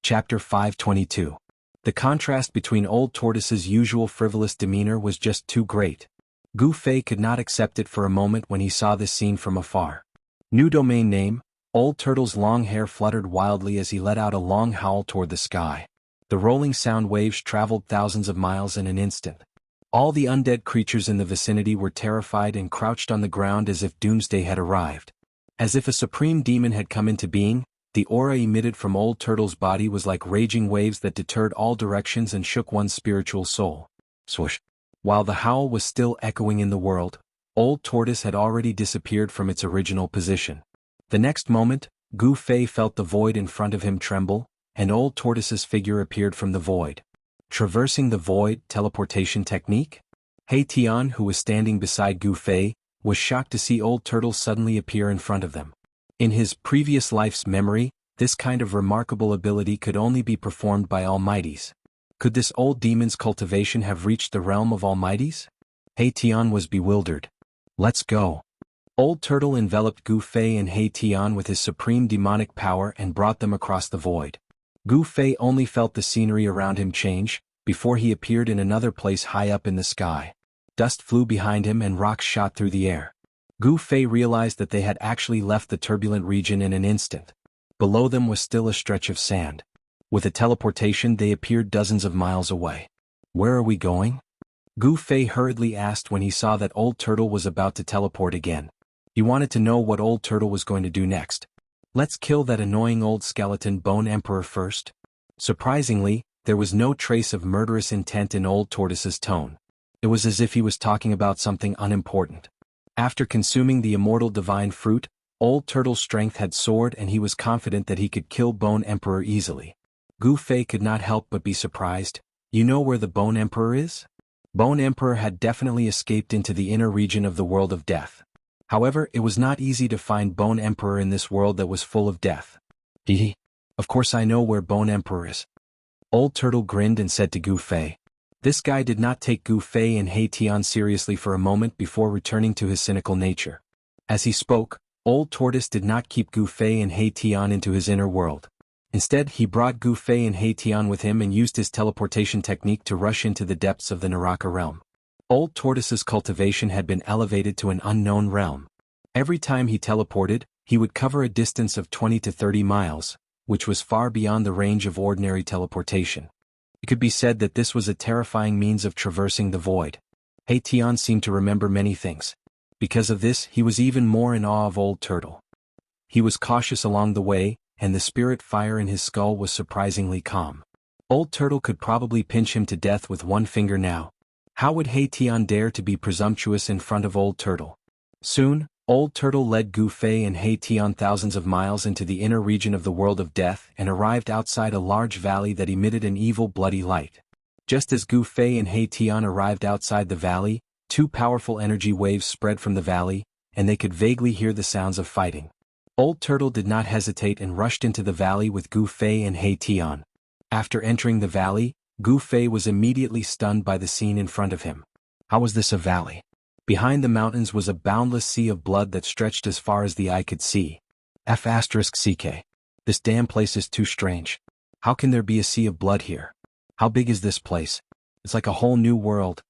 Chapter 522. The contrast between Old Tortoise's usual frivolous demeanor was just too great. Gu Fei could not accept it for a moment when he saw this scene from afar. New domain name. Old Turtle's long hair fluttered wildly as he let out a long howl toward the sky. The rolling sound waves traveled thousands of miles in an instant. All the undead creatures in the vicinity were terrified and crouched on the ground as if doomsday had arrived. As if a supreme demon had come into being, the aura emitted from Old Turtle's body was like raging waves that deterred all directions and shook one's spiritual soul. Swoosh. While the howl was still echoing in the world, Old Tortoise had already disappeared from its original position. The next moment, Gu Fei felt the void in front of him tremble, and Old Tortoise's figure appeared from the void. Traversing the void teleportation technique? He Tian, who was standing beside Gu Fei, was shocked to see Old Turtle suddenly appear in front of them. In his previous life's memory, this kind of remarkable ability could only be performed by almighties. Could this old demon's cultivation have reached the realm of almighties? He Tian was bewildered. Let's go. Old Turtle enveloped Gu Fei and He Tian with his supreme demonic power and brought them across the void. Gu Fei only felt the scenery around him change, before he appeared in another place high up in the sky. Dust flew behind him and rocks shot through the air. Gu Fei realized that they had actually left the turbulent region in an instant. Below them was still a stretch of sand. With a teleportation they appeared dozens of miles away. Where are we going? Gu Fei hurriedly asked when he saw that Old Turtle was about to teleport again. He wanted to know what Old Turtle was going to do next. Let's kill that annoying old skeleton Bone Emperor first. Surprisingly, there was no trace of murderous intent in Old Tortoise's tone. It was as if he was talking about something unimportant. After consuming the immortal divine fruit, Old Turtle's strength had soared and he was confident that he could kill Bone Emperor easily. Gu Fei could not help but be surprised. You know where the Bone Emperor is? Bone Emperor had definitely escaped into the inner region of the world of death. However, it was not easy to find Bone Emperor in this world that was full of death. Hehe. Of course I know where Bone Emperor is. Old Turtle grinned and said to Gu Fei. This guy did not take Gu Fei and He Tian seriously for a moment before returning to his cynical nature. As he spoke, Old Tortoise did not keep Gu Fei and He Tian into his inner world. Instead, he brought Gu Fei and He Tian with him and used his teleportation technique to rush into the depths of the Naraka realm. Old Tortoise's cultivation had been elevated to an unknown realm. Every time he teleported, he would cover a distance of 20 to 30 miles, which was far beyond the range of ordinary teleportation. It could be said that this was a terrifying means of traversing the void. He Tian seemed to remember many things. Because of this, he was even more in awe of Old Turtle. He was cautious along the way, and the spirit fire in his skull was surprisingly calm. Old Turtle could probably pinch him to death with one finger now. How would He Tian dare to be presumptuous in front of Old Turtle? Soon, Old Turtle led Gu Fei and He Tian thousands of miles into the inner region of the world of death and arrived outside a large valley that emitted an evil bloody light. Just as Gu Fei and He Tian arrived outside the valley, two powerful energy waves spread from the valley, and they could vaguely hear the sounds of fighting. Old Turtle did not hesitate and rushed into the valley with Gu Fei and He Tian. After entering the valley, Gu Fei was immediately stunned by the scene in front of him. How was this a valley? Behind the mountains was a boundless sea of blood that stretched as far as the eye could see. *CK. This damn place is too strange. How can there be a sea of blood here? How big is this place? It's like a whole new world.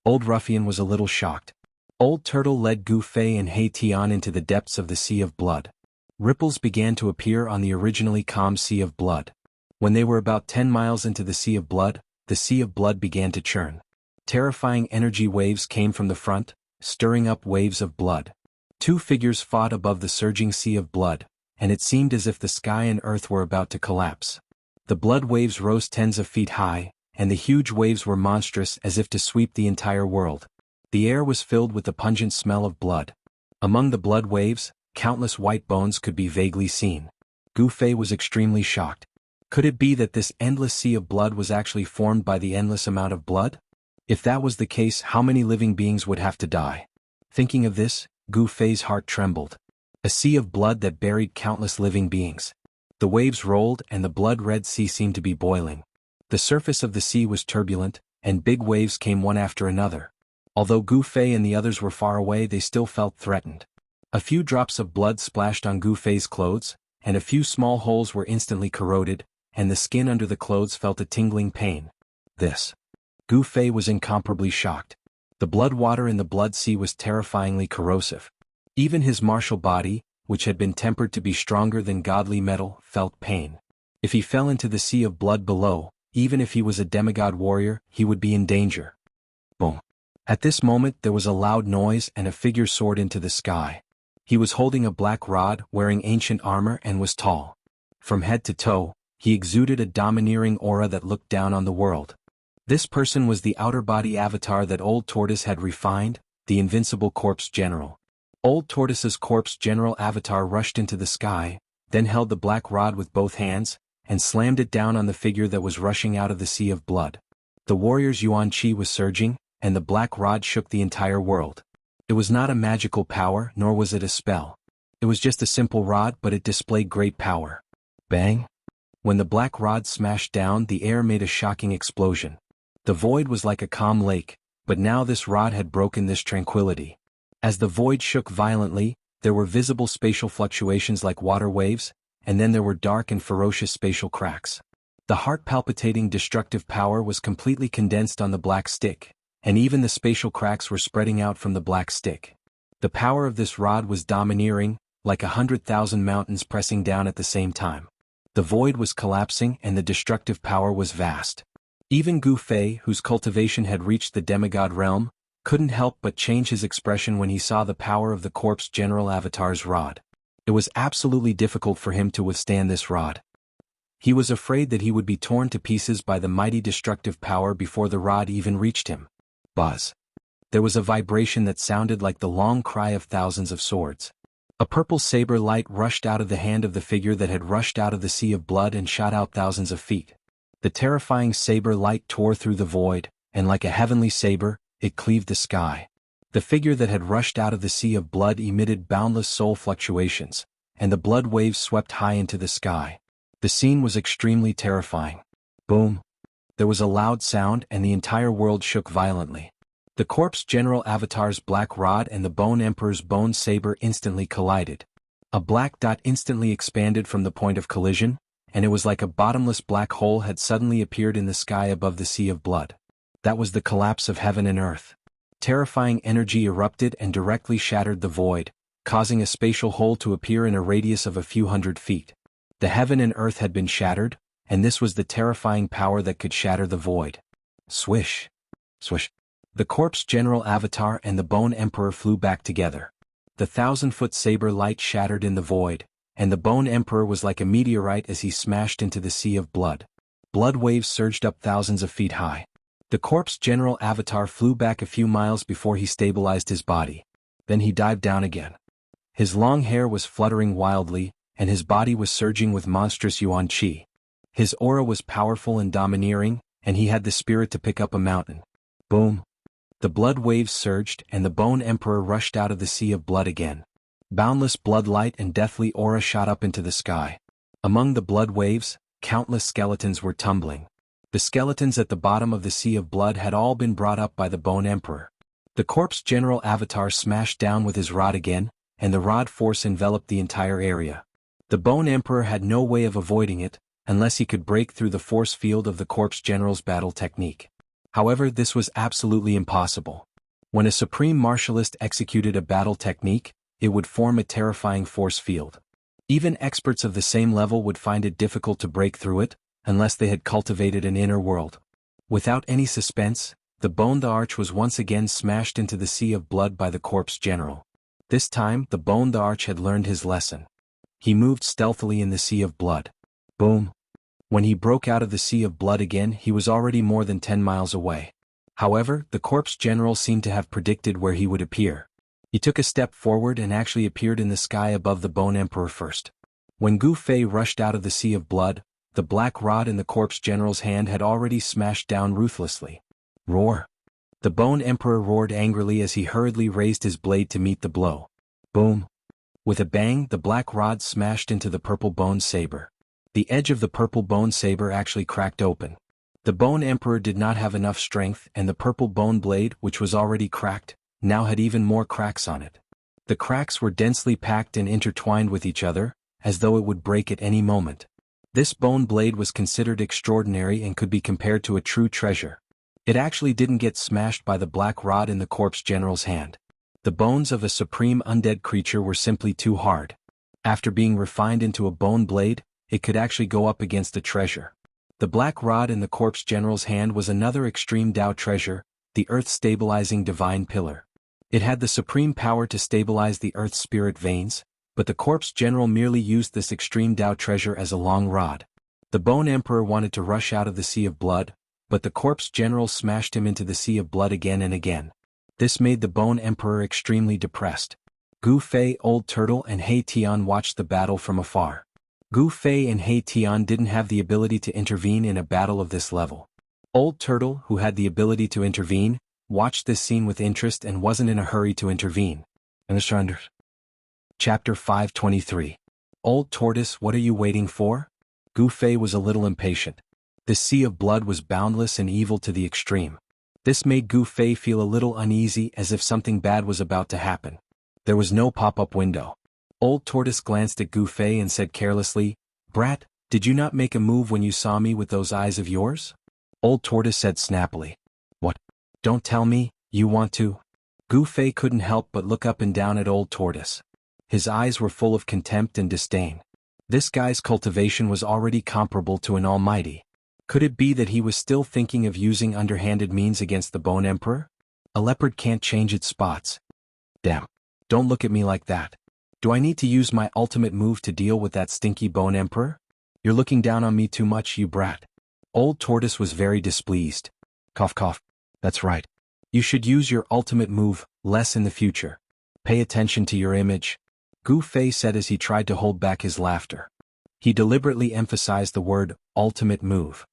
Old Ruffian was a little shocked. Old Turtle led Gu Fei and He Tian into the depths of the sea of blood. Ripples began to appear on the originally calm sea of blood. When they were about 10 miles into the sea of blood began to churn. Terrifying energy waves came from the front, stirring up waves of blood. Two figures fought above the surging sea of blood, and it seemed as if the sky and earth were about to collapse. The blood waves rose tens of feet high, and the huge waves were monstrous as if to sweep the entire world. The air was filled with the pungent smell of blood. Among the blood waves, countless white bones could be vaguely seen. Gu Fei was extremely shocked. Could it be that this endless sea of blood was actually formed by the endless amount of blood? If that was the case, how many living beings would have to die? Thinking of this, Gu Fei's heart trembled. A sea of blood that buried countless living beings. The waves rolled and the blood-red sea seemed to be boiling. The surface of the sea was turbulent, and big waves came one after another. Although Gu Fei and the others were far away, they still felt threatened. A few drops of blood splashed on Gu Fei's clothes, and a few small holes were instantly corroded, and the skin under the clothes felt a tingling pain. This. Gu Fei was incomparably shocked. The blood water in the blood sea was terrifyingly corrosive. Even his martial body, which had been tempered to be stronger than godly metal, felt pain. If he fell into the sea of blood below, even if he was a demigod warrior, he would be in danger. Boom. At this moment there was a loud noise and a figure soared into the sky. He was holding a black rod, wearing ancient armor, and was tall. From head to toe, he exuded a domineering aura that looked down on the world. This person was the outer body avatar that Old Tortoise had refined, the invincible corpse general. Old Tortoise's corpse general avatar rushed into the sky, then held the black rod with both hands, and slammed it down on the figure that was rushing out of the sea of blood. The warrior's yuan qi was surging, and the black rod shook the entire world. It was not a magical power, nor was it a spell. It was just a simple rod, but it displayed great power. Bang! When the black rod smashed down, the air made a shocking explosion. The void was like a calm lake, but now this rod had broken this tranquility. As the void shook violently, there were visible spatial fluctuations like water waves, and then there were dark and ferocious spatial cracks. The heart-palpitating destructive power was completely condensed on the black stick, and even the spatial cracks were spreading out from the black stick. The power of this rod was domineering, like 100,000 mountains pressing down at the same time. The void was collapsing and the destructive power was vast. Even Gu Fei, whose cultivation had reached the demigod realm, couldn't help but change his expression when he saw the power of the corpse general avatar's rod. It was absolutely difficult for him to withstand this rod. He was afraid that he would be torn to pieces by the mighty destructive power before the rod even reached him. Buzz. There was a vibration that sounded like the long cry of thousands of swords. A purple saber light rushed out of the hand of the figure that had rushed out of the sea of blood and shot out thousands of feet. The terrifying saber light tore through the void, and like a heavenly saber, it cleaved the sky. The figure that had rushed out of the sea of blood emitted boundless soul fluctuations, and the blood waves swept high into the sky. The scene was extremely terrifying. Boom! There was a loud sound and the entire world shook violently. The corpse general avatar's black rod and the bone emperor's bone saber instantly collided. A black dot instantly expanded from the point of collision, and it was like a bottomless black hole had suddenly appeared in the sky above the sea of blood. That was the collapse of heaven and earth. Terrifying energy erupted and directly shattered the void, causing a spatial hole to appear in a radius of a few hundred feet. The heaven and earth had been shattered, and this was the terrifying power that could shatter the void. Swish! Swish! The corpse general avatar and the bone emperor flew back together. The 1,000-foot saber light shattered in the void, and the bone emperor was like a meteorite as he smashed into the sea of blood. Blood waves surged up thousands of feet high. The corpse general avatar flew back a few miles before he stabilized his body. Then he dived down again. His long hair was fluttering wildly, and his body was surging with monstrous yuan qi. His aura was powerful and domineering, and he had the spirit to pick up a mountain. Boom! The blood waves surged and the bone emperor rushed out of the sea of blood again. Boundless blood light and deathly aura shot up into the sky. Among the blood waves, countless skeletons were tumbling. The skeletons at the bottom of the sea of blood had all been brought up by the bone emperor. The corpse general avatar smashed down with his rod again, and the rod force enveloped the entire area. The bone emperor had no way of avoiding it, unless he could break through the force field of the corpse general's battle technique. However, this was absolutely impossible. When a supreme martialist executed a battle technique, it would form a terrifying force field. Even experts of the same level would find it difficult to break through it, unless they had cultivated an inner world. Without any suspense, the bone the arch was once again smashed into the sea of blood by the corpse general. This time, the bone the arch had learned his lesson. He moved stealthily in the sea of blood. Boom! When he broke out of the sea of blood again, he was already more than 10 miles away. However, the corpse general seemed to have predicted where he would appear. He took a step forward and actually appeared in the sky above the bone emperor first. When Gu Fei rushed out of the sea of blood, the black rod in the corpse general's hand had already smashed down ruthlessly. Roar! The bone emperor roared angrily as he hurriedly raised his blade to meet the blow. Boom! With a bang, the black rod smashed into the purple bone saber. The edge of the purple bone saber actually cracked open. The bone emperor did not have enough strength, and the purple bone blade, which was already cracked, now had even more cracks on it. The cracks were densely packed and intertwined with each other, as though it would break at any moment. This bone blade was considered extraordinary and could be compared to a true treasure. It actually didn't get smashed by the black rod in the corpse general's hand. The bones of a supreme undead creature were simply too hard. After being refined into a bone blade, it could actually go up against a treasure. The black rod in the corpse general's hand was another extreme Dao treasure, the earth-stabilizing divine pillar. It had the supreme power to stabilize the earth's spirit veins, but the corpse general merely used this extreme Dao treasure as a long rod. The Bone Emperor wanted to rush out of the sea of blood, but the corpse general smashed him into the sea of blood again and again. This made the Bone Emperor extremely depressed. Gu Fei, Old Turtle and He Tian watched the battle from afar. Gu Fei and He Tian didn't have the ability to intervene in a battle of this level. Old Turtle, who had the ability to intervene, watched this scene with interest and wasn't in a hurry to intervene. Chapter 523. Old Tortoise, what are you waiting for? Gu Fei was a little impatient. The sea of blood was boundless and evil to the extreme. This made Gu Fei feel a little uneasy, as if something bad was about to happen. There was no pop-up window. Old Tortoise glanced at Gu Fei and said carelessly, "Brat, did you not make a move when you saw me with those eyes of yours?" Old Tortoise said snappily. "What? Don't tell me, you want to?" Gu Fei couldn't help but look up and down at Old Tortoise. His eyes were full of contempt and disdain. This guy's cultivation was already comparable to an almighty. Could it be that he was still thinking of using underhanded means against the Bone Emperor? A leopard can't change its spots. Damn. Don't look at me like that. Do I need to use my ultimate move to deal with that stinky Bone Emperor? You're looking down on me too much, you brat. Old Tortoise was very displeased. Cough cough. That's right. You should use your ultimate move less in the future. Pay attention to your image. Gu Fei said as he tried to hold back his laughter. He deliberately emphasized the word ultimate move.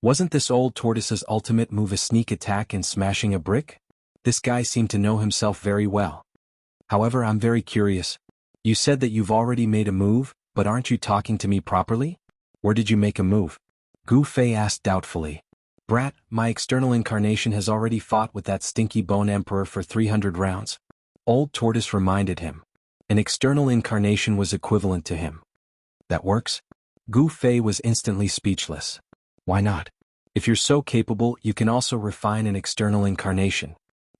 Wasn't this Old Tortoise's ultimate move a sneak attack and smashing a brick? This guy seemed to know himself very well. However, I'm very curious. You said that you've already made a move, but aren't you talking to me properly? Where did you make a move? Gu Fei asked doubtfully. Brat, my external incarnation has already fought with that stinky Bone Emperor for 300 rounds. Old Tortoise reminded him. An external incarnation was equivalent to him. That works? Gu Fei was instantly speechless. Why not? If you're so capable, you can also refine an external incarnation.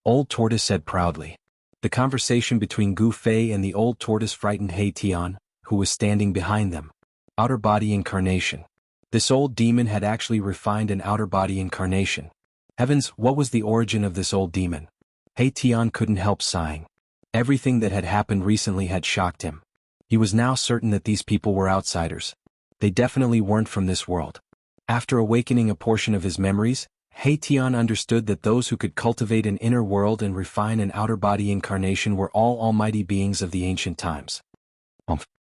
Old Tortoise said proudly. The conversation between Gu Fei and the Old Tortoise frightened He Tian, who was standing behind them. Outer body incarnation. This old demon had actually refined an outer body incarnation. Heavens, what was the origin of this old demon? He Tian couldn't help sighing. Everything that had happened recently had shocked him. He was now certain that these people were outsiders. They definitely weren't from this world. After awakening a portion of his memories, He Tian understood that those who could cultivate an inner world and refine an outer body incarnation were all almighty beings of the ancient times.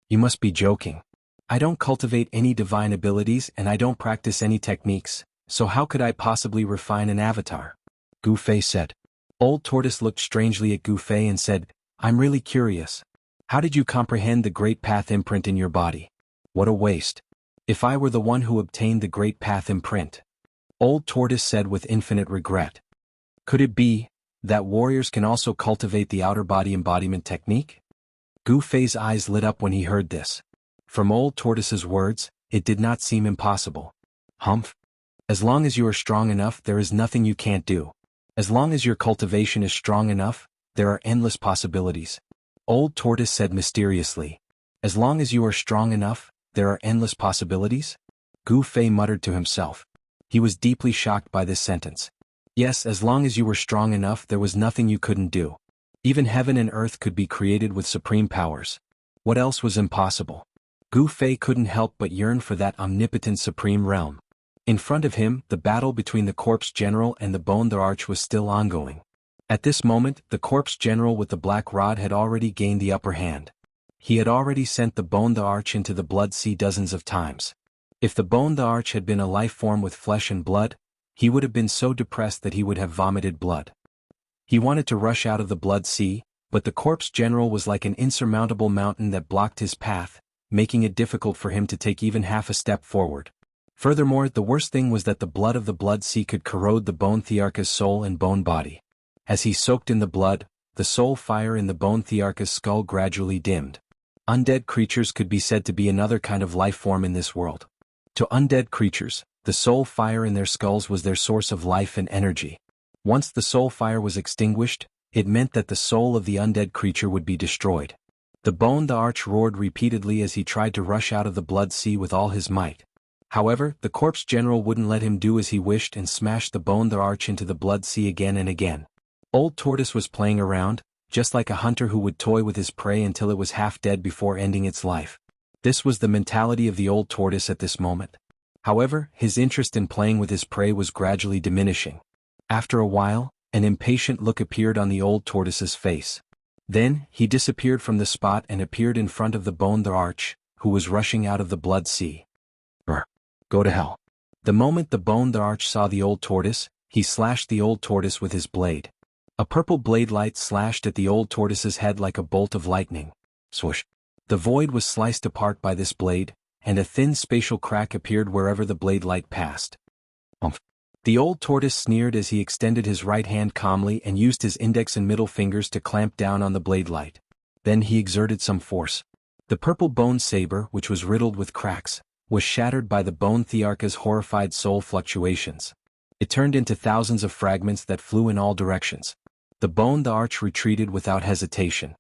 You must be joking. I don't cultivate any divine abilities and I don't practice any techniques, so how could I possibly refine an avatar? Gu Fei said. Old Tortoise looked strangely at Gu Fei and said, I'm really curious. How did you comprehend the Great Path imprint in your body? What a waste. If I were the one who obtained the Great Path imprint. Old Tortoise said with infinite regret. Could it be that warriors can also cultivate the outer body embodiment technique? Gu Fei's eyes lit up when he heard this. From Old Tortoise's words, it did not seem impossible. Humph. As long as you are strong enough, there is nothing you can't do. As long as your cultivation is strong enough, there are endless possibilities. Old Tortoise said mysteriously. As long as you are strong enough, there are endless possibilities? Gu Fei muttered to himself. He was deeply shocked by this sentence. Yes, as long as you were strong enough, there was nothing you couldn't do. Even heaven and earth could be created with supreme powers. What else was impossible? Gu Fei couldn't help but yearn for that omnipotent supreme realm. In front of him, the battle between the Corpse General and the Bone the Arch was still ongoing. At this moment, the Corpse General with the black rod had already gained the upper hand. He had already sent the Bone the Arch into the Blood Sea dozens of times. If the Bone the Arch had been a life form with flesh and blood, he would have been so depressed that he would have vomited blood. He wanted to rush out of the Blood Sea, but the Corpse General was like an insurmountable mountain that blocked his path, making it difficult for him to take even half a step forward. Furthermore, the worst thing was that the blood of the Blood Sea could corrode the Bone Thearcha's soul and bone body. As he soaked in the blood, the soul fire in the Bone Thearcha's skull gradually dimmed. Undead creatures could be said to be another kind of life form in this world. To undead creatures, the soul fire in their skulls was their source of life and energy. Once the soul fire was extinguished, it meant that the soul of the undead creature would be destroyed. The Bone the Arch roared repeatedly as he tried to rush out of the blood sea with all his might. However, the corpse general wouldn't let him do as he wished and smashed the Bone the Arch into the blood sea again and again. Old Tortoise was playing around, just like a hunter who would toy with his prey until it was half dead before ending its life. This was the mentality of the Old Tortoise at this moment. However, his interest in playing with his prey was gradually diminishing. After a while, an impatient look appeared on the Old Tortoise's face. Then, he disappeared from the spot and appeared in front of the Bone the Arch, who was rushing out of the blood sea. Brr. Go to hell. The moment the Bone the Arch saw the Old Tortoise, he slashed the Old Tortoise with his blade. A purple blade light slashed at the Old Tortoise's head like a bolt of lightning. Swoosh. The void was sliced apart by this blade, and a thin spatial crack appeared wherever the blade light passed. Umph. The Old Tortoise sneered as he extended his right hand calmly and used his index and middle fingers to clamp down on the blade light. Then he exerted some force. The purple bone saber, which was riddled with cracks, was shattered by the Bone Thearcha's horrified soul fluctuations. It turned into thousands of fragments that flew in all directions. The Bone the Arch retreated without hesitation.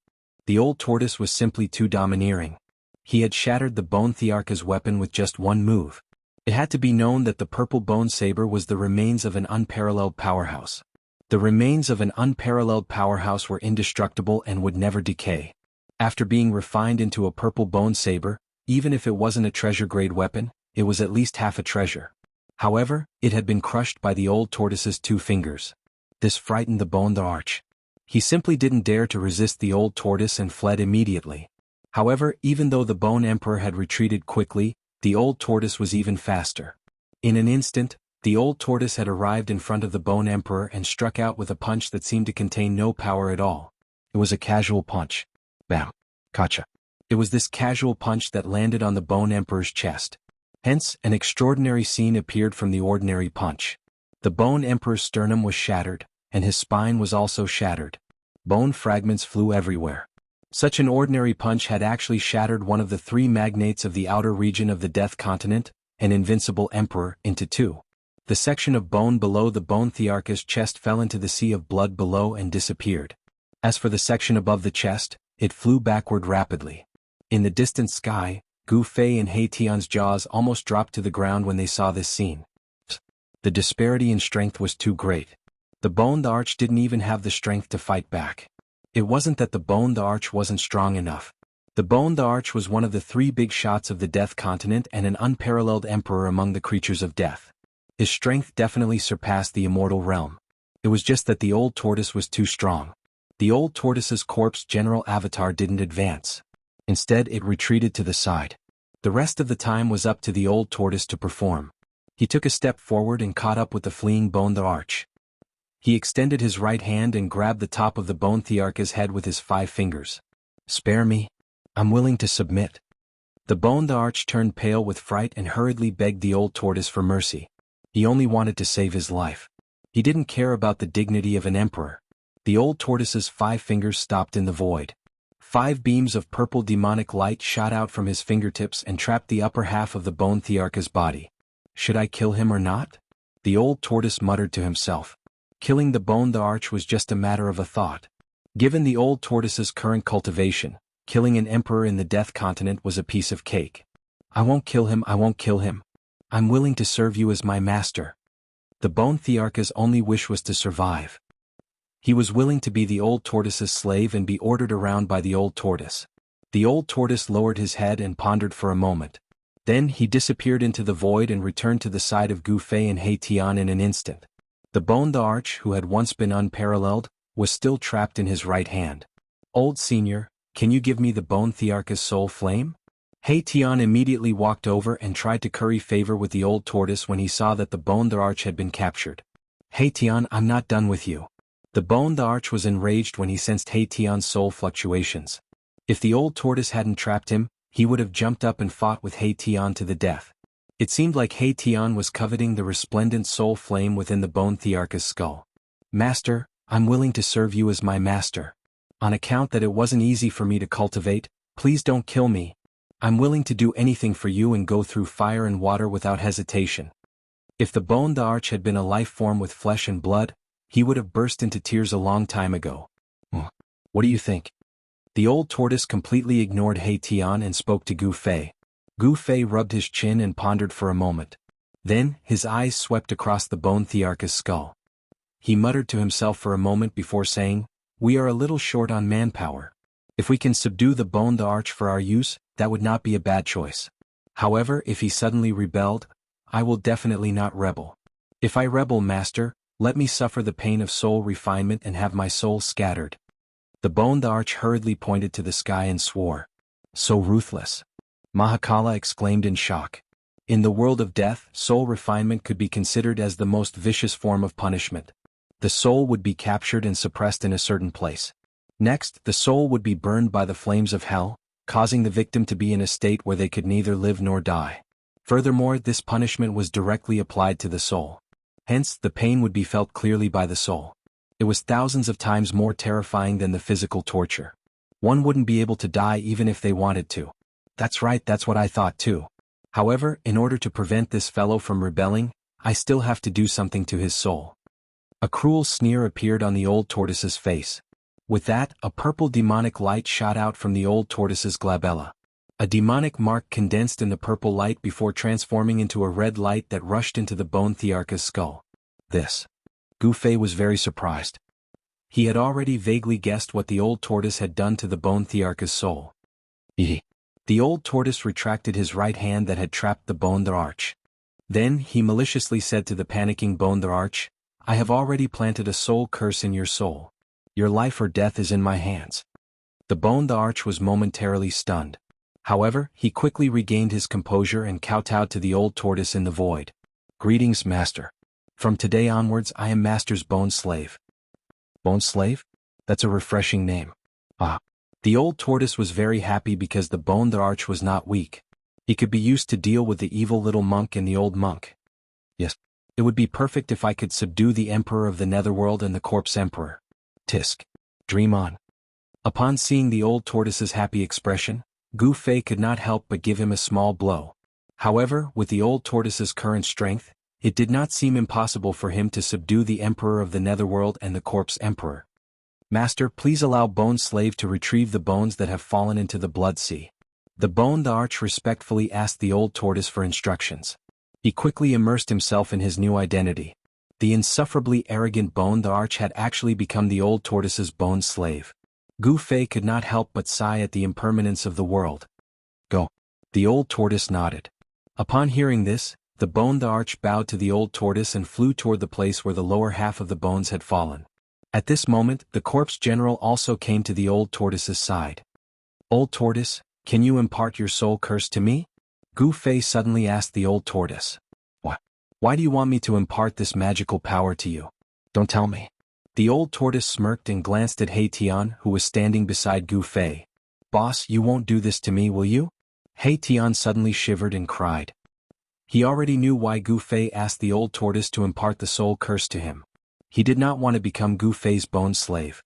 The Old Tortoise was simply too domineering. He had shattered the Bone Thearcha's weapon with just one move. It had to be known that the purple bone saber was the remains of an unparalleled powerhouse. The remains of an unparalleled powerhouse were indestructible and would never decay. After being refined into a purple bone saber, even if it wasn't a treasure-grade weapon, it was at least half a treasure. However, it had been crushed by the Old Tortoise's 2 fingers. This frightened the Bone the Arch. He simply didn't dare to resist the Old Tortoise and fled immediately. However, even though the Bone Emperor had retreated quickly, the Old Tortoise was even faster. In an instant, the Old Tortoise had arrived in front of the Bone Emperor and struck out with a punch that seemed to contain no power at all. It was a casual punch. Bam. Gotcha. It was this casual punch that landed on the Bone Emperor's chest. Hence, an extraordinary scene appeared from the ordinary punch. The Bone Emperor's sternum was shattered, and his spine was also shattered. Bone fragments flew everywhere. Such an ordinary punch had actually shattered one of the 3 magnates of the outer region of the Death Continent, an invincible emperor, into 2. The section of bone below the Bone Thearcha's chest fell into the sea of blood below and disappeared. As for the section above the chest, it flew backward rapidly. In the distant sky, Gu Fei and He Tian's jaws almost dropped to the ground when they saw this scene. The disparity in strength was too great. The Bone the Arch didn't even have the strength to fight back. It wasn't that the Bone the Arch wasn't strong enough. The Bone the Arch was one of the 3 big shots of the Death Continent and an unparalleled emperor among the creatures of death. His strength definitely surpassed the immortal realm. It was just that the Old Tortoise was too strong. The Old Tortoise's corpse general avatar didn't advance. Instead, it retreated to the side. The rest of the time was up to the Old Tortoise to perform. He took a step forward and caught up with the fleeing Bone the Arch. He extended his right hand and grabbed the top of the Bone Thearcha's head with his 5 fingers. Spare me. I'm willing to submit. The Bone the Arch turned pale with fright and hurriedly begged the Old Tortoise for mercy. He only wanted to save his life. He didn't care about the dignity of an emperor. The Old Tortoise's 5 fingers stopped in the void. 5 beams of purple demonic light shot out from his fingertips and trapped the upper half of the Bone Thearcha's body. Should I kill him or not? The Old Tortoise muttered to himself. Killing the Bone the Arch was just a matter of a thought. Given the Old Tortoise's current cultivation, killing an emperor in the Death Continent was a piece of cake. I won't kill him, I won't kill him. I'm willing to serve you as my master. The Bone Thearcha's only wish was to survive. He was willing to be the Old Tortoise's slave and be ordered around by the Old Tortoise. The Old Tortoise lowered his head and pondered for a moment. Then he disappeared into the void and returned to the side of Gu Fei and He Tian in an instant. The Bone the Arch, who had once been unparalleled, was still trapped in his right hand. Old Senior, can you give me the Bone Thearcha's soul flame? He Tian immediately walked over and tried to curry favor with the Old Tortoise when he saw that the Bone the Arch had been captured. He Tian, I'm not done with you. The Bone the Arch was enraged when he sensed He Tian's soul fluctuations. If the Old Tortoise hadn't trapped him, he would have jumped up and fought with He Tian to the death. It seemed like He Tian was coveting the resplendent soul flame within the Bone Thearcha's skull. Master, I'm willing to serve you as my master. On account that it wasn't easy for me to cultivate, please don't kill me. I'm willing to do anything for you and go through fire and water without hesitation. If the bone the arch had been a life form with flesh and blood, he would have burst into tears a long time ago. What do you think? The old tortoise completely ignored He Tian and spoke to Gu Fei. Gu Fei rubbed his chin and pondered for a moment. Then, his eyes swept across the bone thearch's skull. He muttered to himself for a moment before saying, "We are a little short on manpower. If we can subdue the bone the arch for our use, that would not be a bad choice. However, if he suddenly rebelled, I will definitely not rebel. If I rebel, master, let me suffer the pain of soul refinement and have my soul scattered." The bone the arch hurriedly pointed to the sky and swore. "So ruthless." Mahakala exclaimed in shock. In the world of death, soul refinement could be considered as the most vicious form of punishment. The soul would be captured and suppressed in a certain place. Next, the soul would be burned by the flames of hell, causing the victim to be in a state where they could neither live nor die. Furthermore, this punishment was directly applied to the soul. Hence, the pain would be felt clearly by the soul. It was thousands of times more terrifying than the physical torture. One wouldn't be able to die even if they wanted to. That's right, that's what I thought too. However, in order to prevent this fellow from rebelling, I still have to do something to his soul. A cruel sneer appeared on the old tortoise's face. With that, a purple demonic light shot out from the old tortoise's glabella. A demonic mark condensed in the purple light before transforming into a red light that rushed into the bone thearch's skull. This. Gu Fei was very surprised. He had already vaguely guessed what the old tortoise had done to the bone thearch's soul. The old tortoise retracted his right hand that had trapped the bone the arch. Then he maliciously said to the panicking bone the arch, "I have already planted a soul curse in your soul. Your life or death is in my hands." The bone the arch was momentarily stunned. However, he quickly regained his composure and kowtowed to the old tortoise in the void. "Greetings, master. From today onwards I am master's bone slave." Bone slave? That's a refreshing name. The old tortoise was very happy because the bone the arch was not weak. He could be used to deal with the evil little monk and the old monk. Yes, it would be perfect if I could subdue the emperor of the netherworld and the corpse emperor. Tisk. Dream on. Upon seeing the old tortoise's happy expression, Gu Fei could not help but give him a small blow. However, with the old tortoise's current strength, it did not seem impossible for him to subdue the emperor of the netherworld and the corpse emperor. "Master, please allow Bone Slave to retrieve the bones that have fallen into the blood sea." The bone the arch respectfully asked the old tortoise for instructions. He quickly immersed himself in his new identity. The insufferably arrogant bone the arch had actually become the old tortoise's bone slave. Gu Fei could not help but sigh at the impermanence of the world. "Go." The old tortoise nodded. Upon hearing this, the bone the arch bowed to the old tortoise and flew toward the place where the lower half of the bones had fallen. At this moment, the corpse general also came to the old tortoise's side. "Old tortoise, can you impart your soul curse to me?" Gu Fei suddenly asked the old tortoise. "What? Why do you want me to impart this magical power to you? Don't tell me." The old tortoise smirked and glanced at He Tian, who was standing beside Gu Fei. "Boss, you won't do this to me, will you?" He Tian suddenly shivered and cried. He already knew why Gu Fei asked the old tortoise to impart the soul curse to him. He did not want to become Gu Fei's bone slave.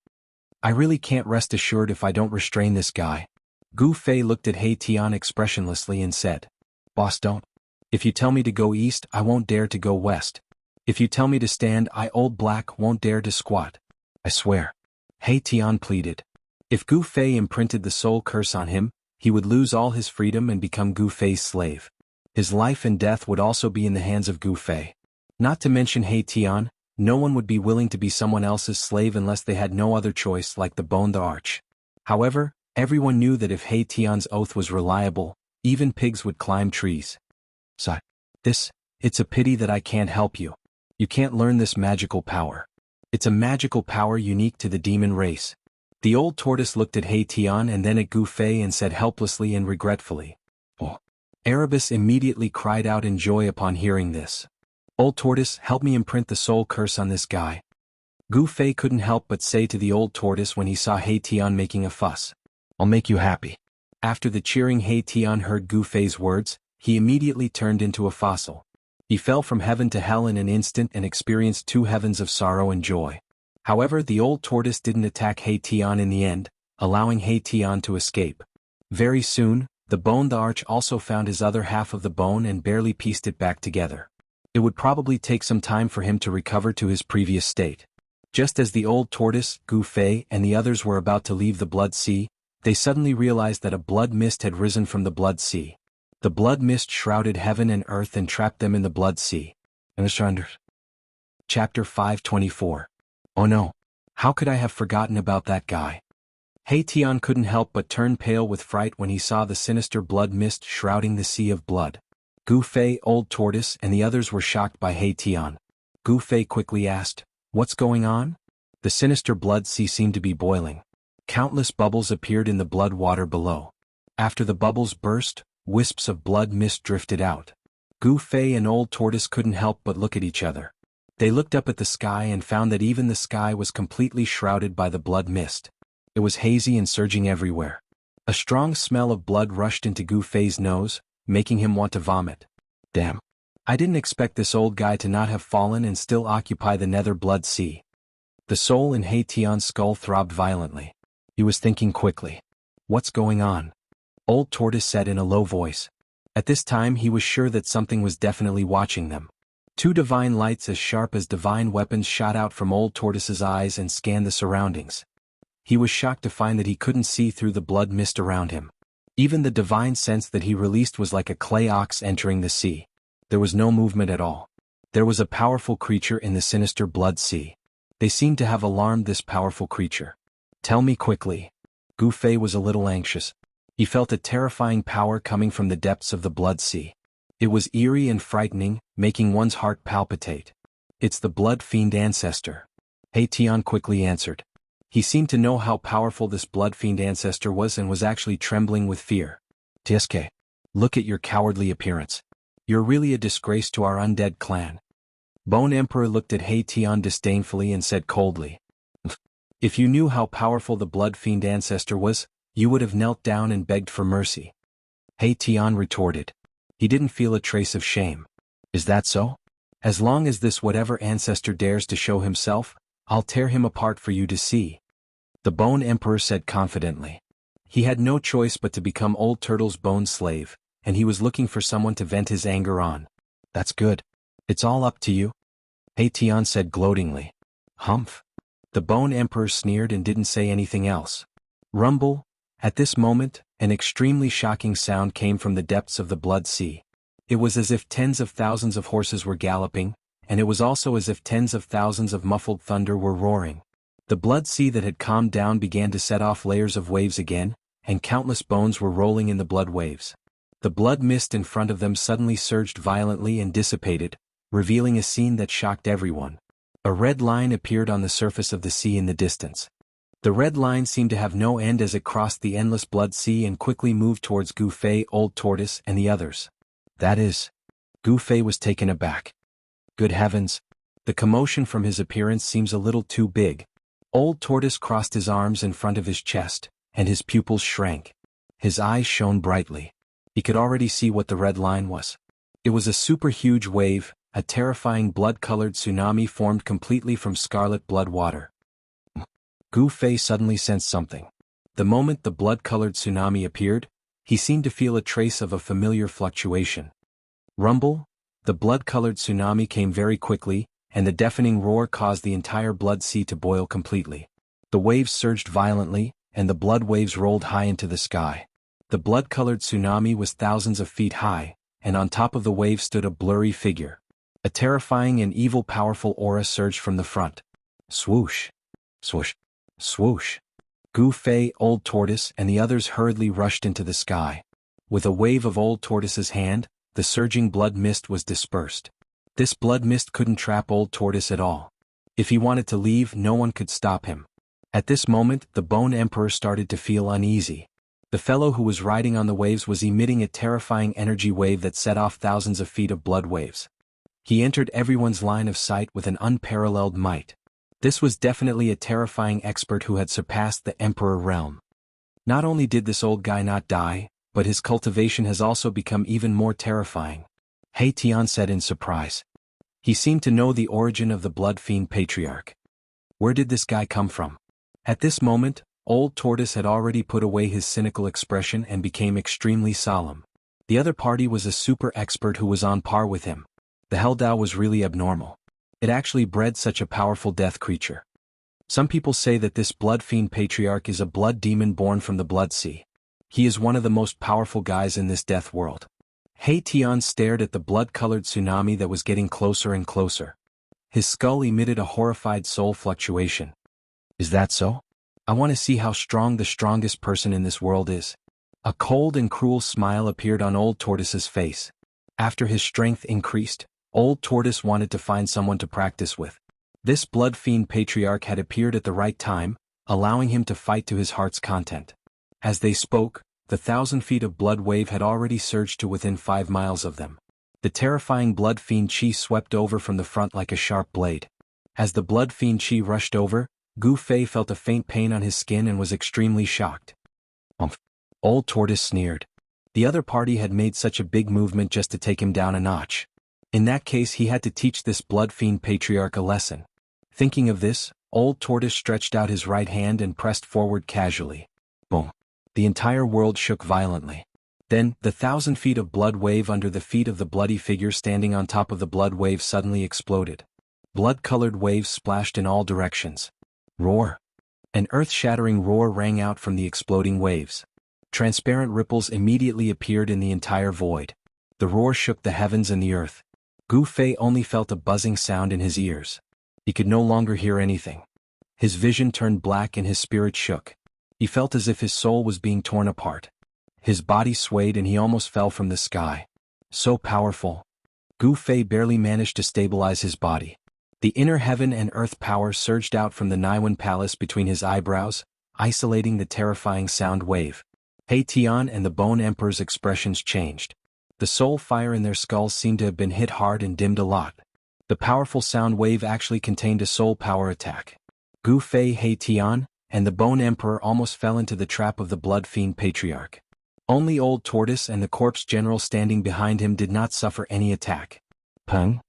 "I really can't rest assured if I don't restrain this guy." Gu Fei looked at He Tian expressionlessly and said, "Boss, don't. If you tell me to go east, I won't dare to go west. If you tell me to stand, I old black won't dare to squat. I swear." He Tian pleaded. If Gu Fei imprinted the soul curse on him, he would lose all his freedom and become Gu Fei's slave. His life and death would also be in the hands of Gu Fei. Not to mention He Tian, no one would be willing to be someone else's slave unless they had no other choice, like the bone the arch. However, everyone knew that if He Tian's oath was reliable, even pigs would climb trees. "So, it's a pity that I can't help you. You can't learn this magical power. It's a magical power unique to the demon race." The old tortoise looked at He Tian and then at Gu Fei and said helplessly and regretfully, "Oh." Erebus immediately cried out in joy upon hearing this. "Old tortoise, help me imprint the soul curse on this guy." Gu Fei couldn't help but say to the old tortoise when he saw He Tian making a fuss, "I'll make you happy." After the cheering He Tian heard Gu Fei's words, he immediately turned into a fossil. He fell from heaven to hell in an instant and experienced 2 heavens of sorrow and joy. However, the old tortoise didn't attack He Tian in the end, allowing He Tian to escape. Very soon, The bone the arch also found his other half of the bone and barely pieced it back together. It would probably take some time for him to recover to his previous state. Just as the old tortoise, Gu Fei, and the others were about to leave the blood sea, they suddenly realized that a blood mist had risen from the blood sea. The blood mist shrouded heaven and earth and trapped them in the blood sea. Chapter 524. Oh no. How could I have forgotten about that guy? He Tian couldn't help but turn pale with fright when he saw the sinister blood mist shrouding the sea of blood. Gu Fei, Old Tortoise, and the others were shocked by He Tian. Gu Fei quickly asked, "What's going on?" The sinister blood sea seemed to be boiling. Countless bubbles appeared in the blood water below. After the bubbles burst, wisps of blood mist drifted out. Gu Fei and Old Tortoise couldn't help but look at each other. They looked up at the sky and found that even the sky was completely shrouded by the blood mist. It was hazy and surging everywhere. A strong smell of blood rushed into Gu Fei's nose, making him want to vomit. Damn. I didn't expect this old guy to not have fallen and still occupy the nether blood sea. The soul in He Tian's skull throbbed violently. He was thinking quickly. What's going on? Old Tortoise said in a low voice. At this time he was sure that something was definitely watching them. Two divine lights as sharp as divine weapons shot out from Old Tortoise's eyes and scanned the surroundings. He was shocked to find that he couldn't see through the blood mist around him. Even the divine sense that he released was like a clay ox entering the sea. There was no movement at all. There was a powerful creature in the sinister blood sea. They seemed to have alarmed this powerful creature. Tell me quickly. Gu Fei was a little anxious. He felt a terrifying power coming from the depths of the blood sea. It was eerie and frightening, making one's heart palpitate. It's the blood fiend ancestor. He Tian quickly answered. He seemed to know how powerful this blood fiend ancestor was and was actually trembling with fear. Tsk. Look at your cowardly appearance. You're really a disgrace to our undead clan. Bone Emperor looked at He Tian disdainfully and said coldly. If you knew how powerful the blood fiend ancestor was, you would have knelt down and begged for mercy. He Tian retorted. He didn't feel a trace of shame. Is that so? As long as this whatever ancestor dares to show himself, I'll tear him apart for you to see. The Bone Emperor said confidently. He had no choice but to become Old Turtle's bone slave, and he was looking for someone to vent his anger on. That's good. It's all up to you. He Tian said gloatingly. Humph. The Bone Emperor sneered and didn't say anything else. Rumble. At this moment, an extremely shocking sound came from the depths of the blood sea. It was as if tens of thousands of horses were galloping, and it was also as if tens of thousands of muffled thunder were roaring. The blood sea that had calmed down began to set off layers of waves again, and countless bones were rolling in the blood waves. The blood mist in front of them suddenly surged violently and dissipated, revealing a scene that shocked everyone. A red line appeared on the surface of the sea in the distance. The red line seemed to have no end as it crossed the endless blood sea and quickly moved towards Gu Fei, Old Tortoise, and the others. That is. Gu Fei was taken aback. Good heavens. The commotion from his appearance seems a little too big. Old Tortoise crossed his arms in front of his chest, and his pupils shrank. His eyes shone brightly. He could already see what the red line was. It was a super huge wave, a terrifying blood-colored tsunami formed completely from scarlet blood water. Gu Fei suddenly sensed something. The moment the blood-colored tsunami appeared, he seemed to feel a trace of a familiar fluctuation. Rumble. The blood-colored tsunami came very quickly, and the deafening roar caused the entire blood sea to boil completely. The waves surged violently, and the blood waves rolled high into the sky. The blood-colored tsunami was thousands of feet high, and on top of the wave stood a blurry figure. A terrifying and evil powerful aura surged from the front. Swoosh. Swoosh. Swoosh. Gu Fei, Old Tortoise, and the others hurriedly rushed into the sky. With a wave of Old Tortoise's hand, the surging blood mist was dispersed. This blood mist couldn't trap Old Tortoise at all. If he wanted to leave, no one could stop him. At this moment, the Bone Emperor started to feel uneasy. The fellow who was riding on the waves was emitting a terrifying energy wave that set off thousands of feet of blood waves. He entered everyone's line of sight with an unparalleled might. This was definitely a terrifying expert who had surpassed the Emperor realm. Not only did this old guy not die, but his cultivation has also become even more terrifying. He Tian said in surprise. He seemed to know the origin of the blood fiend patriarch. Where did this guy come from? At this moment, Old Tortoise had already put away his cynical expression and became extremely solemn. The other party was a super expert who was on par with him. The Helldao was really abnormal. It actually bred such a powerful death creature. Some people say that this blood fiend patriarch is a blood demon born from the blood sea. He is one of the most powerful guys in this death world. He Tian stared at the blood-colored tsunami that was getting closer and closer. His skull emitted a horrified soul fluctuation. Is that so? I want to see how strong the strongest person in this world is. A cold and cruel smile appeared on Old Tortoise's face. After his strength increased, Old Tortoise wanted to find someone to practice with. This blood fiend patriarch had appeared at the right time, allowing him to fight to his heart's content. As they spoke, the 1,000 feet of blood wave had already surged to within 5 miles of them. The terrifying blood fiend chi swept over from the front like a sharp blade. As the blood fiend chi rushed over, Gu Fei felt a faint pain on his skin and was extremely shocked. Old Tortoise sneered. The other party had made such a big movement just to take him down a notch. In that case he had to teach this blood fiend patriarch a lesson. Thinking of this, Old Tortoise stretched out his right hand and pressed forward casually. Boom. The entire world shook violently. Then, the 1,000 feet of blood wave under the feet of the bloody figure standing on top of the blood wave suddenly exploded. Blood-colored waves splashed in all directions. Roar! An earth-shattering roar rang out from the exploding waves. Transparent ripples immediately appeared in the entire void. The roar shook the heavens and the earth. Gu Fei only felt a buzzing sound in his ears. He could no longer hear anything. His vision turned black and his spirit shook. He felt as if his soul was being torn apart. His body swayed and he almost fell from the sky. So powerful. Gu Fei barely managed to stabilize his body. The inner heaven and earth power surged out from the Naiwan Palace between his eyebrows, isolating the terrifying sound wave. He Tian and the Bone Emperor's expressions changed. The soul fire in their skulls seemed to have been hit hard and dimmed a lot. The powerful sound wave actually contained a soul power attack. Gu Fei, He Tian, and the Bone Emperor almost fell into the trap of the Blood Fiend Patriarch. Only Old Tortoise and the Corpse General standing behind him did not suffer any attack. Pung!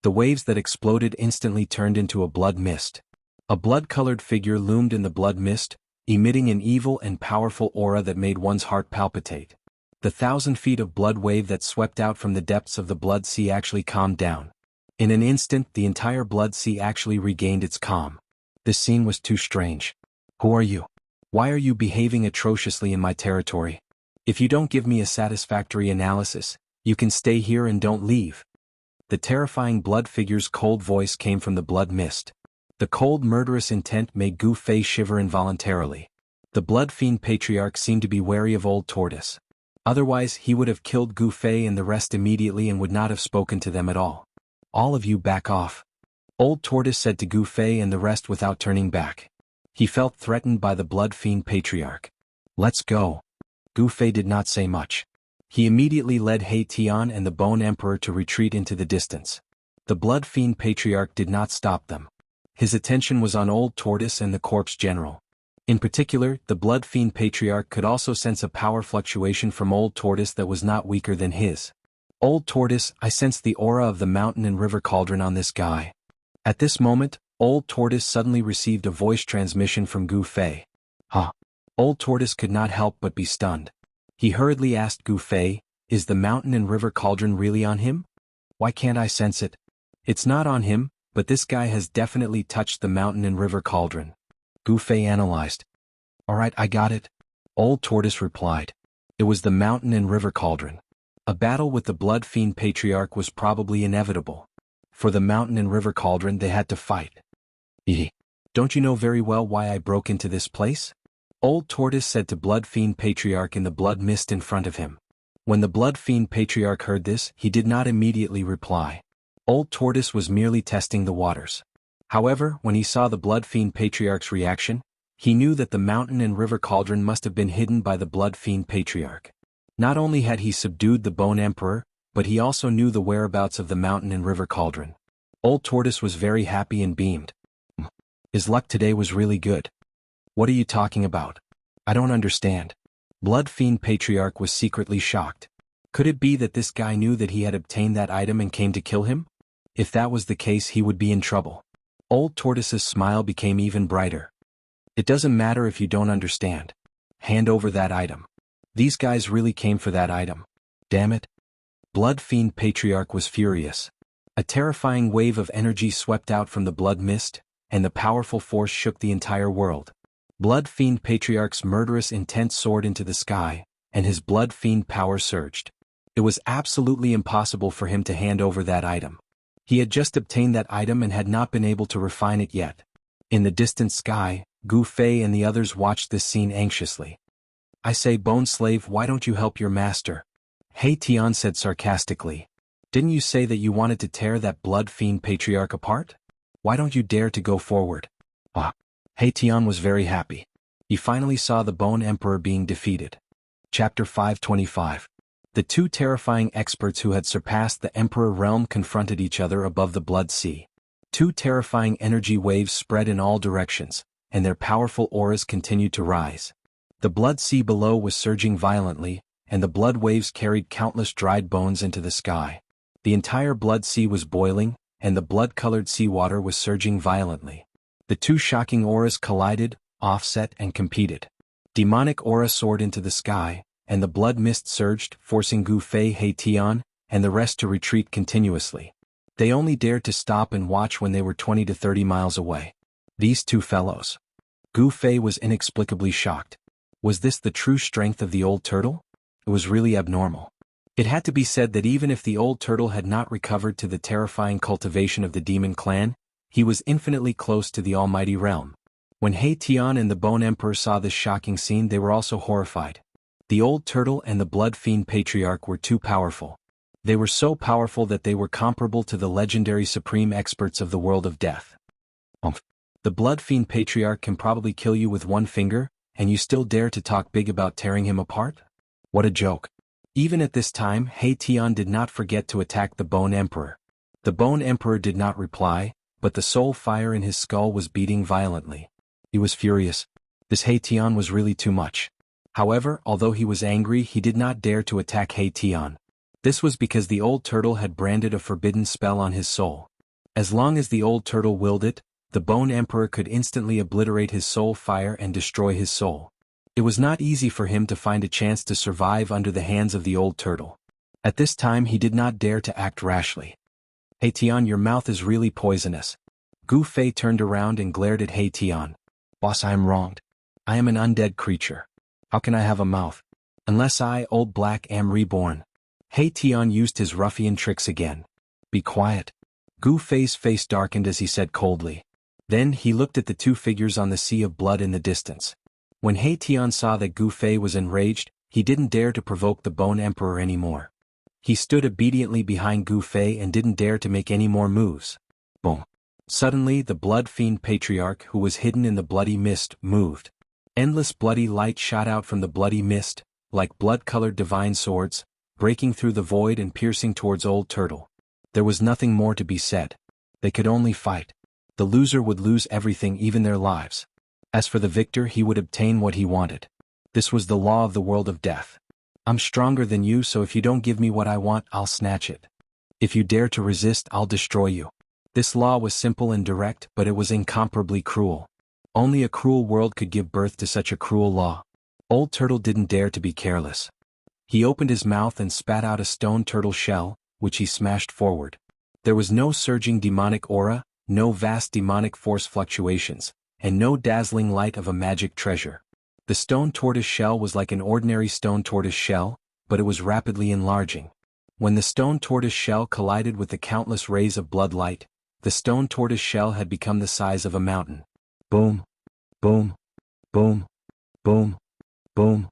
The waves that exploded instantly turned into a blood mist. A blood-colored figure loomed in the blood mist, emitting an evil and powerful aura that made one's heart palpitate. The 1,000 feet of blood wave that swept out from the depths of the blood sea actually calmed down. In an instant, the entire blood sea actually regained its calm. This scene was too strange. Who are you? Why are you behaving atrociously in my territory? If you don't give me a satisfactory analysis, you can stay here and don't leave. The terrifying blood figure's cold voice came from the blood mist. The cold murderous intent made Gu Fei shiver involuntarily. The blood fiend patriarch seemed to be wary of Old Tortoise. Otherwise he would have killed Gu Fei and the rest immediately and would not have spoken to them at all. All of you back off. Old Tortoise said to Gu Fei and the rest without turning back. He felt threatened by the blood fiend patriarch. Let's go. Gu Fei did not say much. He immediately led He Tian and the Bone Emperor to retreat into the distance. The Blood Fiend Patriarch did not stop them. His attention was on Old Tortoise and the Corpse General. In particular, the Blood Fiend Patriarch could also sense a power fluctuation from Old Tortoise that was not weaker than his. Old Tortoise, I sense the aura of the mountain and river cauldron on this guy. At this moment, Old Tortoise suddenly received a voice transmission from Gu Fei. Huh. Old Tortoise could not help but be stunned. He hurriedly asked Gu Fei, is the mountain and river cauldron really on him? Why can't I sense it? It's not on him, but this guy has definitely touched the mountain and river cauldron. Gu Fei analyzed. Alright, I got it. Old Tortoise replied. It was the mountain and river cauldron. A battle with the Blood Fiend Patriarch was probably inevitable. For the mountain and river cauldron they had to fight. Don't you know very well why I broke into this place? Old Tortoise said to Blood Fiend Patriarch in the blood mist in front of him. When the Blood Fiend Patriarch heard this, he did not immediately reply. Old Tortoise was merely testing the waters. However, when he saw the Blood Fiend Patriarch's reaction, he knew that the mountain and river cauldron must have been hidden by the Blood Fiend Patriarch. Not only had he subdued the Bone Emperor, but he also knew the whereabouts of the mountain and river cauldron. Old Tortoise was very happy and beamed. His luck today was really good. What are you talking about? I don't understand. Blood Fiend Patriarch was secretly shocked. Could it be that this guy knew that he had obtained that item and came to kill him? If that was the case, he would be in trouble. Old Tortoise's smile became even brighter. It doesn't matter if you don't understand. Hand over that item. These guys really came for that item. Damn it. Blood Fiend Patriarch was furious. A terrifying wave of energy swept out from the blood mist, and the powerful force shook the entire world. Blood Fiend Patriarch's murderous intent soared into the sky, and his Blood Fiend power surged. It was absolutely impossible for him to hand over that item. He had just obtained that item and had not been able to refine it yet. In the distant sky, Gu Fei and the others watched this scene anxiously. I say, Bone Slave, why don't you help your master? He Tian said sarcastically. Didn't you say that you wanted to tear that Blood Fiend Patriarch apart? Why don't you dare to go forward? He Tian was very happy. He finally saw the Bone Emperor being defeated. Chapter 525. The two terrifying experts who had surpassed the Emperor realm confronted each other above the Blood Sea. Two terrifying energy waves spread in all directions, and their powerful auras continued to rise. The Blood Sea below was surging violently, and the blood waves carried countless dried bones into the sky. The entire Blood Sea was boiling, and the blood-colored seawater was surging violently. The two shocking auras collided, offset, and competed. Demonic aura soared into the sky, and the blood mist surged, forcing Gu Fei, He Tian, and the rest to retreat continuously. They only dared to stop and watch when they were 20 to 30 miles away. These two fellows. Gu Fei was inexplicably shocked. Was this the true strength of the old turtle? It was really abnormal. It had to be said that even if the old turtle had not recovered to the terrifying cultivation of the demon clan, he was infinitely close to the almighty realm. When He Tian and the Bone Emperor saw this shocking scene, they were also horrified. The old turtle and the Blood Fiend Patriarch were too powerful. They were so powerful that they were comparable to the legendary supreme experts of the world of death. The Blood Fiend Patriarch can probably kill you with one finger, and you still dare to talk big about tearing him apart? What a joke. Even at this time, He Tian did not forget to attack the Bone Emperor. The Bone Emperor did not reply, but the soul fire in his skull was beating violently. He was furious. This He Tian was really too much. However, although he was angry, he did not dare to attack He Tian. This was because the old turtle had branded a forbidden spell on his soul. As long as the old turtle willed it, the Bone Emperor could instantly obliterate his soul fire and destroy his soul. It was not easy for him to find a chance to survive under the hands of the old turtle. At this time he did not dare to act rashly. He Tian, your mouth is really poisonous. Gu Fei turned around and glared at He Tian. Boss, I am wronged. I am an undead creature. How can I have a mouth? Unless I, Old Black, am reborn. He Tian used his ruffian tricks again. Be quiet. Gu Fei's face darkened as he said coldly. Then he looked at the two figures on the sea of blood in the distance. When He Tian saw that Gu Fei was enraged, he didn't dare to provoke the Bone Emperor anymore. He stood obediently behind Gu Fei and didn't dare to make any more moves. Boom. Suddenly the Blood Fiend Patriarch, who was hidden in the bloody mist, moved. Endless bloody light shot out from the bloody mist, like blood-colored divine swords, breaking through the void and piercing towards Old Turtle. There was nothing more to be said. They could only fight. The loser would lose everything, even their lives. As for the victor, he would obtain what he wanted. This was the law of the world of death. I'm stronger than you, so if you don't give me what I want, I'll snatch it. If you dare to resist, I'll destroy you. This law was simple and direct, but it was incomparably cruel. Only a cruel world could give birth to such a cruel law. Old Turtle didn't dare to be careless. He opened his mouth and spat out a stone turtle shell, which he smashed forward. There was no surging demonic aura, no vast demonic force fluctuations, and no dazzling light of a magic treasure. The stone tortoise shell was like an ordinary stone tortoise shell, but it was rapidly enlarging. When the stone tortoise shell collided with the countless rays of blood light, the stone tortoise shell had become the size of a mountain. Boom, boom, boom, boom, boom.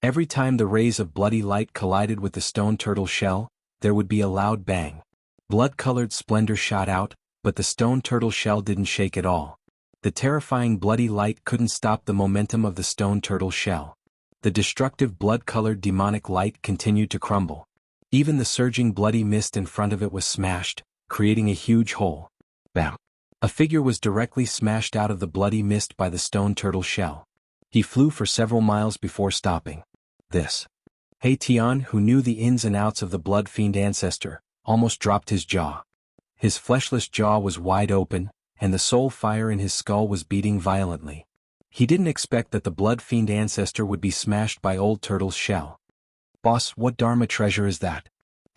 Every time the rays of bloody light collided with the stone turtle shell, there would be a loud bang. Blood-colored splendor shot out, but the stone turtle shell didn't shake at all. The terrifying bloody light couldn't stop the momentum of the stone turtle shell. The destructive blood-colored demonic light continued to crumble. Even the surging bloody mist in front of it was smashed, creating a huge hole. Bam! A figure was directly smashed out of the bloody mist by the stone turtle shell. He flew for several miles before stopping. This. He Tian, who knew the ins and outs of the blood fiend ancestor, almost dropped his jaw. His fleshless jaw was wide open, and the soul fire in his skull was beating violently. He didn't expect that the blood fiend ancestor would be smashed by Old Turtle's shell. "Boss, what Dharma treasure is that?"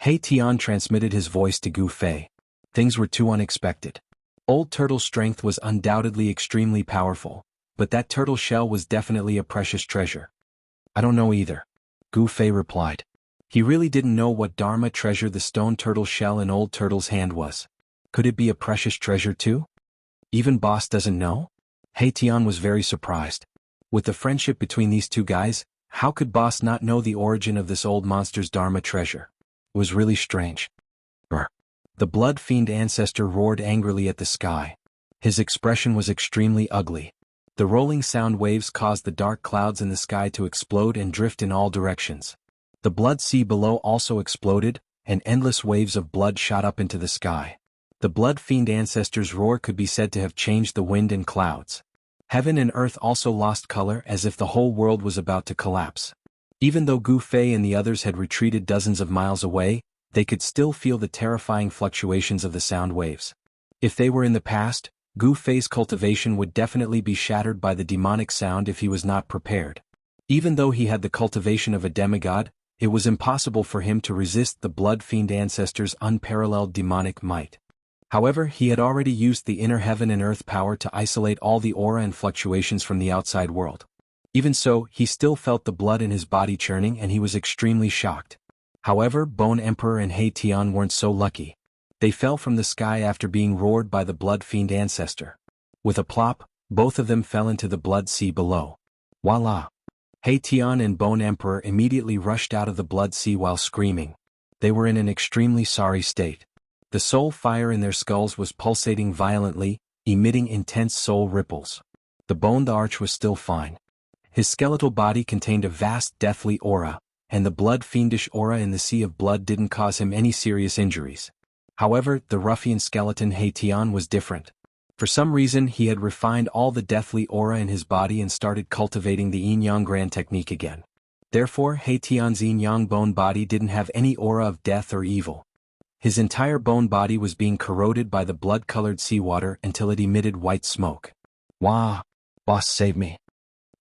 He Tian transmitted his voice to Gu Fei. Things were too unexpected. Old Turtle's strength was undoubtedly extremely powerful, but that turtle shell was definitely a precious treasure. "I don't know either," Gu Fei replied. He really didn't know what Dharma treasure the stone turtle shell in Old Turtle's hand was. Could it be a precious treasure too? Even Boss doesn't know? He Tian was very surprised. With the friendship between these two guys, how could Boss not know the origin of this old monster's Dharma treasure? It was really strange. Brr. The blood fiend ancestor roared angrily at the sky. His expression was extremely ugly. The rolling sound waves caused the dark clouds in the sky to explode and drift in all directions. The blood sea below also exploded, and endless waves of blood shot up into the sky. The blood fiend ancestor's roar could be said to have changed the wind and clouds. Heaven and earth also lost color as if the whole world was about to collapse. Even though Gu Fei and the others had retreated dozens of miles away, they could still feel the terrifying fluctuations of the sound waves. If they were in the past, Gu Fei's cultivation would definitely be shattered by the demonic sound if he was not prepared. Even though he had the cultivation of a demigod, it was impossible for him to resist the blood fiend ancestor's unparalleled demonic might. However, he had already used the inner heaven and earth power to isolate all the aura and fluctuations from the outside world. Even so, he still felt the blood in his body churning and he was extremely shocked. However, Bone Emperor and He Tian weren't so lucky. They fell from the sky after being roared by the blood fiend ancestor. With a plop, both of them fell into the blood sea below. Voila! He Tian and Bone Emperor immediately rushed out of the blood sea while screaming. They were in an extremely sorry state. The soul fire in their skulls was pulsating violently, emitting intense soul ripples. The bone arch was still fine. His skeletal body contained a vast deathly aura, and the blood fiendish aura in the sea of blood didn't cause him any serious injuries. However, the ruffian skeleton He Tian was different. For some reason he had refined all the deathly aura in his body and started cultivating the yin-yang grand technique again. Therefore, He Tian's yin-yang bone body didn't have any aura of death or evil. His entire bone body was being corroded by the blood-colored seawater until it emitted white smoke. "Wah! Boss, save me!"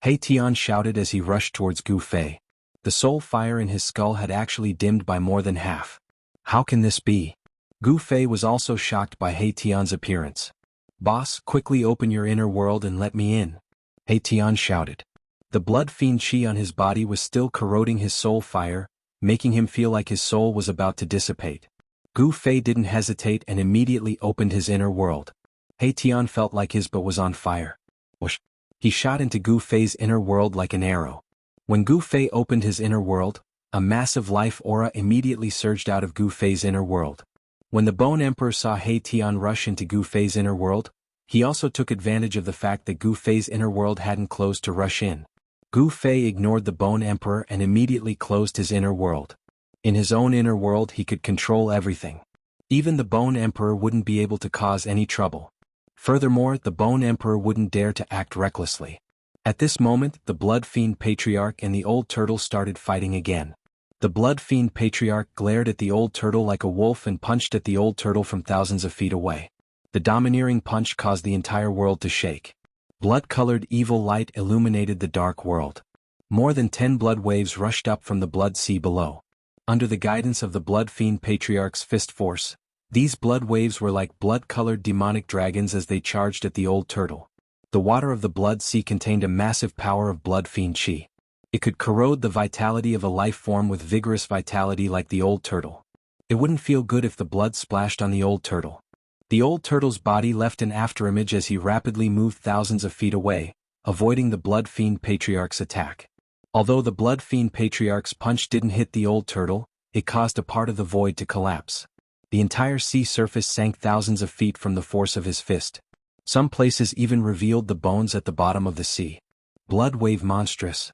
He Tian shouted as he rushed towards Gu Fei. The soul fire in his skull had actually dimmed by more than half. How can this be? Gu Fei was also shocked by He Tian's appearance. "Boss, quickly open your inner world and let me in," He Tian shouted. The blood fiend chi on his body was still corroding his soul fire, making him feel like his soul was about to dissipate. Gu Fei didn't hesitate and immediately opened his inner world. He Tian felt like his butt was on fire. Whoosh! He shot into Gu Fei's inner world like an arrow. When Gu Fei opened his inner world, a massive life aura immediately surged out of Gu Fei's inner world. When the Bone Emperor saw He Tian rush into Gu Fei's inner world, he also took advantage of the fact that Gu Fei's inner world hadn't closed to rush in. Gu Fei ignored the Bone Emperor and immediately closed his inner world. In his own inner world he could control everything. Even the Bone Emperor wouldn't be able to cause any trouble. Furthermore, the Bone Emperor wouldn't dare to act recklessly. At this moment, the Blood Fiend Patriarch and the Old Turtle started fighting again. The Blood Fiend Patriarch glared at the Old Turtle like a wolf and punched at the Old Turtle from thousands of feet away. The domineering punch caused the entire world to shake. Blood-colored evil light illuminated the dark world. More than 10 blood waves rushed up from the blood sea below. Under the guidance of the Blood Fiend Patriarch's fist force, these blood waves were like blood-colored demonic dragons as they charged at the Old Turtle. The water of the blood sea contained a massive power of blood fiend chi. It could corrode the vitality of a life form with vigorous vitality like the Old Turtle. It wouldn't feel good if the blood splashed on the Old Turtle. The Old Turtle's body left an afterimage as he rapidly moved thousands of feet away, avoiding the Blood Fiend Patriarch's attack. Although the Blood Fiend Patriarch's punch didn't hit the Old Turtle, it caused a part of the void to collapse. The entire sea surface sank thousands of feet from the force of his fist. Some places even revealed the bones at the bottom of the sea. "Blood wave monstrous!"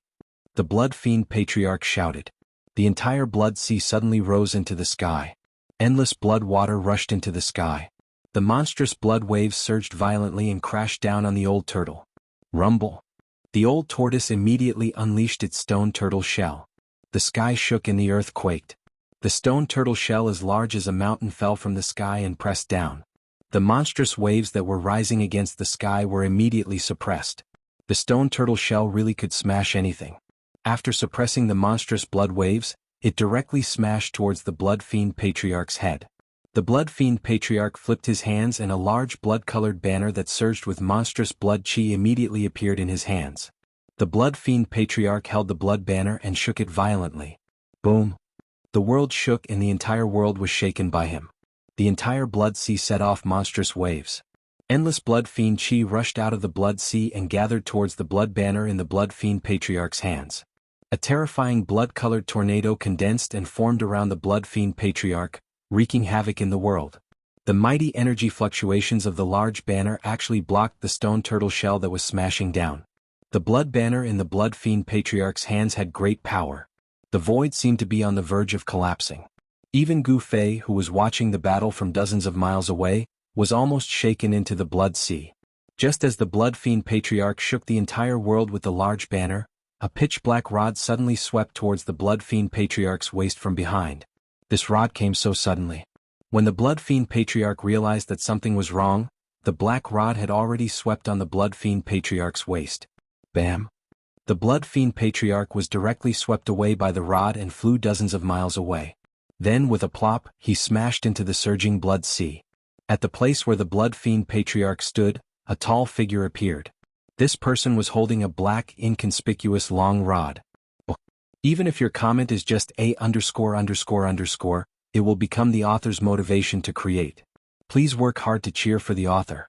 the Blood Fiend Patriarch shouted. The entire blood sea suddenly rose into the sky. Endless blood water rushed into the sky. The monstrous blood waves surged violently and crashed down on the Old Turtle. Rumble! The old tortoise immediately unleashed its stone turtle shell. The sky shook and the earth quaked. The stone turtle shell as large as a mountain fell from the sky and pressed down. The monstrous waves that were rising against the sky were immediately suppressed. The stone turtle shell really could smash anything. After suppressing the monstrous blood waves, it directly smashed towards the Blood Fiend Patriarch's head. The Blood Fiend Patriarch flipped his hands and a large blood-colored banner that surged with monstrous blood chi immediately appeared in his hands. The Blood Fiend Patriarch held the blood banner and shook it violently. Boom! The world shook and the entire world was shaken by him. The entire blood sea set off monstrous waves. Endless blood fiend chi rushed out of the blood sea and gathered towards the blood banner in the Blood Fiend Patriarch's hands. A terrifying blood-colored tornado condensed and formed around the Blood Fiend Patriarch, wreaking havoc in the world. The mighty energy fluctuations of the large banner actually blocked the stone turtle shell that was smashing down. The blood banner in the Blood Fiend Patriarch's hands had great power. The void seemed to be on the verge of collapsing. Even Gu Fei, who was watching the battle from dozens of miles away, was almost shaken into the blood sea. Just as the Blood Fiend Patriarch shook the entire world with the large banner, a pitch-black rod suddenly swept towards the Blood Fiend Patriarch's waist from behind. This rod came so suddenly. When the Blood Fiend Patriarch realized that something was wrong, the black rod had already swept on the Blood Fiend Patriarch's waist. Bam! The Blood Fiend Patriarch was directly swept away by the rod and flew dozens of miles away. Then with a plop, he smashed into the surging blood sea. At the place where the Blood Fiend Patriarch stood, a tall figure appeared. This person was holding a black, inconspicuous long rod. Even if your comment is just _____, it will become the author's motivation to create. Please work hard to cheer for the author.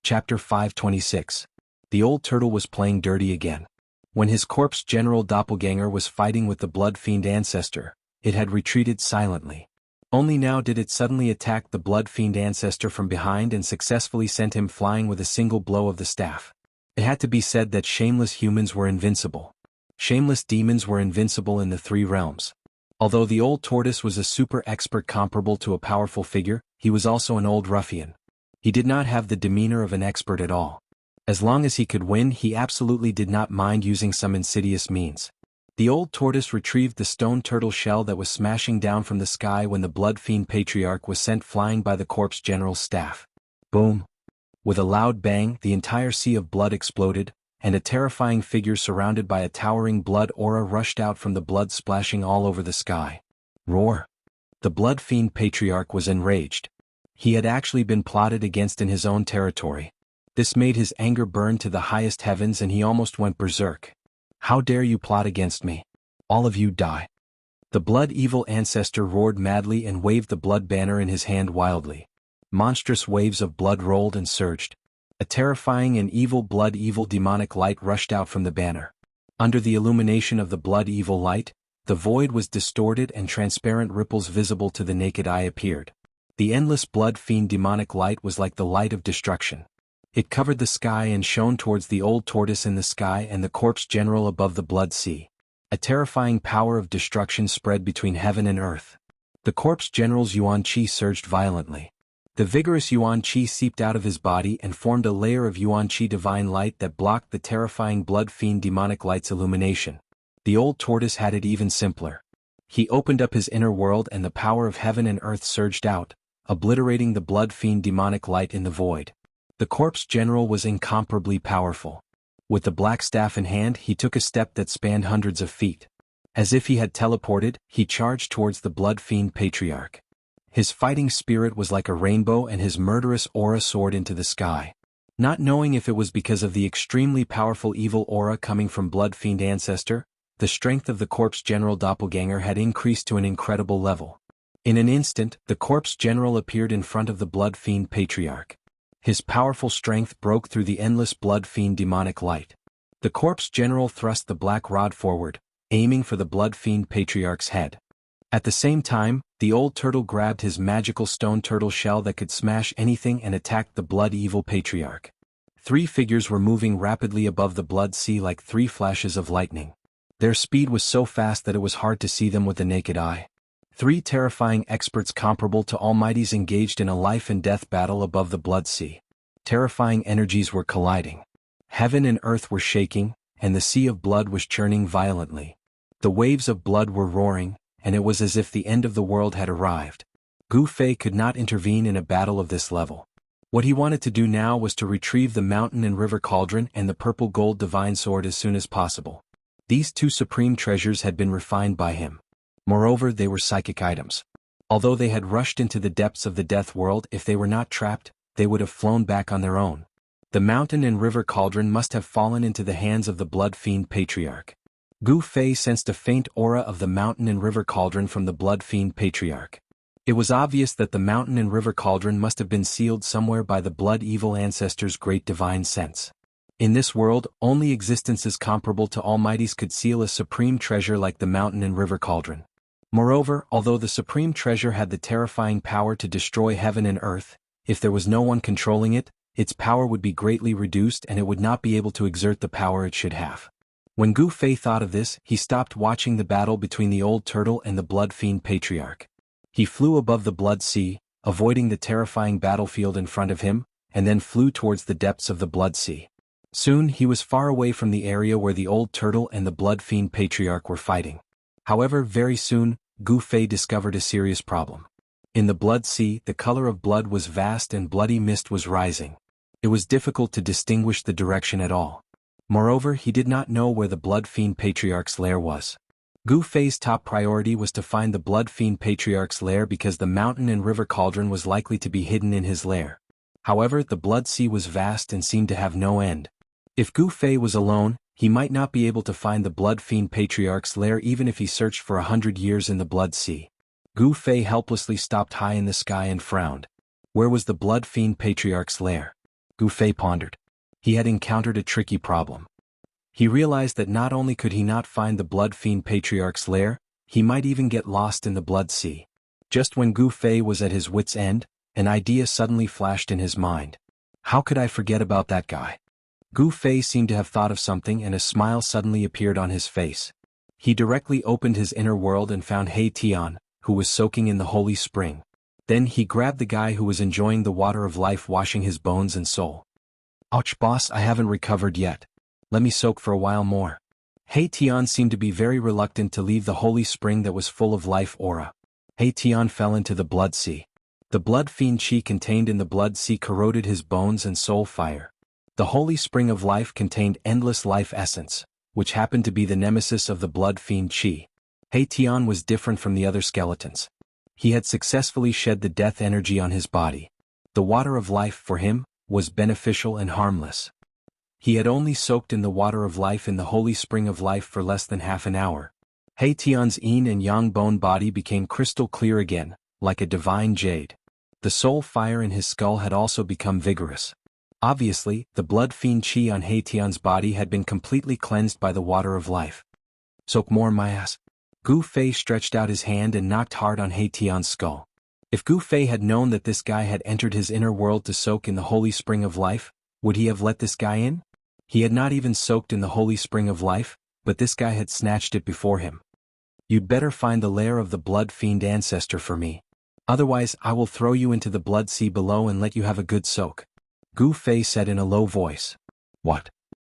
Chapter 526. The old turtle was playing dirty again. When his corpse general doppelganger was fighting with the Blood Fiend ancestor, it had retreated silently. Only now did it suddenly attack the Blood Fiend ancestor from behind and successfully sent him flying with a single blow of the staff. It had to be said that shameless humans were invincible. Shameless demons were invincible in the three realms. Although the old tortoise was a super expert comparable to a powerful figure, he was also an old ruffian. He did not have the demeanor of an expert at all. As long as he could win, he absolutely did not mind using some insidious means. The old tortoise retrieved the stone turtle shell that was smashing down from the sky when the Blood Fiend Patriarch was sent flying by the corpse general's staff. Boom! With a loud bang, the entire sea of blood exploded, and a terrifying figure surrounded by a towering blood aura rushed out from the blood splashing all over the sky. Roar! The Blood Fiend Patriarch was enraged. He had actually been plotted against in his own territory. This made his anger burn to the highest heavens and he almost went berserk. How dare you plot against me? All of you die. The blood evil ancestor roared madly and waved the blood banner in his hand wildly. Monstrous waves of blood rolled and surged. A terrifying and evil blood evil demonic light rushed out from the banner. Under the illumination of the blood evil light, the void was distorted and transparent ripples visible to the naked eye appeared. The endless blood fiend demonic light was like the light of destruction. It covered the sky and shone towards the old tortoise in the sky and the corpse general above the blood sea. A terrifying power of destruction spread between heaven and earth. The corpse general's yuan qi surged violently. The vigorous yuan qi seeped out of his body and formed a layer of yuan qi divine light that blocked the terrifying blood fiend demonic light's illumination. The old tortoise had it even simpler. He opened up his inner world and the power of heaven and earth surged out, obliterating the blood fiend demonic light in the void. The corpse general was incomparably powerful. With the black staff in hand, he took a step that spanned hundreds of feet. As if he had teleported, he charged towards the Blood Fiend Patriarch. His fighting spirit was like a rainbow and his murderous aura soared into the sky. Not knowing if it was because of the extremely powerful evil aura coming from Blood Fiend Ancestor, the strength of the corpse general doppelganger had increased to an incredible level. In an instant, the corpse general appeared in front of the Blood Fiend Patriarch. His powerful strength broke through the endless blood fiend demonic light. The corpse general thrust the black rod forward, aiming for the Blood Fiend Patriarch's head. At the same time, the old turtle grabbed his magical stone turtle shell that could smash anything and attacked the blood evil patriarch. Three figures were moving rapidly above the blood sea like three flashes of lightning. Their speed was so fast that it was hard to see them with the naked eye. Three terrifying experts comparable to almighties engaged in a life and death battle above the blood sea. Terrifying energies were colliding. Heaven and earth were shaking, and the sea of blood was churning violently. The waves of blood were roaring, and it was as if the end of the world had arrived. Gu Fei could not intervene in a battle of this level. What he wanted to do now was to retrieve the mountain and river cauldron and the purple gold divine sword as soon as possible. These two supreme treasures had been refined by him. Moreover, they were psychic items. Although they had rushed into the depths of the death world, if they were not trapped, they would have flown back on their own. The mountain and river cauldron must have fallen into the hands of the blood fiend patriarch. Gu Fei sensed a faint aura of the mountain and river cauldron from the blood fiend patriarch. It was obvious that the mountain and river cauldron must have been sealed somewhere by the blood evil ancestor's great divine sense. In this world, only existences comparable to Almighty's could seal a supreme treasure like the mountain and river cauldron. Moreover, although the supreme treasure had the terrifying power to destroy heaven and earth, if there was no one controlling it, its power would be greatly reduced and it would not be able to exert the power it should have. When Gu Fei thought of this, he stopped watching the battle between the old turtle and the blood fiend patriarch. He flew above the blood sea, avoiding the terrifying battlefield in front of him, and then flew towards the depths of the blood sea. Soon he was far away from the area where the old turtle and the blood fiend patriarch were fighting. However, very soon, Gu Fei discovered a serious problem. In the blood sea, the color of blood was vast and bloody mist was rising. It was difficult to distinguish the direction at all. Moreover, he did not know where the blood fiend patriarch's lair was. Gu Fei's top priority was to find the blood fiend patriarch's lair because the mountain and river cauldron was likely to be hidden in his lair. However, the blood sea was vast and seemed to have no end. If Gu Fei was alone, he might not be able to find the blood fiend patriarch's lair even if he searched for 100 years in the blood sea. Gu Fei helplessly stopped high in the sky and frowned. Where was the blood fiend patriarch's lair? Gu Fei pondered. He had encountered a tricky problem. He realized that not only could he not find the blood fiend patriarch's lair, he might even get lost in the blood sea. Just when Gu Fei was at his wit's end, an idea suddenly flashed in his mind. How could I forget about that guy? Gu Fei seemed to have thought of something and a smile suddenly appeared on his face. He directly opened his inner world and found He Tian, who was soaking in the holy spring. Then he grabbed the guy who was enjoying the water of life washing his bones and soul. Ouch boss, I haven't recovered yet. Let me soak for a while more. He Tian seemed to be very reluctant to leave the holy spring that was full of life aura. He Tian fell into the blood sea. The blood fiend chi contained in the blood sea corroded his bones and soul fire. The holy spring of life contained endless life essence, which happened to be the nemesis of the blood fiend chi. He Tian was different from the other skeletons. He had successfully shed the death energy on his body. The water of life, for him, was beneficial and harmless. He had only soaked in the water of life in the holy spring of life for less than half an hour. He Tian's yin and yang bone body became crystal clear again, like a divine jade. The soul fire in his skull had also become vigorous. Obviously, the blood fiend chi on He Tian's body had been completely cleansed by the water of life. Soak more my ass. Gu Fei stretched out his hand and knocked hard on He Tian's skull. If Gu Fei had known that this guy had entered his inner world to soak in the holy spring of life, would he have let this guy in? He had not even soaked in the holy spring of life, but this guy had snatched it before him. You'd better find the lair of the blood fiend ancestor for me. Otherwise, I will throw you into the blood sea below and let you have a good soak. Gu Fei said in a low voice. What?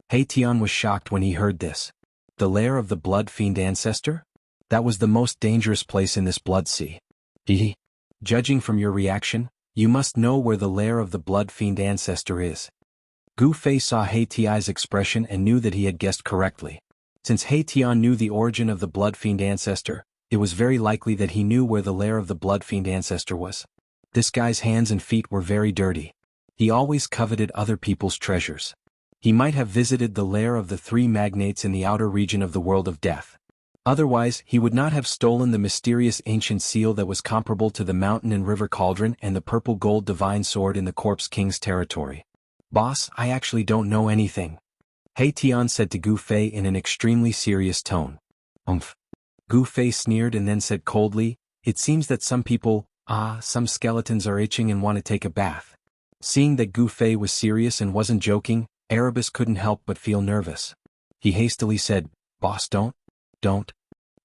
He Tian was shocked when he heard this. The lair of the blood fiend ancestor? That was the most dangerous place in this blood sea. Hehe. Judging from your reaction, you must know where the lair of the blood fiend ancestor is. Gu Fei saw He Tian's expression and knew that he had guessed correctly. Since He Tian knew the origin of the blood fiend ancestor, it was very likely that he knew where the lair of the blood fiend ancestor was. This guy's hands and feet were very dirty. He always coveted other people's treasures. He might have visited the lair of the three magnates in the outer region of the world of death. Otherwise, he would not have stolen the mysterious ancient seal that was comparable to the mountain and river cauldron and the purple gold divine sword in the Corpse King's territory. Boss, I actually don't know anything. He Tian said to Gu Fei in an extremely serious tone. Gu Fei sneered and then said coldly, it seems that some skeletons are itching and want to take a bath. Seeing that Gu Fei was serious and wasn't joking, Erebus couldn't help but feel nervous. He hastily said, Boss, don't.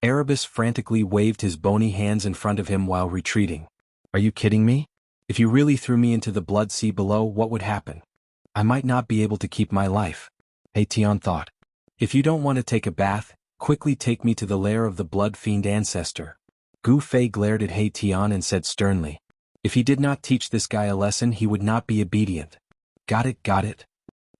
Erebus frantically waved his bony hands in front of him while retreating. Are you kidding me? If you really threw me into the blood sea below, what would happen? I might not be able to keep my life. He Tian thought. If you don't want to take a bath, quickly take me to the lair of the blood fiend ancestor. Gu Fei glared at He Tian and said sternly. If he did not teach this guy a lesson, he would not be obedient. Got it, got it.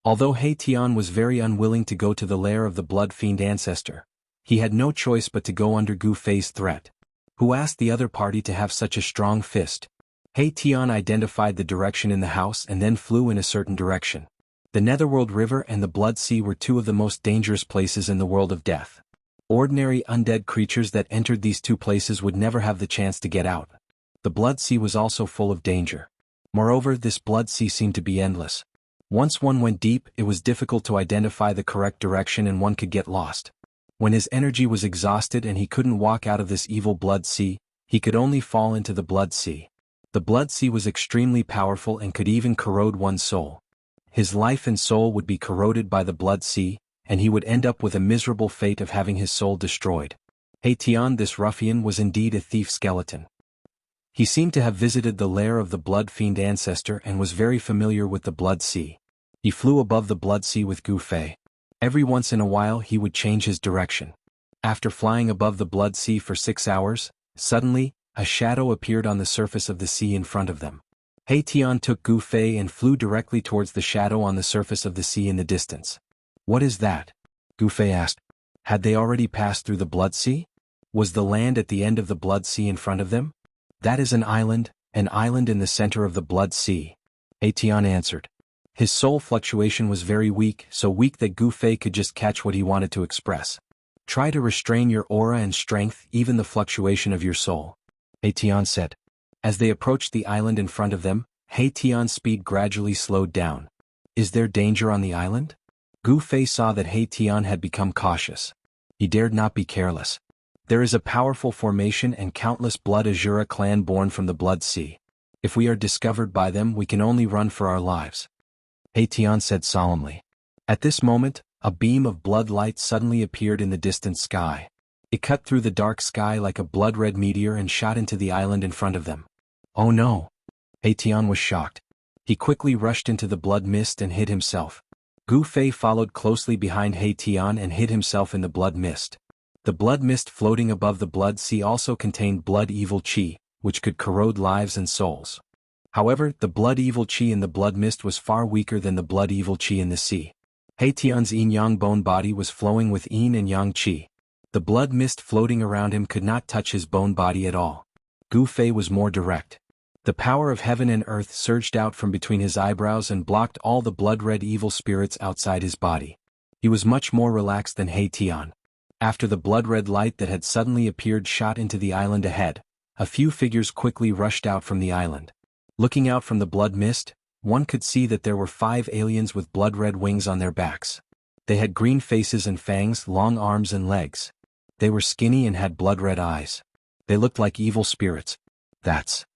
Although He Tian was very unwilling to go to the lair of the blood fiend ancestor, he had no choice but to go under Gu Fei's threat. Who asked the other party to have such a strong fist? He Tian identified the direction in the house and then flew in a certain direction. The Netherworld River and the Blood Sea were two of the most dangerous places in the world of death. Ordinary undead creatures that entered these two places would never have the chance to get out. The Blood Sea was also full of danger. Moreover, this Blood Sea seemed to be endless. Once one went deep, it was difficult to identify the correct direction and one could get lost. When his energy was exhausted and he couldn't walk out of this evil Blood Sea, he could only fall into the Blood Sea. The Blood Sea was extremely powerful and could even corrode one's soul. His life and soul would be corroded by the Blood Sea, and he would end up with a miserable fate of having his soul destroyed. He Tian, this ruffian, was indeed a thief skeleton. He seemed to have visited the lair of the blood fiend ancestor and was very familiar with the Blood Sea. He flew above the Blood Sea with Gu Fei. Every once in a while he would change his direction. After flying above the Blood Sea for 6 hours, suddenly, a shadow appeared on the surface of the sea in front of them. He Tian took Gu Fei and flew directly towards the shadow on the surface of the sea in the distance. What is that? Gu Fei asked. Had they already passed through the Blood Sea? Was the land at the end of the Blood Sea in front of them? That is an island in the center of the Blood Sea. He Tian answered. His soul fluctuation was very weak, so weak that Gu Fei could just catch what he wanted to express. Try to restrain your aura and strength, even the fluctuation of your soul. He Tian said. As they approached the island in front of them, He Tian's speed gradually slowed down. Is there danger on the island? Gu Fei saw that He Tian had become cautious. He dared not be careless. There is a powerful formation and countless Blood Azura clan born from the Blood Sea. If we are discovered by them, we can only run for our lives. He Tian said solemnly. At this moment, a beam of blood light suddenly appeared in the distant sky. It cut through the dark sky like a blood-red meteor and shot into the island in front of them. Oh no! He Tian was shocked. He quickly rushed into the blood mist and hid himself. Gu Fei followed closely behind He Tian and hid himself in the blood mist. The blood mist floating above the Blood Sea also contained blood evil qi, which could corrode lives and souls. However, the blood evil qi in the blood mist was far weaker than the blood evil qi in the sea. He Tian's yin-yang bone body was flowing with yin and yang qi. The blood mist floating around him could not touch his bone body at all. Gu Fei was more direct. The power of heaven and earth surged out from between his eyebrows and blocked all the blood-red evil spirits outside his body. He was much more relaxed than He Tian. After the blood-red light that had suddenly appeared shot into the island ahead, a few figures quickly rushed out from the island. Looking out from the blood mist, one could see that there were 5 aliens with blood-red wings on their backs. They had green faces and fangs, long arms and legs. They were skinny and had blood-red eyes. They looked like evil spirits. That's...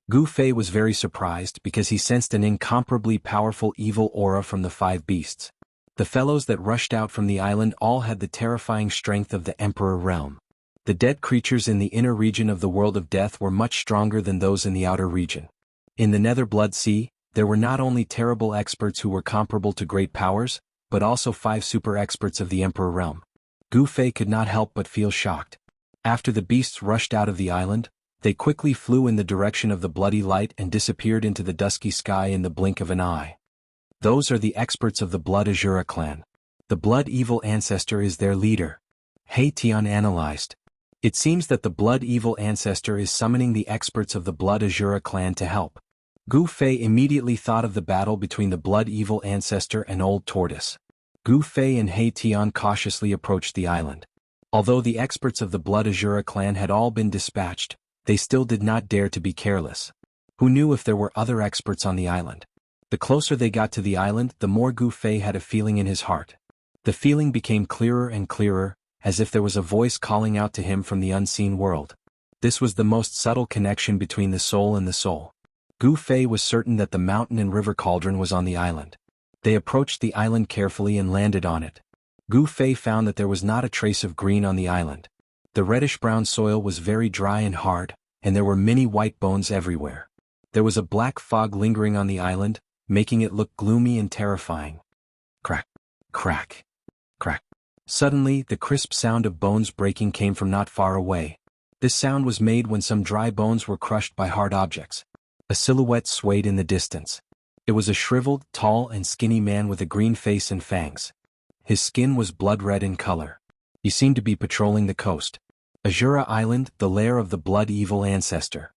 Gu Fei was very surprised because he sensed an incomparably powerful evil aura from the 5 beasts. The fellows that rushed out from the island all had the terrifying strength of the Emperor realm. The dead creatures in the inner region of the world of death were much stronger than those in the outer region. In the Nether Blood Sea, there were not only terrible experts who were comparable to great powers, but also 5 super experts of the Emperor realm. Gu Fei could not help but feel shocked. After the beasts rushed out of the island, they quickly flew in the direction of the bloody light and disappeared into the dusky sky in the blink of an eye. Those are the experts of the Blood Azura clan. The Blood Evil Ancestor is their leader. He Tian analyzed. It seems that the Blood Evil Ancestor is summoning the experts of the Blood Azura clan to help. Gu Fei immediately thought of the battle between the Blood Evil Ancestor and Old Tortoise. Gu Fei and He Tian cautiously approached the island. Although the experts of the Blood Azura clan had all been dispatched, they still did not dare to be careless. Who knew if there were other experts on the island? The closer they got to the island, the more Gu Fei had a feeling in his heart. The feeling became clearer and clearer, as if there was a voice calling out to him from the unseen world. This was the most subtle connection between the soul and the soul. Gu Fei was certain that the mountain and river cauldron was on the island. They approached the island carefully and landed on it. Gu Fei found that there was not a trace of green on the island. The reddish-brown soil was very dry and hard, and there were many white bones everywhere. There was a black fog lingering on the island, making it look gloomy and terrifying. Crack, crack, crack. Suddenly, the crisp sound of bones breaking came from not far away. This sound was made when some dry bones were crushed by hard objects. A silhouette swayed in the distance. It was a shriveled, tall and skinny man with a green face and fangs. His skin was blood red in color. He seemed to be patrolling the coast. Azura Island, the lair of the blood evil ancestor.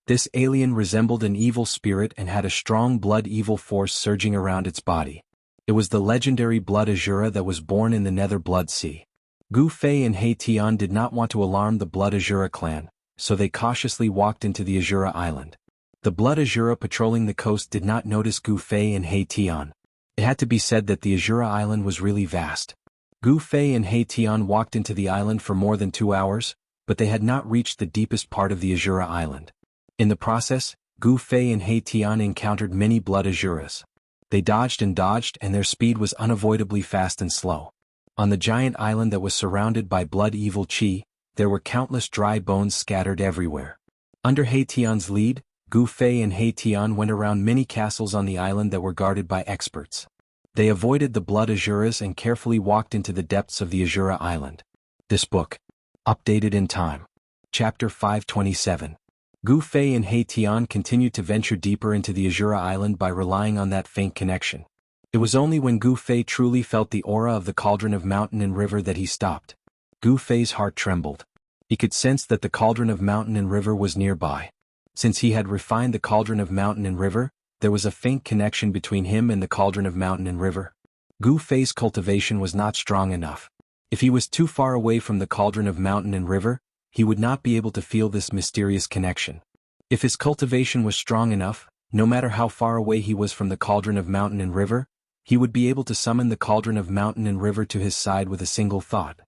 This alien resembled an evil spirit and had a strong blood evil force surging around its body. It was the legendary blood Azura that was born in the Nether Blood Sea. Gu Fei and He Tian did not want to alarm the blood Azura clan, so they cautiously walked into the Azura Island. The blood Azura patrolling the coast did not notice Gu Fei and He Tian. It had to be said that the Azura Island was really vast. Gu Fei and He Tian walked into the island for more than 2 hours, but they had not reached the deepest part of the Azura Island. In the process, Gu Fei and He Tian encountered many blood Azuras. They dodged and their speed was unavoidably fast and slow. On the giant island that was surrounded by blood evil chi, there were countless dry bones scattered everywhere. Under He Tian's lead, Gu Fei and He Tian went around many castles on the island that were guarded by experts. They avoided the blood Azuras and carefully walked into the depths of the Azura Island. This book. Updated in time. Chapter 527. Gu Fei and He Tian continued to venture deeper into the Azura Island by relying on that faint connection. It was only when Gu Fei truly felt the aura of the cauldron of mountain and river that he stopped. Gu Fei's heart trembled. He could sense that the cauldron of mountain and river was nearby. Since he had refined the cauldron of mountain and river, there was a faint connection between him and the cauldron of mountain and river. Gu Fei's cultivation was not strong enough. If he was too far away from the cauldron of mountain and river, he would not be able to feel this mysterious connection. If his cultivation was strong enough, no matter how far away he was from the cauldron of mountain and river, he would be able to summon the cauldron of mountain and river to his side with a single thought.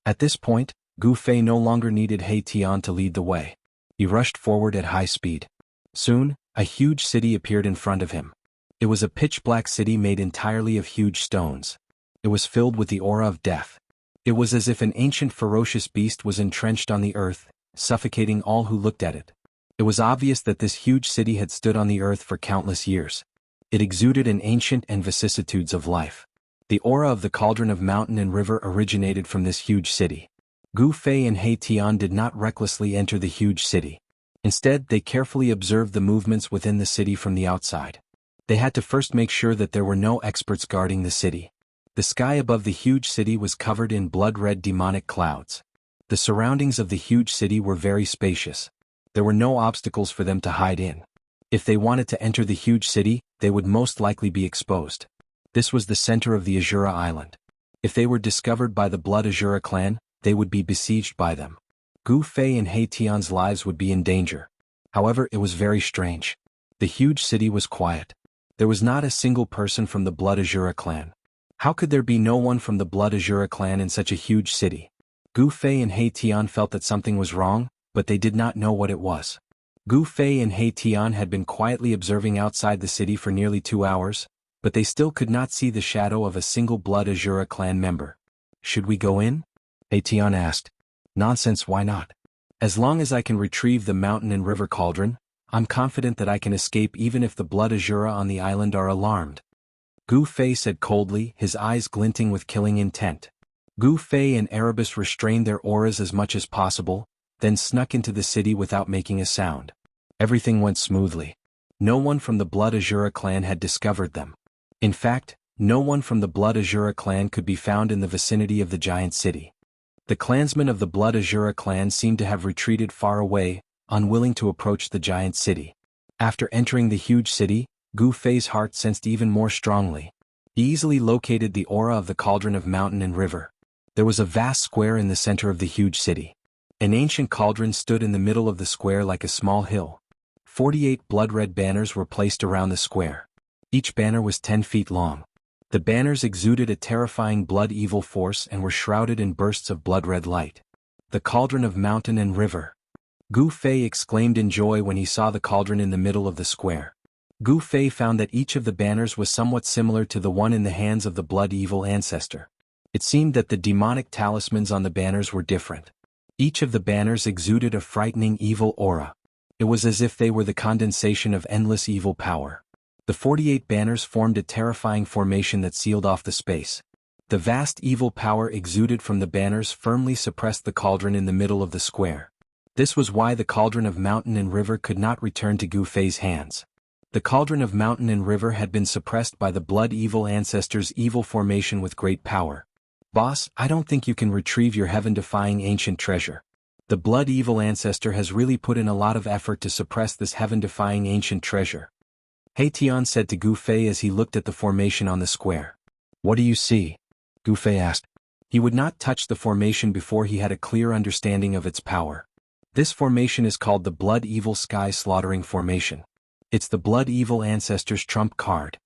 At this point, Gu Fei no longer needed He Tian to lead the way. He rushed forward at high speed. Soon, a huge city appeared in front of him. It was a pitch-black city made entirely of huge stones. It was filled with the aura of death. It was as if an ancient ferocious beast was entrenched on the earth, suffocating all who looked at it. It was obvious that this huge city had stood on the earth for countless years. It exuded an ancient and vicissitudes of life. The aura of the cauldron of mountain and river originated from this huge city. Gu Fei and He Tian did not recklessly enter the huge city. Instead, they carefully observed the movements within the city from the outside. They had to first make sure that there were no experts guarding the city. The sky above the huge city was covered in blood-red demonic clouds. The surroundings of the huge city were very spacious. There were no obstacles for them to hide in. If they wanted to enter the huge city, they would most likely be exposed. This was the center of the Azura Island. If they were discovered by the Blood Azura clan, they would be besieged by them. Gu Fei and He Tian's lives would be in danger. However, it was very strange. The huge city was quiet. There was not a single person from the Blood Azura clan. How could there be no one from the Blood Azura clan in such a huge city? Gu Fei and He Tian felt that something was wrong, but they did not know what it was. Gu Fei and He Tian had been quietly observing outside the city for nearly 2 hours, but they still could not see the shadow of a single Blood Azura clan member. Should we go in? He Tian asked. Nonsense, why not? As long as I can retrieve the mountain and river cauldron, I'm confident that I can escape even if the Blood Azura on the island are alarmed. Gu Fei said coldly, his eyes glinting with killing intent. Gu Fei and Erebus restrained their auras as much as possible, then snuck into the city without making a sound. Everything went smoothly. No one from the Blood Azura clan had discovered them. In fact, no one from the Blood Azura clan could be found in the vicinity of the giant city. The clansmen of the Blood Azura clan seemed to have retreated far away, unwilling to approach the giant city. After entering the huge city, Gu Fei's heart sensed even more strongly. He easily located the aura of the cauldron of mountain and river. There was a vast square in the center of the huge city. An ancient cauldron stood in the middle of the square like a small hill. 48 blood-red banners were placed around the square. Each banner was 10 feet long. The banners exuded a terrifying blood-evil force and were shrouded in bursts of blood-red light. The cauldron of mountain and river. Gu Fei exclaimed in joy when he saw the cauldron in the middle of the square. Gu Fei found that each of the banners was somewhat similar to the one in the hands of the blood-evil ancestor. It seemed that the demonic talismans on the banners were different. Each of the banners exuded a frightening evil aura. It was as if they were the condensation of endless evil power. The 48 banners formed a terrifying formation that sealed off the space. The vast evil power exuded from the banners firmly suppressed the cauldron in the middle of the square. This was why the cauldron of mountain and river could not return to Gu Fei's hands. The cauldron of mountain and river had been suppressed by the blood evil ancestors' evil formation with great power. Boss, I don't think you can retrieve your heaven-defying ancient treasure. The blood evil ancestor has really put in a lot of effort to suppress this heaven-defying ancient treasure. He Tian said to Gu Fei as he looked at the formation on the square. What do you see? Gu Fei asked. He would not touch the formation before he had a clear understanding of its power. This formation is called the Blood Evil Sky Slaughtering Formation. It's the Blood Evil Ancestor's trump card.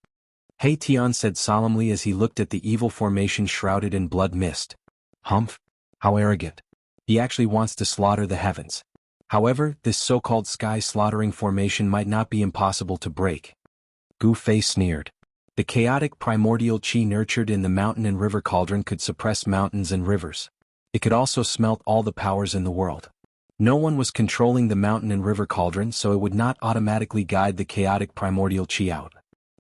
He Tian said solemnly as he looked at the evil formation shrouded in blood mist. Humph! How arrogant. He actually wants to slaughter the heavens. However, this so-called sky slaughtering formation might not be impossible to break. Gu Fei sneered. The chaotic primordial qi nurtured in the mountain and river cauldron could suppress mountains and rivers. It could also smelt all the powers in the world. No one was controlling the mountain and river cauldron, so it would not automatically guide the chaotic primordial qi out.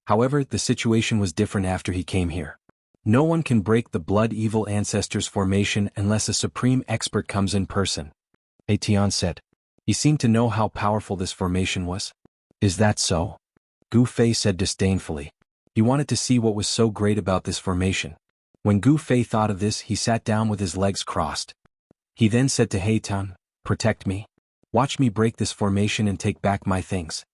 However, the situation was different after he came here. No one can break the blood evil ancestor's formation unless a supreme expert comes in person. He Tian said. He seemed to know how powerful this formation was. Is that so? Gu Fei said disdainfully. He wanted to see what was so great about this formation. When Gu Fei thought of this, he sat down with his legs crossed. He then said to He Tian, "Protect me. Watch me break this formation and take back my things."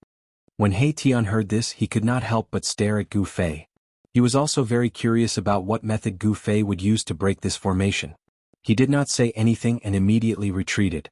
When He Tian heard this, he could not help but stare at Gu Fei. He was also very curious about what method Gu Fei would use to break this formation. He did not say anything and immediately retreated.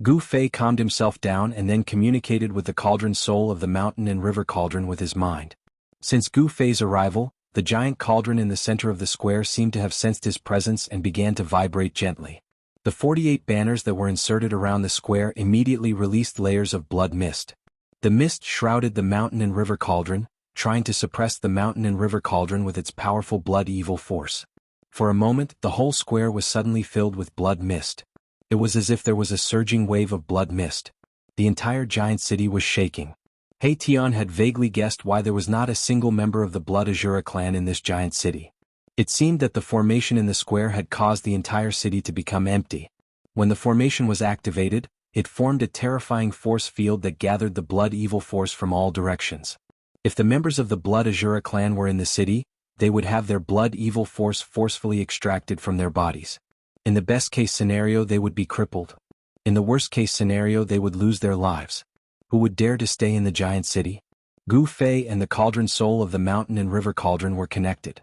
Gu Fei calmed himself down and then communicated with the cauldron soul of the mountain and river cauldron with his mind. Since Gu Fei's arrival, the giant cauldron in the center of the square seemed to have sensed his presence and began to vibrate gently. The 48 banners that were inserted around the square immediately released layers of blood mist. The mist shrouded the mountain and river cauldron, trying to suppress the mountain and river cauldron with its powerful blood evil force. For a moment, the whole square was suddenly filled with blood mist. It was as if there was a surging wave of blood mist. The entire giant city was shaking. He Tian had vaguely guessed why there was not a single member of the Blood Azura clan in this giant city. It seemed that the formation in the square had caused the entire city to become empty. When the formation was activated, it formed a terrifying force field that gathered the blood evil force from all directions. If the members of the Blood Azura clan were in the city, they would have their blood evil force forcefully extracted from their bodies. In the best-case scenario, they would be crippled. In the worst-case scenario, they would lose their lives. Who would dare to stay in the giant city? Gu Fei and the cauldron soul of the mountain and river cauldron were connected.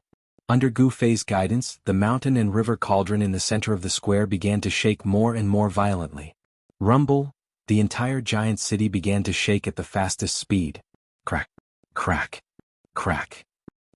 Under Gu Fei's guidance, the mountain and river cauldron in the center of the square began to shake more and more violently. Rumble, the entire giant city began to shake at the fastest speed. Crack, crack, crack.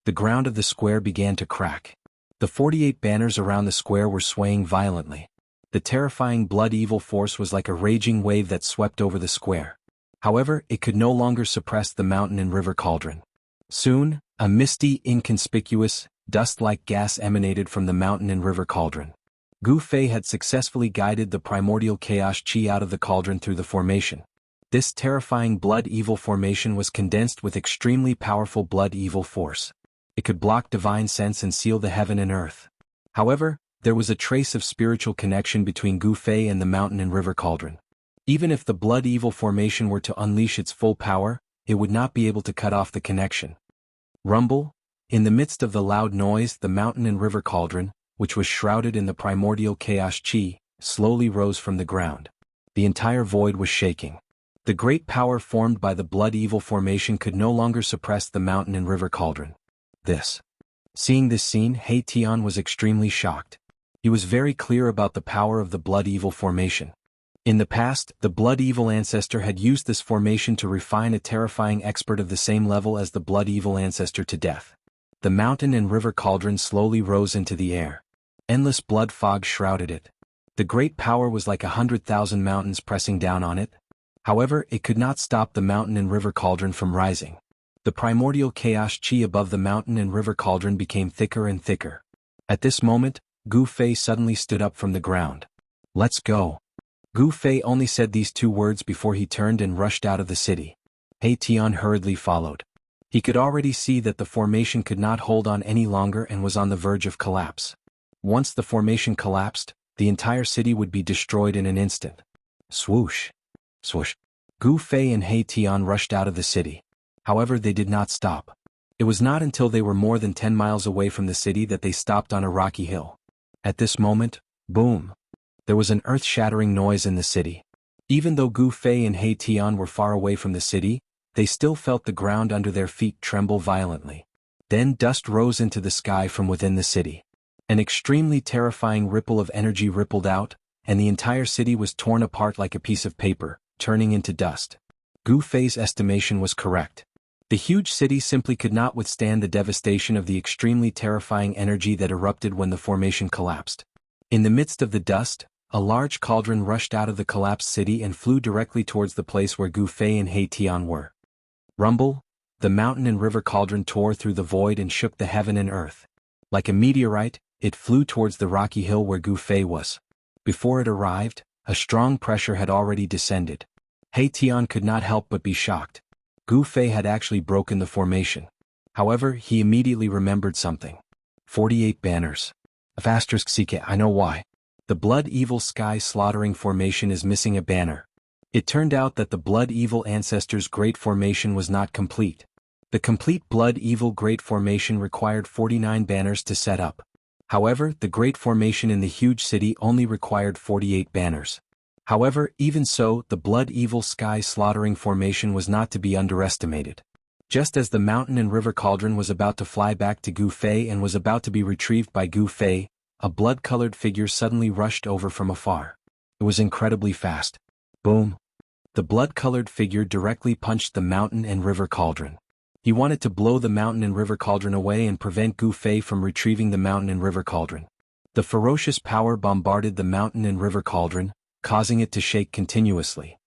The ground of the square began to crack. The 48 banners around the square were swaying violently. The terrifying blood evil force was like a raging wave that swept over the square. However, it could no longer suppress the mountain and river cauldron. Soon, a misty, inconspicuous, dust-like gas emanated from the mountain and river cauldron. Gu Fei had successfully guided the primordial chaos qi out of the cauldron through the formation. This terrifying blood evil formation was condensed with extremely powerful blood evil force. It could block divine sense and seal the heaven and earth. However, there was a trace of spiritual connection between Gu Fei and the mountain and river cauldron. Even if the blood evil formation were to unleash its full power, it would not be able to cut off the connection. Rumble. In the midst of the loud noise, the mountain and river cauldron, which was shrouded in the primordial chaos qi, slowly rose from the ground. The entire void was shaking. The great power formed by the blood evil formation could no longer suppress the mountain and river cauldron. Seeing this scene, He Tian was extremely shocked. He was very clear about the power of the blood evil formation. In the past, the blood evil ancestor had used this formation to refine a terrifying expert of the same level as the blood evil ancestor to death. The mountain and river cauldron slowly rose into the air. Endless blood fog shrouded it. The great power was like 100,000 mountains pressing down on it. However, it could not stop the mountain and river cauldron from rising. The primordial chaos qi above the mountain and river cauldron became thicker and thicker. At this moment, Gu Fei suddenly stood up from the ground. "Let's go." Gu Fei only said these two words before he turned and rushed out of the city. He Tian hurriedly followed. He could already see that the formation could not hold on any longer and was on the verge of collapse. Once the formation collapsed, the entire city would be destroyed in an instant. Swoosh. Swoosh. Gu Fei and He Tian rushed out of the city. However, they did not stop. It was not until they were more than 10 miles away from the city that they stopped on a rocky hill. At this moment, boom! There was an earth-shattering noise in the city. Even though Gu Fei and He Tian were far away from the city, they still felt the ground under their feet tremble violently. Then dust rose into the sky from within the city. An extremely terrifying ripple of energy rippled out, and the entire city was torn apart like a piece of paper, turning into dust. Gu Fei's estimation was correct. The huge city simply could not withstand the devastation of the extremely terrifying energy that erupted when the formation collapsed. In the midst of the dust, a large cauldron rushed out of the collapsed city and flew directly towards the place where Gu Fei and He Tian were. Rumble! The mountain and river cauldron tore through the void and shook the heaven and earth. Like a meteorite, it flew towards the rocky hill where Gu Fei was. Before it arrived, a strong pressure had already descended. He Tian could not help but be shocked. Gu Fei had actually broken the formation. However, he immediately remembered something. 48 banners. I know why. The Blood Evil Sky Slaughtering Formation is missing a banner. It turned out that the Blood Evil Ancestors' Great Formation was not complete. The complete Blood Evil Great Formation required 49 banners to set up. However, the Great Formation in the huge city only required 48 banners. However, even so, the Blood Evil Sky Slaughtering Formation was not to be underestimated. Just as the mountain and river cauldron was about to fly back to Gu Fei and was about to be retrieved by Gu Fei, a blood-colored figure suddenly rushed over from afar. It was incredibly fast. Boom! The blood-colored figure directly punched the mountain and river cauldron. He wanted to blow the mountain and river cauldron away and prevent Gu Fei from retrieving the mountain and river cauldron. The ferocious power bombarded the mountain and river cauldron, causing it to shake continuously.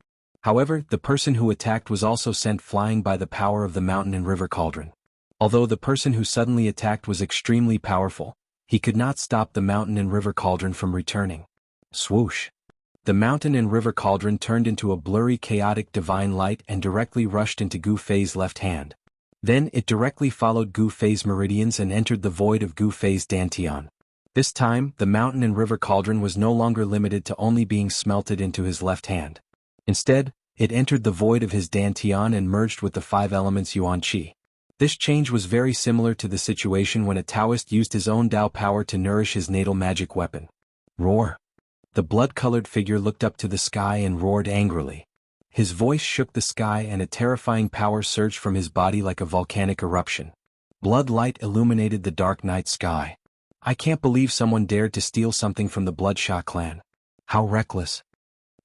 However, the person who attacked was also sent flying by the power of the mountain and river cauldron. Although the person who suddenly attacked was extremely powerful, he could not stop the mountain and river cauldron from returning. Swoosh! The mountain and river cauldron turned into a blurry chaotic divine light and directly rushed into Gu Fei's left hand. Then it directly followed Gu Fei's meridians and entered the void of Gu Fei's dantian. This time, the mountain and river cauldron was no longer limited to only being smelted into his left hand. Instead, it entered the void of his dantian and merged with the 5 elements yuan qi. This change was very similar to the situation when a Taoist used his own Dao power to nourish his natal magic weapon. Roar! The blood-colored figure looked up to the sky and roared angrily. His voice shook the sky and a terrifying power surged from his body like a volcanic eruption. Blood light illuminated the dark night sky. I can't believe someone dared to steal something from the Bloodsha clan. How reckless.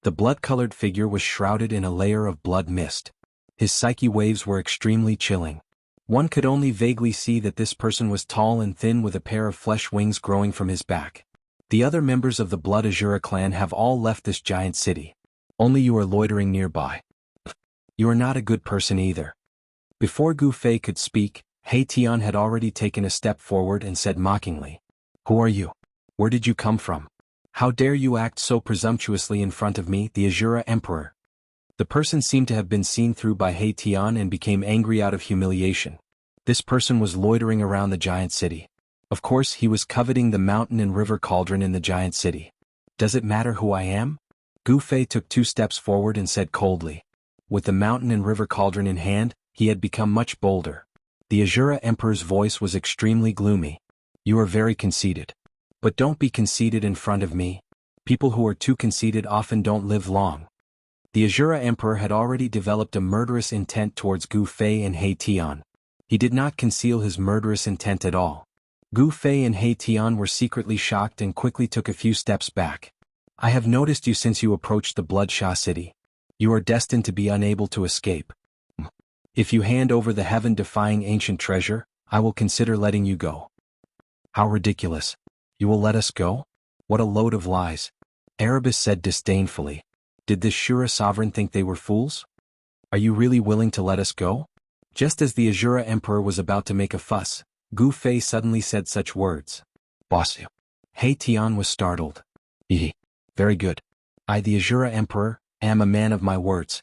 The blood-colored figure was shrouded in a layer of blood mist. His psyche waves were extremely chilling. One could only vaguely see that this person was tall and thin with a pair of flesh wings growing from his back. The other members of the Blood Azura clan have all left this giant city. Only you are loitering nearby. You are not a good person either. Before Gu Fei could speak, He Tian had already taken a step forward and said mockingly, "Who are you? Where did you come from? How dare you act so presumptuously in front of me, the Azura Emperor?" The person seemed to have been seen through by He Tian and became angry out of humiliation. This person was loitering around the giant city. Of course, he was coveting the mountain and river cauldron in the giant city. Does it matter who I am? Gu Fei took 2 steps forward and said coldly. With the mountain and river cauldron in hand, he had become much bolder. The Azura Emperor's voice was extremely gloomy. You are very conceited. But don't be conceited in front of me. People who are too conceited often don't live long. The Azura Emperor had already developed a murderous intent towards Gu Fei and He Tian. He did not conceal his murderous intent at all. Gu Fei and He Tian were secretly shocked and quickly took a few steps back. I have noticed you since you approached the Bloodsha city. You are destined to be unable to escape. If you hand over the heaven-defying ancient treasure, I will consider letting you go. How ridiculous. You will let us go? What a load of lies. Erebus said disdainfully. Did this Shura sovereign think they were fools? Are you really willing to let us go? Just as the Azura Emperor was about to make a fuss, Gu Fei suddenly said such words. Boss. He Tian was startled. Very good. I, the Azura Emperor, am a man of my words.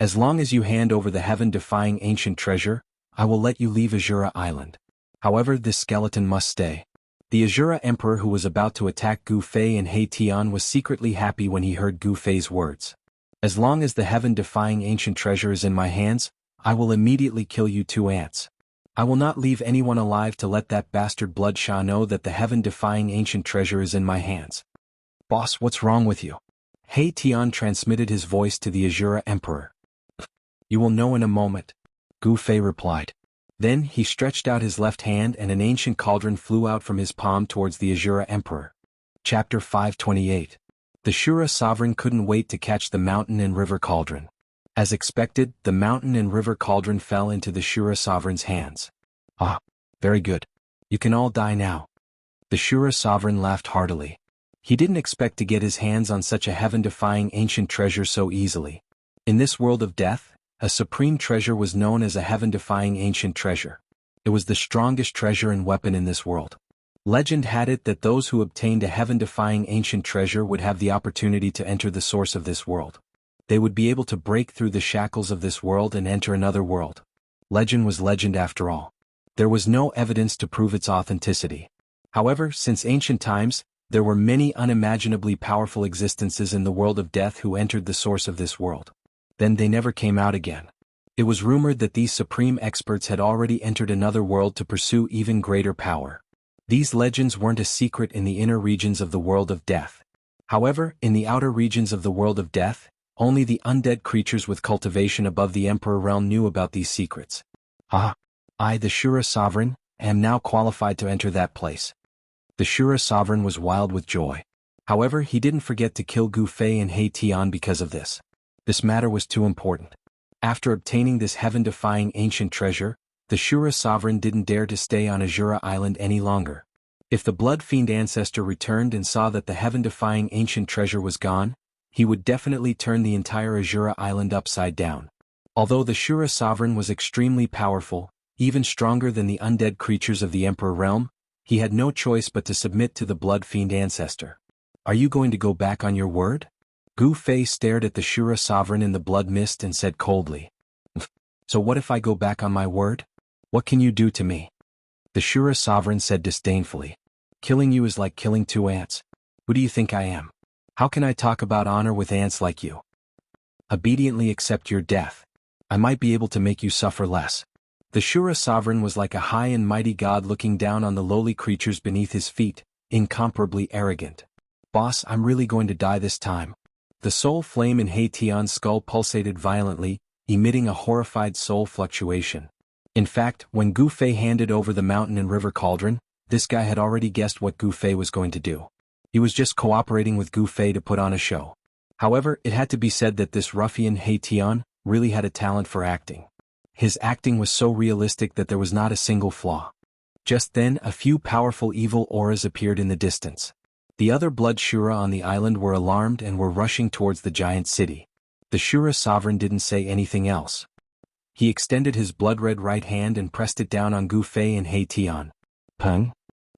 As long as you hand over the heaven-defying ancient treasure, I will let you leave Azura Island. However, this skeleton must stay. The Azura Emperor who was about to attack Gu Fei and He Tian was secretly happy when he heard Gu Fei's words. As long as the heaven-defying ancient treasure is in my hands, I will immediately kill you two ants. I will not leave anyone alive to let that bastard Bloodshaw know that the heaven-defying ancient treasure is in my hands. Boss, what's wrong with you? He Tian transmitted his voice to the Azura Emperor. You will know in a moment, Gu Fei replied. Then he stretched out his left hand and an ancient cauldron flew out from his palm towards the Azura Emperor. Chapter 528. The Shura sovereign couldn't wait to catch the mountain and river cauldron. As expected, the mountain and river cauldron fell into the Shura sovereign's hands. Ah, very good. You can all die now. The Shura sovereign laughed heartily. He didn't expect to get his hands on such a heaven-defying ancient treasure so easily. In this world of death, a supreme treasure was known as a heaven-defying ancient treasure. It was the strongest treasure and weapon in this world. Legend had it that those who obtained a heaven-defying ancient treasure would have the opportunity to enter the source of this world. They would be able to break through the shackles of this world and enter another world. Legend was legend after all. There was no evidence to prove its authenticity. However, since ancient times, there were many unimaginably powerful existences in the world of death who entered the source of this world. Then they never came out again. It was rumored that these supreme experts had already entered another world to pursue even greater power. These legends weren't a secret in the inner regions of the world of death. However, in the outer regions of the world of death, only the undead creatures with cultivation above the Emperor realm knew about these secrets. Ah, I, the Shura sovereign, am now qualified to enter that place. The Shura sovereign was wild with joy. However, he didn't forget to kill Gu Fei and He Tian because of this. This matter was too important. After obtaining this heaven-defying ancient treasure, the Shura sovereign didn't dare to stay on Azura Island any longer. If the blood fiend ancestor returned and saw that the heaven-defying ancient treasure was gone, he would definitely turn the entire Azura Island upside down. Although the Shura sovereign was extremely powerful, even stronger than the undead creatures of the Emperor realm, he had no choice but to submit to the blood fiend ancestor. Are you going to go back on your word? Gu Fei stared at the Shura sovereign in the blood mist and said coldly. So what if I go back on my word? What can you do to me? The Shura sovereign said disdainfully. Killing you is like killing two ants. Who do you think I am? How can I talk about honor with ants like you? Obediently accept your death. I might be able to make you suffer less. The Shura sovereign was like a high and mighty god looking down on the lowly creatures beneath his feet, incomparably arrogant. Boss, I'm really going to die this time. The soul flame in He Tian's skull pulsated violently, emitting a horrified soul fluctuation. In fact, when Gu Fei handed over the mountain and river cauldron, this guy had already guessed what Gu Fei was going to do. He was just cooperating with Gu Fei to put on a show. However, it had to be said that this ruffian He Tian really had a talent for acting. His acting was so realistic that there was not a single flaw. Just then, a few powerful evil auras appeared in the distance. The other blood Shura on the island were alarmed and were rushing towards the giant city. The Shura sovereign didn't say anything else. He extended his blood-red right hand and pressed it down on Gu Fei and He Tian. Peng!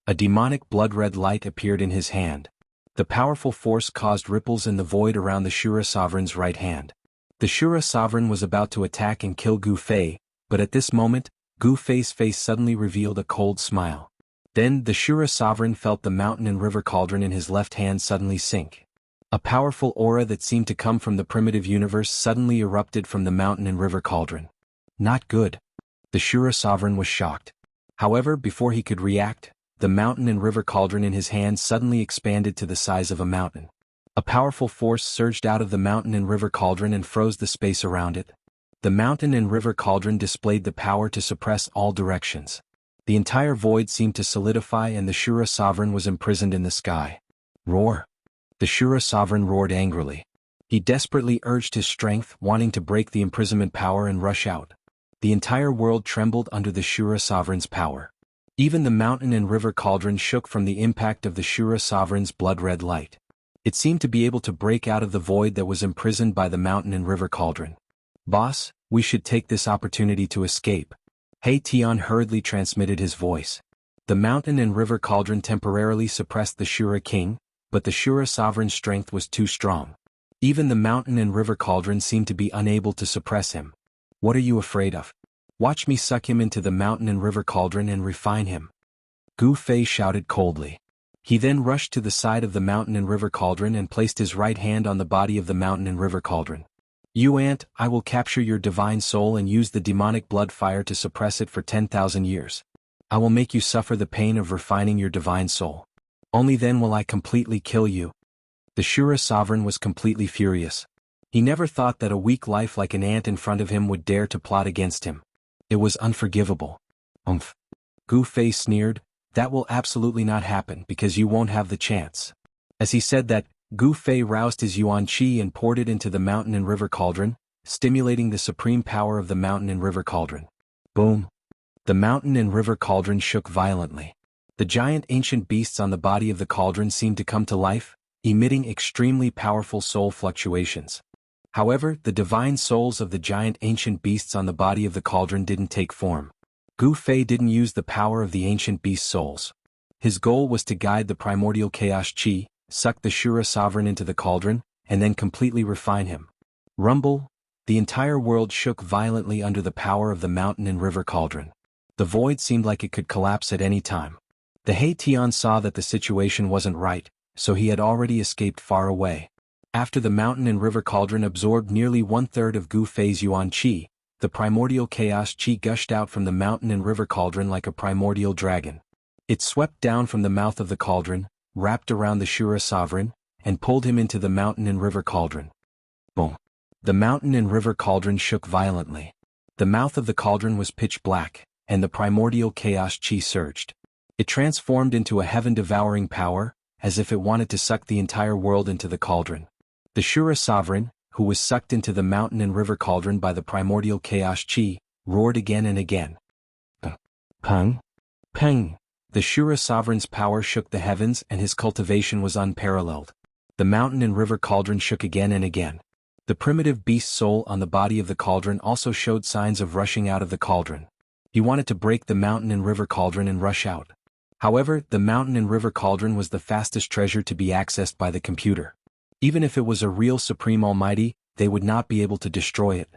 A demonic blood-red light appeared in his hand. The powerful force caused ripples in the void around the Shura sovereign's right hand. The Shura sovereign was about to attack and kill Gu Fei, but at this moment, Gu Fei's face suddenly revealed a cold smile. Then the Shura sovereign felt the mountain and river cauldron in his left hand suddenly sink. A powerful aura that seemed to come from the primitive universe suddenly erupted from the mountain and river cauldron. Not good. The Shura sovereign was shocked. However, before he could react, the mountain and river cauldron in his hand suddenly expanded to the size of a mountain. A powerful force surged out of the mountain and river cauldron and froze the space around it. The mountain and river cauldron displayed the power to suppress all directions. The entire void seemed to solidify and the Shura sovereign was imprisoned in the sky. Roar! The Shura sovereign roared angrily. He desperately urged his strength, wanting to break the imprisonment power and rush out. The entire world trembled under the Shura sovereign's power. Even the mountain and river cauldron shook from the impact of the Shura sovereign's blood-red light. It seemed to be able to break out of the void that was imprisoned by the mountain and river cauldron. Boss, we should take this opportunity to escape. He Tian hurriedly transmitted his voice. The mountain and river cauldron temporarily suppressed the Shura king, but the Shura sovereign's strength was too strong. Even the mountain and river cauldron seemed to be unable to suppress him. What are you afraid of? Watch me suck him into the mountain and river cauldron and refine him. Gu Fei shouted coldly. He then rushed to the side of the mountain and river cauldron and placed his right hand on the body of the mountain and river cauldron. You ant, I will capture your divine soul and use the demonic blood fire to suppress it for 10,000 years. I will make you suffer the pain of refining your divine soul. Only then will I completely kill you. The Shura sovereign was completely furious. He never thought that a weak life like an ant in front of him would dare to plot against him. It was unforgivable. Umph. Gu Fei sneered, that will absolutely not happen because you won't have the chance. As he said that, Gu Fei roused his yuan qi and poured it into the mountain and river cauldron, stimulating the supreme power of the mountain and river cauldron. Boom. The mountain and river cauldron shook violently. The giant ancient beasts on the body of the cauldron seemed to come to life, emitting extremely powerful soul fluctuations. However, the divine souls of the giant ancient beasts on the body of the cauldron didn't take form. Gu Fei didn't use the power of the ancient beast souls. His goal was to guide the primordial chaos qi, suck the Shura sovereign into the cauldron, and then completely refine him. Rumble! The entire world shook violently under the power of the mountain and river cauldron. The void seemed like it could collapse at any time. The He Tian saw that the situation wasn't right, so he had already escaped far away. After the mountain and river cauldron absorbed nearly 1/3 of Gu Fei's yuan qi, the primordial chaos qi gushed out from the mountain and river cauldron like a primordial dragon. It swept down from the mouth of the cauldron, wrapped around the Shura sovereign, and pulled him into the mountain and river cauldron. Boom! The mountain and river cauldron shook violently. The mouth of the cauldron was pitch black, and the primordial chaos qi surged. It transformed into a heaven-devouring power, as if it wanted to suck the entire world into the cauldron. The Shura sovereign, who was sucked into the mountain and river cauldron by the primordial chaos qi, roared again and again. Peng! Peng! The Shura sovereign's power shook the heavens and his cultivation was unparalleled. The mountain and river cauldron shook again and again. The primitive beast soul on the body of the cauldron also showed signs of rushing out of the cauldron. He wanted to break the mountain and river cauldron and rush out. However, the mountain and river cauldron was the fastest treasure to be accessed by the computer. Even if it was a real Supreme Almighty, they would not be able to destroy it.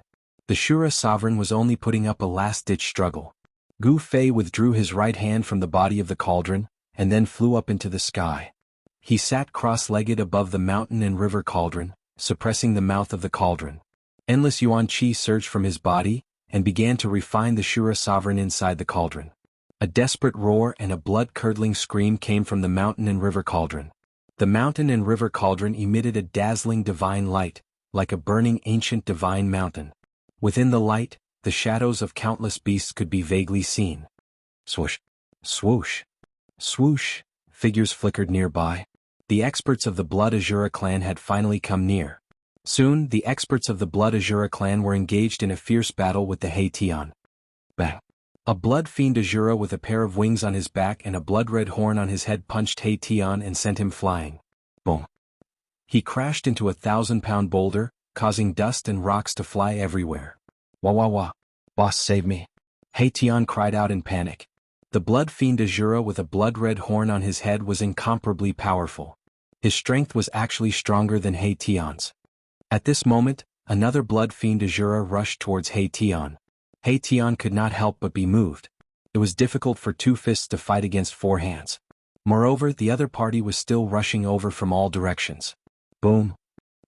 The Shura sovereign was only putting up a last-ditch struggle. Gu Fei withdrew his right hand from the body of the cauldron, and then flew up into the sky. He sat cross-legged above the mountain and river cauldron, suppressing the mouth of the cauldron. Endless yuan qi surged from his body, and began to refine the Shura sovereign inside the cauldron. A desperate roar and a blood-curdling scream came from the mountain and river cauldron. The mountain and river cauldron emitted a dazzling divine light, like a burning ancient divine mountain. Within the light, the shadows of countless beasts could be vaguely seen. Swoosh! Swoosh! Swoosh! Figures flickered nearby. The experts of the Blood Azura clan had finally come near. Soon, the experts of the Blood Azura clan were engaged in a fierce battle with the He Tian. Bang! A blood fiend Azura with a pair of wings on his back and a blood-red horn on his head punched He Tian and sent him flying. Boom! He crashed into a 1,000-pound boulder, causing dust and rocks to fly everywhere. Wah wah wah! Boss, save me! He Tian cried out in panic. The blood fiend Azura with a blood-red horn on his head was incomparably powerful. His strength was actually stronger than He Tian's. At this moment, another blood fiend Azura rushed towards He Tian. He Tian could not help but be moved. It was difficult for two fists to fight against four hands. Moreover, the other party was still rushing over from all directions. Boom!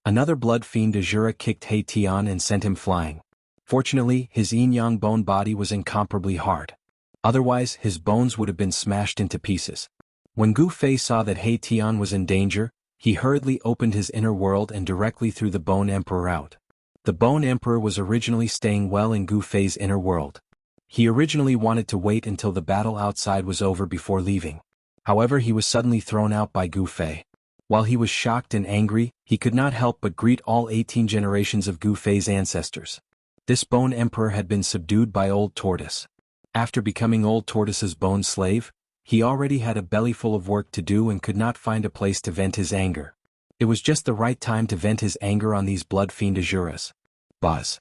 Another blood fiend Azura kicked He Tian and sent him flying. Fortunately, his yin-yang bone body was incomparably hard. Otherwise, his bones would have been smashed into pieces. When Gu Fei saw that He Tian was in danger, he hurriedly opened his inner world and directly threw the Bone Emperor out. The Bone Emperor was originally staying well in Gu Fei's inner world. He originally wanted to wait until the battle outside was over before leaving. However, he was suddenly thrown out by Gu Fei. While he was shocked and angry, he could not help but greet all 18 generations of Gu Fei's ancestors. This Bone Emperor had been subdued by Old Tortoise. After becoming Old Tortoise's bone slave, he already had a belly full of work to do and could not find a place to vent his anger. It was just the right time to vent his anger on these blood fiend Azuras. Buzz!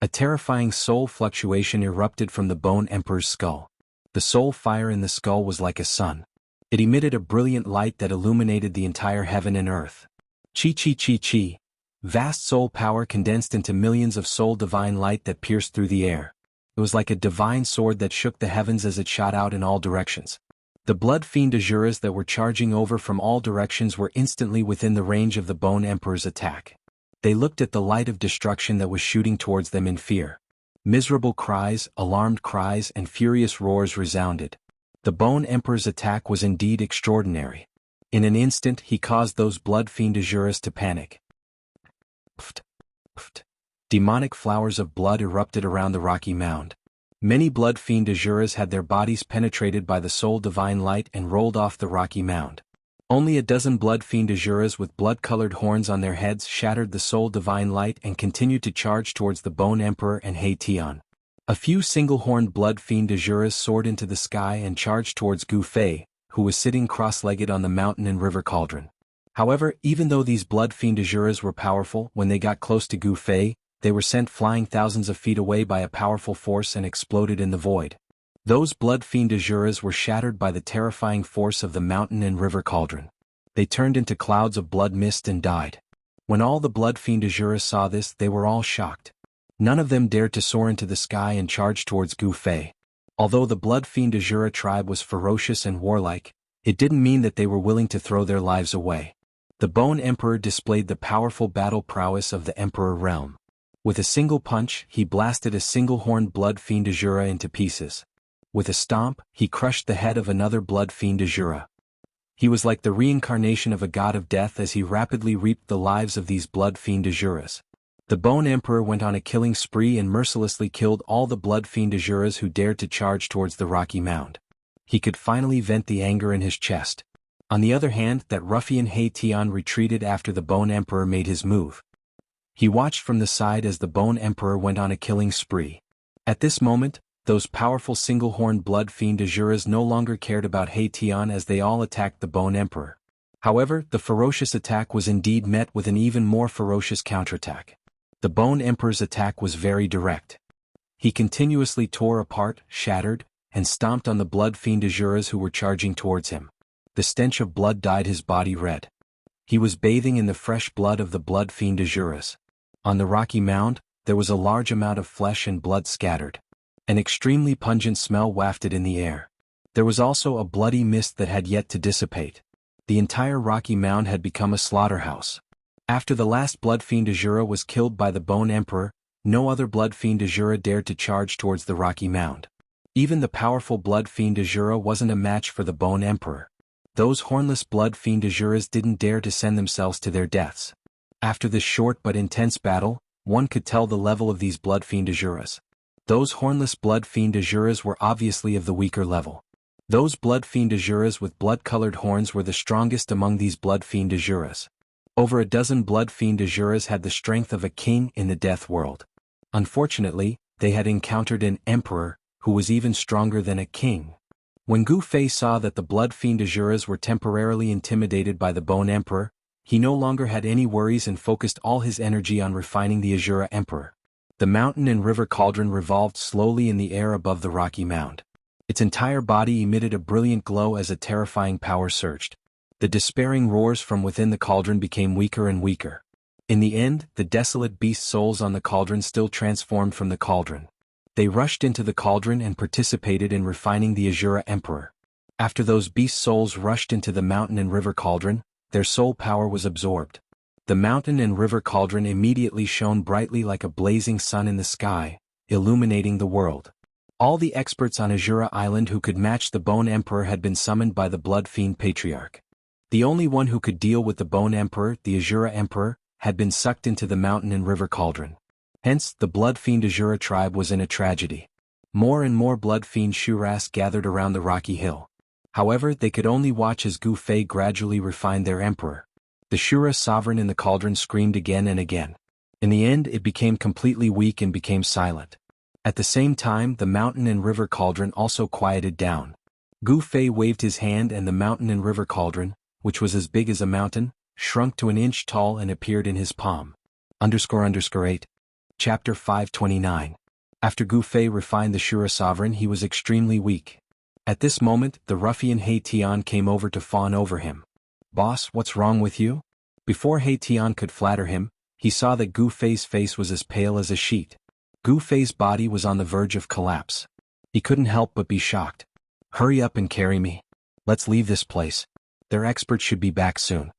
A terrifying soul fluctuation erupted from the Bone Emperor's skull. The soul fire in the skull was like a sun. It emitted a brilliant light that illuminated the entire heaven and earth. Chi chi chi chi! Vast soul power condensed into millions of soul divine light that pierced through the air. It was like a divine sword that shook the heavens as it shot out in all directions. The blood fiend Azuras that were charging over from all directions were instantly within the range of the Bone Emperor's attack. They looked at the light of destruction that was shooting towards them in fear. Miserable cries, alarmed cries and furious roars resounded. The Bone Emperor's attack was indeed extraordinary. In an instant he caused those blood-fiend Azuras to panic. Pft, pft. Demonic flowers of blood erupted around the rocky mound. Many blood-fiend Azuras had their bodies penetrated by the soul divine light and rolled off the rocky mound. Only a dozen blood-fiend Azuras with blood-colored horns on their heads shattered the soul divine light and continued to charge towards the Bone Emperor and He Tian. A few single-horned blood-fiend Azuras soared into the sky and charged towards Gu Fei, who was sitting cross-legged on the mountain and river cauldron. However, even though these blood-fiend Azuras were powerful, when they got close to Gu Fei, they were sent flying thousands of feet away by a powerful force and exploded in the void. Those blood-fiend Azuras were shattered by the terrifying force of the mountain and river cauldron. They turned into clouds of blood mist and died. When all the blood-fiend Azuras saw this, they were all shocked. None of them dared to soar into the sky and charge towards Gu Fei. Although the blood-fiend Azura tribe was ferocious and warlike, it didn't mean that they were willing to throw their lives away. The Bone Emperor displayed the powerful battle prowess of the Emperor realm. With a single punch, he blasted a single-horned blood-fiend Azura into pieces. With a stomp, he crushed the head of another blood-fiend Azura. He was like the reincarnation of a god of death as he rapidly reaped the lives of these blood-fiend Azuras. The Bone Emperor went on a killing spree and mercilessly killed all the blood-fiend Azuras who dared to charge towards the rocky mound. He could finally vent the anger in his chest. On the other hand, that ruffian He Tian retreated after the Bone Emperor made his move. He watched from the side as the Bone Emperor went on a killing spree. At this moment, those powerful single-horned blood-fiend Azuras no longer cared about He Tian as they all attacked the Bone Emperor. However, the ferocious attack was indeed met with an even more ferocious counterattack. The Bone Emperor's attack was very direct. He continuously tore apart, shattered, and stomped on the blood-fiend Azuras who were charging towards him. The stench of blood dyed his body red. He was bathing in the fresh blood of the blood-fiend Azuras. On the rocky mound, there was a large amount of flesh and blood scattered. An extremely pungent smell wafted in the air. There was also a bloody mist that had yet to dissipate. The entire rocky mound had become a slaughterhouse. After the last blood-fiend Azura was killed by the Bone Emperor, no other blood-fiend Azura dared to charge towards the rocky mound. Even the powerful blood-fiend Azura wasn't a match for the Bone Emperor. Those hornless blood-fiend Azuras didn't dare to send themselves to their deaths. After this short but intense battle, one could tell the level of these blood-fiend Azuras. Those hornless blood-fiend Azuras were obviously of the weaker level. Those blood-fiend Azuras with blood-colored horns were the strongest among these blood-fiend Azuras. Over a dozen blood-fiend Azuras had the strength of a king in the death world. Unfortunately, they had encountered an emperor, who was even stronger than a king. When Gu Fei saw that the blood-fiend Azuras were temporarily intimidated by the Bone Emperor, he no longer had any worries and focused all his energy on refining the Azura Emperor. The mountain and river cauldron revolved slowly in the air above the rocky mound. Its entire body emitted a brilliant glow as a terrifying power surged. The despairing roars from within the cauldron became weaker and weaker. In the end, the desolate beast souls on the cauldron still transformed from the cauldron. They rushed into the cauldron and participated in refining the Azura Emperor. After those beast souls rushed into the mountain and river cauldron, their soul power was absorbed. The mountain and river cauldron immediately shone brightly like a blazing sun in the sky, illuminating the world. All the experts on Azura Island who could match the Bone Emperor had been summoned by the Blood Fiend Patriarch. The only one who could deal with the Bone Emperor, the Azura Emperor, had been sucked into the mountain and river cauldron. Hence, the Blood Fiend Azura tribe was in a tragedy. More and more Blood Fiend Shuras gathered around the rocky hill. However, they could only watch as Gu Fei gradually refined their emperor. The Shura sovereign in the cauldron screamed again and again. In the end, it became completely weak and became silent. At the same time, the mountain and river cauldron also quieted down. Gu Fei waved his hand and the mountain and river cauldron, which was as big as a mountain, shrunk to an inch tall and appeared in his palm. __8. Chapter 529. After Gu Fei refined the Shura sovereign, he was extremely weak. At this moment, the ruffian He Tian came over to fawn over him. "Boss, what's wrong with you?" Before He Tian could flatter him, he saw that Gu Fei's face was as pale as a sheet. Gu Fei's body was on the verge of collapse. He couldn't help but be shocked. "Hurry up and carry me. Let's leave this place. Their experts should be back soon,"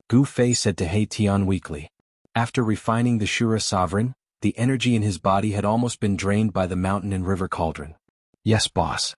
Gu Fei said to He Tian weakly. After refining the Shura sovereign, the energy in his body had almost been drained by the mountain and river cauldron. Yes, boss.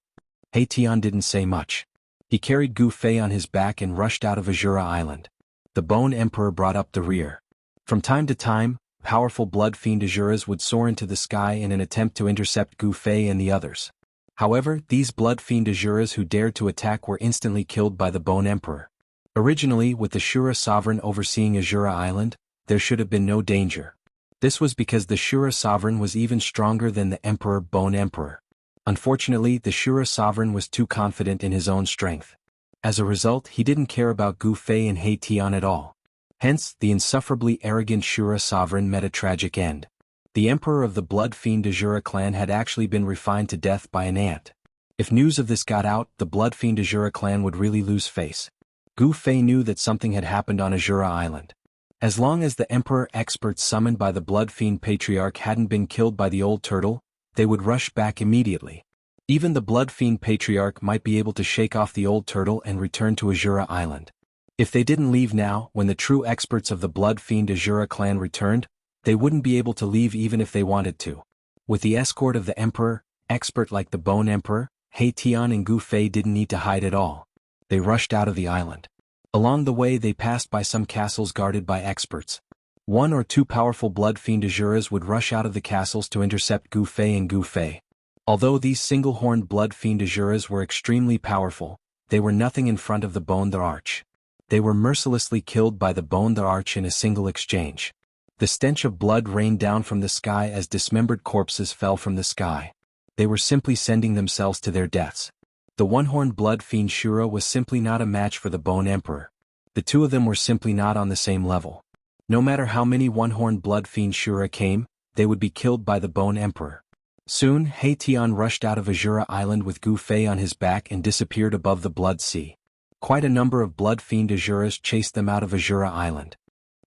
He Tian didn't say much. He carried Gu Fei on his back and rushed out of Azura Island. The Bone Emperor brought up the rear. From time to time, powerful blood fiend Azuras would soar into the sky in an attempt to intercept Gu Fei and the others. However, these blood fiend Azuras who dared to attack were instantly killed by the Bone Emperor. Originally, with the Shura sovereign overseeing Azura Island, there should have been no danger. This was because the Shura sovereign was even stronger than the Emperor Bone Emperor. Unfortunately, the Shura sovereign was too confident in his own strength. As a result, he didn't care about Gu Fei and He Tian at all. Hence, the insufferably arrogant Shura sovereign met a tragic end. The emperor of the blood fiend Azura clan had actually been refined to death by an ant. If news of this got out, the blood fiend Azura clan would really lose face. Gu Fei knew that something had happened on Azura Island. As long as the emperor experts summoned by the blood fiend patriarch hadn't been killed by the old turtle, they would rush back immediately. Even the blood fiend patriarch might be able to shake off the old turtle and return to Azura Island. If they didn't leave now, when the true experts of the blood fiend Azura clan returned, they wouldn't be able to leave even if they wanted to. With the escort of the emperor, expert like the Bone Emperor, He Tian and Gu Fei didn't need to hide at all. They rushed out of the island. Along the way they passed by some castles guarded by experts. One or two powerful blood fiend Azuras would rush out of the castles to intercept Gu Fei and Gu Fei. Although these single-horned blood fiend Azuras were extremely powerful, they were nothing in front of the Bone the Arch. They were mercilessly killed by the Bone the Arch in a single exchange. The stench of blood rained down from the sky as dismembered corpses fell from the sky. They were simply sending themselves to their deaths. The one-horned blood fiend Shura was simply not a match for the Bone Emperor. The two of them were simply not on the same level. No matter how many one-horned blood fiend Shura came, they would be killed by the Bone Emperor. Soon, He Tian rushed out of Azura Island with Gu Fei on his back and disappeared above the Blood Sea. Quite a number of blood fiend Azuras chased them out of Azura Island.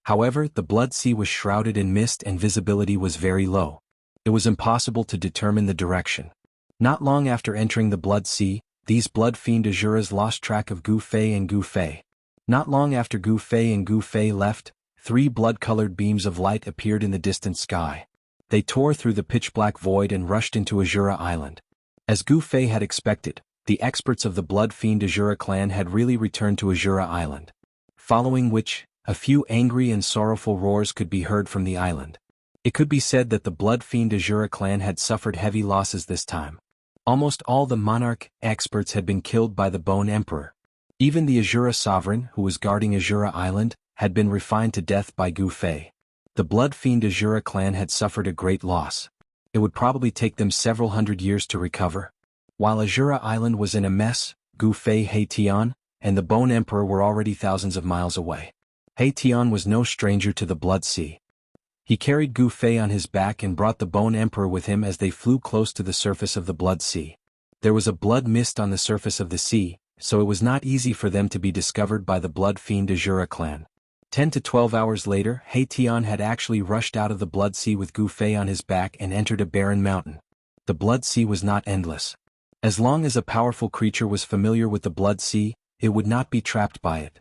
However, the Blood Sea was shrouded in mist and visibility was very low. It was impossible to determine the direction. Not long after entering the Blood Sea, these blood fiend Azuras lost track of Gu Fei and Gu Fei. Not long after Gu Fei and Gu Fei left, 3 blood-colored beams of light appeared in the distant sky. They tore through the pitch-black void and rushed into Azura Island. As Gu Fei had expected, the experts of the blood fiend Azura clan had really returned to Azura Island. Following which, a few angry and sorrowful roars could be heard from the island. It could be said that the blood fiend Azura clan had suffered heavy losses this time. Almost all the monarch experts had been killed by the Bone Emperor. Even the Azura sovereign, who was guarding Azura Island, had been refined to death by Gu Fei. The blood fiend Azura clan had suffered a great loss. It would probably take them several hundred years to recover. While Azura Island was in a mess, Gu Fei, He Tian, and the Bone Emperor were already thousands of miles away. He Tian was no stranger to the Blood Sea. He carried Gu Fei on his back and brought the Bone Emperor with him as they flew close to the surface of the Blood Sea. There was a blood mist on the surface of the sea, so it was not easy for them to be discovered by the blood fiend Azura clan. 10 to 12 hours later, He Tian had actually rushed out of the Blood Sea with Gu Fei on his back and entered a barren mountain. The Blood Sea was not endless. As long as a powerful creature was familiar with the Blood Sea, it would not be trapped by it.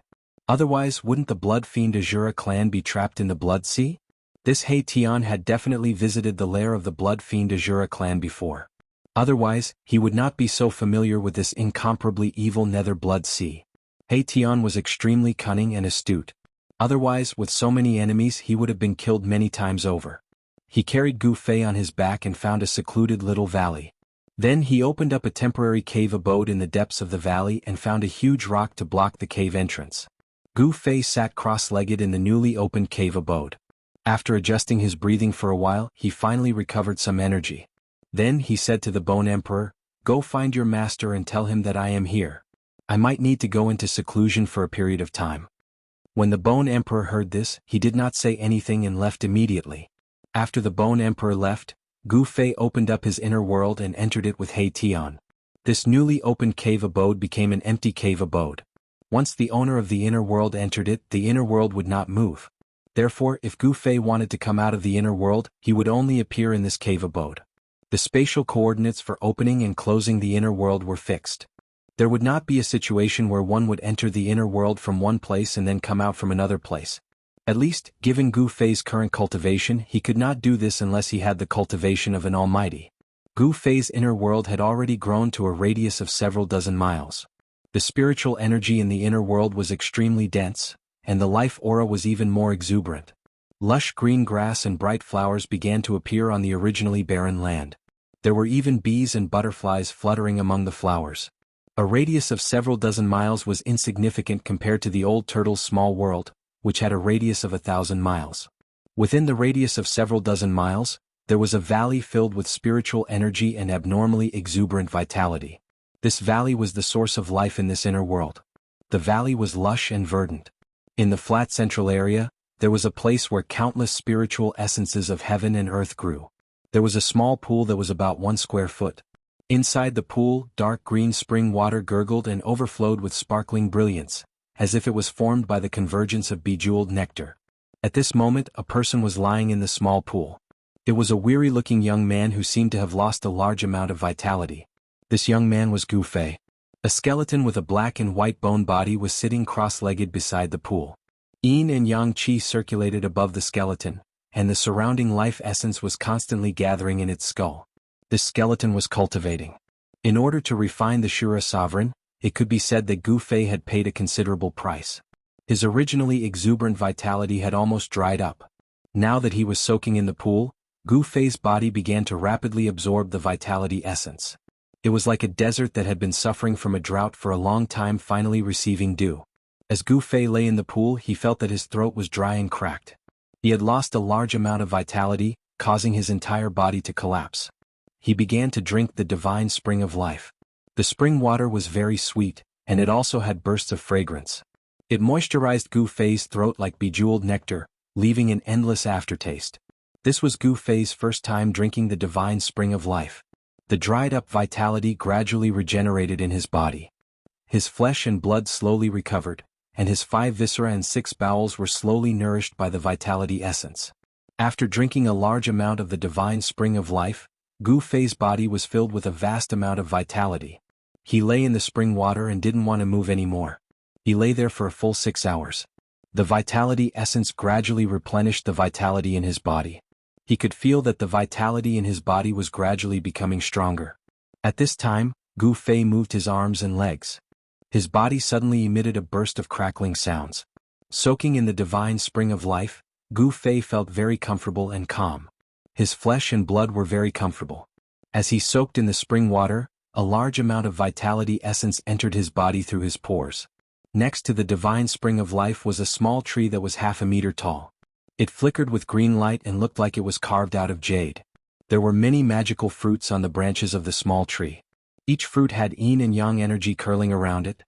Otherwise, wouldn't the blood fiend Azura clan be trapped in the Blood Sea? This He Tian had definitely visited the lair of the blood fiend Azura clan before. Otherwise, he would not be so familiar with this incomparably evil Nether Blood Sea. He Tian was extremely cunning and astute. Otherwise, with so many enemies he would have been killed many times over. He carried Gu Fei on his back and found a secluded little valley. Then he opened up a temporary cave abode in the depths of the valley and found a huge rock to block the cave entrance. Gu Fei sat cross-legged in the newly opened cave abode. After adjusting his breathing for a while, he finally recovered some energy. Then he said to the Bone Emperor, "Go find your master and tell him that I am here. I might need to go into seclusion for a period of time." When the Bone Emperor heard this, he did not say anything and left immediately. After the Bone Emperor left, Gu Fei opened up his inner world and entered it with He Tian. This newly opened cave abode became an empty cave abode. Once the owner of the inner world entered it, the inner world would not move. Therefore, if Gu Fei wanted to come out of the inner world, he would only appear in this cave abode. The spatial coordinates for opening and closing the inner world were fixed. There would not be a situation where one would enter the inner world from one place and then come out from another place. At least, given Gu Fei's current cultivation, he could not do this unless he had the cultivation of an almighty. Gu Fei's inner world had already grown to a radius of several dozen miles. The spiritual energy in the inner world was extremely dense, and the life aura was even more exuberant. Lush green grass and bright flowers began to appear on the originally barren land. There were even bees and butterflies fluttering among the flowers. A radius of several dozen miles was insignificant compared to the old turtle's small world, which had a radius of 1,000 miles. Within the radius of several dozen miles, there was a valley filled with spiritual energy and abnormally exuberant vitality. This valley was the source of life in this inner world. The valley was lush and verdant. In the flat central area, there was a place where countless spiritual essences of heaven and earth grew. There was a small pool that was about 1 square foot. Inside the pool, dark green spring water gurgled and overflowed with sparkling brilliance, as if it was formed by the convergence of bejeweled nectar. At this moment, a person was lying in the small pool. It was a weary-looking young man who seemed to have lost a large amount of vitality. This young man was Gu Fei. A skeleton with a black and white bone body was sitting cross-legged beside the pool. Yin and yang qi circulated above the skeleton, and the surrounding life essence was constantly gathering in its skull. This skeleton was cultivating. In order to refine the Shura sovereign, it could be said that Gu Fei had paid a considerable price. His originally exuberant vitality had almost dried up. Now that he was soaking in the pool, Gu Fei's body began to rapidly absorb the vitality essence. It was like a desert that had been suffering from a drought for a long time finally receiving dew. As Gu Fei lay in the pool, he felt that his throat was dry and cracked. He had lost a large amount of vitality, causing his entire body to collapse. He began to drink the divine spring of life. The spring water was very sweet, and it also had bursts of fragrance. It moisturized Gu Fei's throat like bejeweled nectar, leaving an endless aftertaste. This was Gu Fei's first time drinking the divine spring of life. The dried-up vitality gradually regenerated in his body. His flesh and blood slowly recovered, and his 5 viscera and 6 bowels were slowly nourished by the vitality essence. After drinking a large amount of the divine spring of life, Gu Fei's body was filled with a vast amount of vitality. He lay in the spring water and didn't want to move anymore. He lay there for a full 6 hours. The vitality essence gradually replenished the vitality in his body. He could feel that the vitality in his body was gradually becoming stronger. At this time, Gu Fei moved his arms and legs. His body suddenly emitted a burst of crackling sounds. Soaking in the divine spring of life, Gu Fei felt very comfortable and calm. His flesh and blood were very comfortable. As he soaked in the spring water, a large amount of vitality essence entered his body through his pores. Next to the divine spring of life was a small tree that was half a meter tall. It flickered with green light and looked like it was carved out of jade. There were many magical fruits on the branches of the small tree. Each fruit had yin and yang energy curling around it.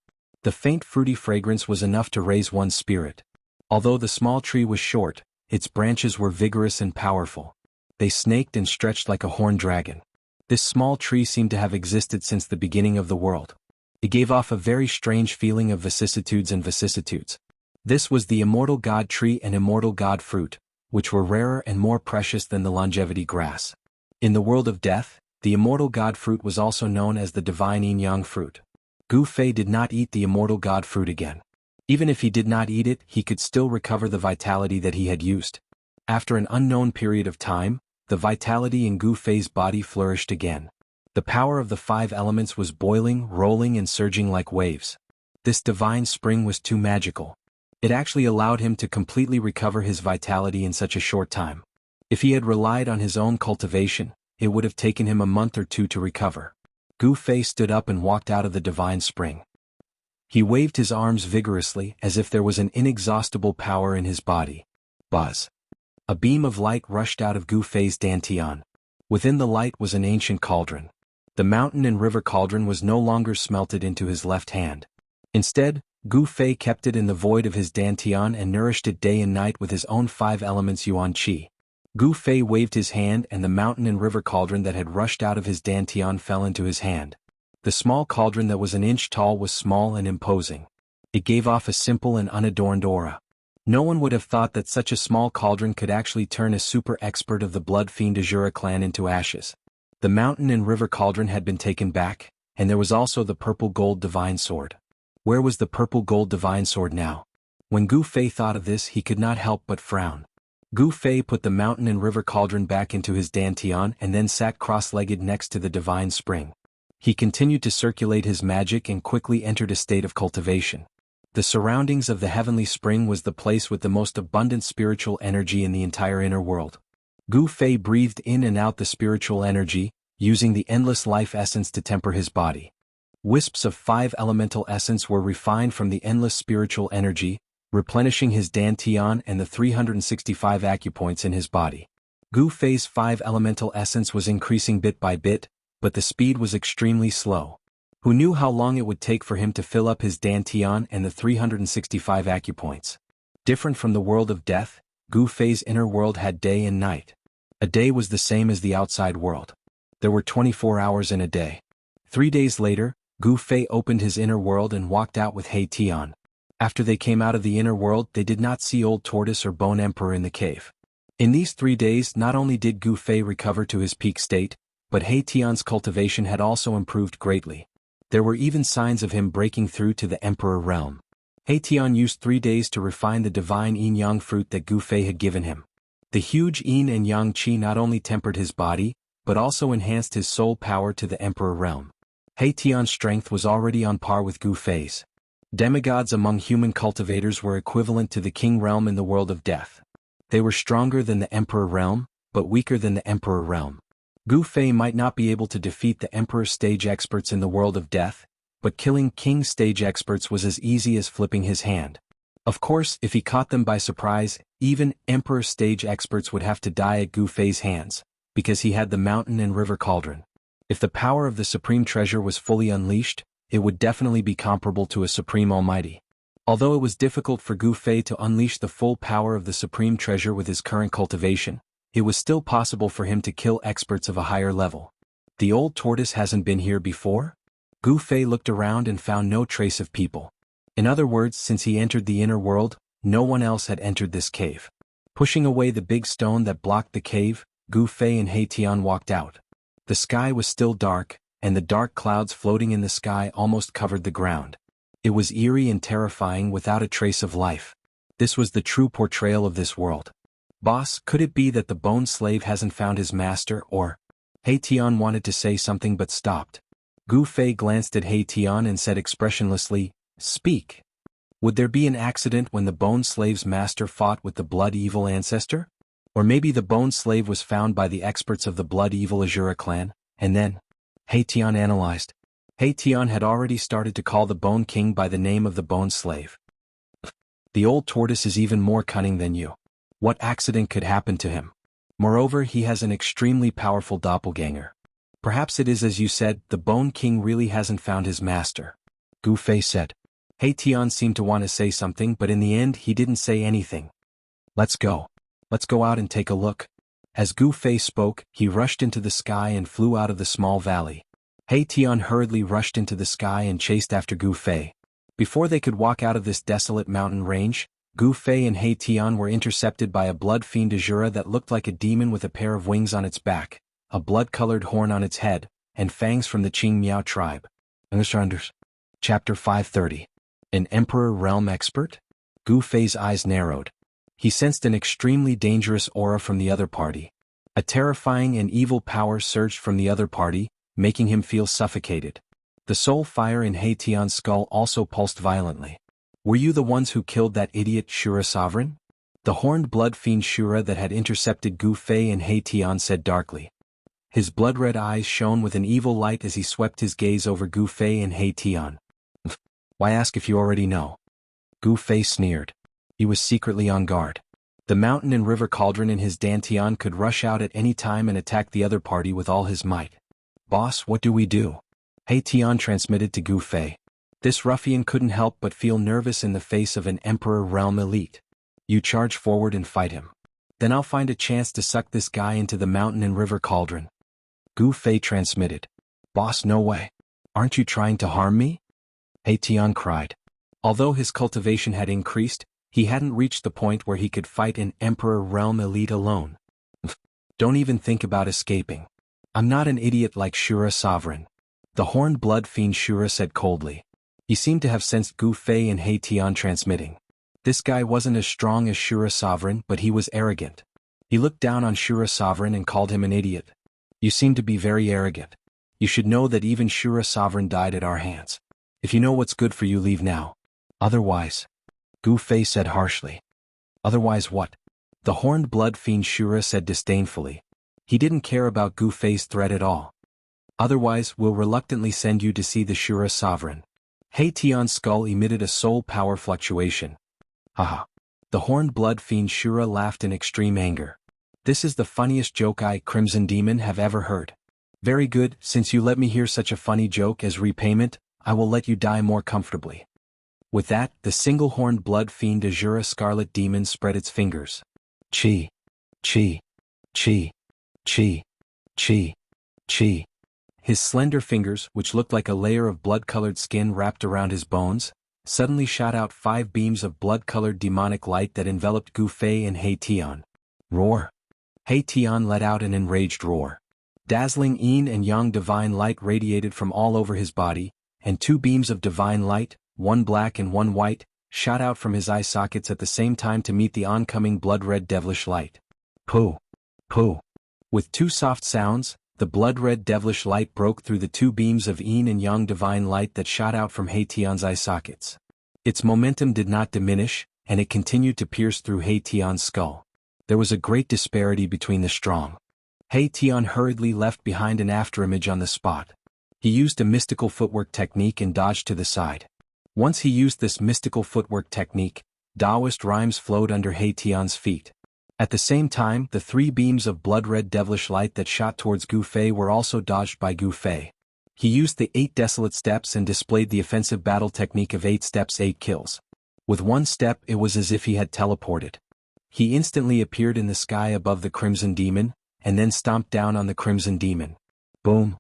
The faint fruity fragrance was enough to raise one's spirit. Although the small tree was short, its branches were vigorous and powerful. They snaked and stretched like a horned dragon. This small tree seemed to have existed since the beginning of the world. It gave off a very strange feeling of vicissitudes and vicissitudes. This was the immortal god tree and immortal god fruit, which were rarer and more precious than the longevity grass. In the world of death, the immortal god fruit was also known as the divine yin-yang fruit. Gu Fei did not eat the immortal god fruit again. Even if he did not eat it, he could still recover the vitality that he had used. After an unknown period of time, the vitality in Gu Fei's body flourished again. The power of the 5 elements was boiling, rolling and surging like waves. This divine spring was too magical. It actually allowed him to completely recover his vitality in such a short time. If he had relied on his own cultivation, it would have taken him a month or 2 to recover. Gu Fei stood up and walked out of the divine spring. He waved his arms vigorously as if there was an inexhaustible power in his body. Buzz. A beam of light rushed out of Gu Fei's dantian. Within the light was an ancient cauldron. The mountain and river cauldron was no longer smelted into his left hand. Instead, Gu Fei kept it in the void of his dantian and nourished it day and night with his own 5 elements yuan qi. Gu Fei waved his hand and the mountain and river cauldron that had rushed out of his dantian fell into his hand. The small cauldron that was an inch tall was small and imposing. It gave off a simple and unadorned aura. No one would have thought that such a small cauldron could actually turn a super expert of the blood fiend Azura clan into ashes. The mountain and river cauldron had been taken back, and there was also the purple gold divine sword. Where was the purple gold divine sword now? When Gu Fei thought of this, he could not help but frown. Gu Fei put the mountain and river cauldron back into his dantian and then sat cross-legged next to the divine spring. He continued to circulate his magic and quickly entered a state of cultivation. The surroundings of the heavenly spring was the place with the most abundant spiritual energy in the entire inner world. Gu Fei breathed in and out the spiritual energy, using the endless life essence to temper his body. Wisps of 5 elemental essence were refined from the endless spiritual energy, replenishing his dantian and the 365 acupoints in his body. Gu Fei's 5 elemental essence was increasing bit by bit, but the speed was extremely slow. Who knew how long it would take for him to fill up his dantian and the 365 acupoints? Different from the world of death, Gu Fei's inner world had day and night. A day was the same as the outside world. There were 24 hours in a day. 3 days later, Gu Fei opened his inner world and walked out with He Tian. After they came out of the inner world, they did not see Old Tortoise or Bone Emperor in the cave. In these 3 days, not only did Gu Fei recover to his peak state, but He Tian's cultivation had also improved greatly. There were even signs of him breaking through to the Emperor realm. He Tian used 3 days to refine the divine yin-yang fruit that Gu Fei had given him. The huge yin and yang qi not only tempered his body, but also enhanced his soul power to the Emperor realm. He Tian's strength was already on par with Gu Fei's. Demigods among human cultivators were equivalent to the king realm in the world of death. They were stronger than the Emperor realm, but weaker than the Emperor realm. Gu Fei might not be able to defeat the Emperor stage experts in the world of death, but killing king stage experts was as easy as flipping his hand. Of course, if he caught them by surprise, even Emperor stage experts would have to die at Gu Fei's hands, because he had the mountain and river cauldron. If the power of the supreme treasure was fully unleashed, it would definitely be comparable to a supreme almighty. Although it was difficult for Gu Fei to unleash the full power of the supreme treasure with his current cultivation, it was still possible for him to kill experts of a higher level. The old tortoise hasn't been here before? Gu Fei looked around and found no trace of people. In other words, since he entered the inner world, no one else had entered this cave. Pushing away the big stone that blocked the cave, Gu Fei and He Tian walked out. The sky was still dark, and the dark clouds floating in the sky almost covered the ground. It was eerie and terrifying without a trace of life. This was the true portrayal of this world. Boss, could it be that the bone slave hasn't found his master, or? He Tian wanted to say something but stopped. Gu Fei glanced at He Tian and said expressionlessly, "Speak. Would there be an accident when the bone slave's master fought with the blood evil ancestor? Or maybe the bone slave was found by the experts of the blood evil Azura clan, and then?" He Tian analyzed. He Tian had already started to call the Bone King by the name of the bone slave. The old tortoise is even more cunning than you. What accident could happen to him? Moreover, he has an extremely powerful doppelganger. Perhaps it is as you said, the Bone King really hasn't found his master. Gu Fei said. He Tian seemed to want to say something, but in the end he didn't say anything. Let's go. Let's go out and take a look. As Gu Fei spoke, he rushed into the sky and flew out of the small valley. He Tian hurriedly rushed into the sky and chased after Gu Fei. Before they could walk out of this desolate mountain range, Gu Fei and He Tian were intercepted by a blood fiend Azura that looked like a demon with a pair of wings on its back, a blood-colored horn on its head, and fangs from the Qing Miao tribe. Chapter 530. An Emperor Realm Expert? Gu Fei's eyes narrowed. He sensed an extremely dangerous aura from the other party. A terrifying and evil power surged from the other party, making him feel suffocated. The soul fire in He Tian's skull also pulsed violently. Were you the ones who killed that idiot Shura sovereign? The horned blood fiend Shura that had intercepted Gu Fei and He Tian said darkly. His blood-red eyes shone with an evil light as he swept his gaze over Gu Fei and He Tian. Why ask if you already know? Gu Fei sneered. He was secretly on guard. The mountain and river cauldron in his dantian could rush out at any time and attack the other party with all his might. Boss, what do we do? He Tian transmitted to Gu Fei. This ruffian couldn't help but feel nervous in the face of an Emperor Realm elite. You charge forward and fight him. Then I'll find a chance to suck this guy into the mountain and river cauldron. Gu Fei transmitted. Boss, no way. Aren't you trying to harm me? He Tian cried. Although his cultivation had increased, he hadn't reached the point where he could fight an Emperor Realm elite alone. Don't even think about escaping. I'm not an idiot like Shura Sovereign. The horned blood fiend Shura said coldly. He seemed to have sensed Gu Fei and He Tian transmitting. This guy wasn't as strong as Shura Sovereign, but he was arrogant. He looked down on Shura Sovereign and called him an idiot. You seem to be very arrogant. You should know that even Shura Sovereign died at our hands. If you know what's good for you, leave now. Otherwise, Gu Fei said harshly. Otherwise what? The horned blood fiend Shura said disdainfully. He didn't care about Gu Fei's threat at all. Otherwise, we'll reluctantly send you to see the Shura Sovereign. He Tian's skull emitted a soul power fluctuation. Haha. The horned blood fiend Shura laughed in extreme anger. This is the funniest joke I, Crimson Demon, have ever heard. Very good, since you let me hear such a funny joke as repayment, I will let you die more comfortably. With that, the single-horned blood fiend Azura Scarlet Demon spread its fingers. Chi. Chi. Chi. Chi. Chi. Chi. His slender fingers, which looked like a layer of blood-colored skin wrapped around his bones, suddenly shot out 5 beams of blood-colored demonic light that enveloped Gu Fei and He Tian. Roar. He Tian let out an enraged roar. Dazzling yin and yang divine light radiated from all over his body, and 2 beams of divine light, one black and one white, shot out from his eye sockets at the same time to meet the oncoming blood-red devilish light. Pooh. Pooh. With 2 soft sounds, the blood-red devilish light broke through the 2 beams of yin and yang divine light that shot out from He Tian's eye sockets. Its momentum did not diminish, and it continued to pierce through He Tian's skull. There was a great disparity between the strong. He Tian hurriedly left behind an afterimage on the spot. He used a mystical footwork technique and dodged to the side. Once he used this mystical footwork technique, Taoist rhymes flowed under He Tian's feet. At the same time, the 3 beams of blood-red devilish light that shot towards Gu Fei were also dodged by Gu Fei. He used the 8 desolate steps and displayed the offensive battle technique of 8 steps 8 kills. With 1 step it was as if he had teleported. He instantly appeared in the sky above the Crimson Demon, and then stomped down on the Crimson Demon. Boom.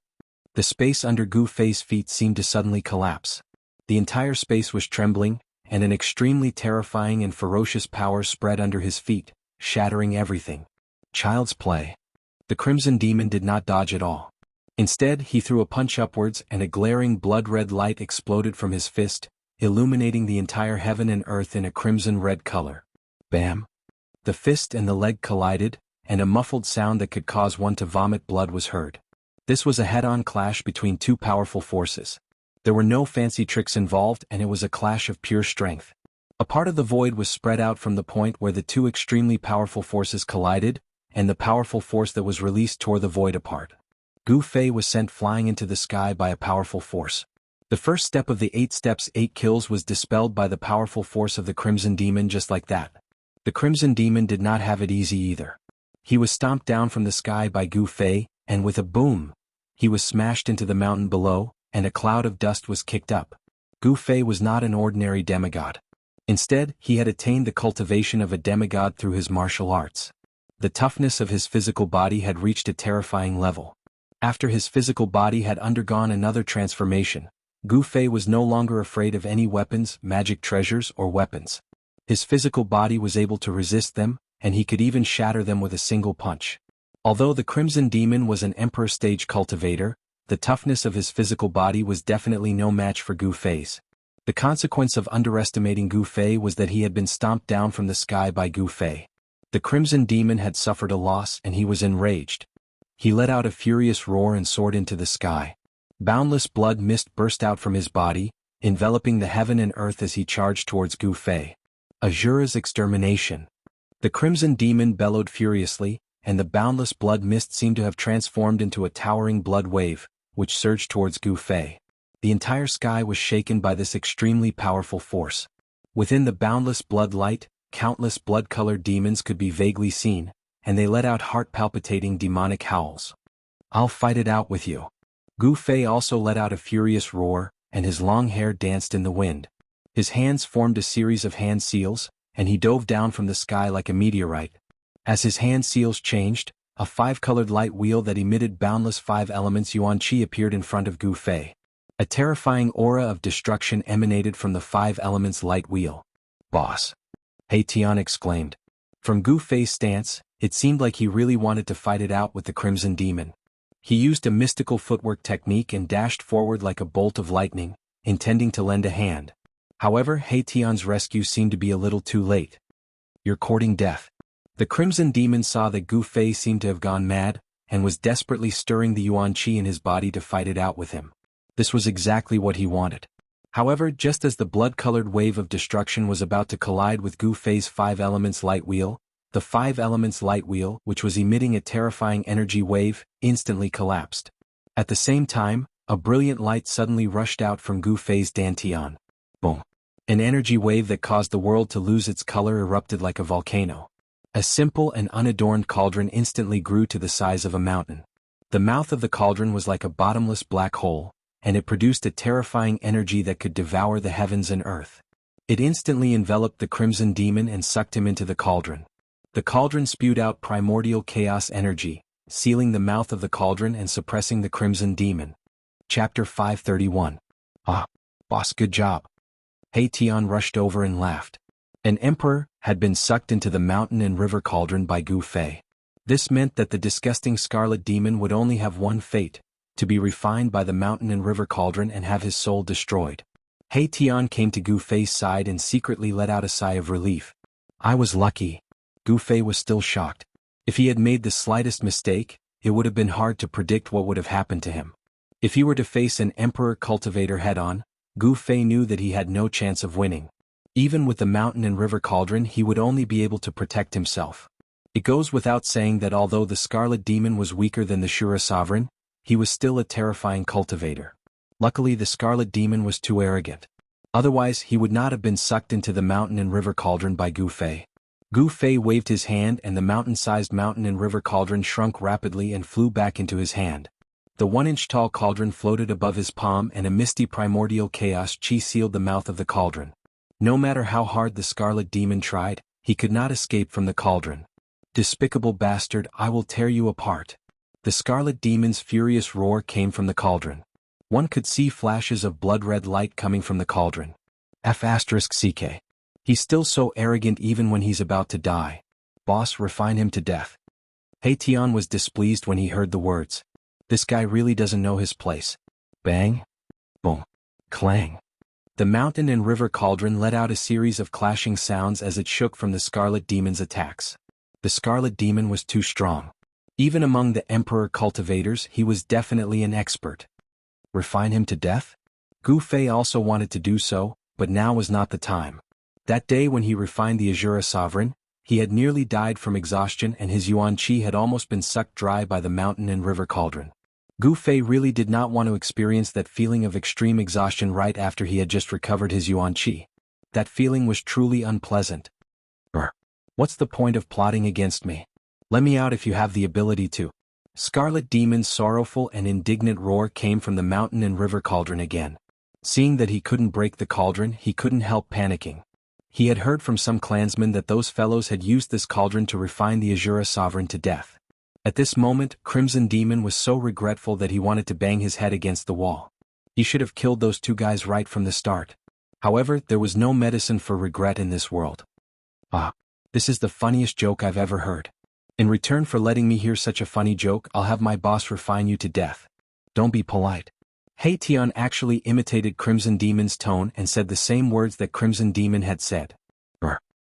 The space under Gu Fei's feet seemed to suddenly collapse. The entire space was trembling, and an extremely terrifying and ferocious power spread under his feet, shattering everything. Child's play. The Crimson Demon did not dodge at all. Instead, he threw a punch upwards and a glaring blood-red light exploded from his fist, illuminating the entire heaven and earth in a crimson-red color. Bam! The fist and the leg collided, and a muffled sound that could cause one to vomit blood was heard. This was a head-on clash between 2 powerful forces. There were no fancy tricks involved, and it was a clash of pure strength. A part of the void was spread out from the point where the 2 extremely powerful forces collided, and the powerful force that was released tore the void apart. Gu Fei was sent flying into the sky by a powerful force. The first step of the 8 steps 8 kills was dispelled by the powerful force of the Crimson Demon just like that. The Crimson Demon did not have it easy either. He was stomped down from the sky by Gu Fei, and with a boom, he was smashed into the mountain below, and a cloud of dust was kicked up. Gu Fei was not an ordinary demigod. Instead, he had attained the cultivation of a demigod through his martial arts. The toughness of his physical body had reached a terrifying level. After his physical body had undergone another transformation, Gu Fei was no longer afraid of any weapons, magic treasures, or weapons. His physical body was able to resist them, and he could even shatter them with a single punch. Although the Crimson Demon was an Emperor stage cultivator, the toughness of his physical body was definitely no match for Gu Fei's. The consequence of underestimating Gu Fei was that he had been stomped down from the sky by Gu Fei. The Crimson Demon had suffered a loss and he was enraged. He let out a furious roar and soared into the sky. Boundless blood mist burst out from his body, enveloping the heaven and earth as he charged towards Gu Fei. Azura's extermination. The Crimson Demon bellowed furiously, and the boundless blood mist seemed to have transformed into a towering blood wave, which surged towards Gu Fei. The entire sky was shaken by this extremely powerful force. Within the boundless blood light, countless blood-colored demons could be vaguely seen, and they let out heart-palpitating demonic howls. I'll fight it out with you. Gu Fei also let out a furious roar, and his long hair danced in the wind. His hands formed a series of hand seals, and he dove down from the sky like a meteorite. As his hand seals changed, a 5-colored light wheel that emitted boundless 5 elements yuan qi appeared in front of Gu Fei. A terrifying aura of destruction emanated from the 5 elements light wheel. Boss! He Tian exclaimed. From Gu Fei's stance, it seemed like he really wanted to fight it out with the Crimson Demon. He used a mystical footwork technique and dashed forward like a bolt of lightning, intending to lend a hand. However, Tian's rescue seemed to be a little too late. "You're courting death." The Crimson Demon saw that Gu Fei seemed to have gone mad, and was desperately stirring the yuan qi in his body to fight it out with him. This was exactly what he wanted. However, just as the blood-colored wave of destruction was about to collide with Gu Fei's 5 elements light wheel, the 5 elements light wheel, which was emitting a terrifying energy wave, instantly collapsed. At the same time, a brilliant light suddenly rushed out from Gu Fei's dantian. Boom! An energy wave that caused the world to lose its color erupted like a volcano. A simple and unadorned cauldron instantly grew to the size of a mountain. The mouth of the cauldron was like a bottomless black hole, and it produced a terrifying energy that could devour the heavens and earth. It instantly enveloped the Crimson Demon and sucked him into the cauldron. The cauldron spewed out primordial chaos energy, sealing the mouth of the cauldron and suppressing the Crimson Demon. Chapter 531. "Ah, boss, good job." Tian rushed over and laughed. An emperor had been sucked into the mountain and river cauldron by Gu Fei. This meant that the disgusting Scarlet Demon would only have one fate: to be refined by the mountain and river cauldron and have his soul destroyed. Tian came to Gu Fei's side and secretly let out a sigh of relief. "I was lucky." Gu Fei was still shocked. If he had made the slightest mistake, it would have been hard to predict what would have happened to him. If he were to face an Emperor Cultivator head-on, Gu Fei knew that he had no chance of winning. Even with the mountain and river cauldron, he would only be able to protect himself. It goes without saying that although the Scarlet Demon was weaker than the Shura Sovereign, he was still a terrifying cultivator. Luckily, the Scarlet Demon was too arrogant. Otherwise, he would not have been sucked into the mountain and river cauldron by Gu Fei. Gu Fei waved his hand and the mountain-sized mountain and river cauldron shrunk rapidly and flew back into his hand. The 1-inch-tall cauldron floated above his palm and a misty primordial chaos chi sealed the mouth of the cauldron. No matter how hard the Scarlet Demon tried, he could not escape from the cauldron. "Despicable bastard, I will tear you apart." The Scarlet Demon's furious roar came from the cauldron. One could see flashes of blood-red light coming from the cauldron. F***ck. He's still so arrogant even when he's about to die. Boss, refine him to death. Tian was displeased when he heard the words. This guy really doesn't know his place. Bang. Boom. Clang. The mountain and river cauldron let out a series of clashing sounds as it shook from the Scarlet Demon's attacks. The Scarlet Demon was too strong. Even among the Emperor cultivators, he was definitely an expert. Refine him to death? Gu Fei also wanted to do so, but now was not the time. That day when he refined the Azura Sovereign, he had nearly died from exhaustion and his yuan qi had almost been sucked dry by the mountain and river cauldron. Gu Fei really did not want to experience that feeling of extreme exhaustion right after he had just recovered his yuan qi. That feeling was truly unpleasant. What's the point of plotting against me? Let me out if you have the ability to. Scarlet Demon's sorrowful and indignant roar came from the mountain and river cauldron again. Seeing that he couldn't break the cauldron, he couldn't help panicking. He had heard from some clansmen that those fellows had used this cauldron to refine the Azura Sovereign to death. At this moment, Crimson Demon was so regretful that he wanted to bang his head against the wall. He should have killed those two guys right from the start. However, there was no medicine for regret in this world. This is the funniest joke I've ever heard. In return for letting me hear such a funny joke, I'll have my boss refine you to death. Don't be polite. Tian actually imitated Crimson Demon's tone and said the same words that Crimson Demon had said.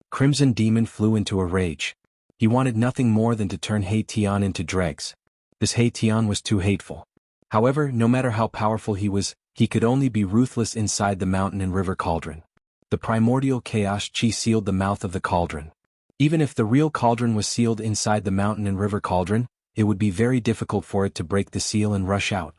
Crimson Demon flew into a rage. He wanted nothing more than to turn Tian into dregs. This Tian was too hateful. However, no matter how powerful he was, he could only be ruthless inside the mountain and river cauldron. The primordial chaos chi sealed the mouth of the cauldron. Even if the real cauldron was sealed inside the mountain and river cauldron, it would be very difficult for it to break the seal and rush out.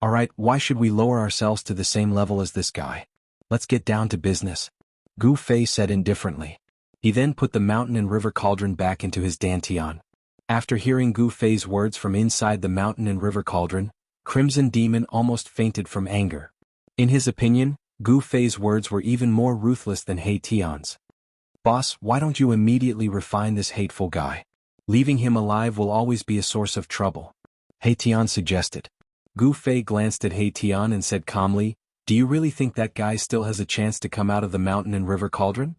Alright, why should we lower ourselves to the same level as this guy? Let's get down to business. Gu Fei said indifferently. He then put the mountain and river cauldron back into his dantian. After hearing Gu Fei's words from inside the mountain and river cauldron, Crimson Demon almost fainted from anger. In his opinion, Gu Fei's words were even more ruthless than Tian's. Boss, why don't you immediately refine this hateful guy? Leaving him alive will always be a source of trouble. Tian suggested. Gu Fei glanced at Tian and said calmly, do you really think that guy still has a chance to come out of the mountain and river cauldron?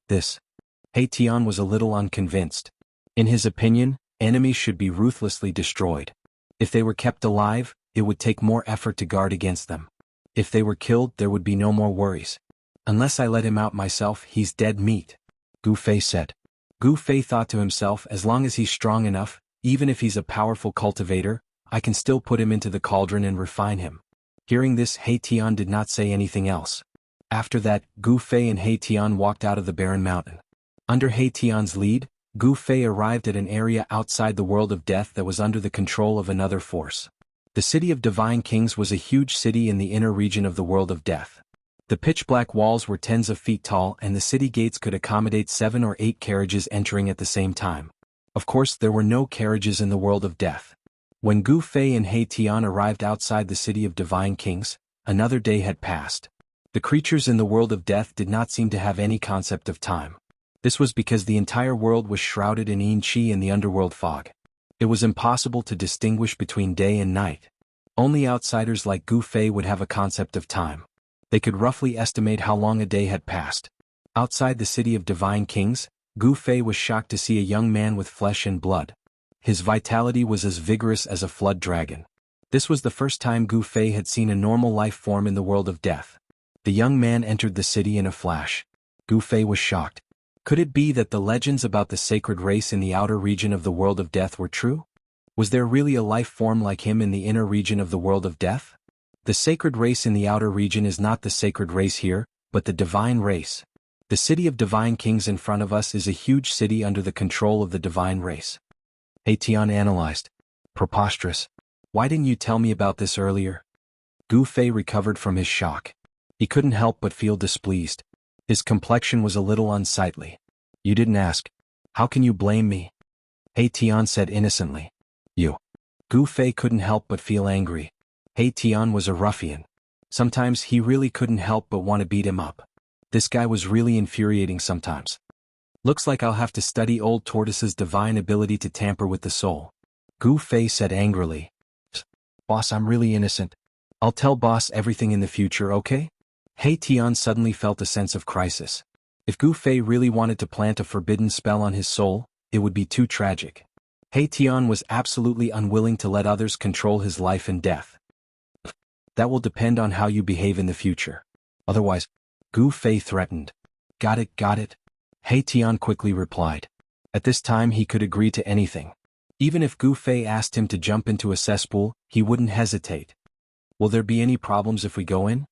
Tian was a little unconvinced. In his opinion, enemies should be ruthlessly destroyed. If they were kept alive, it would take more effort to guard against them. If they were killed, there would be no more worries. Unless I let him out myself, he's dead meat, Gu Fei said. Gu Fei thought to himself, as long as he's strong enough, even if he's a powerful cultivator, I can still put him into the cauldron and refine him. Hearing this, He Tian did not say anything else. After that, Gu Fei and He Tian walked out of the barren mountain. Under He Tian's lead, Gu Fei arrived at an area outside the world of death that was under the control of another force. The city of Divine Kings was a huge city in the inner region of the world of death. The pitch-black walls were tens of feet tall and the city gates could accommodate 7 or 8 carriages entering at the same time. Of course, there were no carriages in the world of death. When Gu Fei and He Tian arrived outside the city of Divine Kings, another day had passed. The creatures in the world of death did not seem to have any concept of time. This was because the entire world was shrouded in yin qi and the underworld fog. It was impossible to distinguish between day and night. Only outsiders like Gu Fei would have a concept of time. They could roughly estimate how long a day had passed. Outside the city of Divine Kings, Gu Fei was shocked to see a young man with flesh and blood. His vitality was as vigorous as a flood dragon. This was the first time Gu Fei had seen a normal life form in the world of death. The young man entered the city in a flash. Gu Fei was shocked. Could it be that the legends about the sacred race in the outer region of the world of death were true? Was there really a life form like him in the inner region of the world of death? The sacred race in the outer region is not the sacred race here, but the divine race. The city of Divine Kings in front of us is a huge city under the control of the divine race. He Tian analyzed. Preposterous. Why didn't you tell me about this earlier? Gu Fei recovered from his shock. He couldn't help but feel displeased. His complexion was a little unsightly. You didn't ask. How can you blame me? He Tian said innocently. You. Gu Fei couldn't help but feel angry. He Tian was a ruffian. Sometimes he really couldn't help but want to beat him up. This guy was really infuriating sometimes. Looks like I'll have to study old Tortoise's divine ability to tamper with the soul. Gu Fei said angrily. Boss, I'm really innocent. I'll tell boss everything in the future, okay? He Tian suddenly felt a sense of crisis. If Gu Fei really wanted to plant a forbidden spell on his soul, it would be too tragic. He Tian was absolutely unwilling to let others control his life and death. That will depend on how you behave in the future. Otherwise, Gu Fei threatened. Got it, got it. He Tian quickly replied. At this time he could agree to anything. Even if Gu Fei asked him to jump into a cesspool, he wouldn't hesitate. Will there be any problems if we go in?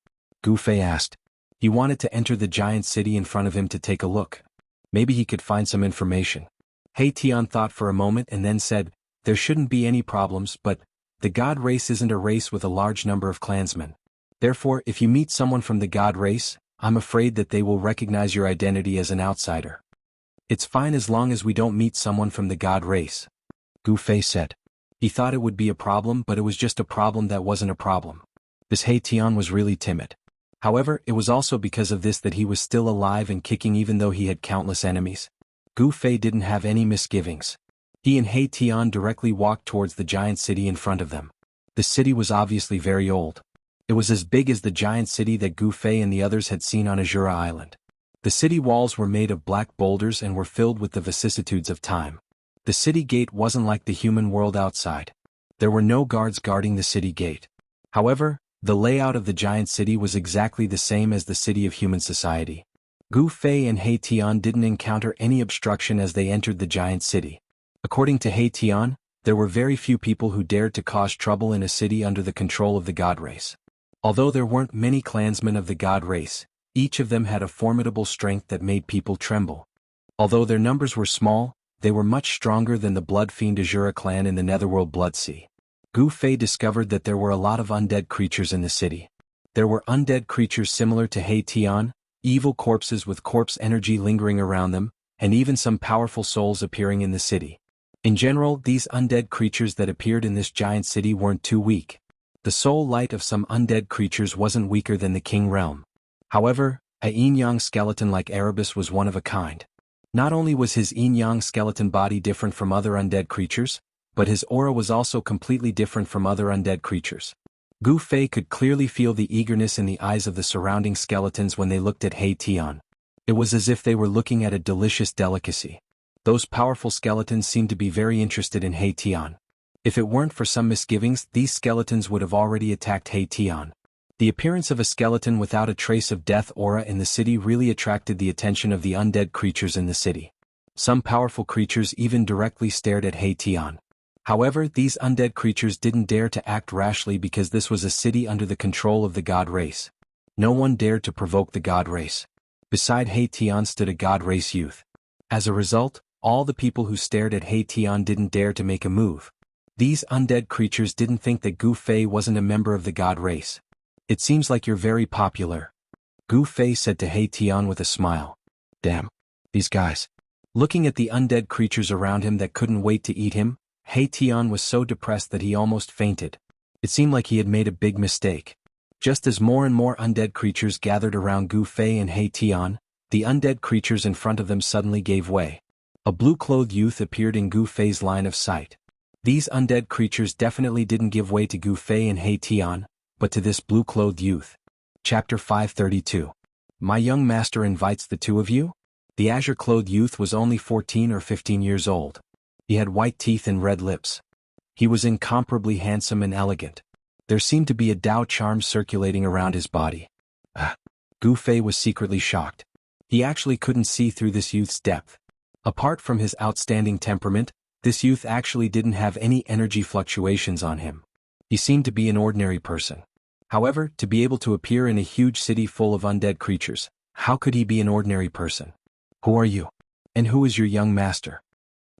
Gu Fei asked. He wanted to enter the giant city in front of him to take a look. Maybe he could find some information. He Tian thought for a moment and then said, there shouldn't be any problems, but the god race isn't a race with a large number of clansmen. Therefore, if you meet someone from the god race, I'm afraid that they will recognize your identity as an outsider. It's fine as long as we don't meet someone from the god race, Gu Fei said. He thought it would be a problem, but it was just a problem that wasn't a problem. This He Tian was really timid. However, it was also because of this that he was still alive and kicking even though he had countless enemies. Gu Fei didn't have any misgivings. He and He Tian directly walked towards the giant city in front of them. The city was obviously very old. It was as big as the giant city that Gu Fei and the others had seen on Azura Island. The city walls were made of black boulders and were filled with the vicissitudes of time. The city gate wasn't like the human world outside. There were no guards guarding the city gate. However, the layout of the giant city was exactly the same as the city of human society. Gu Fei and He Tian didn't encounter any obstruction as they entered the giant city. According to He Tian, there were very few people who dared to cause trouble in a city under the control of the god race. Although there weren't many clansmen of the god race, each of them had a formidable strength that made people tremble. Although their numbers were small, they were much stronger than the blood fiend Azura clan in the Netherworld Blood Sea. Gu Fei discovered that there were a lot of undead creatures in the city. There were undead creatures similar to He Tian, evil corpses with corpse energy lingering around them, and even some powerful souls appearing in the city. In general, these undead creatures that appeared in this giant city weren't too weak. The soul light of some undead creatures wasn't weaker than the King Realm. However, a yin-yang skeleton like Erebus was one of a kind. Not only was his yin-yang skeleton body different from other undead creatures, but his aura was also completely different from other undead creatures. Gu Fei could clearly feel the eagerness in the eyes of the surrounding skeletons when they looked at He Tian. It was as if they were looking at a delicious delicacy. Those powerful skeletons seemed to be very interested in He Tian. If it weren't for some misgivings, these skeletons would have already attacked He Tian. The appearance of a skeleton without a trace of death aura in the city really attracted the attention of the undead creatures in the city. Some powerful creatures even directly stared at He Tian. However, these undead creatures didn't dare to act rashly because this was a city under the control of the god race. No one dared to provoke the god race. Beside He Tian stood a god race youth. As a result, all the people who stared at He Tian didn't dare to make a move. These undead creatures didn't think that Gu Fei wasn't a member of the god race. It seems like you're very popular. Gu Fei said to He Tian with a smile. Damn. These guys. Looking at the undead creatures around him that couldn't wait to eat him, He Tian was so depressed that he almost fainted. It seemed like he had made a big mistake. Just as more and more undead creatures gathered around Gu Fei and He Tian, the undead creatures in front of them suddenly gave way. A blue-clothed youth appeared in Gu Fei's line of sight. These undead creatures definitely didn't give way to Gu Fei and He Tian, but to this blue-clothed youth. Chapter 532. My young master invites the two of you? The azure-clothed youth was only 14 or 15 years old. He had white teeth and red lips. He was incomparably handsome and elegant. There seemed to be a Dao charm circulating around his body. Gu Fei was secretly shocked. He actually couldn't see through this youth's depth. Apart from his outstanding temperament, this youth actually didn't have any energy fluctuations on him. He seemed to be an ordinary person. However, to be able to appear in a huge city full of undead creatures, how could he be an ordinary person? Who are you? And who is your young master?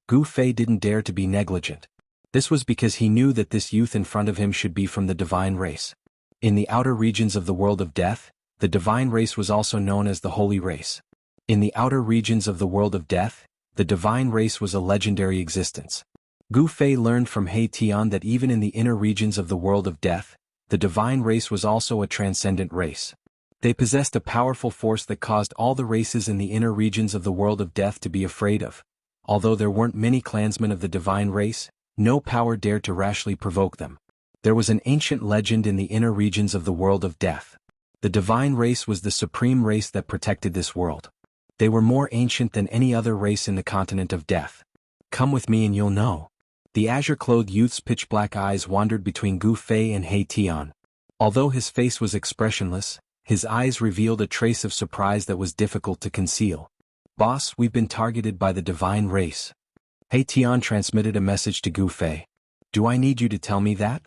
Gu Fei didn't dare to be negligent. This was because he knew that this youth in front of him should be from the divine race. In the outer regions of the world of death, the divine race was also known as the holy race. In the outer regions of the world of death, the divine race was a legendary existence. Gu Fei learned from He Tian that even in the inner regions of the world of death, the divine race was also a transcendent race. They possessed a powerful force that caused all the races in the inner regions of the world of death to be afraid of. Although there weren't many clansmen of the divine race, no power dared to rashly provoke them. There was an ancient legend in the inner regions of the world of death. The divine race was the supreme race that protected this world. They were more ancient than any other race in the continent of death. Come with me and you'll know. The azure-clothed youth's pitch-black eyes wandered between Gu Fei and He Tian. Although his face was expressionless, his eyes revealed a trace of surprise that was difficult to conceal. Boss, we've been targeted by the divine race. He Tian transmitted a message to Gu Fei. Do I need you to tell me that?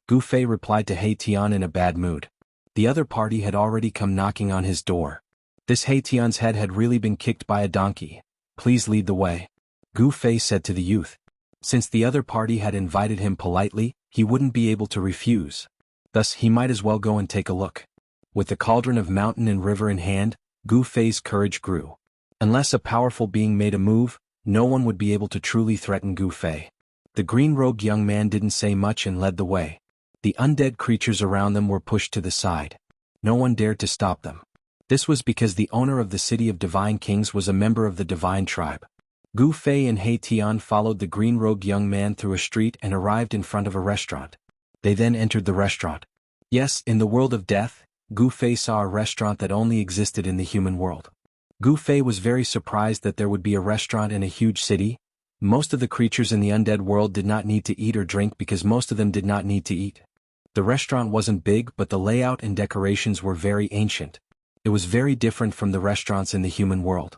Gu Fei replied to He Tian in a bad mood. The other party had already come knocking on his door. This He Tian's head had really been kicked by a donkey. Please lead the way. Gu Fei said to the youth. Since the other party had invited him politely, he wouldn't be able to refuse. Thus, he might as well go and take a look. With the cauldron of mountain and river in hand, Gu Fei's courage grew. Unless a powerful being made a move, no one would be able to truly threaten Gu Fei. The green-robed young man didn't say much and led the way. The undead creatures around them were pushed to the side. No one dared to stop them. This was because the owner of the city of divine kings was a member of the divine tribe. Gu Fei and He Tian followed the green-robed young man through a street and arrived in front of a restaurant. They then entered the restaurant. Yes, in the world of death, Gu Fei saw a restaurant that only existed in the human world. Gu Fei was very surprised that there would be a restaurant in a huge city. Most of the creatures in the undead world did not need to eat or drink because most of them did not need to eat. The restaurant wasn't big, but the layout and decorations were very ancient. It was very different from the restaurants in the human world.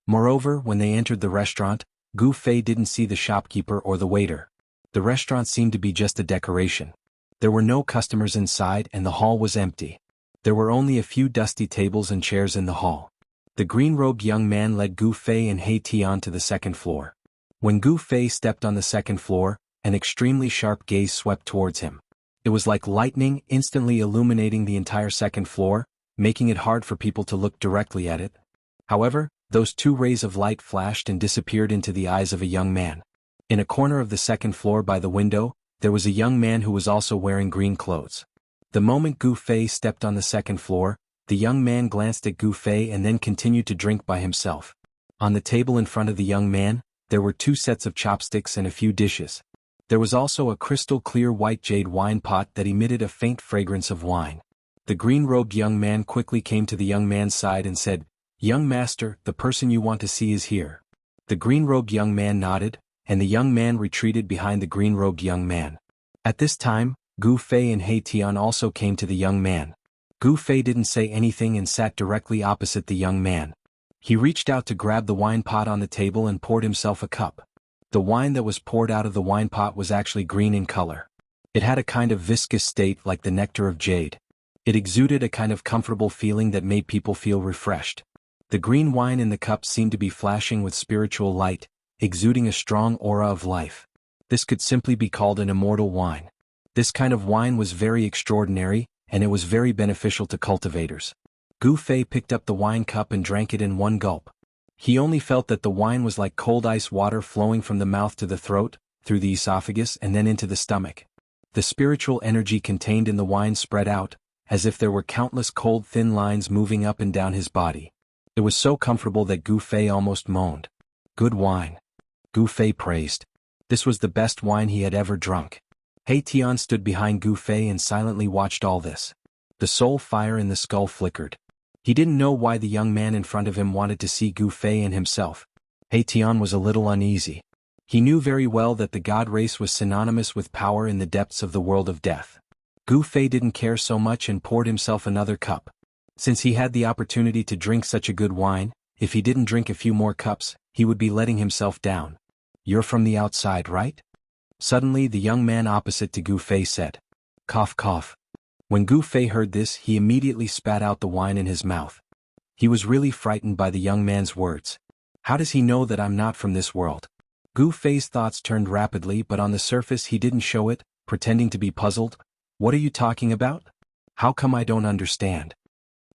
Moreover, when they entered the restaurant, Gu Fei didn't see the shopkeeper or the waiter. The restaurant seemed to be just a decoration. There were no customers inside and the hall was empty. There were only a few dusty tables and chairs in the hall. The green-robed young man led Gu Fei and He Tian to the second floor. When Gu Fei stepped on the second floor, an extremely sharp gaze swept towards him. It was like lightning, instantly illuminating the entire second floor, making it hard for people to look directly at it. However, those two rays of light flashed and disappeared into the eyes of a young man. In a corner of the second floor by the window, there was a young man who was also wearing green clothes. The moment Gu Fei stepped on the second floor, the young man glanced at Gu Fei and then continued to drink by himself. On the table in front of the young man, there were 2 sets of chopsticks and a few dishes. There was also a crystal-clear white jade wine pot that emitted a faint fragrance of wine. The green-robed young man quickly came to the young man's side and said, "Young master, the person you want to see is here." The green-robed young man nodded, and the young man retreated behind the green-robed young man. At this time, Gu Fei and He Tian also came to the young man. Gu Fei didn't say anything and sat directly opposite the young man. He reached out to grab the wine pot on the table and poured himself a cup. The wine that was poured out of the wine pot was actually green in color. It had a kind of viscous state like the nectar of jade. It exuded a kind of comfortable feeling that made people feel refreshed. The green wine in the cup seemed to be flashing with spiritual light, exuding a strong aura of life. This could simply be called an immortal wine. This kind of wine was very extraordinary, and it was very beneficial to cultivators. Gu Fei picked up the wine cup and drank it in one gulp. He only felt that the wine was like cold ice water flowing from the mouth to the throat, through the esophagus and then into the stomach. The spiritual energy contained in the wine spread out, as if there were countless cold thin lines moving up and down his body. It was so comfortable that Gu Fei almost moaned. Good wine. Gu Fei praised. This was the best wine he had ever drunk. He Tian stood behind Gu Fei and silently watched all this. The soul fire in the skull flickered. He didn't know why the young man in front of him wanted to see Gu Fei and himself. He Tian was a little uneasy. He knew very well that the god race was synonymous with power in the depths of the world of death. Gu Fei didn't care so much and poured himself another cup. Since he had the opportunity to drink such a good wine, if he didn't drink a few more cups, he would be letting himself down. You're from the outside, right? Suddenly the young man opposite to Gu Fei said. Cough cough. When Gu Fei heard this, he immediately spat out the wine in his mouth. He was really frightened by the young man's words. How does he know that I'm not from this world? Gu Fei's thoughts turned rapidly, but on the surface he didn't show it, pretending to be puzzled. What are you talking about? How come I don't understand?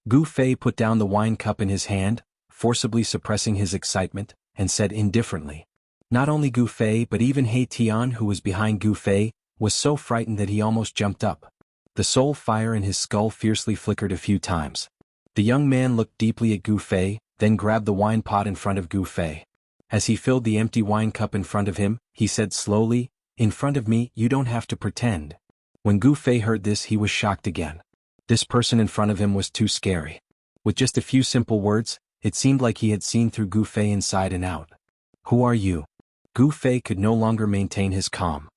Gu Fei put down the wine cup in his hand, forcibly suppressing his excitement, and said indifferently. Not only Gu Fei but even He Tian, who was behind Gu Fei, was so frightened that he almost jumped up. The soul fire in his skull fiercely flickered a few times. The young man looked deeply at Gu Fei, then grabbed the wine pot in front of Gu Fei. As he filled the empty wine cup in front of him, he said slowly, In front of me, you don't have to pretend. When Gu Fei heard this, he was shocked again. This person in front of him was too scary. With just a few simple words, it seemed like he had seen through Gu Fei inside and out. Who are you? Gu Fei could no longer maintain his calm.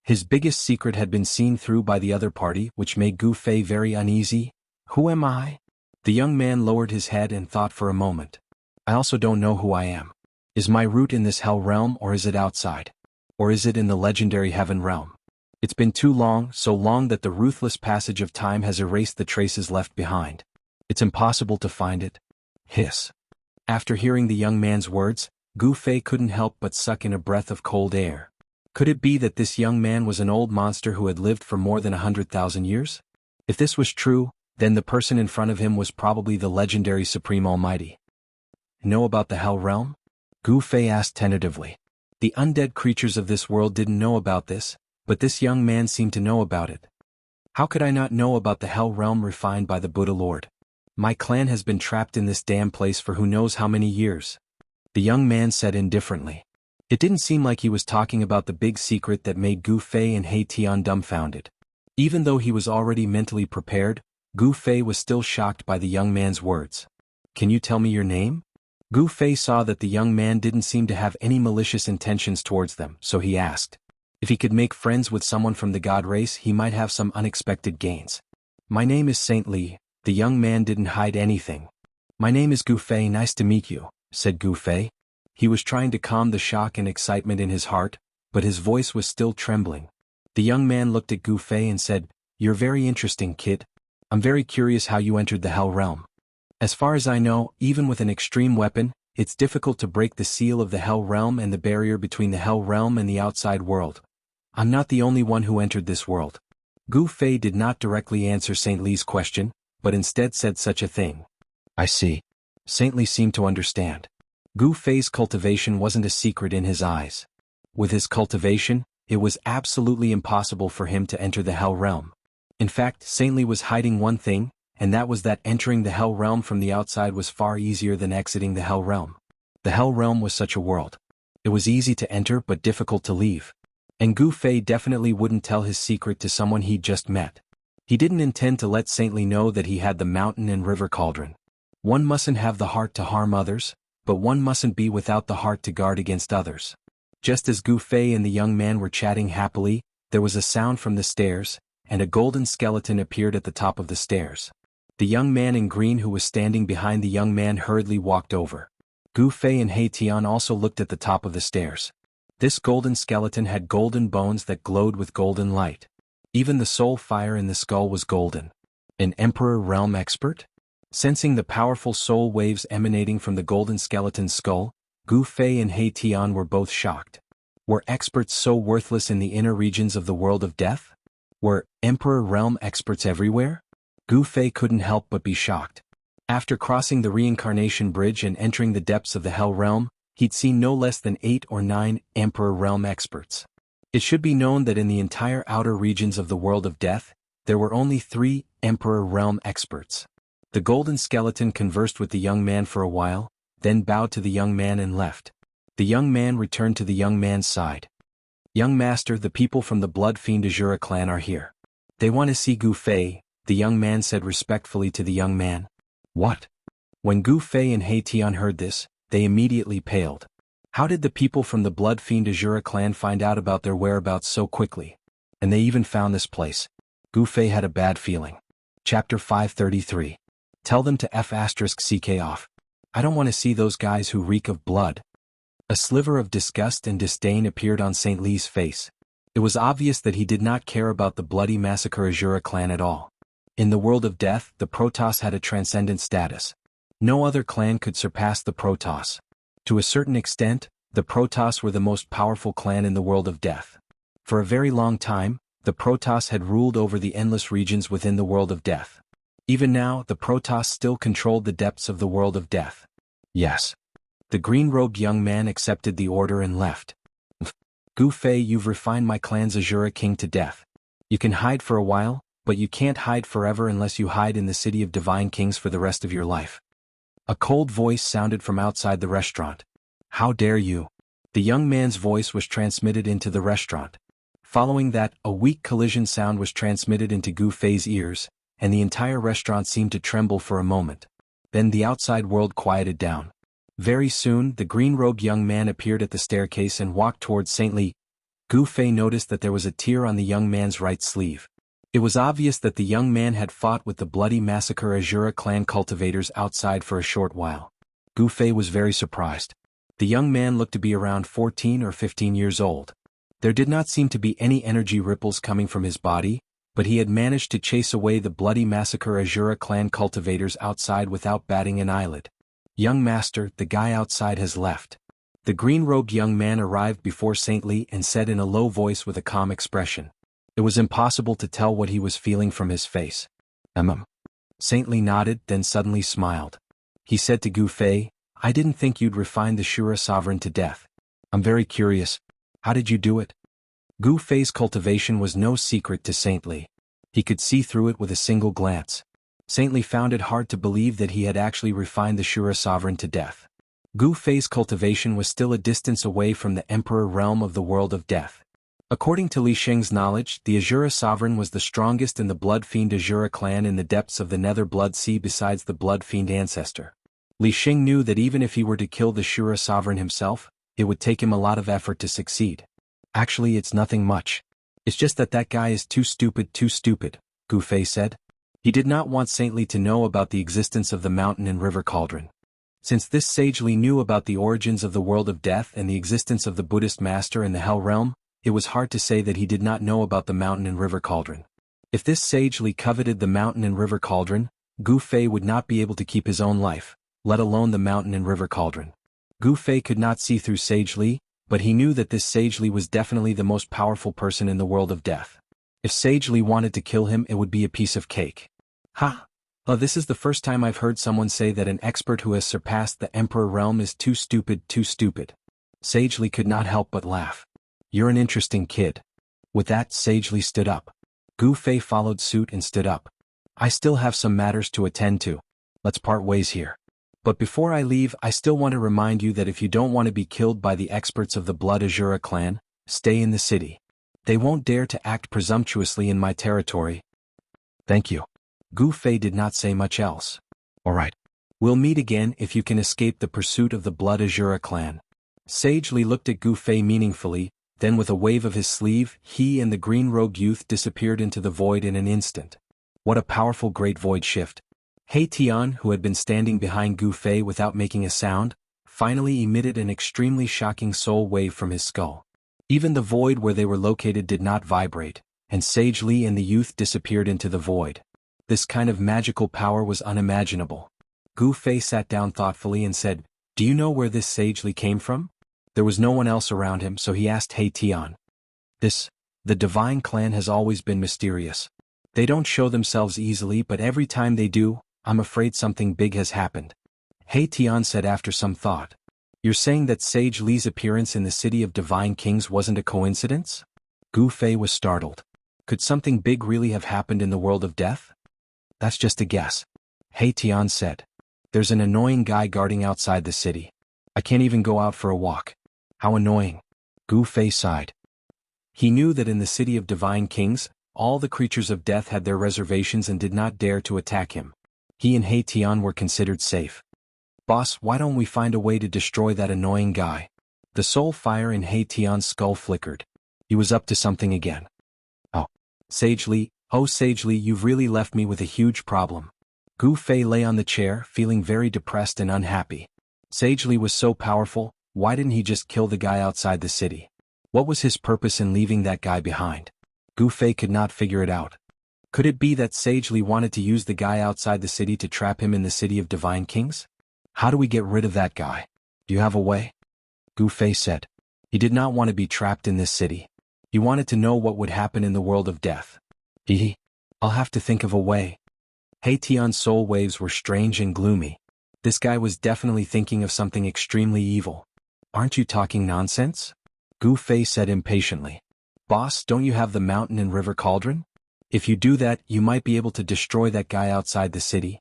His biggest secret had been seen through by the other party, which made Gu Fei very uneasy. Who am I? The young man lowered his head and thought for a moment. I also don't know who I am. Is my root in this hell realm or is it outside? Or is it in the legendary heaven realm? It's been too long, so long that the ruthless passage of time has erased the traces left behind. It's impossible to find it. Hiss. After hearing the young man's words, Gu Fei couldn't help but suck in a breath of cold air. Could it be that this young man was an old monster who had lived for more than 100,000 years? If this was true, then the person in front of him was probably the legendary Supreme Almighty. Know about the Hell Realm? Gu Fei asked tentatively. The undead creatures of this world didn't know about this, but this young man seemed to know about it. How could I not know about the Hell Realm refined by the Buddha Lord? My clan has been trapped in this damn place for who knows how many years. The young man said indifferently. It didn't seem like he was talking about the big secret that made Gu Fei and He Tian dumbfounded. Even though he was already mentally prepared, Gu Fei was still shocked by the young man's words. Can you tell me your name? Gu Fei saw that the young man didn't seem to have any malicious intentions towards them, so he asked. If he could make friends with someone from the god race, he might have some unexpected gains. My name is Saint Li. The young man didn't hide anything. My name is Gu Fei, nice to meet you, said Gu Fei. He was trying to calm the shock and excitement in his heart, but his voice was still trembling. The young man looked at Gu Fei and said, You're very interesting, kid. I'm very curious how you entered the Hell Realm. As far as I know, even with an extreme weapon, it's difficult to break the seal of the Hell Realm and the barrier between the Hell Realm and the outside world. I'm not the only one who entered this world. Gu Fei did not directly answer Saint Li's question, but instead said such a thing. I see. Saint Li seemed to understand. Gu Fei's cultivation wasn't a secret in his eyes. With his cultivation, it was absolutely impossible for him to enter the Hell Realm. In fact, Saint Li was hiding one thing, and that was that entering the Hell Realm from the outside was far easier than exiting the Hell Realm. The Hell Realm was such a world. It was easy to enter but difficult to leave. And Gu Fei definitely wouldn't tell his secret to someone he'd just met. He didn't intend to let Saint Li know that he had the mountain and river cauldron. One mustn't have the heart to harm others, but one mustn't be without the heart to guard against others. Just as Gu Fei and the young man were chatting happily, there was a sound from the stairs, and a golden skeleton appeared at the top of the stairs. The young man in green who was standing behind the young man hurriedly walked over. Gu Fei and He Tian also looked at the top of the stairs. This golden skeleton had golden bones that glowed with golden light. Even the soul fire in the skull was golden. An Emperor Realm expert? Sensing the powerful soul waves emanating from the golden skeleton's skull, Gu Fei and He Tian were both shocked. Were experts so worthless in the inner regions of the world of death? Were Emperor Realm experts everywhere? Gu Fei couldn't help but be shocked. After crossing the reincarnation bridge and entering the depths of the Hell Realm, he'd seen no less than 8 or 9 Emperor Realm experts. It should be known that in the entire outer regions of the world of death, there were only 3 Emperor Realm experts. The golden skeleton conversed with the young man for a while, then bowed to the young man and left. The young man returned to the young man's side. "Young master, the people from the Blood Fiend Azura clan are here. They want to see Gu Fei," the young man said respectfully to the young man. "What?" When Gu Fei and He Tian heard this, they immediately paled. How did the people from the Blood Fiend Azura clan find out about their whereabouts so quickly? And they even found this place. Gu Fei had a bad feeling. Chapter 533. Tell them to F***ck off. I don't want to see those guys who reek of blood. A sliver of disgust and disdain appeared on St. Li's face. It was obvious that he did not care about the bloody massacre Azura clan at all. In the world of death, the Protoss had a transcendent status. No other clan could surpass the Protoss. To a certain extent, the Protoss were the most powerful clan in the world of death. For a very long time, the Protoss had ruled over the endless regions within the world of death. Even now, the Protoss still controlled the depths of the world of death. Yes. The green-robed young man accepted the order and left. Gu Fei, you've refined my clan's Azura king to death. You can hide for a while, but you can't hide forever unless you hide in the city of divine kings for the rest of your life. A cold voice sounded from outside the restaurant. How dare you? The young man's voice was transmitted into the restaurant. Following that, a weak collision sound was transmitted into Gu Fei's ears, and the entire restaurant seemed to tremble for a moment. Then the outside world quieted down. Very soon, the green-robed young man appeared at the staircase and walked towards St. Li. Gu Fei noticed that there was a tear on the young man's right sleeve. It was obvious that the young man had fought with the bloody massacre Azura clan cultivators outside for a short while. Gu Fei was very surprised. The young man looked to be around 14 or 15 years old. There did not seem to be any energy ripples coming from his body, but he had managed to chase away the bloody massacre Azura clan cultivators outside without batting an eyelid. Young master, the guy outside has left. The green-robed young man arrived before St. Li and said in a low voice with a calm expression. It was impossible to tell what he was feeling from his face. St. Li nodded, then suddenly smiled. He said to Gu Fei, I didn't think you'd refine the Shura sovereign to death. I'm very curious. How did you do it? Gu Fei's cultivation was no secret to St. Li. He could see through it with a single glance. St. Li found it hard to believe that he had actually refined the Shura sovereign to death. Gu Fei's cultivation was still a distance away from the Emperor realm of the world of death. According to Li Sheng's knowledge, the Azura sovereign was the strongest in the Blood Fiend Azura clan in the depths of the Nether Blood Sea besides the Blood Fiend ancestor. Li Sheng knew that even if he were to kill the Shura sovereign himself, it would take him a lot of effort to succeed. Actually, it's nothing much. It's just that guy is too stupid, Gu Fei said. He did not want St. Li to know about the existence of the mountain and river cauldron. Since this sage Li knew about the origins of the world of death and the existence of the Buddhist master in the Hell realm, it was hard to say that he did not know about the mountain and river cauldron. If this sage Li coveted the mountain and river cauldron, Gu Fei would not be able to keep his own life, let alone the mountain and river cauldron. Gu Fei could not see through Sage Li, but he knew that this Sage Li was definitely the most powerful person in the world of death. If Sage Li wanted to kill him, it would be a piece of cake. Ha! This is the first time I've heard someone say that an expert who has surpassed the Emperor realm is too stupid. Sage Li could not help but laugh. You're an interesting kid. With that, Sage Li stood up. Gu Fei followed suit and stood up. I still have some matters to attend to. Let's part ways here. But before I leave, I still want to remind you that if you don't want to be killed by the experts of the Blood Azura clan, stay in the city. They won't dare to act presumptuously in my territory. Thank you. Gu Fei did not say much else. Alright. We'll meet again if you can escape the pursuit of the Blood Azura clan. Sage Li looked at Gu Fei meaningfully, then with a wave of his sleeve, he and the green-robed youth disappeared into the void in an instant. What a powerful great void shift. He Tian, who had been standing behind Gu Fei without making a sound, finally emitted an extremely shocking soul wave from his skull. Even the void where they were located did not vibrate, and Sage Li and the youth disappeared into the void. This kind of magical power was unimaginable. Gu Fei sat down thoughtfully and said, "Do you know where this Sage Li came from?" There was no one else around him, so he asked He Tian. The divine clan has always been mysterious. They don't show themselves easily, but every time they do, I'm afraid something big has happened. He Tian said after some thought. You're saying that Sage Li's appearance in the City of Divine Kings wasn't a coincidence? Gu Fei was startled. Could something big really have happened in the world of death? That's just a guess. He Tian said. There's an annoying guy guarding outside the city. I can't even go out for a walk. How annoying. Gu Fei sighed. He knew that in the City of Divine Kings, all the creatures of death had their reservations and did not dare to attack him. He and He Tian were considered safe. Boss, why don't we find a way to destroy that annoying guy? The soul fire in He Tian's skull flickered. He was up to something again. Oh, Sage Li, you've really left me with a huge problem. Gu Fei lay on the chair, feeling very depressed and unhappy. Sage Li was so powerful, why didn't he just kill the guy outside the city? What was his purpose in leaving that guy behind? Gu Fei could not figure it out. Could it be that Sage Li wanted to use the guy outside the city to trap him in the City of Divine Kings? How do we get rid of that guy? Do you have a way? Gu Fei said. He did not want to be trapped in this city. He wanted to know what would happen in the world of death. I'll have to think of a way. He Tian's soul waves were strange and gloomy. This guy was definitely thinking of something extremely evil. Aren't you talking nonsense? Gu Fei said impatiently. Boss, don't you have the mountain and river cauldron? If you do that, you might be able to destroy that guy outside the city.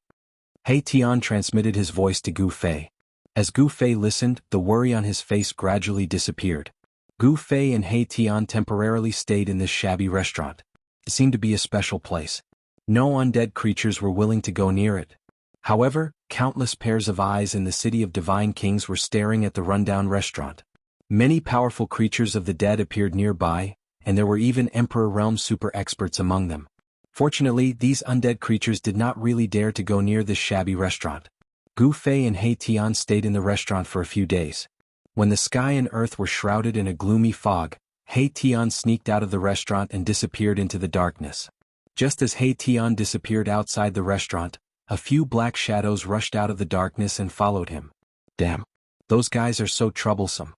He Tian transmitted his voice to Gu Fei. As Gu Fei listened, the worry on his face gradually disappeared. Gu Fei and He Tian temporarily stayed in this shabby restaurant. It seemed to be a special place. No undead creatures were willing to go near it. However, countless pairs of eyes in the City of Divine Kings were staring at the rundown restaurant. Many powerful creatures of the dead appeared nearby, and there were even Emperor Realm super experts among them. Fortunately, these undead creatures did not really dare to go near this shabby restaurant. Gu Fei and He Tian stayed in the restaurant for a few days. When the sky and earth were shrouded in a gloomy fog, He Tian sneaked out of the restaurant and disappeared into the darkness. Just as He Tian disappeared outside the restaurant, a few black shadows rushed out of the darkness and followed him. Damn. Those guys are so troublesome.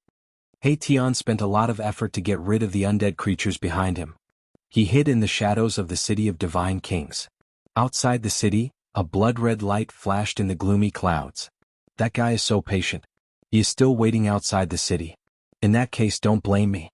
He Tian spent a lot of effort to get rid of the undead creatures behind him. He hid in the shadows of the City of Divine Kings. Outside the city, a blood-red light flashed in the gloomy clouds. That guy is so patient. He is still waiting outside the city. In that case, don't blame me.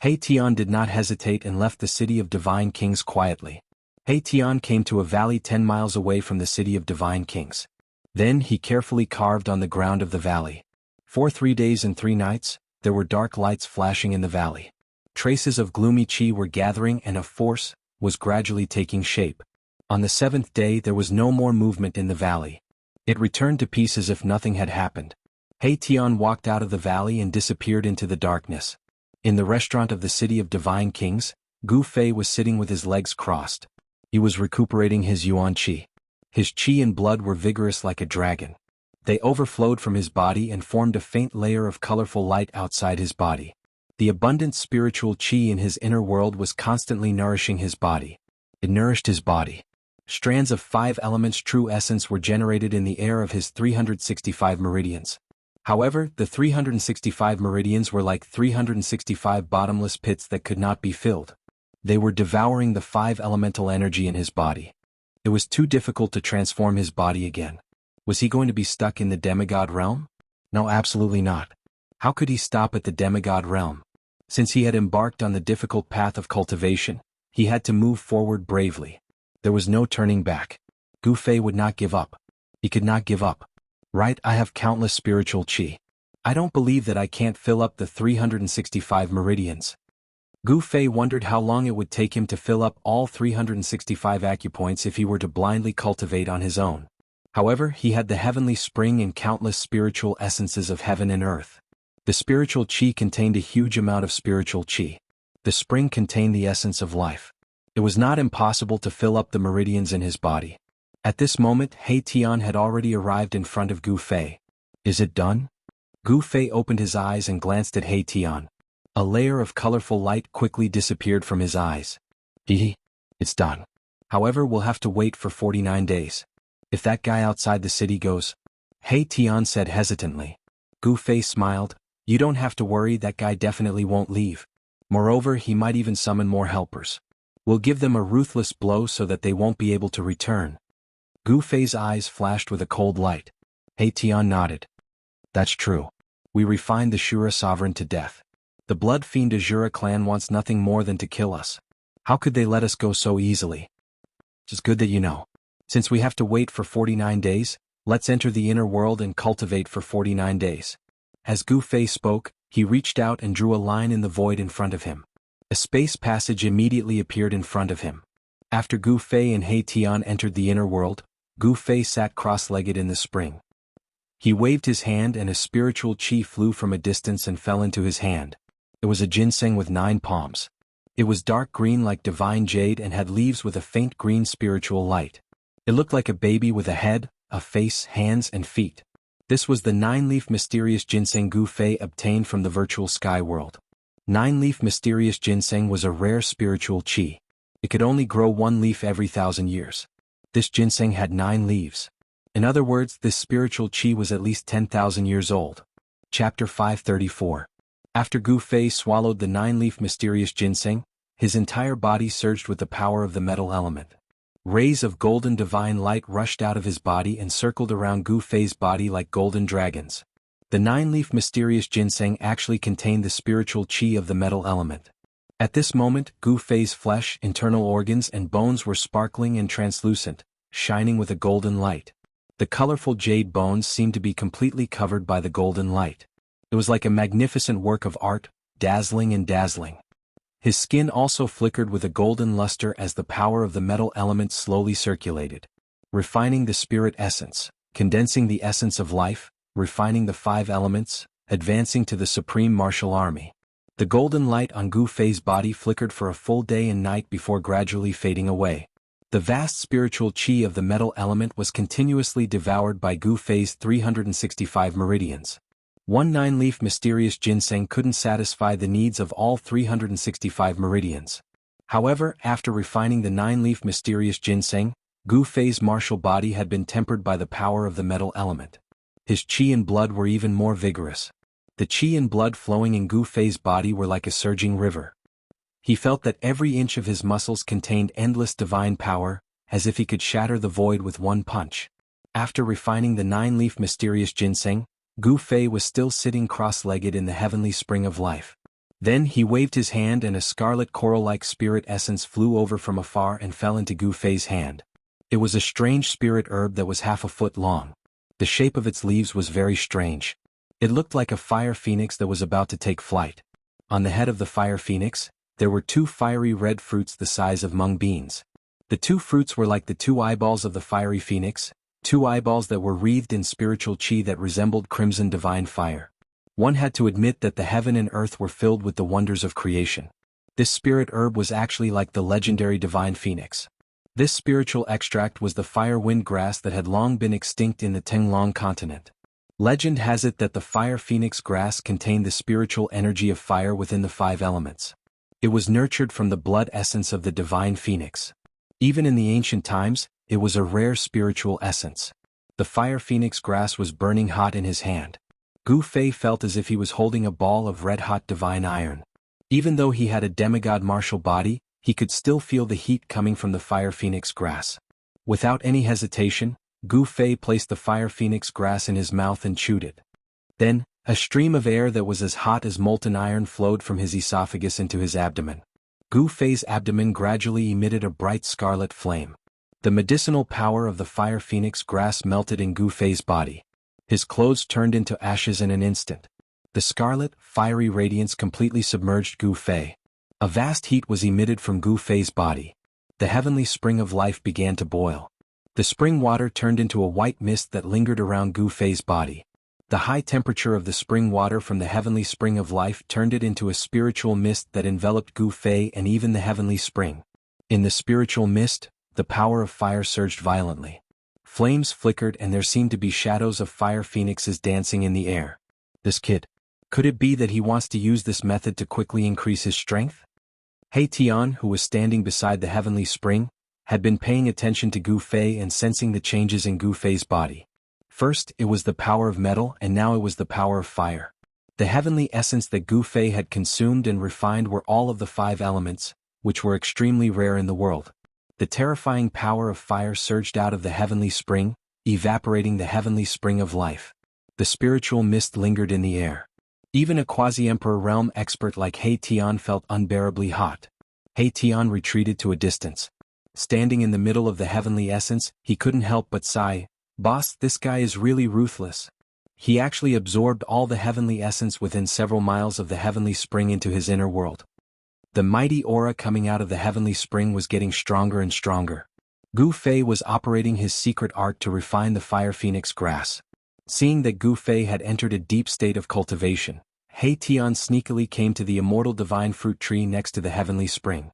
He Tian did not hesitate and left the City of Divine Kings quietly. He Tian came to a valley 10 miles away from the City of Divine Kings. Then he carefully carved on the ground of the valley. For 3 days and 3 nights, there were dark lights flashing in the valley. Traces of gloomy chi were gathering and a force was gradually taking shape. On the 7th day there was no more movement in the valley. It returned to peace as if nothing had happened. He Tian walked out of the valley and disappeared into the darkness. In the restaurant of the City of Divine Kings, Gu Fei was sitting with his legs crossed. He was recuperating his yuan qi. His qi and blood were vigorous like a dragon. They overflowed from his body and formed a faint layer of colorful light outside his body. The abundant spiritual qi in his inner world was constantly nourishing his body. It nourished his body. Strands of 5 elements true essence were generated in the air of his 365 meridians. However, the 365 meridians were like 365 bottomless pits that could not be filled. They were devouring the 5 elemental energy in his body. It was too difficult to transform his body again. Was he going to be stuck in the demigod realm? No, absolutely not. How could he stop at the demigod realm? Since he had embarked on the difficult path of cultivation, he had to move forward bravely. There was no turning back. Gu Fei would not give up. He could not give up. Right, I have countless spiritual qi. I don't believe that I can't fill up the 365 meridians. Gu Fei wondered how long it would take him to fill up all 365 acupoints if he were to blindly cultivate on his own. However, he had the heavenly spring and countless spiritual essences of heaven and earth. The spiritual qi contained a huge amount of spiritual qi. The spring contained the essence of life. It was not impossible to fill up the meridians in his body. At this moment, He Tian had already arrived in front of Gu Fei. Is it done? Gu Fei opened his eyes and glanced at He Tian. A layer of colorful light quickly disappeared from his eyes. It's done. However, we'll have to wait for 49 days. If that guy outside the city goes, He Tian said hesitantly. Gu Fei smiled. You don't have to worry, that guy definitely won't leave. Moreover, he might even summon more helpers. We'll give them a ruthless blow so that they won't be able to return. Gu Fei's eyes flashed with a cold light. He Tian nodded. That's true. We refined the Shura sovereign to death. The blood fiend Azura clan wants nothing more than to kill us. How could they let us go so easily? It's good that you know. Since we have to wait for 49 days, let's enter the inner world and cultivate for 49 days. As Gu Fei spoke, he reached out and drew a line in the void in front of him. A space passage immediately appeared in front of him. After Gu Fei and He Tian entered the inner world, Gu Fei sat cross-legged in the spring. He waved his hand and a spiritual chi flew from a distance and fell into his hand. It was a ginseng with 9 palms. It was dark green like divine jade and had leaves with a faint green spiritual light. It looked like a baby with a head, a face, hands and feet. This was the 9-leaf mysterious ginseng Gu Fei obtained from the virtual sky world. 9-leaf mysterious ginseng was a rare spiritual chi. It could only grow 1 leaf every 1,000 years. This ginseng had 9 leaves. In other words, this spiritual chi was at least 10,000 years old. Chapter 534. After Gu Fei swallowed the 9-leaf mysterious ginseng, his entire body surged with the power of the metal element. Rays of golden divine light rushed out of his body and circled around Gu Fei's body like golden dragons. The 9-leaf mysterious ginseng actually contained the spiritual chi of the metal element. At this moment, Gu Fei's flesh, internal organs and bones were sparkling and translucent, shining with a golden light. The colorful jade bones seemed to be completely covered by the golden light. It was like a magnificent work of art, dazzling and dazzling. His skin also flickered with a golden luster as the power of the metal element slowly circulated, refining the spirit essence, condensing the essence of life, refining the 5 elements, advancing to the supreme martial army. The golden light on Gu Fei's body flickered for a full day and night before gradually fading away. The vast spiritual chi of the metal element was continuously devoured by Gu Fei's 365 meridians. 1 9-leaf mysterious ginseng couldn't satisfy the needs of all 365 meridians. However, after refining the 9-leaf mysterious ginseng, Gu Fei's martial body had been tempered by the power of the metal element. His chi and blood were even more vigorous. The chi and blood flowing in Gu Fei's body were like a surging river. He felt that every inch of his muscles contained endless divine power, as if he could shatter the void with one punch. After refining the 9-leaf mysterious ginseng, Gu Fei was still sitting cross-legged in the heavenly spring of life. Then he waved his hand and a scarlet coral-like spirit essence flew over from afar and fell into Gu Fei's hand. It was a strange spirit herb that was half a foot long. The shape of its leaves was very strange. It looked like a fire phoenix that was about to take flight. On the head of the fire phoenix, there were 2 fiery red fruits the size of mung beans. The 2 fruits were like the 2 eyeballs of the fiery phoenix, 2 eyeballs that were wreathed in spiritual chi that resembled crimson divine fire. One had to admit that the heaven and earth were filled with the wonders of creation. This spirit herb was actually like the legendary divine phoenix. This spiritual extract was the fire wind grass that had long been extinct in the Tenglong continent. Legend has it that the fire phoenix grass contained the spiritual energy of fire within the 5 elements. It was nurtured from the blood essence of the divine phoenix. Even in the ancient times, it was a rare spiritual essence. The fire phoenix grass was burning hot in his hand. Gu Fei felt as if he was holding a ball of red-hot divine iron. Even though he had a demigod martial body, he could still feel the heat coming from the fire phoenix grass. Without any hesitation, Gu Fei placed the fire phoenix grass in his mouth and chewed it. Then, a stream of air that was as hot as molten iron flowed from his esophagus into his abdomen. Gu Fei's abdomen gradually emitted a bright scarlet flame. The medicinal power of the fire phoenix grass melted in Gu Fei's body. His clothes turned into ashes in an instant. The scarlet, fiery radiance completely submerged Gu Fei. A vast heat was emitted from Gu Fei's body. The heavenly spring of life began to boil. The spring water turned into a white mist that lingered around Gu Fei's body. The high temperature of the spring water from the heavenly spring of life turned it into a spiritual mist that enveloped Gu Fei and even the heavenly spring. In the spiritual mist, the power of fire surged violently. Flames flickered and there seemed to be shadows of fire phoenixes dancing in the air. This kid. Could it be that he wants to use this method to quickly increase his strength? He Tian, who was standing beside the heavenly spring, had been paying attention to Gu Fei and sensing the changes in Gu Fei's body. First, it was the power of metal and now it was the power of fire. The heavenly essence that Gu Fei had consumed and refined were all of the 5 elements, which were extremely rare in the world. The terrifying power of fire surged out of the heavenly spring, evaporating the heavenly spring of life. The spiritual mist lingered in the air. Even a quasi-emperor realm expert like He Tian felt unbearably hot. He Tian retreated to a distance. Standing in the middle of the heavenly essence, he couldn't help but sigh, "Boss, this guy is really ruthless." He actually absorbed all the heavenly essence within several miles of the heavenly spring into his inner world. The mighty aura coming out of the heavenly spring was getting stronger and stronger. Gu Fei was operating his secret art to refine the fire phoenix grass. Seeing that Gu Fei had entered a deep state of cultivation, He Tian sneakily came to the immortal divine fruit tree next to the heavenly spring.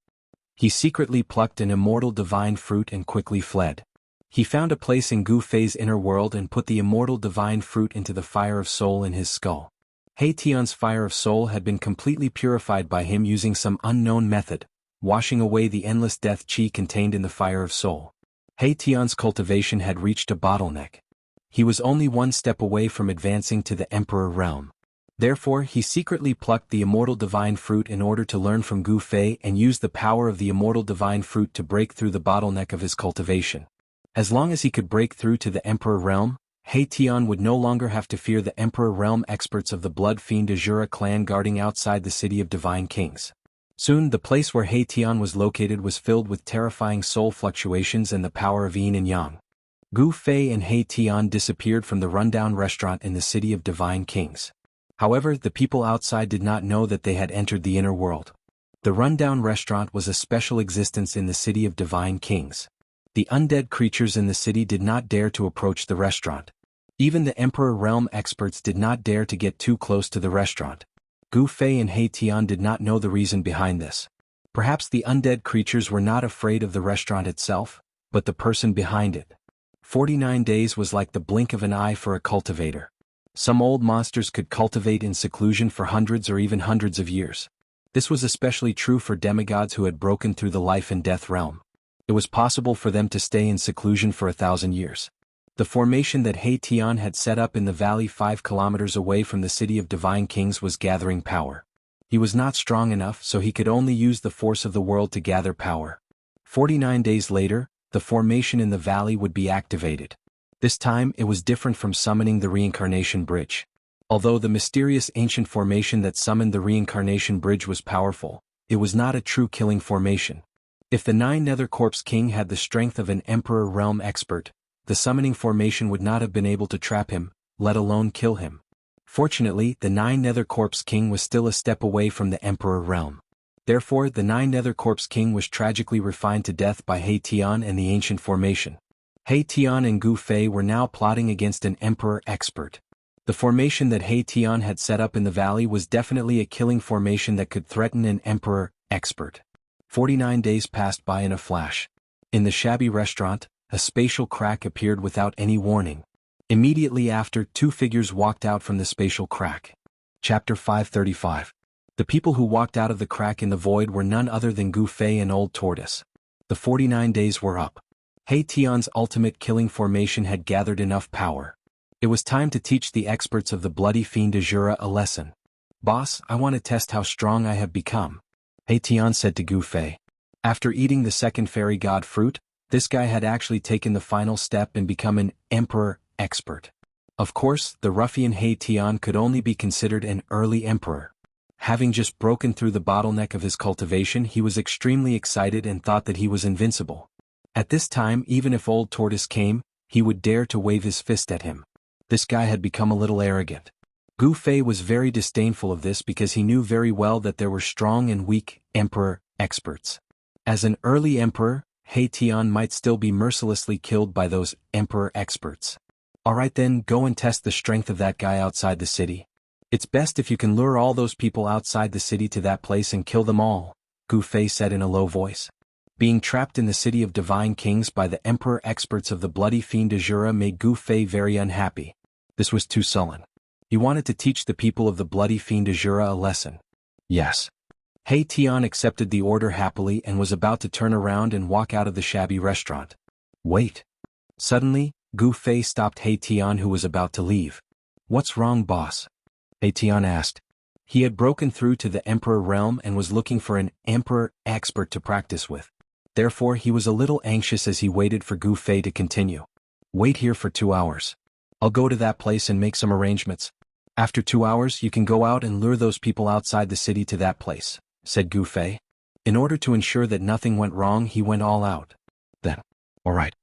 He secretly plucked an immortal divine fruit and quickly fled. He found a place in Gu Fei's inner world and put the immortal divine fruit into the fire of soul in his skull. He Tian's fire of soul had been completely purified by him using some unknown method, washing away the endless death qi contained in the fire of soul. He Tian's cultivation had reached a bottleneck. He was only one step away from advancing to the emperor realm. Therefore, he secretly plucked the immortal divine fruit in order to learn from Gu Fei and use the power of the immortal divine fruit to break through the bottleneck of his cultivation. As long as he could break through to the emperor realm, He Tian would no longer have to fear the emperor realm experts of the Blood Fiend Azura clan guarding outside the city of divine kings. Soon the place where He Tian was located was filled with terrifying soul fluctuations and the power of yin and yang. Gu Fei and He Tian disappeared from the rundown restaurant in the city of divine kings. However, the people outside did not know that they had entered the inner world. The rundown restaurant was a special existence in the city of divine kings. The undead creatures in the city did not dare to approach the restaurant. Even the Emperor Realm experts did not dare to get too close to the restaurant. Gu Fei and He Tian did not know the reason behind this. Perhaps the undead creatures were not afraid of the restaurant itself, but the person behind it. 49 days was like the blink of an eye for a cultivator. Some old monsters could cultivate in seclusion for hundreds or even hundreds of years. This was especially true for demigods who had broken through the life and death realm. It was possible for them to stay in seclusion for 1,000 years. The formation that He Tian had set up in the valley 5 kilometers away from the city of divine kings was gathering power. He was not strong enough, so he could only use the force of the world to gather power. 49 days later, the formation in the valley would be activated. This time it was different from summoning the reincarnation bridge. Although the mysterious ancient formation that summoned the reincarnation bridge was powerful, it was not a true killing formation. If the 9 Nether Corpse King had the strength of an Emperor Realm expert, the summoning formation would not have been able to trap him, let alone kill him. Fortunately, the 9 Nether Corpse King was still a step away from the Emperor Realm. Therefore, the 9 Nether Corpse King was tragically refined to death by He Tian and the ancient formation. He Tian and Gu Fei were now plotting against an Emperor expert. The formation that He Tian had set up in the valley was definitely a killing formation that could threaten an Emperor expert. 49 days passed by in a flash. In the shabby restaurant, a spatial crack appeared without any warning. Immediately after, 2 figures walked out from the spatial crack. Chapter 535. The people who walked out of the crack in the void were none other than Gu Fei and Old Tortoise. The 49 days were up. He Tian's ultimate killing formation had gathered enough power. It was time to teach the experts of the Bloody Fiend Azura a lesson. "Boss, I want to test how strong I have become," He Tian said to Gu Fei. After eating the second fairy god fruit, this guy had actually taken the final step and become an Emperor expert. Of course, the ruffian He Tian could only be considered an early emperor. Having just broken through the bottleneck of his cultivation, he was extremely excited and thought that he was invincible. At this time, even if Old Tortoise came, he would dare to wave his fist at him. This guy had become a little arrogant. Gu Fei was very disdainful of this because he knew very well that there were strong and weak emperor experts. As an early emperor, He Tian might still be mercilessly killed by those emperor experts. "Alright then, go and test the strength of that guy outside the city. It's best if you can lure all those people outside the city to that place and kill them all," Gu Fei said in a low voice. Being trapped in the city of divine kings by the emperor experts of the bloody fiend Azura made Gu Fei very unhappy. This was too sullen. He wanted to teach the people of the bloody fiend Azura a lesson. Yes. He Tian accepted the order happily and was about to turn around and walk out of the shabby restaurant. Wait. Suddenly, Gu Fei stopped He Tian, who was about to leave. What's wrong, boss? He Tian asked. He had broken through to the emperor realm and was looking for an emperor expert to practice with. Therefore he was a little anxious as he waited for Gu Fei to continue. Wait here for 2 hours. I'll go to that place and make some arrangements. After 2 hours you can go out and lure those people outside the city to that place, said Gu Fei. In order to ensure that nothing went wrong, he went all out. Then, all right.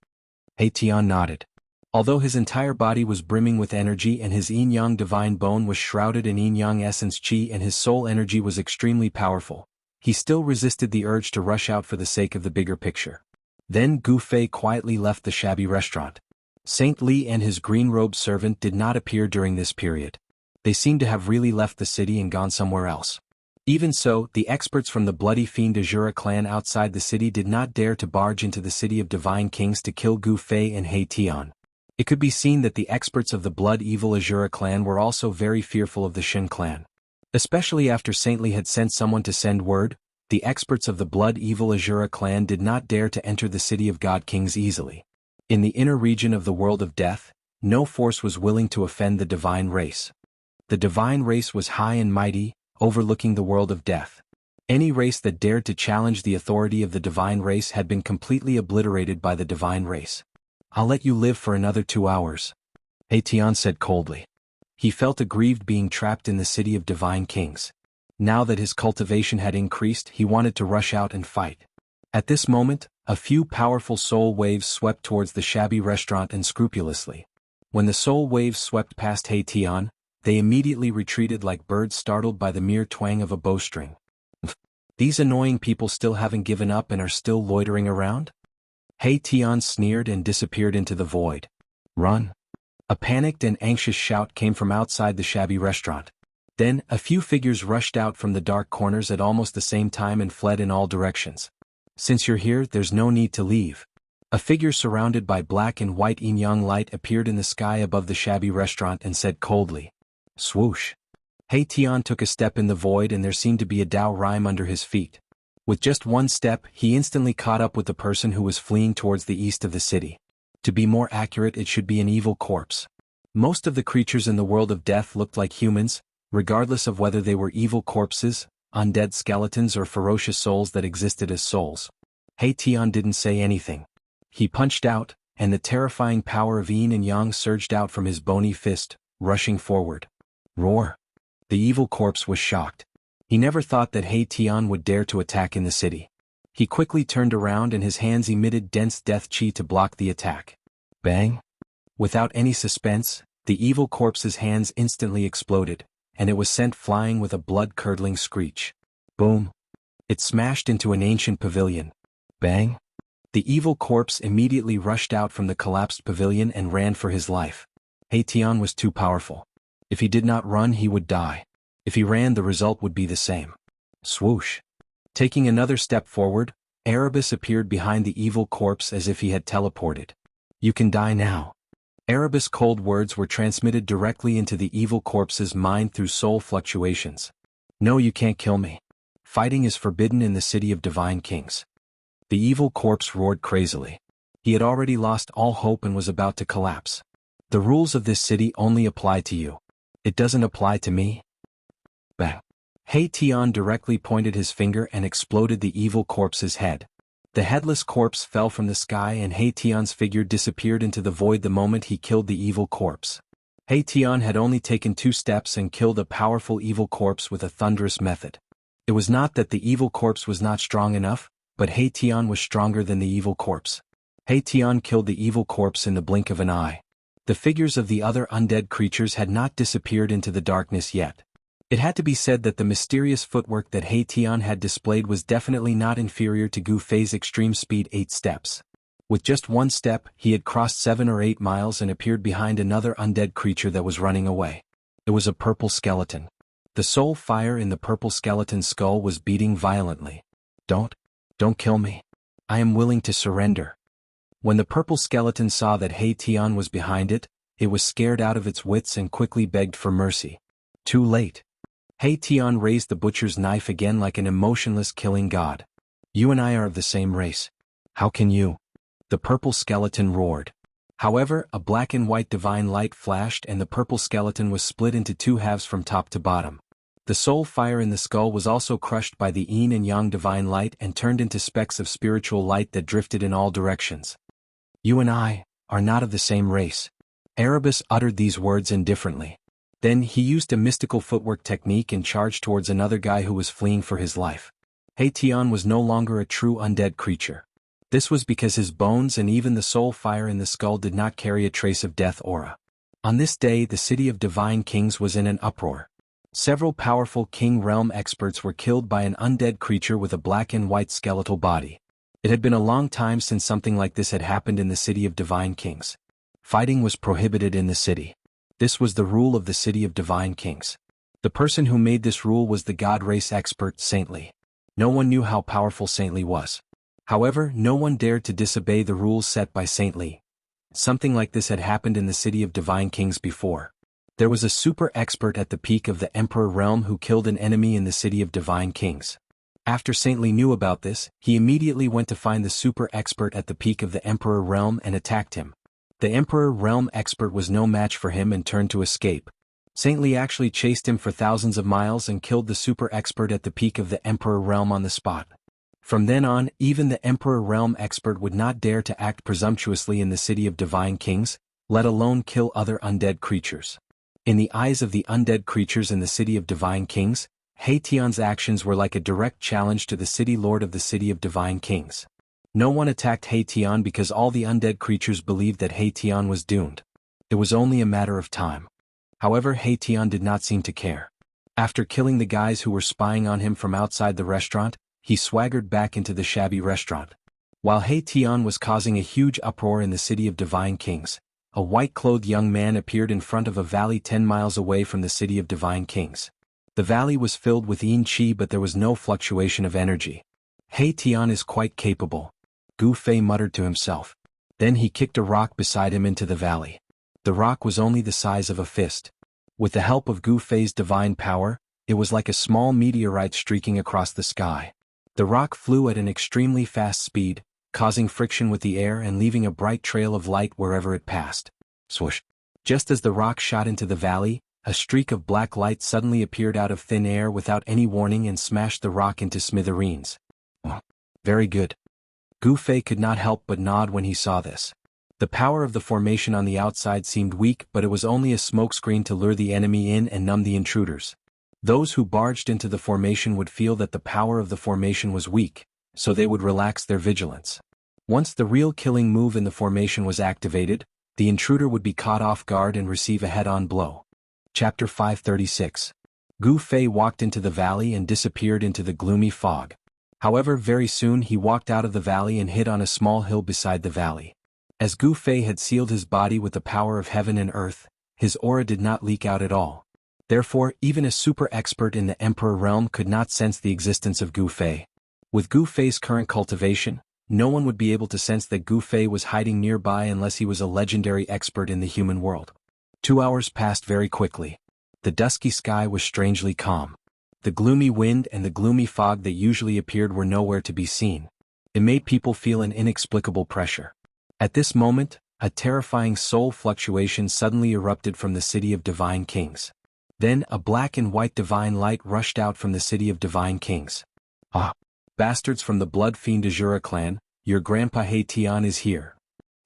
He Tian nodded. Although his entire body was brimming with energy and his yin-yang divine bone was shrouded in yin-yang essence qi and his soul energy was extremely powerful, he still resisted the urge to rush out for the sake of the bigger picture. Then Gu Fei quietly left the shabby restaurant. Saint Li and his green-robed servant did not appear during this period. They seemed to have really left the city and gone somewhere else. Even so, the experts from the bloody fiend Azura clan outside the city did not dare to barge into the city of divine kings to kill Gu Fei and He Tian. It could be seen that the experts of the blood-evil Azura clan were also very fearful of the Shin clan. Especially after Saint Li had sent someone to send word, the experts of the blood-evil Azura clan did not dare to enter the city of God Kings easily. In the inner region of the world of death, no force was willing to offend the divine race. The divine race was high and mighty, overlooking the world of death. Any race that dared to challenge the authority of the divine race had been completely obliterated by the divine race. I'll let you live for another 2 hours, He Tian said coldly. He felt aggrieved being trapped in the city of divine kings. Now that his cultivation had increased, he wanted to rush out and fight. At this moment, a few powerful soul waves swept towards the shabby restaurant unscrupulously. When the soul waves swept past He Tian, they immediately retreated like birds startled by the mere twang of a bowstring. These annoying people still haven't given up and are still loitering around? He Tian sneered and disappeared into the void. Run! A panicked and anxious shout came from outside the shabby restaurant. Then, a few figures rushed out from the dark corners at almost the same time and fled in all directions. Since you're here, there's no need to leave. A figure surrounded by black and white yin-yang light appeared in the sky above the shabby restaurant and said coldly. Swoosh! He Tian took a step in the void and there seemed to be a Dao rhyme under his feet. With just one step, he instantly caught up with the person who was fleeing towards the east of the city. To be more accurate, it should be an evil corpse. Most of the creatures in the world of death looked like humans, regardless of whether they were evil corpses, undead skeletons or ferocious souls that existed as souls. He Tian didn't say anything. He punched out, and the terrifying power of yin and yang surged out from his bony fist, rushing forward. Roar! The evil corpse was shocked. He never thought that He Tian would dare to attack in the city. He quickly turned around and his hands emitted dense death chi to block the attack. Bang! Without any suspense, the evil corpse's hands instantly exploded, and it was sent flying with a blood-curdling screech. Boom! It smashed into an ancient pavilion. Bang! The evil corpse immediately rushed out from the collapsed pavilion and ran for his life. He Tian was too powerful. If he did not run, he would die. If he ran, the result would be the same. Swoosh! Taking another step forward, Erebus appeared behind the evil corpse as if he had teleported. You can die now. Erebus' cold words were transmitted directly into the evil corpse's mind through soul fluctuations. No, you can't kill me. Fighting is forbidden in the city of divine kings. The evil corpse roared crazily. He had already lost all hope and was about to collapse. The rules of this city only apply to you. It doesn't apply to me. Bang! He Tian directly pointed his finger and exploded the evil corpse's head. The headless corpse fell from the sky and He Tian's figure disappeared into the void the moment he killed the evil corpse. He Tian had only taken 2 steps and killed a powerful evil corpse with a thunderous method. It was not that the evil corpse was not strong enough, but He Tian was stronger than the evil corpse. He Tian killed the evil corpse in the blink of an eye. The figures of the other undead creatures had not disappeared into the darkness yet. It had to be said that the mysterious footwork that He Tian had displayed was definitely not inferior to Gu Fei's extreme speed 8 steps. With just 1 step, he had crossed 7 or 8 miles and appeared behind another undead creature that was running away. It was a purple skeleton. The soul fire in the purple skeleton's skull was beating violently. Don't kill me. I am willing to surrender. When the purple skeleton saw that He Tian was behind it, it was scared out of its wits and quickly begged for mercy. Too late. He Tian raised the butcher's knife again like an emotionless killing god. You and I are of the same race. How can you? The purple skeleton roared. However, a black and white divine light flashed and the purple skeleton was split into two halves from top to bottom. The soul fire in the skull was also crushed by the yin and yang divine light and turned into specks of spiritual light that drifted in all directions. You and I are not of the same race. Erebus uttered these words indifferently. Then he used a mystical footwork technique and charged towards another guy who was fleeing for his life. He Tian was no longer a true undead creature. This was because his bones and even the soul fire in the skull did not carry a trace of death aura. On this day the city of divine kings was in an uproar. Several powerful king realm experts were killed by an undead creature with a black and white skeletal body. It had been a long time since something like this had happened in the city of divine kings. Fighting was prohibited in the city. This was the rule of the city of divine kings. The person who made this rule was the god race expert Saintly. No one knew how powerful Saintly was. However, no one dared to disobey the rules set by Saintly. Something like this had happened in the city of divine kings before. There was a super expert at the peak of the emperor realm who killed an enemy in the city of divine kings. After Saintly knew about this, he immediately went to find the super expert at the peak of the emperor realm and attacked him. The emperor realm expert was no match for him and turned to escape. Saintly actually chased him for thousands of miles and killed the super expert at the peak of the emperor realm on the spot. From then on, even the emperor realm expert would not dare to act presumptuously in the city of divine kings, let alone kill other undead creatures. In the eyes of the undead creatures in the city of divine kings, He Tian's actions were like a direct challenge to the city lord of the city of divine kings. No one attacked He Tian because all the undead creatures believed that He Tian was doomed. It was only a matter of time. However, He Tian did not seem to care. After killing the guys who were spying on him from outside the restaurant, he swaggered back into the shabby restaurant. While He Tian was causing a huge uproar in the city of divine kings, a white-clothed young man appeared in front of a valley 10 miles away from the city of divine kings. The valley was filled with yin qi but there was no fluctuation of energy. He Tian is quite capable, Gu Fei muttered to himself. Then he kicked a rock beside him into the valley. The rock was only the size of a fist. With the help of Gu Fei's divine power, it was like a small meteorite streaking across the sky. The rock flew at an extremely fast speed, causing friction with the air and leaving a bright trail of light wherever it passed. Swoosh! Just as the rock shot into the valley, a streak of black light suddenly appeared out of thin air without any warning and smashed the rock into smithereens. Oh, very good. Gu Fei could not help but nod when he saw this. The power of the formation on the outside seemed weak but it was only a smokescreen to lure the enemy in and numb the intruders. Those who barged into the formation would feel that the power of the formation was weak, so they would relax their vigilance. Once the real killing move in the formation was activated, the intruder would be caught off guard and receive a head-on blow. Chapter 536. Gu Fei walked into the valley and disappeared into the gloomy fog. However, very soon he walked out of the valley and hid on a small hill beside the valley. As Gu Fei had sealed his body with the power of heaven and earth, his aura did not leak out at all. Therefore, even a super expert in the Emperor realm could not sense the existence of Gu Fei. With Gu Fei's current cultivation, no one would be able to sense that Gu Fei was hiding nearby unless he was a legendary expert in the human world. 2 hours passed very quickly. The dusky sky was strangely calm. The gloomy wind and the gloomy fog that usually appeared were nowhere to be seen. It made people feel an inexplicable pressure. At this moment, a terrifying soul fluctuation suddenly erupted from the city of divine kings. Then a black and white divine light rushed out from the city of divine kings. Ah! Bastards from the blood fiend Azura clan, your grandpa He Tian is here.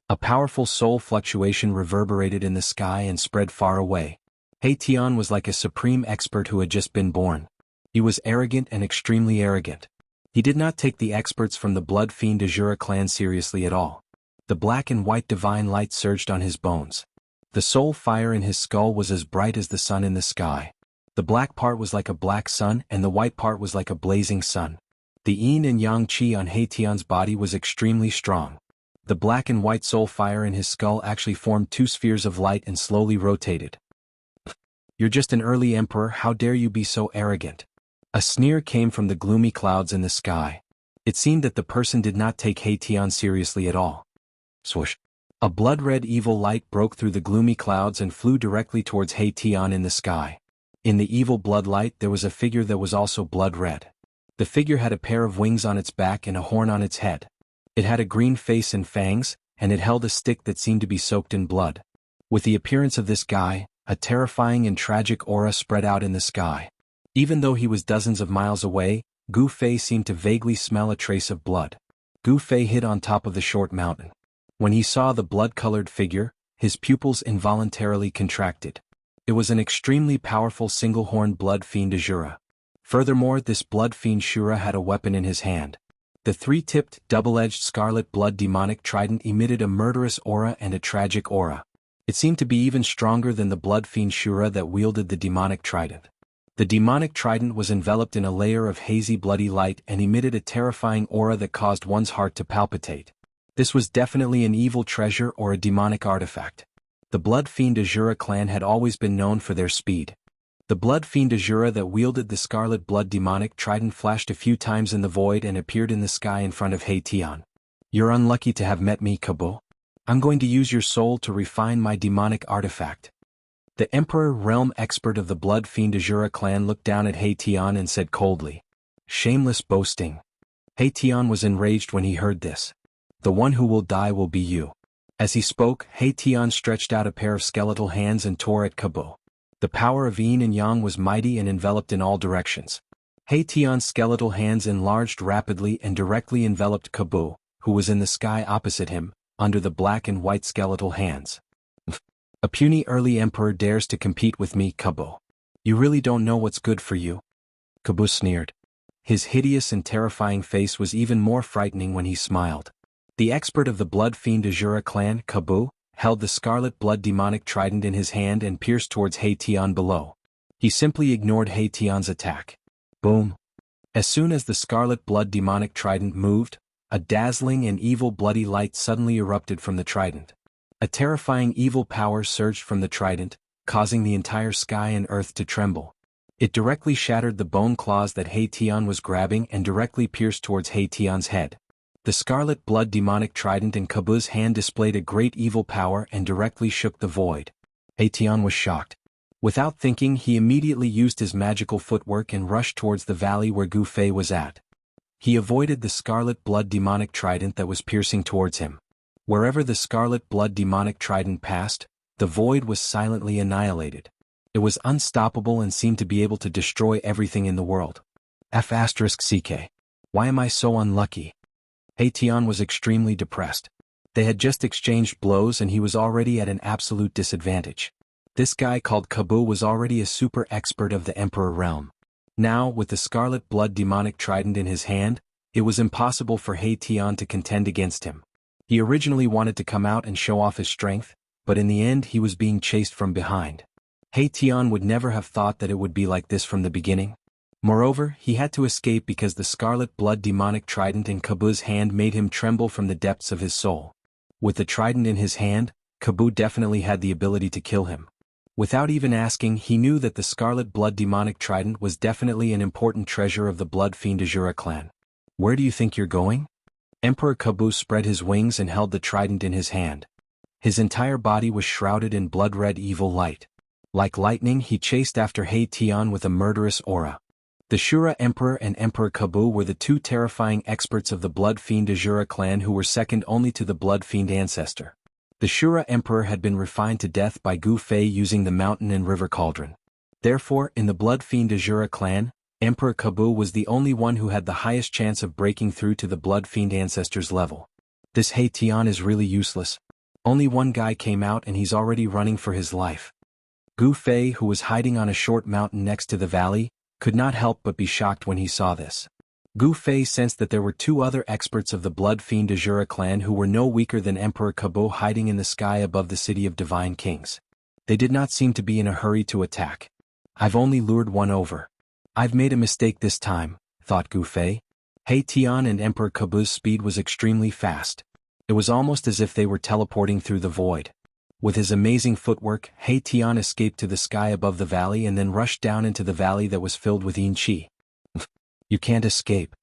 A powerful soul fluctuation reverberated in the sky and spread far away. He Tian was like a supreme expert who had just been born. He was arrogant and extremely arrogant. He did not take the experts from the blood fiend Azura clan seriously at all. The black and white divine light surged on his bones. The soul fire in his skull was as bright as the sun in the sky. The black part was like a black sun and the white part was like a blazing sun. The yin and yang qi on He Tian's body was extremely strong. The black and white soul fire in his skull actually formed 2 spheres of light and slowly rotated. You're just an early emperor, how dare you be so arrogant? A sneer came from the gloomy clouds in the sky. It seemed that the person did not take He Tian seriously at all. Swoosh! A blood-red evil light broke through the gloomy clouds and flew directly towards He Tian in the sky. In the evil blood light there was a figure that was also blood-red. The figure had a pair of wings on its back and a horn on its head. It had a green face and fangs, and it held a stick that seemed to be soaked in blood. With the appearance of this guy, a terrifying and tragic aura spread out in the sky. Even though he was dozens of miles away, Gu Fei seemed to vaguely smell a trace of blood. Gu Fei hid on top of the short mountain. When he saw the blood-colored figure, his pupils involuntarily contracted. It was an extremely powerful single-horned blood fiend Ashura. Furthermore, this blood fiend Shura had a weapon in his hand. The three-tipped, double-edged scarlet blood demonic trident emitted a murderous aura and a tragic aura. It seemed to be even stronger than the blood fiend Shura that wielded the demonic trident. The demonic trident was enveloped in a layer of hazy bloody light and emitted a terrifying aura that caused one's heart to palpitate. This was definitely an evil treasure or a demonic artifact. The blood fiend Ashura clan had always been known for their speed. The blood fiend Ashura that wielded the scarlet blood demonic trident flashed a few times in the void and appeared in the sky in front of He Tian. You're unlucky to have met me, Kabo. I'm going to use your soul to refine my demonic artifact. The Emperor Realm expert of the blood fiend Ashura clan looked down at He Tian and said coldly, "Shameless boasting." He Tian was enraged when he heard this. "The one who will die will be you." As he spoke, He Tian stretched out a pair of skeletal hands and tore at Kabo. The power of yin and yang was mighty and enveloped in all directions. He Tian's skeletal hands enlarged rapidly and directly enveloped Kabo, who was in the sky opposite him, under the black and white skeletal hands. "A puny early emperor dares to compete with me, Kabo. You really don't know what's good for you?" Kabo sneered. His hideous and terrifying face was even more frightening when he smiled. The expert of the blood fiend Ashura clan, Kabo, held the scarlet blood demonic trident in his hand and pierced towards He Tian below. He simply ignored He Tian's attack. Boom! As soon as the scarlet blood demonic trident moved, a dazzling and evil bloody light suddenly erupted from the trident. A terrifying evil power surged from the trident, causing the entire sky and earth to tremble. It directly shattered the bone claws that He Tian was grabbing and directly pierced towards He Tian's head. The scarlet blood demonic trident in Kabu's hand displayed a great evil power and directly shook the void. He Tian was shocked. Without thinking, he immediately used his magical footwork and rushed towards the valley where Gu Fei was at. He avoided the scarlet blood demonic trident that was piercing towards him. Wherever the scarlet blood demonic trident passed, the void was silently annihilated. It was unstoppable and seemed to be able to destroy everything in the world. F***CK. Why am I so unlucky? He Tian was extremely depressed. They had just exchanged blows and he was already at an absolute disadvantage. This guy called Kabo was already a super expert of the Emperor realm. Now, with the scarlet blood demonic trident in his hand, it was impossible for He Tian to contend against him. He originally wanted to come out and show off his strength, but in the end he was being chased from behind. He Tian would never have thought that it would be like this from the beginning. Moreover, he had to escape because the scarlet blood demonic trident in Kabu's hand made him tremble from the depths of his soul. With the trident in his hand, Kabu definitely had the ability to kill him. Without even asking, he knew that the scarlet blood demonic trident was definitely an important treasure of the blood fiend Ashura clan. Where do you think you're going? Emperor Kabu spread his wings and held the trident in his hand. His entire body was shrouded in blood-red evil light. Like lightning, he chased after He Tian with a murderous aura. The Shura Emperor and Emperor Kabu were the two terrifying experts of the blood fiend Ashura clan who were second only to the blood fiend ancestor. The Shura Emperor had been refined to death by Gu Fei using the mountain and river cauldron. Therefore, in the blood fiend Ashura clan, Emperor Kabu was the only one who had the highest chance of breaking through to the blood fiend ancestor's level. This He Tian is really useless. Only one guy came out and he's already running for his life. Gu Fei, who was hiding on a short mountain next to the valley, could not help but be shocked when he saw this. Gu Fei sensed that there were two other experts of the blood fiend Ashura clan who were no weaker than Emperor Kabo hiding in the sky above the city of divine kings. They did not seem to be in a hurry to attack. I've only lured one over. I've made a mistake this time, thought Gu Fei. He Tian and Emperor Kabu's speed was extremely fast. It was almost as if they were teleporting through the void. With his amazing footwork, He Tian escaped to the sky above the valley and then rushed down into the valley that was filled with yin qi. You can't escape.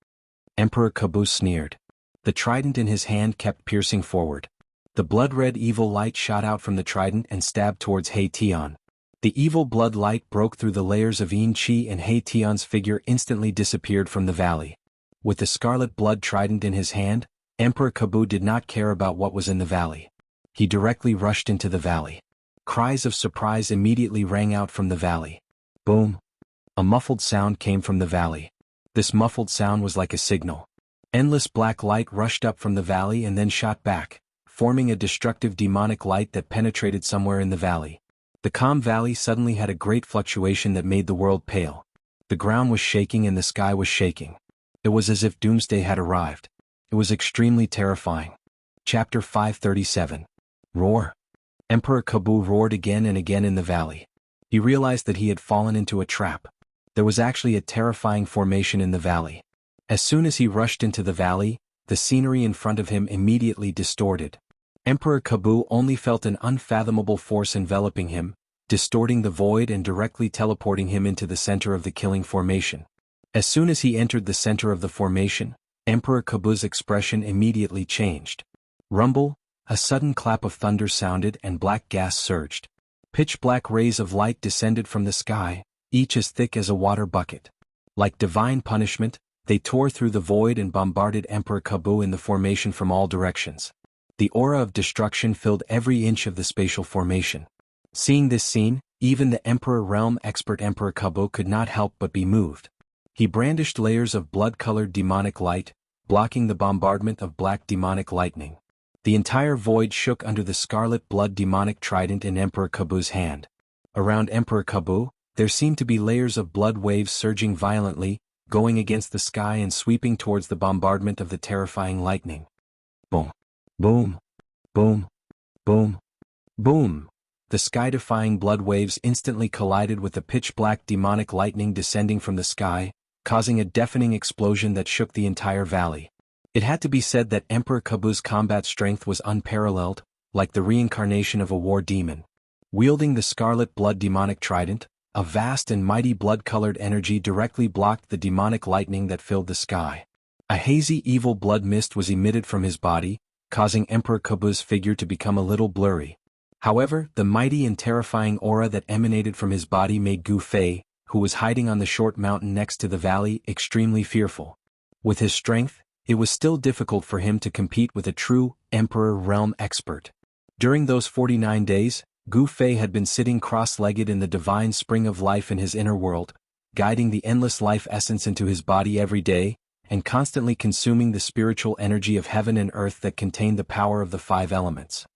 Emperor Kabu sneered. The trident in his hand kept piercing forward. The blood-red evil light shot out from the trident and stabbed towards He Tian. The evil blood light broke through the layers of Yin Qi and He Tian's figure instantly disappeared from the valley. With the scarlet blood trident in his hand, Emperor Kabu did not care about what was in the valley. He directly rushed into the valley. Cries of surprise immediately rang out from the valley. Boom! A muffled sound came from the valley. This muffled sound was like a signal. Endless black light rushed up from the valley and then shot back, forming a destructive demonic light that penetrated somewhere in the valley. The calm valley suddenly had a great fluctuation that made the world pale. The ground was shaking and the sky was shaking. It was as if doomsday had arrived. It was extremely terrifying. Chapter 537. Roar. Emperor Kabu roared again and again in the valley. He realized that he had fallen into a trap. There was actually a terrifying formation in the valley. As soon as he rushed into the valley, the scenery in front of him immediately distorted. Emperor Kabu only felt an unfathomable force enveloping him, distorting the void and directly teleporting him into the center of the killing formation. As soon as he entered the center of the formation, Emperor Kabu's expression immediately changed. Rumble, a sudden clap of thunder sounded and black gas surged. Pitch-black rays of light descended from the sky, each as thick as a water bucket. Like divine punishment, they tore through the void and bombarded Emperor Kabu in the formation from all directions. The aura of destruction filled every inch of the spatial formation. Seeing this scene, even the Emperor Realm expert Emperor Kabu could not help but be moved. He brandished layers of blood-colored demonic light, blocking the bombardment of black demonic lightning. The entire void shook under the scarlet blood demonic trident in Emperor Kabu's hand. Around Emperor Kabu, there seemed to be layers of blood waves surging violently, going against the sky and sweeping towards the bombardment of the terrifying lightning. Boom! Boom! Boom! Boom! Boom! The sky-defying blood waves instantly collided with the pitch-black demonic lightning descending from the sky, causing a deafening explosion that shook the entire valley. It had to be said that Emperor Kabu's combat strength was unparalleled, like the reincarnation of a war demon. Wielding the scarlet blood demonic trident, a vast and mighty blood-colored energy directly blocked the demonic lightning that filled the sky. A hazy evil blood mist was emitted from his body, causing Emperor Kabu's figure to become a little blurry. However, the mighty and terrifying aura that emanated from his body made Gu Fei, who was hiding on the short mountain next to the valley, extremely fearful. With his strength, it was still difficult for him to compete with a true Emperor Realm expert. During those 49 days, Gu Fei had been sitting cross-legged in the divine spring of life in his inner world, guiding the endless life essence into his body every day, and constantly consuming the spiritual energy of heaven and earth that contained the power of the 5 elements.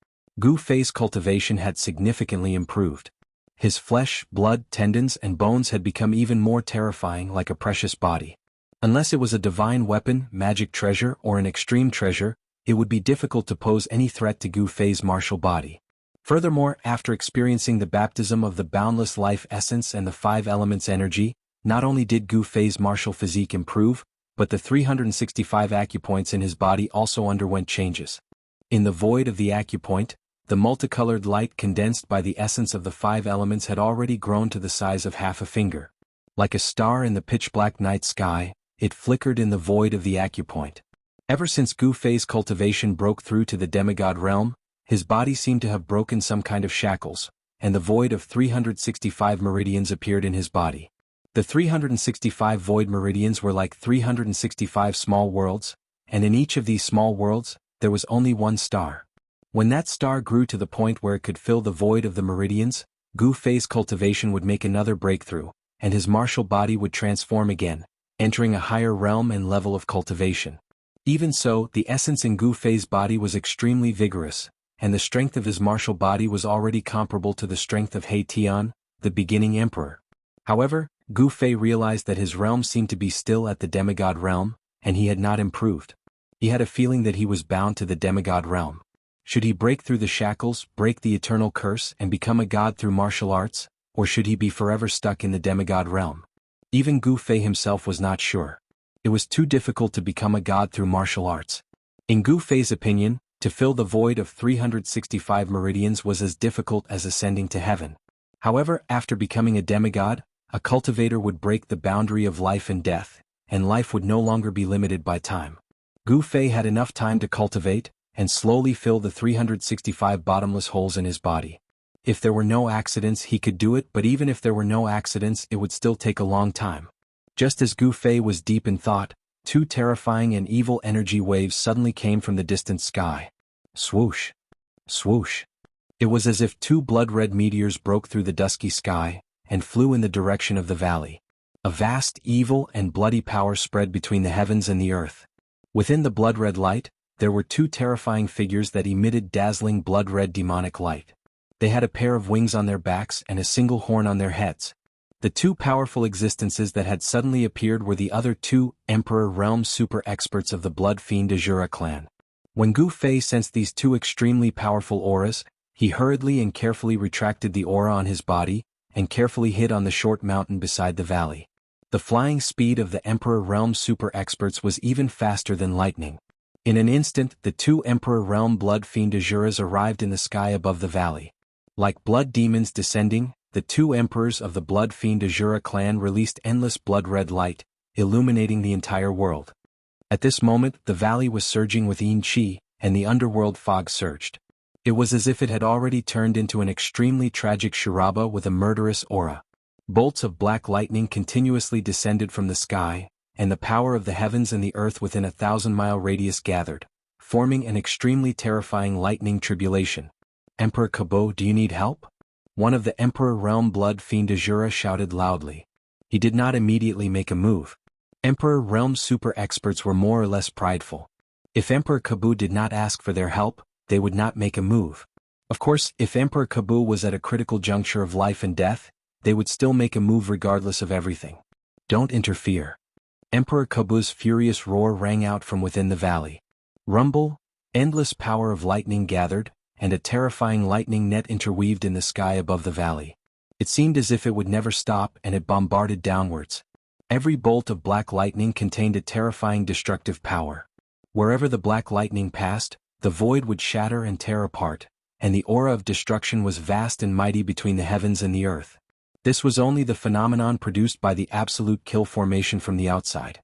Gu Fei's cultivation had significantly improved. His flesh, blood, tendons, and bones had become even more terrifying, like a precious body. Unless it was a divine weapon, magic treasure, or an extreme treasure, it would be difficult to pose any threat to Gu Fei's martial body. Furthermore, after experiencing the baptism of the boundless life essence and the 5 elements energy, not only did Gu Fei's martial physique improve, but the 365 acupoints in his body also underwent changes. In the void of the acupoint, the multicolored light condensed by the essence of the 5 elements had already grown to the size of half a finger. Like a star in the pitch-black night sky, it flickered in the void of the acupoint. Ever since Gu Fei's cultivation broke through to the demigod realm, his body seemed to have broken some kind of shackles, and the void of 365 meridians appeared in his body. The 365 void meridians were like 365 small worlds, and in each of these small worlds, there was only one star. When that star grew to the point where it could fill the void of the meridians, Gu Fei's cultivation would make another breakthrough, and his martial body would transform again, entering a higher realm and level of cultivation. Even so, the essence in Gu Fei's body was extremely vigorous, and the strength of his martial body was already comparable to the strength of He Tian, the beginning emperor. However, Gu Fei realized that his realm seemed to be still at the demigod realm, and he had not improved. He had a feeling that he was bound to the demigod realm. Should he break through the shackles, break the eternal curse, and become a god through martial arts, or should he be forever stuck in the demigod realm? Even Gu Fei himself was not sure. It was too difficult to become a god through martial arts. In Gu Fei's opinion, to fill the void of 365 meridians was as difficult as ascending to heaven. However, after becoming a demigod, a cultivator would break the boundary of life and death, and life would no longer be limited by time. Gu Fei had enough time to cultivate, and slowly fill the 365 bottomless holes in his body. If there were no accidents he could do it, but even if there were no accidents it would still take a long time. Just as Gu Fei was deep in thought, two terrifying and evil energy waves suddenly came from the distant sky. Swoosh! Swoosh! It was as if two blood-red meteors broke through the dusky sky, and flew in the direction of the valley. A vast evil and bloody power spread between the heavens and the earth. Within the blood-red light, there were two terrifying figures that emitted dazzling blood-red demonic light. They had a pair of wings on their backs and a single horn on their heads. The two powerful existences that had suddenly appeared were the other two Emperor Realm super experts of the Blood Fiend Azura clan. When Gu Fei sensed these two extremely powerful auras, he hurriedly and carefully retracted the aura on his body, and carefully hid on the short mountain beside the valley. The flying speed of the Emperor Realm super experts was even faster than lightning. In an instant the two Emperor Realm Blood Fiend Azuras arrived in the sky above the valley. Like blood demons descending, the two emperors of the Blood Fiend Azura clan released endless blood-red light, illuminating the entire world. At this moment the valley was surging with yin qi, and the underworld fog surged. It was as if it had already turned into an extremely tragic Shiraba with a murderous aura. Bolts of black lightning continuously descended from the sky, and the power of the heavens and the earth within a 1,000-mile radius gathered, forming an extremely terrifying lightning tribulation. Emperor Kabo, do you need help? One of the Emperor Realm Blood Fiend Azura shouted loudly. He did not immediately make a move. Emperor Realm super experts were more or less prideful. If Emperor Kabo did not ask for their help, they would not make a move. Of course, if Emperor Kabo was at a critical juncture of life and death, they would still make a move regardless of everything. Don't interfere. Emperor Kabu's furious roar rang out from within the valley. Rumble, endless power of lightning gathered, and a terrifying lightning net interweaved in the sky above the valley. It seemed as if it would never stop, and it bombarded downwards. Every bolt of black lightning contained a terrifying destructive power. Wherever the black lightning passed, the void would shatter and tear apart, and the aura of destruction was vast and mighty between the heavens and the earth. This was only the phenomenon produced by the absolute kill formation from the outside.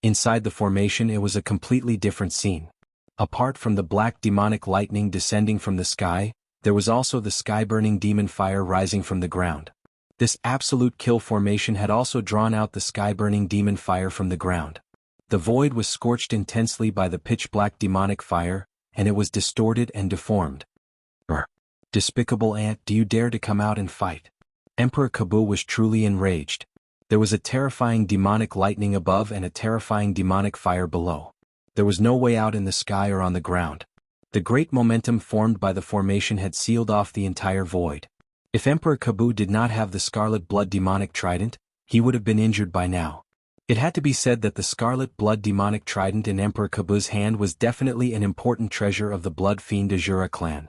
Inside the formation it was a completely different scene. Apart from the black demonic lightning descending from the sky, there was also the sky-burning demon fire rising from the ground. This absolute kill formation had also drawn out the sky-burning demon fire from the ground. The void was scorched intensely by the pitch-black demonic fire, and it was distorted and deformed. Despicable ant, do you dare to come out and fight? Emperor Kabo was truly enraged. There was a terrifying demonic lightning above and a terrifying demonic fire below. There was no way out in the sky or on the ground. The great momentum formed by the formation had sealed off the entire void. If Emperor Kabo did not have the Scarlet Blood Demonic Trident, he would have been injured by now. It had to be said that the Scarlet Blood Demonic Trident in Emperor Kabu's hand was definitely an important treasure of the Blood Fiend Azura clan.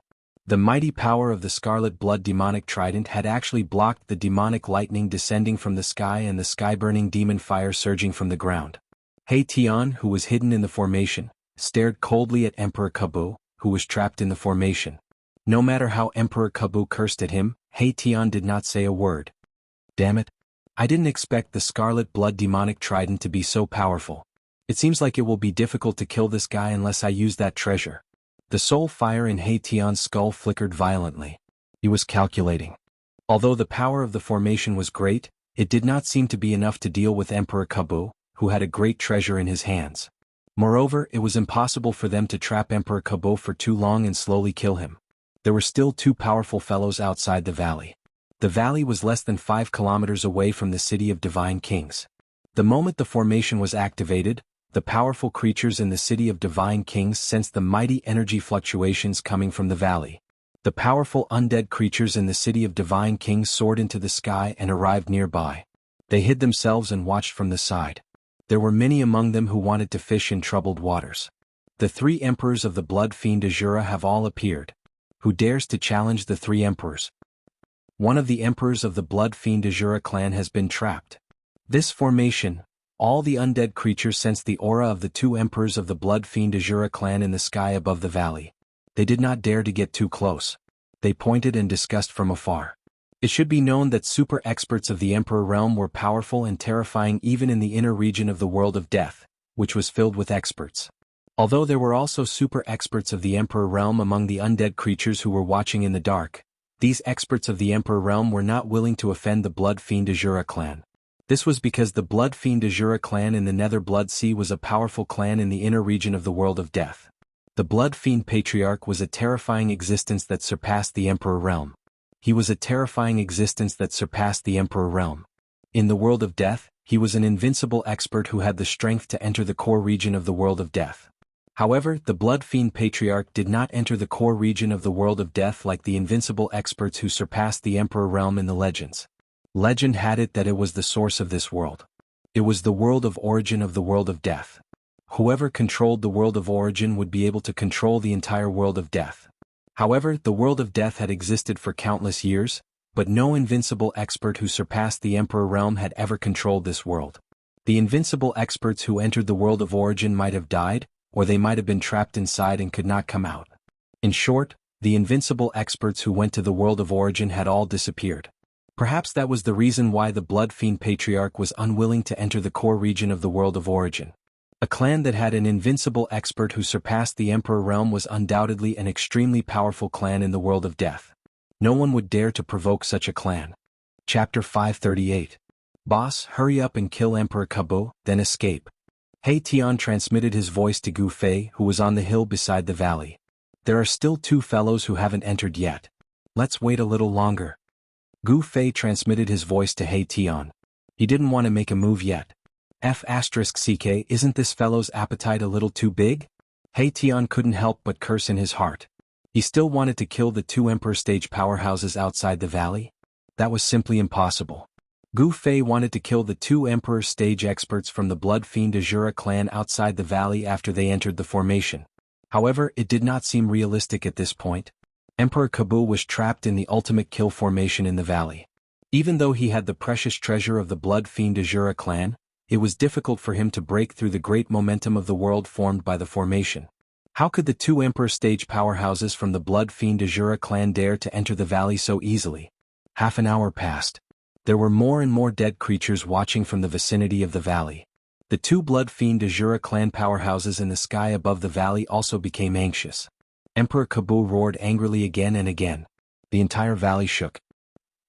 The mighty power of the Scarlet Blood Demonic Trident had actually blocked the demonic lightning descending from the sky and the sky-burning demon fire surging from the ground. He Tian, who was hidden in the formation, stared coldly at Emperor Kabo, who was trapped in the formation. No matter how Emperor Kabo cursed at him, He Tian did not say a word. Damn it. I didn't expect the Scarlet Blood Demonic Trident to be so powerful. It seems like it will be difficult to kill this guy unless I use that treasure. The soul fire in He Tian's skull flickered violently. He was calculating. Although the power of the formation was great, it did not seem to be enough to deal with Emperor Kabo, who had a great treasure in his hands. Moreover, it was impossible for them to trap Emperor Kabo for too long and slowly kill him. There were still two powerful fellows outside the valley. The valley was less than 5 kilometers away from the city of Divine Kings. The moment the formation was activated, the powerful creatures in the city of Divine Kings sensed the mighty energy fluctuations coming from the valley. The powerful undead creatures in the city of Divine Kings soared into the sky and arrived nearby. They hid themselves and watched from the side. There were many among them who wanted to fish in troubled waters. The 3 emperors of the Blood Fiend Azura have all appeared. Who dares to challenge the 3 emperors? One of the emperors of the Blood Fiend Azura clan has been trapped. This formation, all the undead creatures sensed the aura of the 2 emperors of the Blood Fiend Azura clan in the sky above the valley. They did not dare to get too close. They pointed and discussed from afar. It should be known that super experts of the Emperor realm were powerful and terrifying even in the inner region of the world of death, which was filled with experts. Although there were also super experts of the Emperor realm among the undead creatures who were watching in the dark, these experts of the Emperor realm were not willing to offend the Blood Fiend Azura clan. This was because the Blood Fiend Azura clan in the Nether Blood Sea was a powerful clan in the inner region of the world of death. The Blood Fiend Patriarch was a terrifying existence that surpassed the Emperor realm. He was a terrifying existence that surpassed the Emperor realm. In the world of death, he was an invincible expert who had the strength to enter the core region of the world of death. However, the Blood Fiend Patriarch did not enter the core region of the world of death like the invincible experts who surpassed the Emperor realm in the legends. Legend had it that it was the source of this world. It was the world of origin of the world of death. Whoever controlled the world of origin would be able to control the entire world of death. However, the world of death had existed for countless years, but no invincible expert who surpassed the Emperor realm had ever controlled this world. The invincible experts who entered the world of origin might have died, or they might have been trapped inside and could not come out. In short, the invincible experts who went to the world of origin had all disappeared. Perhaps that was the reason why the Blood Fiend Patriarch was unwilling to enter the core region of the world of origin. A clan that had an invincible expert who surpassed the Emperor realm was undoubtedly an extremely powerful clan in the world of death. No one would dare to provoke such a clan. Chapter 538. Boss, hurry up and kill Emperor Kabo, then escape. He Tian transmitted his voice to Gu Fei, who was on the hill beside the valley. There are still 2 fellows who haven't entered yet. Let's wait a little longer. Gu Fei transmitted his voice to He Tian. He didn't want to make a move yet. Ck, isn't this fellow's appetite a little too big? He Tian couldn't help but curse in his heart. He still wanted to kill the 2 Emperor stage powerhouses outside the valley? That was simply impossible. Gu Fei wanted to kill the 2 Emperor stage experts from the Blood Fiend Azura clan outside the valley after they entered the formation. However, it did not seem realistic at this point. Emperor Kabo was trapped in the ultimate kill formation in the valley. Even though he had the precious treasure of the Blood Fiend Azura clan, it was difficult for him to break through the great momentum of the world formed by the formation. How could the 2 Emperor stage powerhouses from the Blood Fiend Azura clan dare to enter the valley so easily? Half an hour passed. There were more and more dead creatures watching from the vicinity of the valley. The 2 Blood Fiend Azura clan powerhouses in the sky above the valley also became anxious. Emperor Kabo roared angrily again and again. The entire valley shook.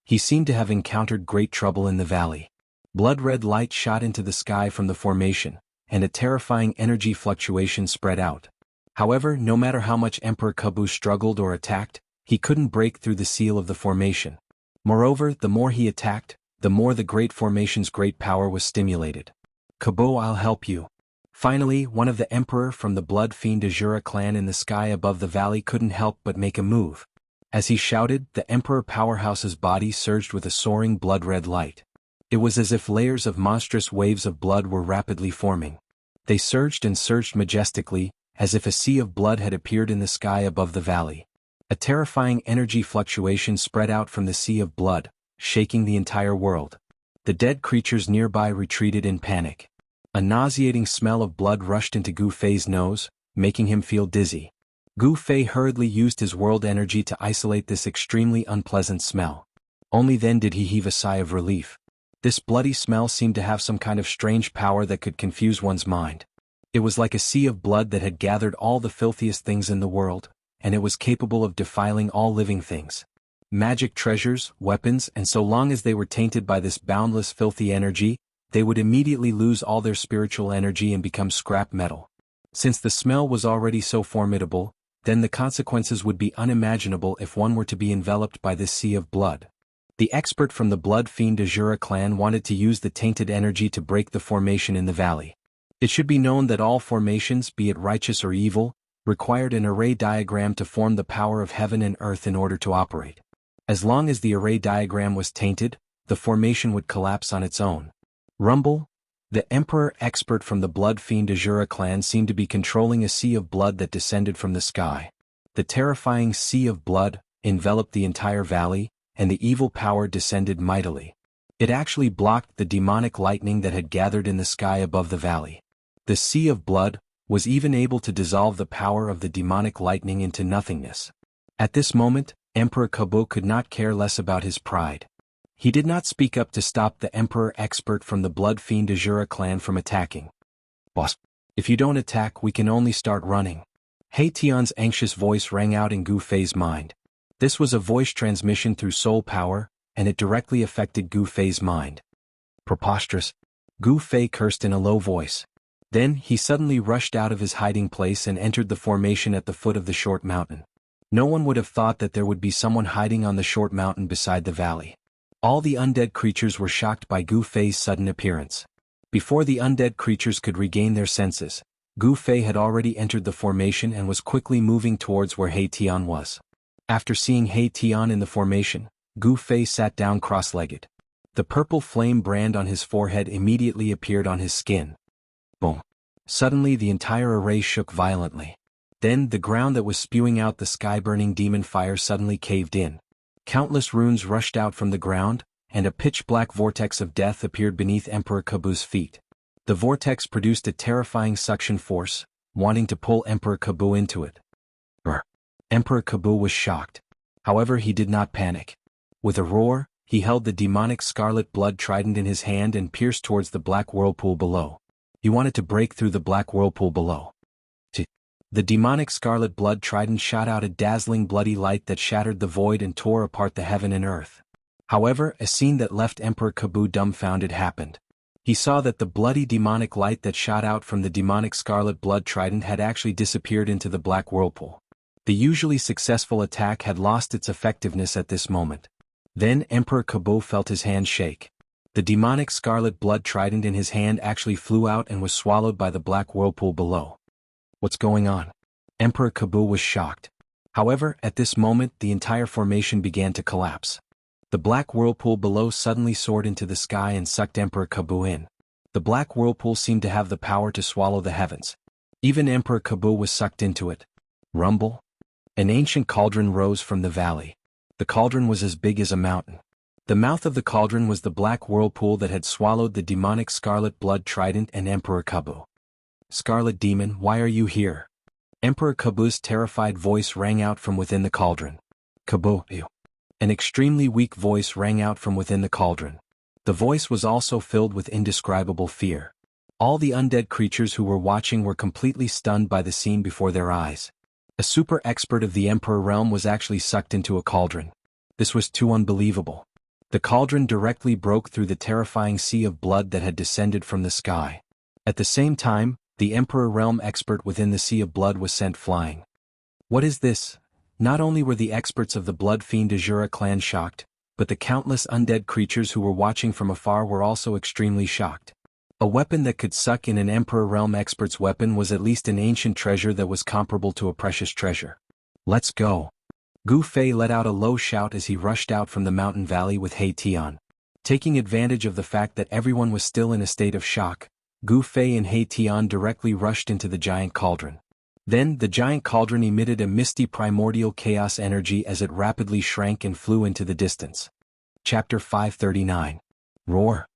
He seemed to have encountered great trouble in the valley. Blood-red light shot into the sky from the formation, and a terrifying energy fluctuation spread out. However, no matter how much Emperor Kabo struggled or attacked, he couldn't break through the seal of the formation. Moreover, the more he attacked, the more the great formation's great power was stimulated. Kabo, I'll help you. Finally, one of the Emperor from the Blood Fiend Azura clan in the sky above the valley couldn't help but make a move. As he shouted, the Emperor powerhouse's body surged with a soaring blood-red light. It was as if layers of monstrous waves of blood were rapidly forming. They surged and surged majestically, as if a sea of blood had appeared in the sky above the valley. A terrifying energy fluctuation spread out from the sea of blood, shaking the entire world. The dead creatures nearby retreated in panic. A nauseating smell of blood rushed into Gu Fei's nose, making him feel dizzy. Gu Fei hurriedly used his world energy to isolate this extremely unpleasant smell. Only then did he heave a sigh of relief. This bloody smell seemed to have some kind of strange power that could confuse one's mind. It was like a sea of blood that had gathered all the filthiest things in the world, and it was capable of defiling all living things. Magic treasures, weapons, and so long as they were tainted by this boundless filthy energy, they would immediately lose all their spiritual energy and become scrap metal. Since the smell was already so formidable, then the consequences would be unimaginable if one were to be enveloped by this sea of blood. The expert from the Blood Fiend Azura clan wanted to use the tainted energy to break the formation in the valley. It should be known that all formations, be it righteous or evil, required an array diagram to form the power of heaven and earth in order to operate. As long as the array diagram was tainted, the formation would collapse on its own. Rumble, the Emperor expert from the Blood Fiend Azura clan seemed to be controlling a sea of blood that descended from the sky. The terrifying sea of blood enveloped the entire valley, and the evil power descended mightily. It actually blocked the demonic lightning that had gathered in the sky above the valley. The sea of blood was even able to dissolve the power of the demonic lightning into nothingness. At this moment, Emperor Kabu could not care less about his pride. He did not speak up to stop the Emperor expert from the Blood Fiend Azura clan from attacking. Boss, if you don't attack, we can only start running. He Tian's anxious voice rang out in Gu Fei's mind. This was a voice transmission through soul power, and it directly affected Gu Fei's mind. Preposterous. Gu Fei cursed in a low voice. Then, he suddenly rushed out of his hiding place and entered the formation at the foot of the short mountain. No one would have thought that there would be someone hiding on the short mountain beside the valley. All the undead creatures were shocked by Gu Fei's sudden appearance. Before the undead creatures could regain their senses, Gu Fei had already entered the formation and was quickly moving towards where He Tian was. After seeing He Tian in the formation, Gu Fei sat down cross-legged. The purple flame brand on his forehead immediately appeared on his skin. Boom. Suddenly the entire array shook violently. Then the ground that was spewing out the sky-burning demon fire suddenly caved in. Countless runes rushed out from the ground, and a pitch-black vortex of death appeared beneath Emperor Kabu's feet. The vortex produced a terrifying suction force, wanting to pull Emperor Kabu into it. Emperor Kabu was shocked. However, he did not panic. With a roar, he held the demonic scarlet blood trident in his hand and pierced towards the black whirlpool below. He wanted to break through the black whirlpool below. The demonic scarlet blood trident shot out a dazzling bloody light that shattered the void and tore apart the heaven and earth. However, a scene that left Emperor Kabu dumbfounded happened. He saw that the bloody demonic light that shot out from the demonic scarlet blood trident had actually disappeared into the black whirlpool. The usually successful attack had lost its effectiveness at this moment. Then Emperor Kabu felt his hand shake. The demonic scarlet blood trident in his hand actually flew out and was swallowed by the black whirlpool below. What's going on? Emperor Kabu was shocked. However, at this moment the entire formation began to collapse. The black whirlpool below suddenly soared into the sky and sucked Emperor Kabu in. The black whirlpool seemed to have the power to swallow the heavens. Even Emperor Kabu was sucked into it. Rumble. An ancient cauldron rose from the valley. The cauldron was as big as a mountain. The mouth of the cauldron was the black whirlpool that had swallowed the demonic scarlet blood trident and Emperor Kabu. Scarlet Demon, why are you here? Emperor Kabu's terrified voice rang out from within the cauldron. Kabu, you. An extremely weak voice rang out from within the cauldron. The voice was also filled with indescribable fear. All the undead creatures who were watching were completely stunned by the scene before their eyes. A super expert of the Emperor realm was actually sucked into a cauldron. This was too unbelievable. The cauldron directly broke through the terrifying sea of blood that had descended from the sky. At the same time, the Emperor realm expert within the sea of blood was sent flying. What is this? Not only were the experts of the Blood Fiend Azura clan shocked, but the countless undead creatures who were watching from afar were also extremely shocked. A weapon that could suck in an Emperor realm expert's weapon was at least an ancient treasure that was comparable to a precious treasure. Let's go. Gu Fei let out a low shout as he rushed out from the mountain valley with He Tian. Taking advantage of the fact that everyone was still in a state of shock, Gu Fei and He Tian directly rushed into the giant cauldron. Then the giant cauldron emitted a misty primordial chaos energy as it rapidly shrank and flew into the distance. Chapter 539. Roar.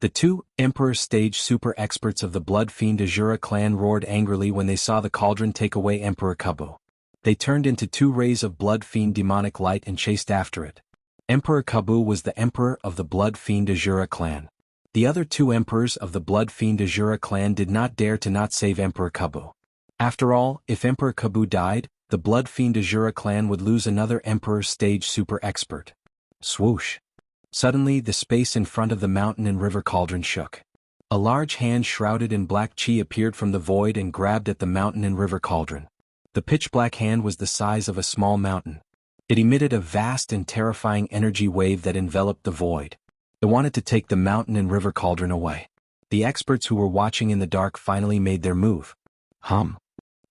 The two Emperor stage super experts of the Blood Fiend Azura clan roared angrily when they saw the cauldron take away Emperor Kabu. They turned into two rays of Blood Fiend demonic light and chased after it. Emperor Kabu was the Emperor of the Blood Fiend Azura clan. The other two emperors of the Blood Fiend Azura clan did not dare to not save Emperor Kabu. After all, if Emperor Kabu died, the Blood Fiend Azura clan would lose another Emperor stage super expert. Swoosh. Suddenly the space in front of the mountain and river cauldron shook. A large hand shrouded in black chi appeared from the void and grabbed at the mountain and river cauldron. The pitch-black hand was the size of a small mountain. It emitted a vast and terrifying energy wave that enveloped the void. It wanted to take the mountain and river cauldron away. The experts who were watching in the dark finally made their move.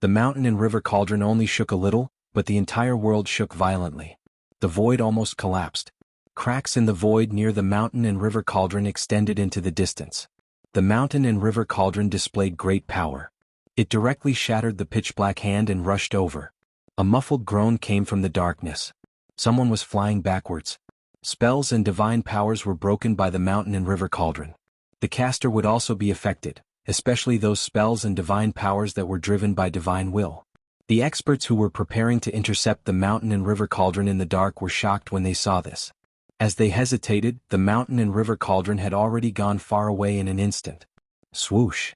The mountain and river cauldron only shook a little, but the entire world shook violently. The void almost collapsed. Cracks in the void near the mountain and river cauldron extended into the distance. The mountain and river cauldron displayed great power. It directly shattered the pitch-black hand and rushed over. A muffled groan came from the darkness. Someone was flying backwards. Spells and divine powers were broken by the mountain and river cauldron. The caster would also be affected, especially those spells and divine powers that were driven by divine will. The experts who were preparing to intercept the mountain and river cauldron in the dark were shocked when they saw this. As they hesitated, the mountain and river cauldron had already gone far away in an instant. Swoosh!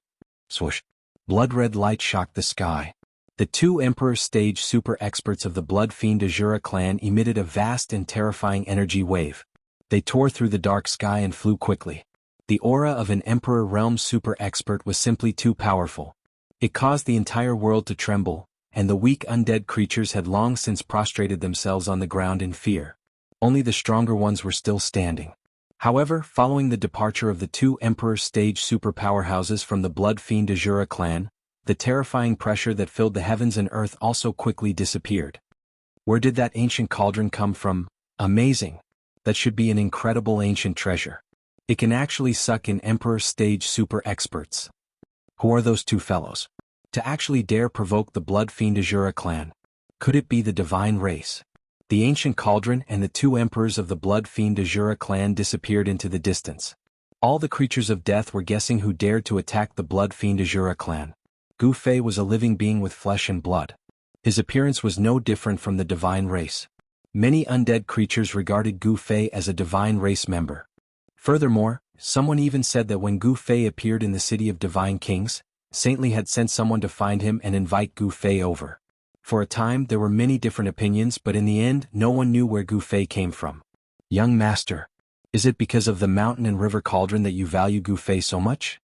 Swoosh! Blood-red light shocked the sky. The two Emperor stage super experts of the Blood Fiend Azura clan emitted a vast and terrifying energy wave. They tore through the dark sky and flew quickly. The aura of an Emperor Realm super expert was simply too powerful. It caused the entire world to tremble, and the weak undead creatures had long since prostrated themselves on the ground in fear. Only the stronger ones were still standing. However, following the departure of the two Emperor stage super powerhouses from the Blood Fiend Azura clan, the terrifying pressure that filled the heavens and earth also quickly disappeared. Where did that ancient cauldron come from? Amazing! That should be an incredible ancient treasure. It can actually suck in Emperor stage super experts. Who are those two fellows? To actually dare provoke the Blood Fiend Azura clan. Could it be the divine race? The ancient cauldron and the two emperors of the Blood Fiend Azura clan disappeared into the distance. All the creatures of death were guessing who dared to attack the Blood Fiend Azura clan. Gu Fei was a living being with flesh and blood. His appearance was no different from the divine race. Many undead creatures regarded Gu Fei as a divine race member. Furthermore, someone even said that when Gu Fei appeared in the city of divine kings, Saintly had sent someone to find him and invite Gu Fei over. For a time there were many different opinions, but in the end no one knew where Gu Fei came from. Young master, is it because of the mountain and river cauldron that you value Gu Fei so much?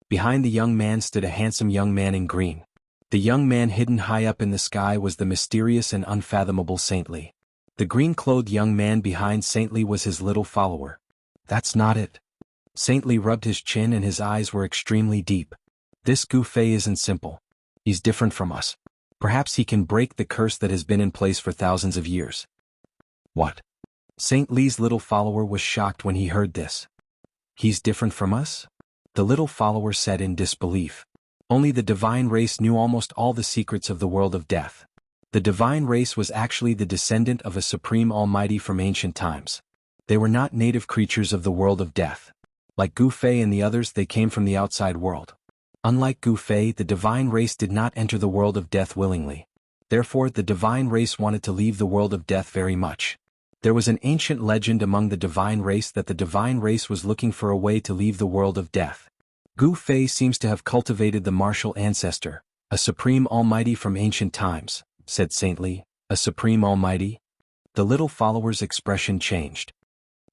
Behind the young man stood a handsome young man in green. The young man hidden high up in the sky was the mysterious and unfathomable Saintly. The green-clothed young man behind Saintly was his little follower. That's not it. Saintly rubbed his chin and his eyes were extremely deep. This Gu Fei isn't simple. He's different from us. Perhaps he can break the curse that has been in place for thousands of years. What? Saint Li's little follower was shocked when he heard this. He's different from us? The little follower said in disbelief. Only the divine race knew almost all the secrets of the world of death. The divine race was actually the descendant of a supreme almighty from ancient times. They were not native creatures of the world of death. Like Gu Fei and the others, they came from the outside world. Unlike Gu Fei, the divine race did not enter the world of death willingly. Therefore, the divine race wanted to leave the world of death very much. There was an ancient legend among the divine race that the divine race was looking for a way to leave the world of death. Gu Fei seems to have cultivated the martial ancestor, a supreme almighty from ancient times, said Saintly. A supreme almighty? The little follower's expression changed.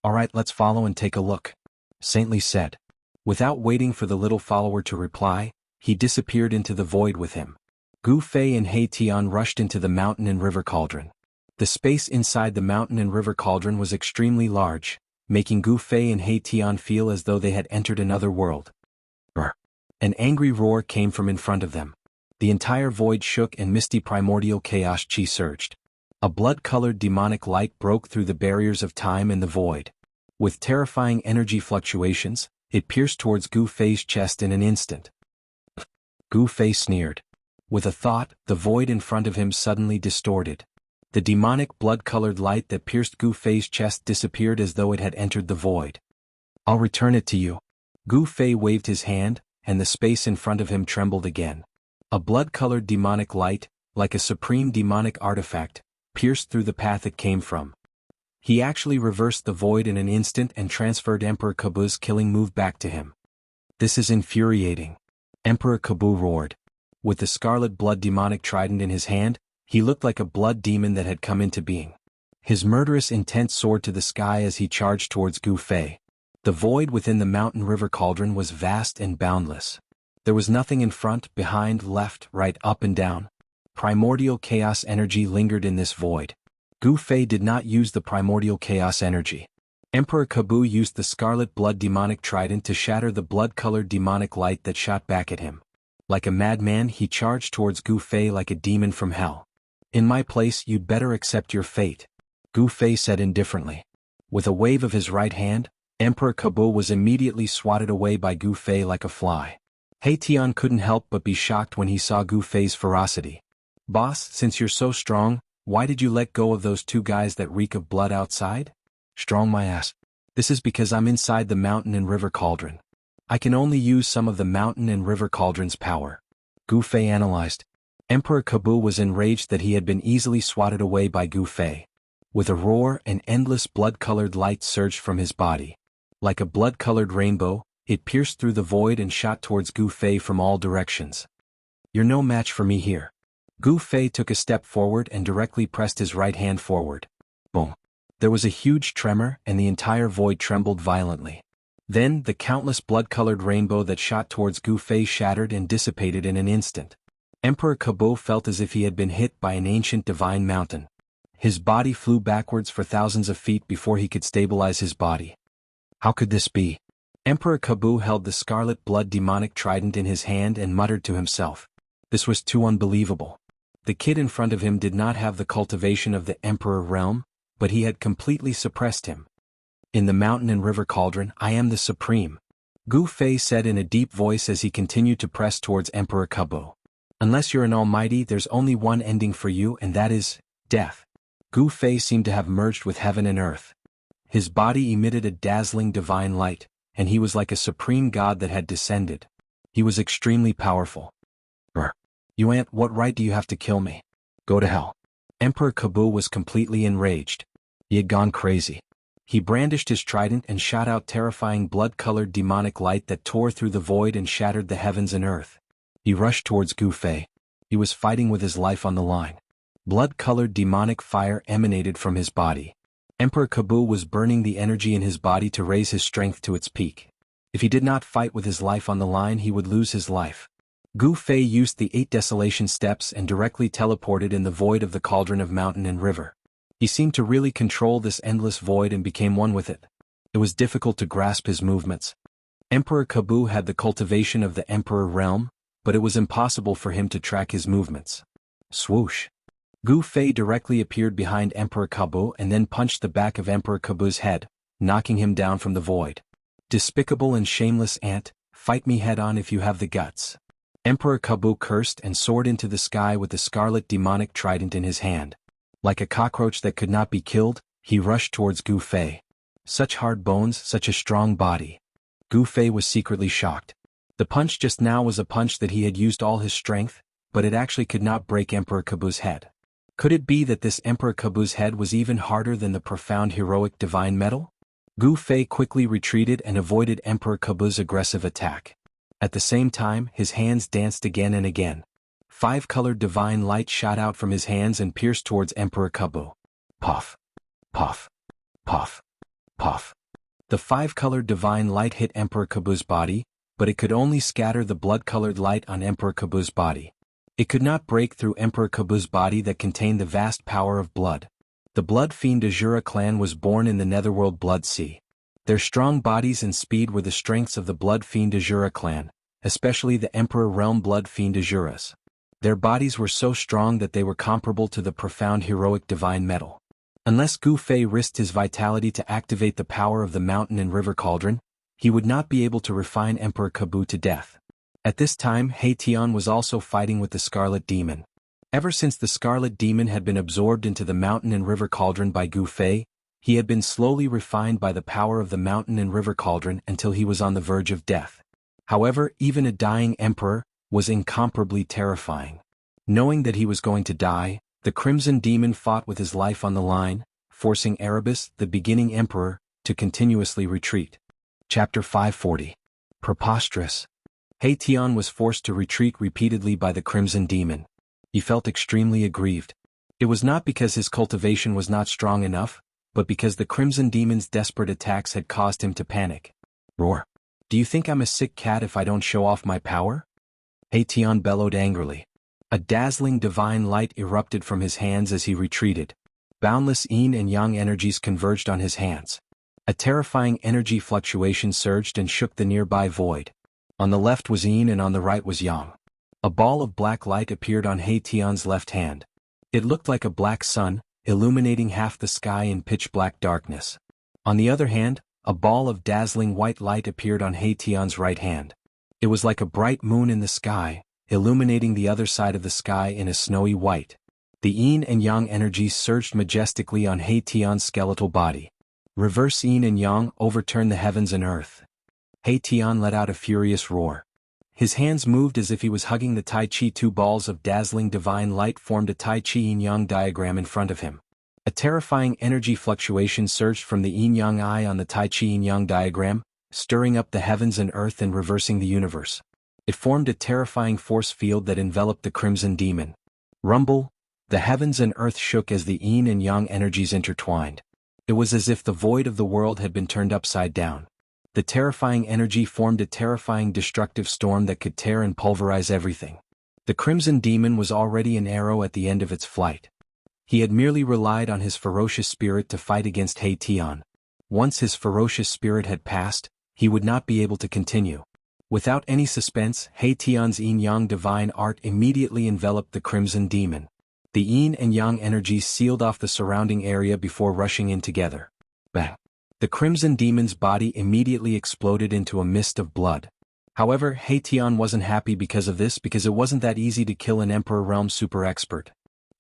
Alright, let's follow and take a look, Saintly said. Without waiting for the little follower to reply, he disappeared into the void with him. Gu Fei and He Tian rushed into the mountain and river cauldron. The space inside the mountain and river cauldron was extremely large, making Gu Fei and He Tian feel as though they had entered another world. An angry roar came from in front of them. The entire void shook and misty primordial chaos chi surged. A blood-colored demonic light broke through the barriers of time and the void. With terrifying energy fluctuations, it pierced towards Gu Fei's chest in an instant. Gu Fei sneered. With a thought, the void in front of him suddenly distorted. The demonic blood-colored light that pierced Gu Fei's chest disappeared as though it had entered the void. I'll return it to you. Gu Fei waved his hand, and the space in front of him trembled again. A blood-colored demonic light, like a supreme demonic artifact, pierced through the path it came from. He actually reversed the void in an instant and transferred Emperor Kabu's killing move back to him. This is infuriating. Emperor Kabu roared. With the scarlet blood demonic trident in his hand, he looked like a blood demon that had come into being. His murderous intent soared to the sky as he charged towards Gu Fei. The void within the mountain river cauldron was vast and boundless. There was nothing in front, behind, left, right, up and down. Primordial chaos energy lingered in this void. Gu Fei did not use the primordial chaos energy. Emperor Kabu used the scarlet blood demonic trident to shatter the blood-colored demonic light that shot back at him. Like a madman, he charged towards Gu Fei like a demon from hell. In my place, you'd better accept your fate, Gu Fei said indifferently. With a wave of his right hand, Emperor Kabu was immediately swatted away by Gu Fei like a fly. He Tian couldn't help but be shocked when he saw Gu Fei's ferocity. Boss, since you're so strong, why did you let go of those two guys that reek of blood outside? Strong my ass. This is because I'm inside the mountain and river cauldron. I can only use some of the mountain and river cauldron's power. Gu Fei analyzed. Emperor Kabu was enraged that he had been easily swatted away by Gu Fei. With a roar, an endless blood-colored light surged from his body. Like a blood-colored rainbow, it pierced through the void and shot towards Gu Fei from all directions. "You're no match for me here." Gu Fei took a step forward and directly pressed his right hand forward. Boom. There was a huge tremor and the entire void trembled violently. Then, the countless blood-colored rainbow that shot towards Gu Fei shattered and dissipated in an instant. Emperor Kabu felt as if he had been hit by an ancient divine mountain. His body flew backwards for thousands of feet before he could stabilize his body. How could this be? Emperor Kabu held the scarlet blood demonic trident in his hand and muttered to himself. This was too unbelievable. The kid in front of him did not have the cultivation of the Emperor realm, but he had completely suppressed him. "In the mountain and river cauldron, I am the supreme," Gu Fei said in a deep voice as he continued to press towards Emperor Kabu. "Unless you're an almighty, there's only one ending for you, and that is death." Gu Fei seemed to have merged with heaven and earth. His body emitted a dazzling divine light, and he was like a supreme god that had descended. He was extremely powerful. "You ant, what right do you have to kill me? Go to hell." Emperor Kabu was completely enraged. He had gone crazy. He brandished his trident and shot out terrifying blood-colored demonic light that tore through the void and shattered the heavens and earth. He rushed towards Gu Fei. He was fighting with his life on the line. Blood-colored demonic fire emanated from his body. Emperor Kabu was burning the energy in his body to raise his strength to its peak. If he did not fight with his life on the line, he would lose his life. Gu Fei used the 8 desolation steps and directly teleported in the void of the cauldron of mountain and river. He seemed to really control this endless void and became one with it. It was difficult to grasp his movements. Emperor Kabu had the cultivation of the Emperor realm, but it was impossible for him to track his movements. Swoosh. Gu Fei directly appeared behind Emperor Kabu and then punched the back of Emperor Kabu's head, knocking him down from the void. "Despicable and shameless ant, fight me head-on if you have the guts." Emperor Kabu cursed and soared into the sky with the scarlet demonic trident in his hand. Like a cockroach that could not be killed, he rushed towards Gu Fei. Such hard bones, such a strong body. Gu Fei was secretly shocked. The punch just now was a punch that he had used all his strength, but it actually could not break Emperor Kabu's head. Could it be that this Emperor Kabu's head was even harder than the profound heroic divine metal? Gu Fei quickly retreated and avoided Emperor Kabu's aggressive attack. At the same time, his hands danced again and again. 5-colored divine light shot out from his hands and pierced towards Emperor Kabu. Puff. Puff. Puff. Puff. The 5-colored divine light hit Emperor Kabu's body, but it could only scatter the blood-colored light on Emperor Kabu's body. It could not break through Emperor Kabu's body that contained the vast power of blood. The Blood Fiend Azura clan was born in the Netherworld Blood Sea. Their strong bodies and speed were the strengths of the Blood Fiend Azura clan, especially the Emperor Realm Blood Fiend Azuras. Their bodies were so strong that they were comparable to the profound heroic divine metal. Unless Gu Fei risked his vitality to activate the power of the mountain and river cauldron, he would not be able to refine Emperor Kabu to death. At this time, He Tian was also fighting with the Scarlet Demon. Ever since the Scarlet Demon had been absorbed into the mountain and river cauldron by Gu Fei, he had been slowly refined by the power of the mountain and river cauldron until he was on the verge of death. However, even a dying emperor was incomparably terrifying. Knowing that he was going to die, the Crimson Demon fought with his life on the line, forcing Erebus, the beginning emperor, to continuously retreat. Chapter 540. Preposterous. He Tian was forced to retreat repeatedly by the Crimson Demon. He felt extremely aggrieved. It was not because his cultivation was not strong enough, but because the Crimson Demon's desperate attacks had caused him to panic. Roar. "Do you think I'm a sick cat if I don't show off my power?" He Tian bellowed angrily. A dazzling divine light erupted from his hands as he retreated. Boundless yin and yang energies converged on his hands. A terrifying energy fluctuation surged and shook the nearby void. On the left was yin and on the right was yang. A ball of black light appeared on He Tian's left hand. It looked like a black sun, illuminating half the sky in pitch-black darkness. On the other hand, a ball of dazzling white light appeared on He Tian's right hand. It was like a bright moon in the sky, illuminating the other side of the sky in a snowy white. The yin and yang energies surged majestically on He Tian's skeletal body. Reverse yin and yang overturned the heavens and earth. He Tian let out a furious roar. His hands moved as if he was hugging the Tai Chi. Two balls of dazzling divine light formed a Tai Chi yin-yang diagram in front of him. A terrifying energy fluctuation surged from the yin-yang eye on the Tai Chi yin-yang diagram, stirring up the heavens and earth and reversing the universe. It formed a terrifying force field that enveloped the Crimson Demon. Rumble, the heavens and earth shook as the yin and yang energies intertwined. It was as if the void of the world had been turned upside down. The terrifying energy formed a terrifying destructive storm that could tear and pulverize everything. The Crimson Demon was already an arrow at the end of its flight. He had merely relied on his ferocious spirit to fight against He Tian. Once his ferocious spirit had passed, he would not be able to continue. Without any suspense, He Tian's yin-yang divine art immediately enveloped the Crimson Demon. The yin and yang energies sealed off the surrounding area before rushing in together. Bang! The Crimson Demon's body immediately exploded into a mist of blood. However, He Tian wasn't happy because of this, because it wasn't that easy to kill an Emperor Realm super expert.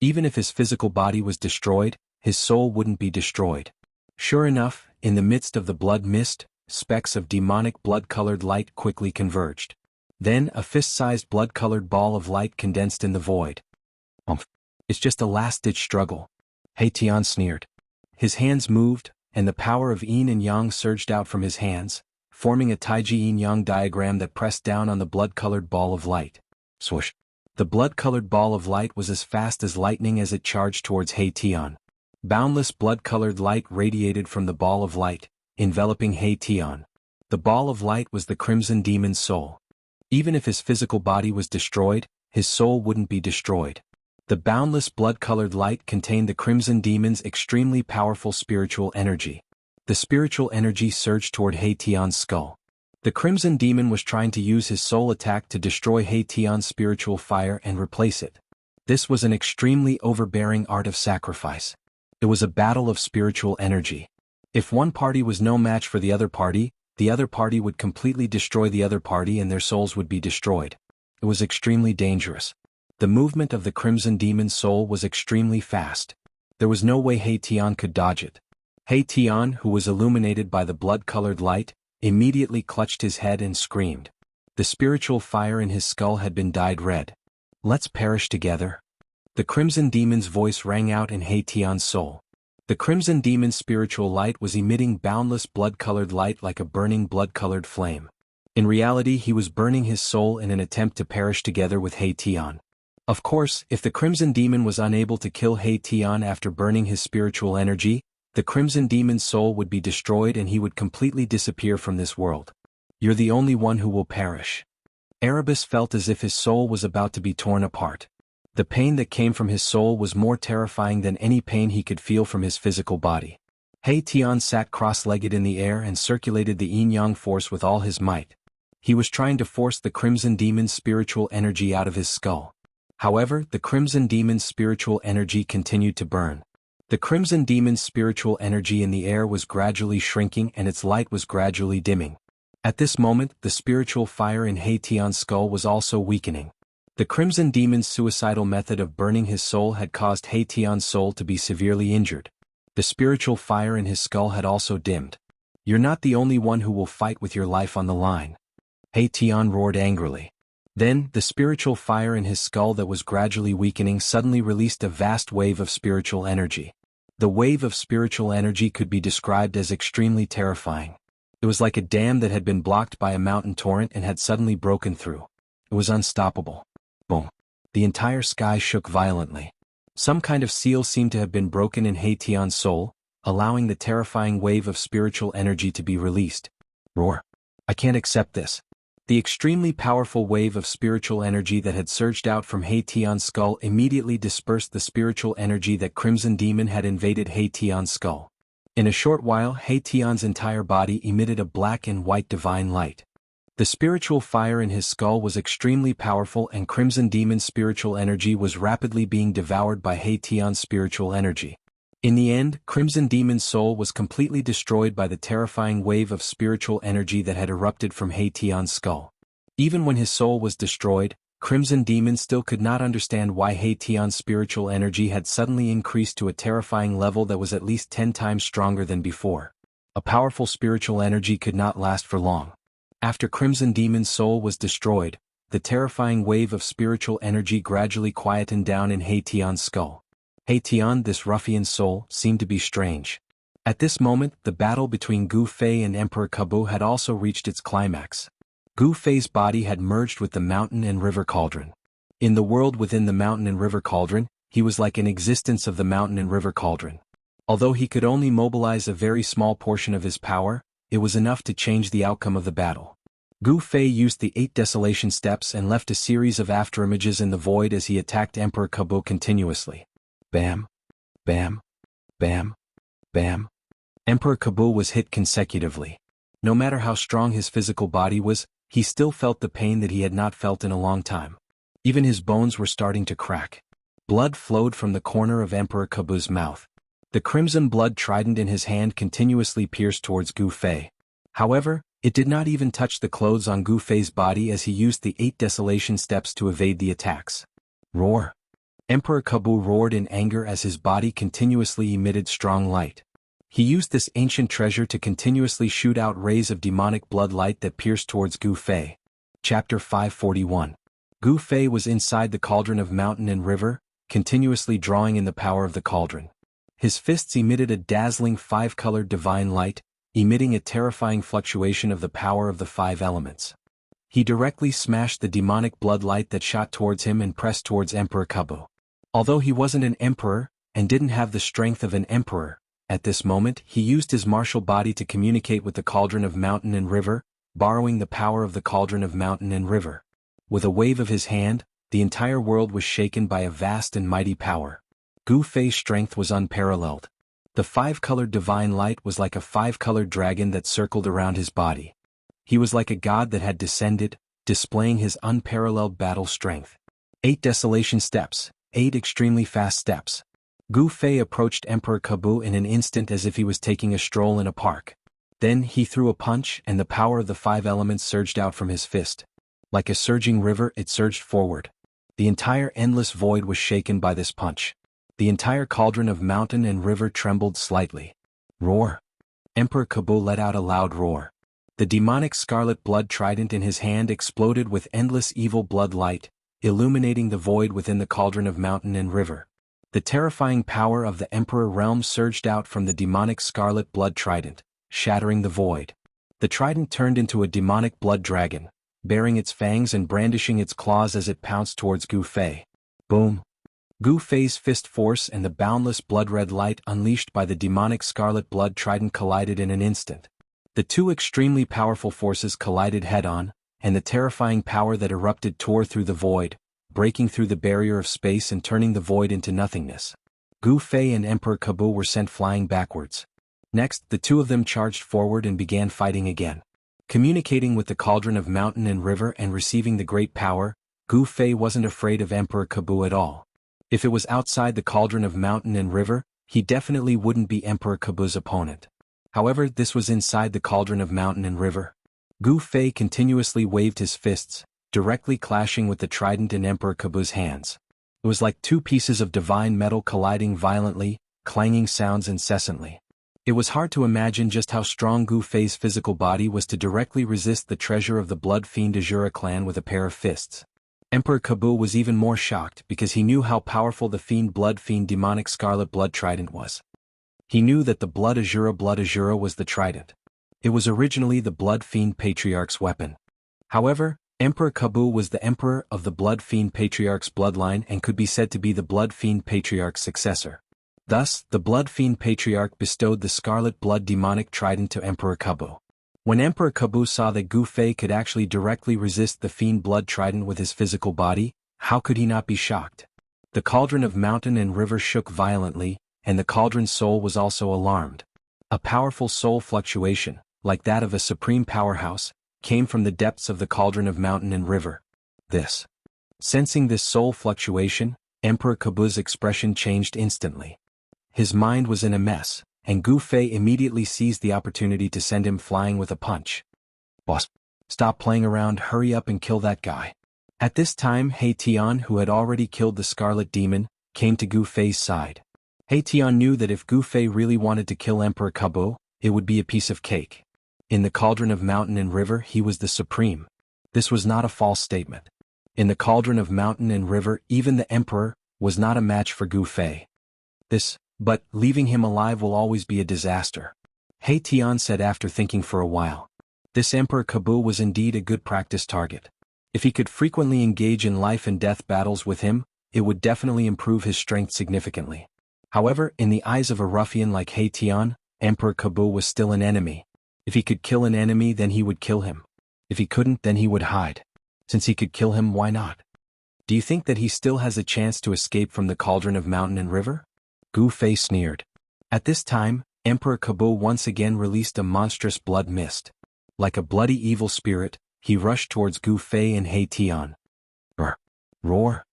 Even if his physical body was destroyed, his soul wouldn't be destroyed. Sure enough, in the midst of the blood mist, specks of demonic blood-colored light quickly converged. Then a fist-sized blood-colored ball of light condensed in the void. It's just a last-ditch struggle. He Tian sneered. His hands moved, and the power of yin and yang surged out from his hands, forming a Taiji yin-yang diagram that pressed down on the blood-colored ball of light. Swoosh! The blood-colored ball of light was as fast as lightning as it charged towards He Tian. Boundless blood-colored light radiated from the ball of light, enveloping He Tian. The ball of light was the Crimson Demon's soul. Even if his physical body was destroyed, his soul wouldn't be destroyed. The boundless blood-colored light contained the Crimson Demon's extremely powerful spiritual energy. The spiritual energy surged toward He Tian's skull. The Crimson Demon was trying to use his soul attack to destroy He Tian's spiritual fire and replace it. This was an extremely overbearing art of sacrifice. It was a battle of spiritual energy. If one party was no match for the other party would completely destroy the other party and their souls would be destroyed. It was extremely dangerous. The movement of the Crimson Demon's soul was extremely fast. There was no way He Tian could dodge it. He Tian, who was illuminated by the blood-colored light, immediately clutched his head and screamed. The spiritual fire in his skull had been dyed red. Let's perish together. The Crimson Demon's voice rang out in He Tian's soul. The Crimson Demon's spiritual light was emitting boundless blood-colored light like a burning blood-colored flame. In reality, he was burning his soul in an attempt to perish together with He Tian. Of course, if the Crimson Demon was unable to kill He Tian after burning his spiritual energy, the Crimson Demon's soul would be destroyed and he would completely disappear from this world. You're the only one who will perish. Erebus felt as if his soul was about to be torn apart. The pain that came from his soul was more terrifying than any pain he could feel from his physical body. He Tian sat cross-legged in the air and circulated the yin-yang force with all his might. He was trying to force the Crimson Demon's spiritual energy out of his skull. However, the Crimson Demon's spiritual energy continued to burn. The Crimson Demon's spiritual energy in the air was gradually shrinking and its light was gradually dimming. At this moment, the spiritual fire in He Tian's skull was also weakening. The Crimson Demon's suicidal method of burning his soul had caused He Tian's soul to be severely injured. The spiritual fire in his skull had also dimmed. You're not the only one who will fight with your life on the line. He Tian roared angrily. Then, the spiritual fire in his skull that was gradually weakening suddenly released a vast wave of spiritual energy. The wave of spiritual energy could be described as extremely terrifying. It was like a dam that had been blocked by a mountain torrent and had suddenly broken through. It was unstoppable. Boom. The entire sky shook violently. Some kind of seal seemed to have been broken in He Tian's soul, allowing the terrifying wave of spiritual energy to be released. Roar. I can't accept this. The extremely powerful wave of spiritual energy that had surged out from He Tian's skull immediately dispersed the spiritual energy that Crimson Demon had invaded He Tian's skull. In a short while, He Tian's entire body emitted a black and white divine light. The spiritual fire in his skull was extremely powerful and Crimson Demon's spiritual energy was rapidly being devoured by He Tian's spiritual energy. In the end, Crimson Demon's soul was completely destroyed by the terrifying wave of spiritual energy that had erupted from He Tian's skull. Even when his soul was destroyed, Crimson Demon still could not understand why He Tian's spiritual energy had suddenly increased to a terrifying level that was at least 10 times stronger than before. A powerful spiritual energy could not last for long. After Crimson Demon's soul was destroyed, the terrifying wave of spiritual energy gradually quietened down in He Tian's skull. He Tian, this ruffian soul, seemed to be strange. At this moment, the battle between Gu Fei and Emperor Kebu had also reached its climax. Gu Fei's body had merged with the mountain and river cauldron. In the world within the mountain and river cauldron, he was like an existence of the mountain and river cauldron. Although he could only mobilize a very small portion of his power, it was enough to change the outcome of the battle. Gu Fei used the 8 desolation steps and left a series of afterimages in the void as he attacked Emperor Kebu continuously. Bam! Bam! Bam! Bam! Emperor Kebu was hit consecutively. No matter how strong his physical body was, he still felt the pain that he had not felt in a long time. Even his bones were starting to crack. Blood flowed from the corner of Emperor Kebu's mouth. The crimson blood trident in his hand continuously pierced towards Gu Fei. However, it did not even touch the clothes on Gu Fei's body as he used the 8 desolation steps to evade the attacks. Roar! Emperor Kebu roared in anger as his body continuously emitted strong light. He used this ancient treasure to continuously shoot out rays of demonic blood light that pierced towards Gu Fei. Chapter 541. Gu Fei was inside the cauldron of mountain and river, continuously drawing in the power of the cauldron. His fists emitted a dazzling 5-colored divine light, emitting a terrifying fluctuation of the power of the 5 elements. He directly smashed the demonic blood light that shot towards him and pressed towards Emperor Kebu. Although he wasn't an emperor, and didn't have the strength of an emperor, at this moment he used his martial body to communicate with the cauldron of mountain and river, borrowing the power of the cauldron of mountain and river. With a wave of his hand, the entire world was shaken by a vast and mighty power. Gu Fei's strength was unparalleled. The 5-colored divine light was like a 5-colored dragon that circled around his body. He was like a god that had descended, displaying his unparalleled battle strength. 8 desolation steps, 8 extremely fast steps. Gu Fei approached Emperor Kebu in an instant as if he was taking a stroll in a park. Then he threw a punch and the power of the 5 elements surged out from his fist. Like a surging river, it surged forward. The entire endless void was shaken by this punch. The entire cauldron of mountain and river trembled slightly. Roar! Emperor Kebu let out a loud roar. The demonic scarlet blood trident in his hand exploded with endless evil blood light, illuminating the void within the cauldron of mountain and river. The terrifying power of the Emperor realm surged out from the demonic scarlet blood trident, shattering the void. The trident turned into a demonic blood dragon, baring its fangs and brandishing its claws as it pounced towards Gu Fei. Boom! Gu Fei's fist force and the boundless blood-red light unleashed by the demonic scarlet blood trident collided in an instant. The 2 extremely powerful forces collided head-on, and the terrifying power that erupted tore through the void, breaking through the barrier of space and turning the void into nothingness. Gu Fei and Emperor Kebu were sent flying backwards. Next, the 2 of them charged forward and began fighting again. Communicating with the cauldron of mountain and river and receiving the great power, Gu Fei wasn't afraid of Emperor Kebu at all. If it was outside the cauldron of mountain and river, he definitely wouldn't be Emperor Kebu's opponent. However, this was inside the cauldron of mountain and river. Gu Fei continuously waved his fists, directly clashing with the trident in Emperor Kebu's hands. It was like 2 pieces of divine metal colliding violently, clanging sounds incessantly. It was hard to imagine just how strong Gu Fei's physical body was to directly resist the treasure of the Blood Fiend Azura clan with a pair of fists. Emperor Kebu was even more shocked because he knew how powerful the Blood Fiend demonic scarlet blood trident was. He knew that the Blood Azura was the trident. It was originally the Blood Fiend Patriarch's weapon. However, Emperor Kebu was the emperor of the Blood Fiend Patriarch's bloodline and could be said to be the Blood Fiend Patriarch's successor. Thus, the Blood Fiend Patriarch bestowed the scarlet blood demonic trident to Emperor Kebu. When Emperor Kebu saw that Gu Fei could actually directly resist the fiend blood trident with his physical body, how could he not be shocked? The cauldron of mountain and river shook violently, and the cauldron's soul was also alarmed. A powerful soul fluctuation, like that of a supreme powerhouse, came from the depths of the cauldron of mountain and river. Sensing this soul fluctuation, Emperor Kebu's expression changed instantly. His mind was in a mess, and Gu Fei immediately seized the opportunity to send him flying with a punch. "Boss, stop playing around, hurry up and kill that guy." At this time He Tian, who had already killed the Scarlet Demon, came to Gu Fei's side. He Tian knew that if Gu Fei really wanted to kill Emperor Kebu, it would be a piece of cake. In the cauldron of mountain and river he was the supreme. This was not a false statement. In the cauldron of mountain and river, even the emperor was not a match for Gu Fei. But leaving him alive will always be a disaster, He Tian said after thinking for a while. This Emperor Kabu was indeed a good practice target. If he could frequently engage in life and death battles with him, it would definitely improve his strength significantly. However, in the eyes of a ruffian like He Tian, Emperor Kabu was still an enemy. If he could kill an enemy, then he would kill him. If he couldn't, then he would hide. Since he could kill him, why not? Do you think that he still has a chance to escape from the cauldron of mountain and river? Gu Fei sneered. At this time, Emperor Kabu once again released a monstrous blood mist. Like a bloody evil spirit, he rushed towards Gu Fei and He Tian. Roar!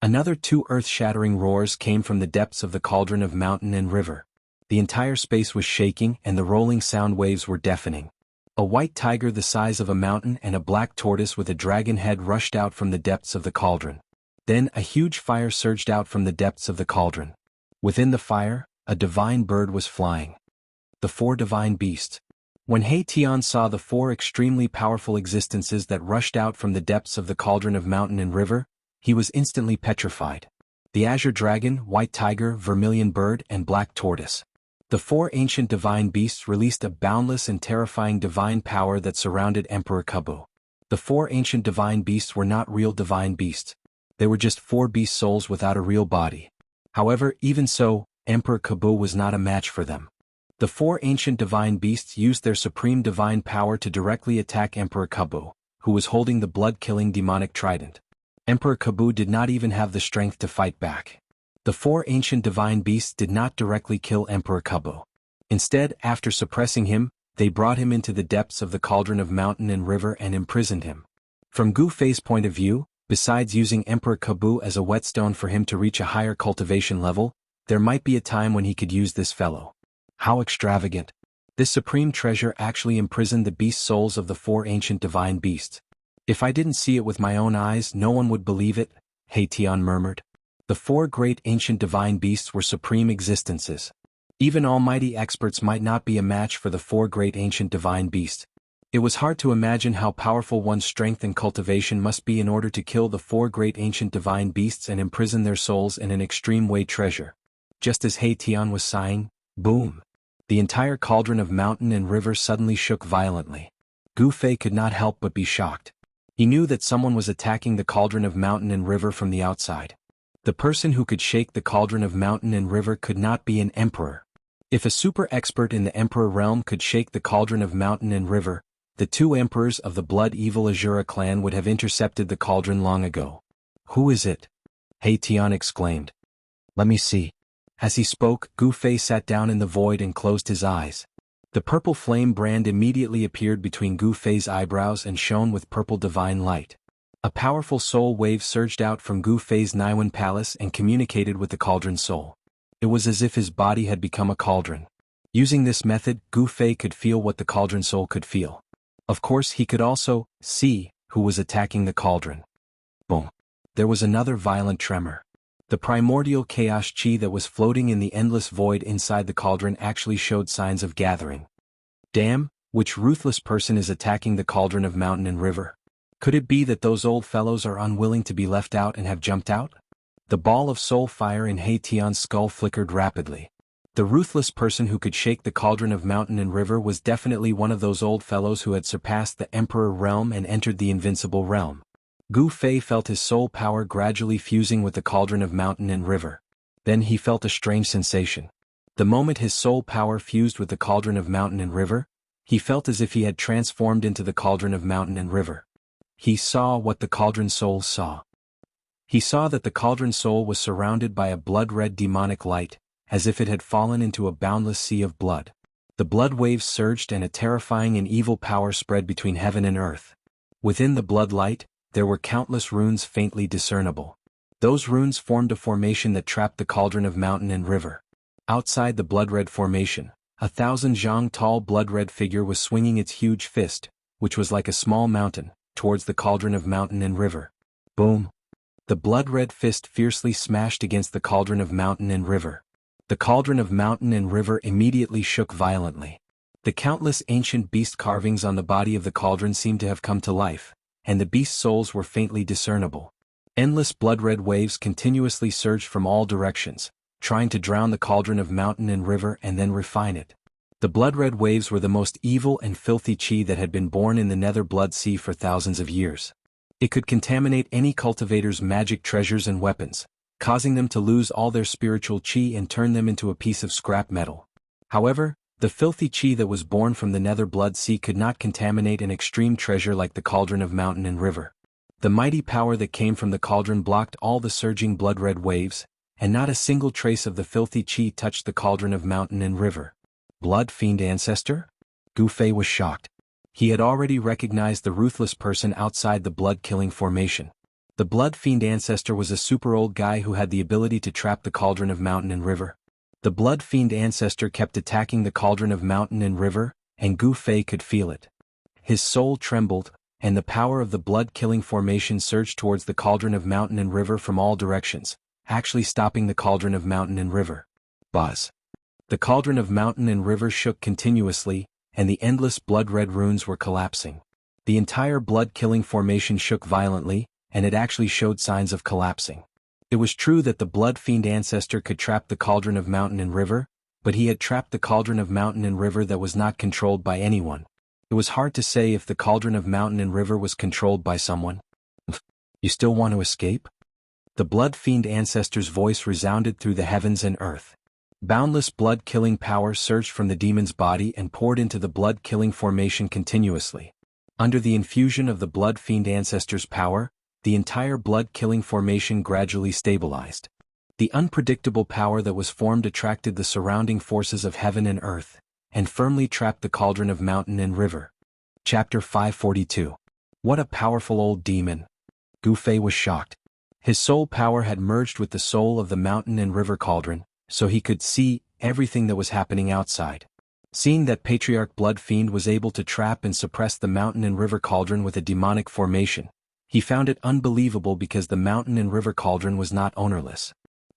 Another 2 earth-shattering roars came from the depths of the cauldron of mountain and river. The entire space was shaking and the rolling sound waves were deafening. A white tiger the size of a mountain and a black tortoise with a dragon head rushed out from the depths of the cauldron. Then a huge fire surged out from the depths of the cauldron. Within the fire, a divine bird was flying. The 4 divine beasts. When He Tian saw the 4 extremely powerful existences that rushed out from the depths of the cauldron of mountain and river, he was instantly petrified. The azure dragon, white tiger, vermilion bird, and black tortoise. The 4 ancient divine beasts released a boundless and terrifying divine power that surrounded Emperor Kabu. The 4 ancient divine beasts were not real divine beasts. They were just 4 beast souls without a real body. However, even so, Emperor Kabu was not a match for them. The 4 ancient divine beasts used their supreme divine power to directly attack Emperor Kabu, who was holding the blood-killing demonic trident. Emperor Kabu did not even have the strength to fight back. The 4 ancient divine beasts did not directly kill Emperor Kabu. Instead, after suppressing him, they brought him into the depths of the cauldron of mountain and river and imprisoned him. From Gu Fei's point of view, besides using Emperor Kabu as a whetstone for him to reach a higher cultivation level, there might be a time when he could use this fellow. How extravagant! This supreme treasure actually imprisoned the beast souls of the 4 ancient divine beasts. If I didn't see it with my own eyes, no one would believe it, He Tian murmured. The 4 great ancient divine beasts were supreme existences. Even almighty experts might not be a match for the 4 great ancient divine beasts. It was hard to imagine how powerful one's strength and cultivation must be in order to kill the 4 great ancient divine beasts and imprison their souls in an extreme way treasure. Just as He Tian was sighing, boom! The entire cauldron of mountain and river suddenly shook violently. Gu Fei could not help but be shocked. He knew that someone was attacking the cauldron of mountain and river from the outside. The person who could shake the cauldron of mountain and river could not be an emperor. If a super expert in the emperor realm could shake the cauldron of mountain and river, the 2 emperors of the blood-evil Azura clan would have intercepted the cauldron long ago. Who is it? He Tian exclaimed. Let me see. As he spoke, Gu Fei sat down in the void and closed his eyes. The purple flame brand immediately appeared between Gu Fei's eyebrows and shone with purple divine light. A powerful soul wave surged out from Gu Fei's Niwen palace and communicated with the cauldron soul. It was as if his body had become a cauldron. Using this method, Gu Fei could feel what the cauldron soul could feel. Of course, he could also see who was attacking the cauldron. Boom! There was another violent tremor. The primordial chaos chi that was floating in the endless void inside the cauldron actually showed signs of gathering. Damn, which ruthless person is attacking the cauldron of mountain and river? Could it be that those old fellows are unwilling to be left out and have jumped out? The ball of soul fire in He Tian's skull flickered rapidly. The ruthless person who could shake the cauldron of mountain and river was definitely one of those old fellows who had surpassed the emperor realm and entered the invincible realm. Gu Fei felt his soul power gradually fusing with the cauldron of mountain and river. Then he felt a strange sensation. The moment his soul power fused with the cauldron of mountain and river, he felt as if he had transformed into the cauldron of mountain and river. He saw what the cauldron soul saw. He saw that the cauldron soul was surrounded by a blood-red demonic light, as if it had fallen into a boundless sea of blood. The blood waves surged and a terrifying and evil power spread between heaven and earth. Within the blood light, there were countless runes faintly discernible. Those runes formed a formation that trapped the cauldron of mountain and river. Outside the blood-red formation, 1,000 zhang tall blood-red figure was swinging its huge fist, which was like a small mountain, towards the cauldron of mountain and river. Boom! The blood-red fist fiercely smashed against the cauldron of mountain and river. The cauldron of mountain and river immediately shook violently. The countless ancient beast carvings on the body of the cauldron seemed to have come to life, and the beast's souls were faintly discernible. Endless blood-red waves continuously surged from all directions, trying to drown the cauldron of mountain and river and then refine it. The blood-red waves were the most evil and filthy qi that had been born in the Nether Blood Sea for thousands of years. It could contaminate any cultivator's magic treasures and weapons, causing them to lose all their spiritual qi and turn them into a piece of scrap metal. However, the filthy qi that was born from the Nether Blood Sea could not contaminate an extreme treasure like the cauldron of mountain and river. The mighty power that came from the cauldron blocked all the surging blood-red waves, and not a single trace of the filthy qi touched the cauldron of mountain and river. Blood Fiend Ancestor? Gu Fei was shocked. He had already recognized the ruthless person outside the blood-killing formation. The Blood Fiend Ancestor was a super old guy who had the ability to trap the cauldron of mountain and river. The Blood Fiend Ancestor kept attacking the cauldron of mountain and river, and Gu Fei could feel it. His soul trembled, and the power of the blood-killing formation surged towards the cauldron of mountain and river from all directions, actually stopping the cauldron of mountain and river. Buzz. The cauldron of mountain and river shook continuously, and the endless blood-red runes were collapsing. The entire blood-killing formation shook violently, and it actually showed signs of collapsing. It was true that the Blood Fiend Ancestor could trap the cauldron of mountain and river, but he had trapped the cauldron of mountain and river that was not controlled by anyone. It was hard to say if the cauldron of mountain and river was controlled by someone. You still want to escape? The Blood Fiend Ancestor's voice resounded through the heavens and earth. Boundless blood-killing power surged from the demon's body and poured into the blood-killing formation continuously. Under the infusion of the Blood Fiend Ancestor's power, the entire blood-killing formation gradually stabilized. The unpredictable power that was formed attracted the surrounding forces of heaven and earth, and firmly trapped the cauldron of mountain and river. Chapter 542. What a powerful old demon! Gu Fei was shocked. His soul power had merged with the soul of the mountain and river cauldron, so he could see everything that was happening outside. Seeing that Patriarch Blood Fiend was able to trap and suppress the mountain and river cauldron with a demonic formation, he found it unbelievable because the mountain and river cauldron was not ownerless.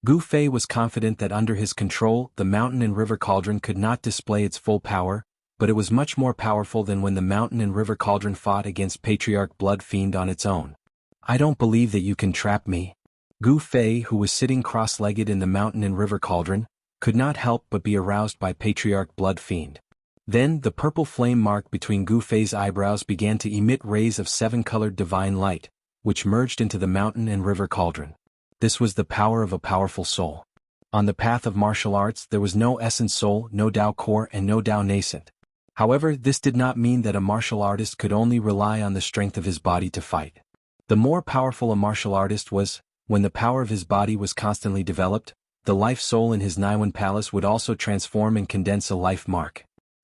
Gu Fei was confident that under his control, the mountain and river cauldron could not display its full power, but it was much more powerful than when the mountain and river cauldron fought against Patriarch Blood Fiend on its own. I don't believe that you can trap me. Gu Fei, who was sitting cross-legged in the mountain and river cauldron, could not help but be aroused by Patriarch Blood Fiend. Then the purple flame mark between Gu Fei's eyebrows began to emit rays of seven-colored divine light, which merged into the mountain and river cauldron. This was the power of a powerful soul. On the path of martial arts there was no essence soul, no Dao core and no Dao nascent. However, this did not mean that a martial artist could only rely on the strength of his body to fight. The more powerful a martial artist was, when the power of his body was constantly developed, the life soul in his Naiwan palace would also transform and condense a life mark.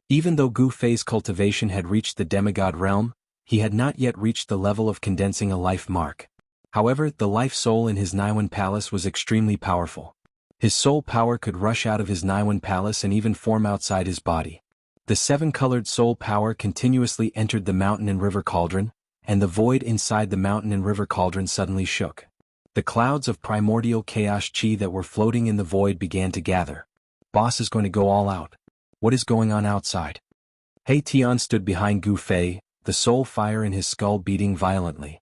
Even though Gu Fei's cultivation had reached the demigod realm, he had not yet reached the level of condensing a life mark. However, the life soul in his Naiwan palace was extremely powerful. His soul power could rush out of his Naiwan palace and even form outside his body. The seven-colored soul power continuously entered the mountain and river cauldron, and the void inside the mountain and river cauldron suddenly shook. The clouds of primordial chaos chi that were floating in the void began to gather. Boss is going to go all out. What is going on outside? He Tian stood behind Gu Fei, the soul fire in his skull beating violently.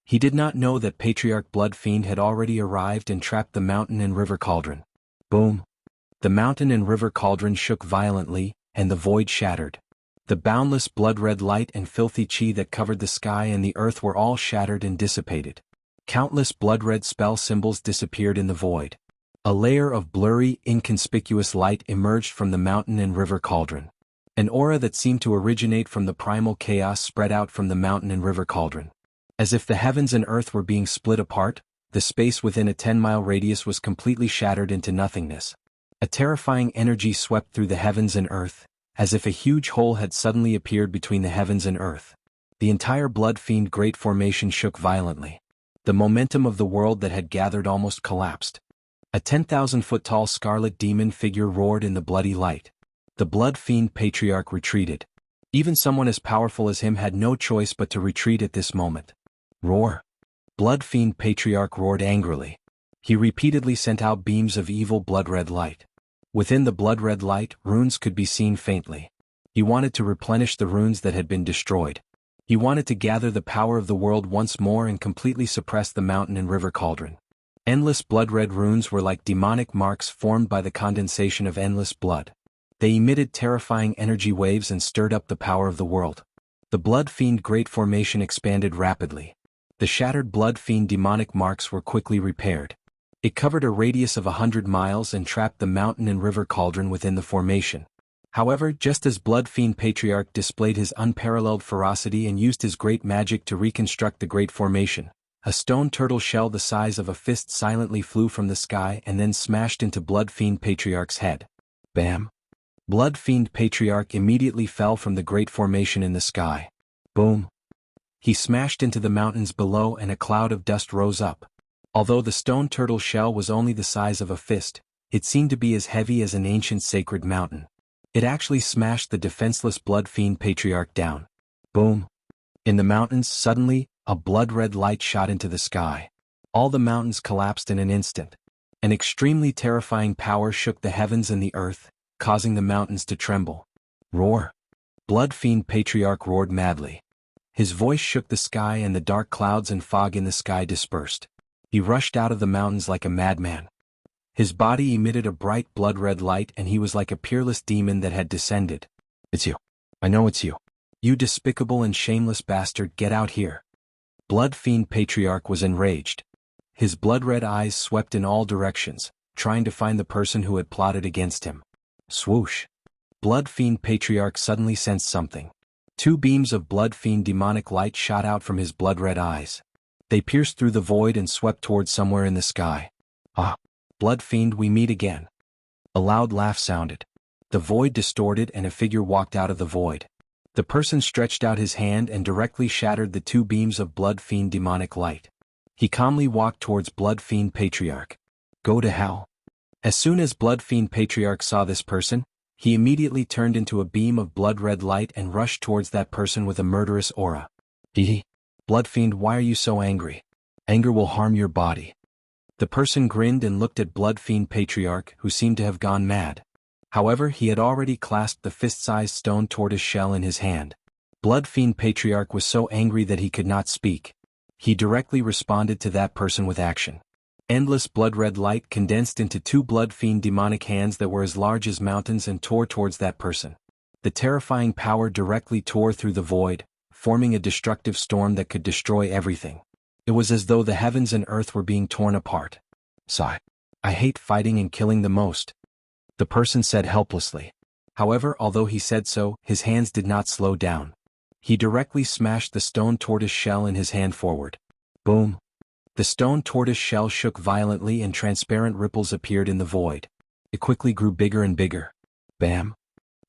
He did not know that Patriarch Blood Fiend had already arrived and trapped the mountain and river cauldron. Boom! The mountain and river cauldron shook violently, and the void shattered. The boundless blood-red light and filthy chi that covered the sky and the earth were all shattered and dissipated. Countless blood-red spell symbols disappeared in the void. A layer of blurry, inconspicuous light emerged from the mountain and river cauldron. An aura that seemed to originate from the primal chaos spread out from the mountain and river cauldron. As if the heavens and earth were being split apart, the space within a 10-mile radius was completely shattered into nothingness. A terrifying energy swept through the heavens and earth, as if a huge hole had suddenly appeared between the heavens and earth. The entire Blood Fiend Great Formation shook violently. The momentum of the world that had gathered almost collapsed. A 10,000-foot-tall scarlet demon figure roared in the bloody light. The Blood Fiend Patriarch retreated. Even someone as powerful as him had no choice but to retreat at this moment. Roar! Blood Fiend Patriarch roared angrily. He repeatedly sent out beams of evil blood-red light. Within the blood-red light, runes could be seen faintly. He wanted to replenish the runes that had been destroyed. He wanted to gather the power of the world once more and completely suppress the mountain and river cauldron. Endless blood-red runes were like demonic marks formed by the condensation of endless blood. They emitted terrifying energy waves and stirred up the power of the world. The Blood Fiend Great Formation expanded rapidly. The shattered Blood Fiend demonic marks were quickly repaired. It covered a radius of 100 miles and trapped the mountain and river cauldron within the formation. However, just as Blood Fiend Patriarch displayed his unparalleled ferocity and used his great magic to reconstruct the Great Formation, a stone turtle shell the size of a fist silently flew from the sky and then smashed into Blood Fiend Patriarch's head. Bam! Blood Fiend Patriarch immediately fell from the Great Formation in the sky. Boom! He smashed into the mountains below and a cloud of dust rose up. Although the stone turtle shell was only the size of a fist, it seemed to be as heavy as an ancient sacred mountain. It actually smashed the defenseless Blood Fiend Patriarch down. Boom! In the mountains, suddenly, a blood-red light shot into the sky. All the mountains collapsed in an instant. An extremely terrifying power shook the heavens and the earth, causing the mountains to tremble. Roar! Blood Fiend Patriarch roared madly. His voice shook the sky and the dark clouds and fog in the sky dispersed. He rushed out of the mountains like a madman. His body emitted a bright blood-red light and he was like a peerless demon that had descended. It's you. I know it's you. You despicable and shameless bastard, get out here. Blood Fiend Patriarch was enraged. His blood-red eyes swept in all directions, trying to find the person who had plotted against him. Swoosh! Blood Fiend Patriarch suddenly sensed something. Two beams of Blood Fiend demonic light shot out from his blood-red eyes. They pierced through the void and swept towards somewhere in the sky. Ah! Blood Fiend, we meet again. A loud laugh sounded. The void distorted and a figure walked out of the void. The person stretched out his hand and directly shattered the two beams of Blood Fiend demonic light. He calmly walked towards Blood Fiend Patriarch. Go to hell. As soon as Blood Fiend Patriarch saw this person, he immediately turned into a beam of blood-red light and rushed towards that person with a murderous aura. Blood Fiend, why are you so angry? Anger will harm your body. The person grinned and looked at Blood Fiend Patriarch, who seemed to have gone mad. However, he had already clasped the fist-sized stone tortoise shell in his hand. Blood Fiend Patriarch was so angry that he could not speak. He directly responded to that person with action. Endless blood-red light condensed into two Blood Fiend demonic hands that were as large as mountains and tore towards that person. The terrifying power directly tore through the void, forming a destructive storm that could destroy everything. It was as though the heavens and earth were being torn apart. Sigh. I hate fighting and killing the most. The person said helplessly. However, although he said so, his hands did not slow down. He directly smashed the stone tortoise shell in his hand forward. Boom! The stone tortoise shell shook violently and transparent ripples appeared in the void. It quickly grew bigger and bigger. Bam!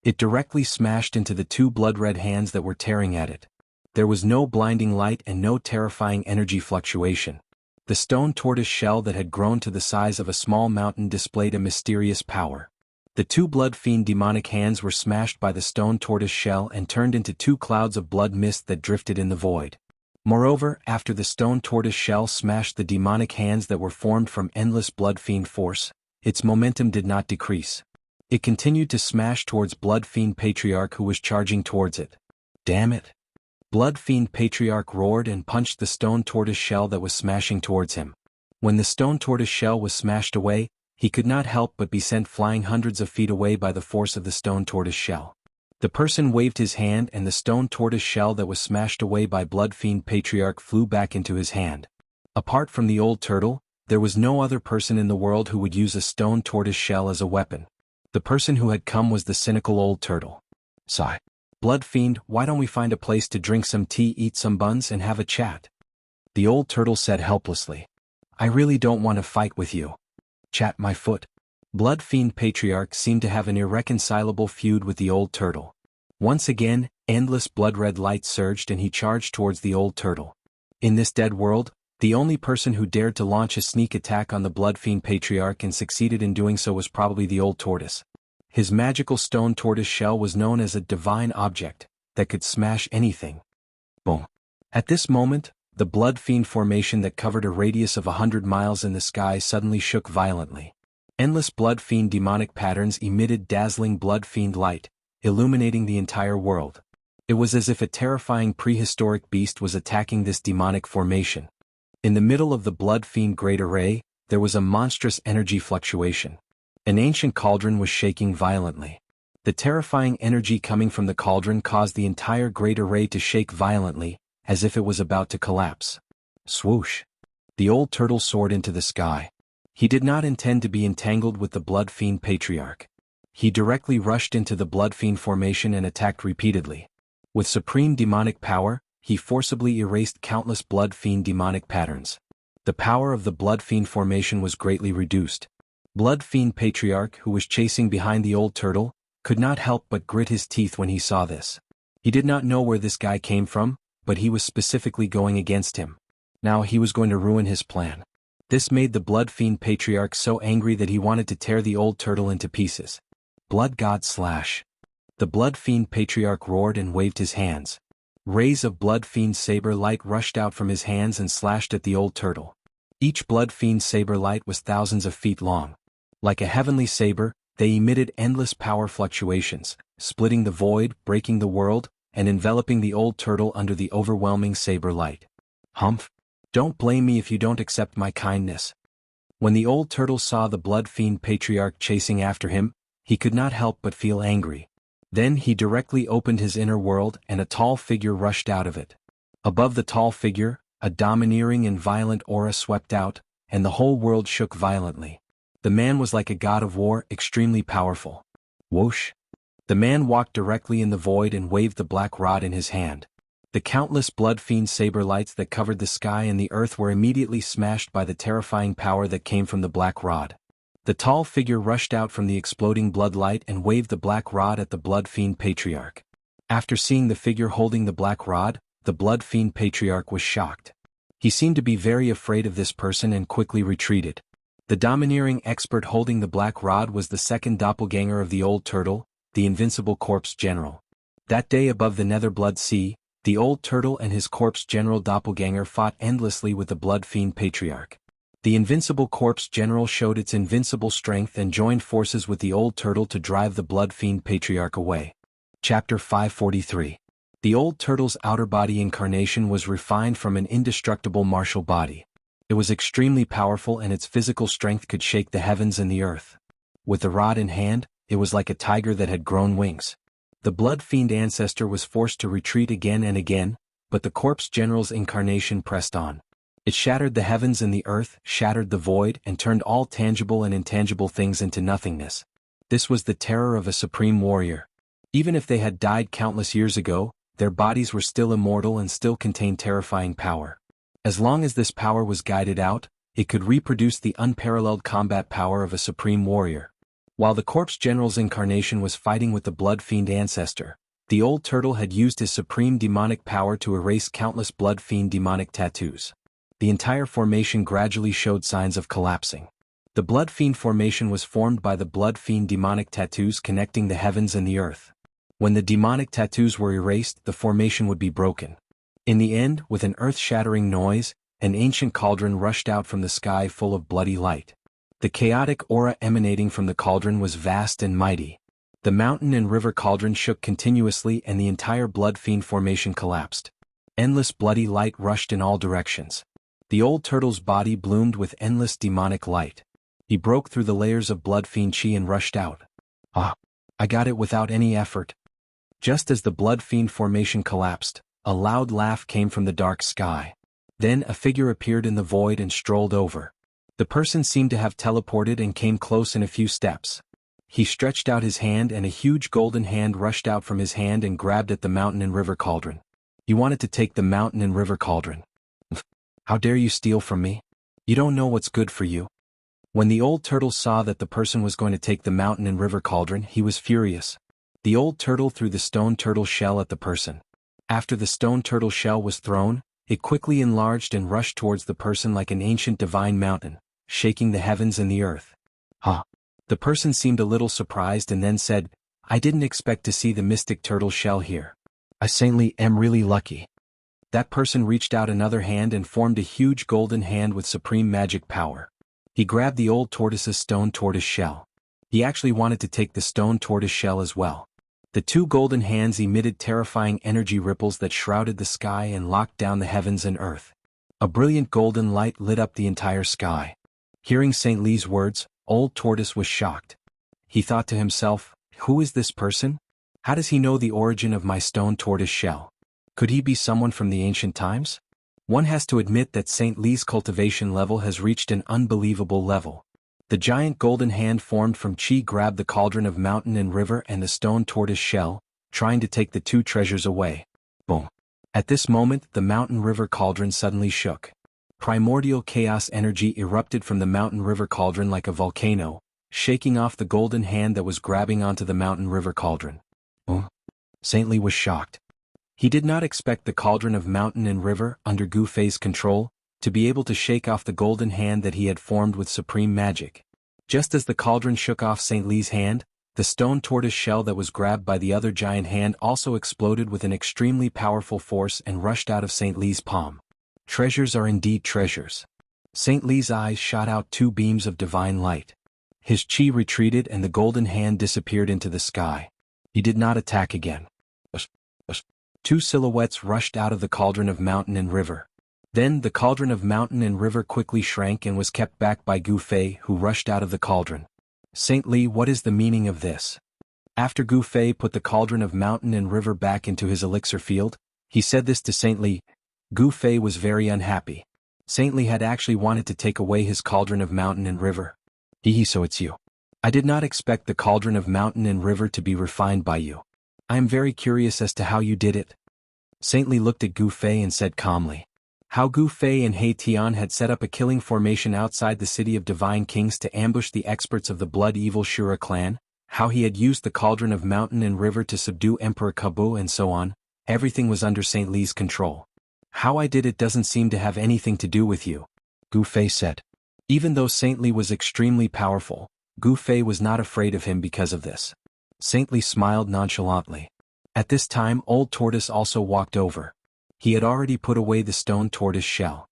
It directly smashed into the two blood-red hands that were tearing at it. There was no blinding light and no terrifying energy fluctuation. The stone tortoise shell that had grown to the size of a small mountain displayed a mysterious power. The two Blood Fiend demonic hands were smashed by the stone tortoise shell and turned into two clouds of blood mist that drifted in the void. Moreover, after the stone tortoise shell smashed the demonic hands that were formed from endless Blood Fiend force, its momentum did not decrease. It continued to smash towards Blood Fiend Patriarch who was charging towards it. Damn it! Blood Fiend Patriarch roared and punched the stone tortoise shell that was smashing towards him. When the stone tortoise shell was smashed away, he could not help but be sent flying hundreds of feet away by the force of the stone tortoise shell. The person waved his hand and the stone tortoise shell that was smashed away by Blood Fiend Patriarch flew back into his hand. Apart from the old turtle, there was no other person in the world who would use a stone tortoise shell as a weapon. The person who had come was the cynical old turtle. Sigh. Blood Fiend, why don't we find a place to drink some tea, eat some buns and have a chat? The old turtle said helplessly. I really don't want to fight with you. Chat my foot. Blood Fiend Patriarch seemed to have an irreconcilable feud with the old turtle. Once again, endless blood-red light surged and he charged towards the old turtle. In this dead world, the only person who dared to launch a sneak attack on the Blood Fiend Patriarch and succeeded in doing so was probably the old tortoise. His magical stone tortoise shell was known as a divine object that could smash anything. Boom. At this moment, the Blood Fiend formation that covered a radius of 100 miles in the sky suddenly shook violently. Endless Blood Fiend demonic patterns emitted dazzling Blood Fiend light, illuminating the entire world. It was as if a terrifying prehistoric beast was attacking this demonic formation. In the middle of the blood fiend great array, there was a monstrous energy fluctuation. An ancient cauldron was shaking violently. The terrifying energy coming from the cauldron caused the entire great array to shake violently, as if it was about to collapse. Swoosh! The old turtle soared into the sky. He did not intend to be entangled with the blood fiend patriarch. He directly rushed into the blood fiend formation and attacked repeatedly. With supreme demonic power, he forcibly erased countless blood fiend demonic patterns. The power of the blood fiend formation was greatly reduced. Blood fiend patriarch, who was chasing behind the old turtle, could not help but grit his teeth when he saw this. He did not know where this guy came from, but he was specifically going against him. Now he was going to ruin his plan. This made the blood fiend patriarch so angry that he wanted to tear the old turtle into pieces. Blood god slash. The blood fiend patriarch roared and waved his hands. Rays of blood fiend saber light rushed out from his hands and slashed at the old turtle. Each blood fiend saber light was thousands of feet long. Like a heavenly saber, they emitted endless power fluctuations, splitting the void, breaking the world, and enveloping the old turtle under the overwhelming saber light. Humph! Don't blame me if you don't accept my kindness. When the old turtle saw the blood fiend patriarch chasing after him, he could not help but feel angry. Then he directly opened his inner world and a tall figure rushed out of it. Above the tall figure, a domineering and violent aura swept out, and the whole world shook violently. The man was like a god of war, extremely powerful. Whoosh! The man walked directly in the void and waved the black rod in his hand. The countless blood fiend saber lights that covered the sky and the earth were immediately smashed by the terrifying power that came from the black rod. The tall figure rushed out from the exploding blood light and waved the black rod at the blood fiend patriarch. After seeing the figure holding the black rod, the blood fiend patriarch was shocked. He seemed to be very afraid of this person and quickly retreated. The domineering expert holding the black rod was the second doppelganger of the old turtle, the invincible corpse general. That day above the nether blood sea, the old turtle and his corpse general doppelganger fought endlessly with the blood fiend patriarch. The invincible corpse general showed its invincible strength and joined forces with the old turtle to drive the blood fiend patriarch away. Chapter 543. The old turtle's outer body incarnation was refined from an indestructible martial body. It was extremely powerful and its physical strength could shake the heavens and the earth. With the rod in hand, it was like a tiger that had grown wings. The blood fiend ancestor was forced to retreat again and again, but the corpse general's incarnation pressed on. It shattered the heavens and the earth, shattered the void, and turned all tangible and intangible things into nothingness. This was the terror of a supreme warrior. Even if they had died countless years ago, their bodies were still immortal and still contained terrifying power. As long as this power was guided out, it could reproduce the unparalleled combat power of a supreme warrior. While the corpse general's incarnation was fighting with the blood fiend ancestor, the old turtle had used his supreme demonic power to erase countless blood fiend demonic tattoos. The entire formation gradually showed signs of collapsing. The blood fiend formation was formed by the blood fiend demonic tattoos connecting the heavens and the earth. When the demonic tattoos were erased, the formation would be broken. In the end, with an earth-shattering noise, an ancient cauldron rushed out from the sky full of bloody light. The chaotic aura emanating from the cauldron was vast and mighty. The mountain and river cauldron shook continuously and the entire blood fiend formation collapsed. Endless bloody light rushed in all directions. The old turtle's body bloomed with endless demonic light. He broke through the layers of blood fiend chi and rushed out. Ah! I got it without any effort. Just as the blood fiend formation collapsed, a loud laugh came from the dark sky. Then a figure appeared in the void and strolled over. The person seemed to have teleported and came close in a few steps. He stretched out his hand and a huge golden hand rushed out from his hand and grabbed at the mountain and river cauldron. He wanted to take the mountain and river cauldron. How dare you steal from me? You don't know what's good for you. When the old turtle saw that the person was going to take the mountain and river cauldron, he was furious. The old turtle threw the stone turtle shell at the person. After the stone turtle shell was thrown, it quickly enlarged and rushed towards the person like an ancient divine mountain, shaking the heavens and the earth. Huh. The person seemed a little surprised and then said, I didn't expect to see the mystic turtle shell here. I saintly am really lucky. That person reached out another hand and formed a huge golden hand with supreme magic power. He grabbed the old tortoise's stone tortoise shell. He actually wanted to take the stone tortoise shell as well. The two golden hands emitted terrifying energy ripples that shrouded the sky and locked down the heavens and earth. A brilliant golden light lit up the entire sky. Hearing St. Li's words, Old Tortoise was shocked. He thought to himself, who is this person? How does he know the origin of my stone tortoise shell? Could he be someone from the ancient times? One has to admit that St. Li's cultivation level has reached an unbelievable level. The giant golden hand formed from Qi grabbed the cauldron of mountain and river and the stone tortoise shell, trying to take the two treasures away. Boom. At this moment, the mountain river cauldron suddenly shook. Primordial chaos energy erupted from the mountain river cauldron like a volcano, shaking off the golden hand that was grabbing onto the mountain river cauldron. St. Li was shocked. He did not expect the cauldron of mountain and river, under Gu Fei's control, to be able to shake off the golden hand that he had formed with supreme magic. Just as the cauldron shook off St. Li's hand, the stone tortoise shell that was grabbed by the other giant hand also exploded with an extremely powerful force and rushed out of St. Li's palm. Treasures are indeed treasures. St. Li's eyes shot out two beams of divine light. His qi retreated and the golden hand disappeared into the sky. He did not attack again. Two silhouettes rushed out of the cauldron of mountain and river. Then the cauldron of mountain and river quickly shrank and was kept back by Gu Fei, who rushed out of the cauldron. St. Li, what is the meaning of this? After Gu Fei put the cauldron of mountain and river back into his elixir field, he said this to St. Li. Gu Fei was very unhappy. St. Li had actually wanted to take away his cauldron of mountain and river. So it's you. I did not expect the cauldron of mountain and river to be refined by you. I am very curious as to how you did it. St. Li looked at Gu Fei and said calmly. How Gu Fei and He Tian had set up a killing formation outside the city of Divine Kings to ambush the experts of the Blood Evil Shura clan, how he had used the cauldron of mountain and river to subdue Emperor Kabu and so on, everything was under St. Li's control. How I did it doesn't seem to have anything to do with you, Gu Fei said. Even though St. Li was extremely powerful, Gu Fei was not afraid of him because of this. St. Li smiled nonchalantly. At this time Old Tortoise also walked over. He had already put away the stone tortoise shell.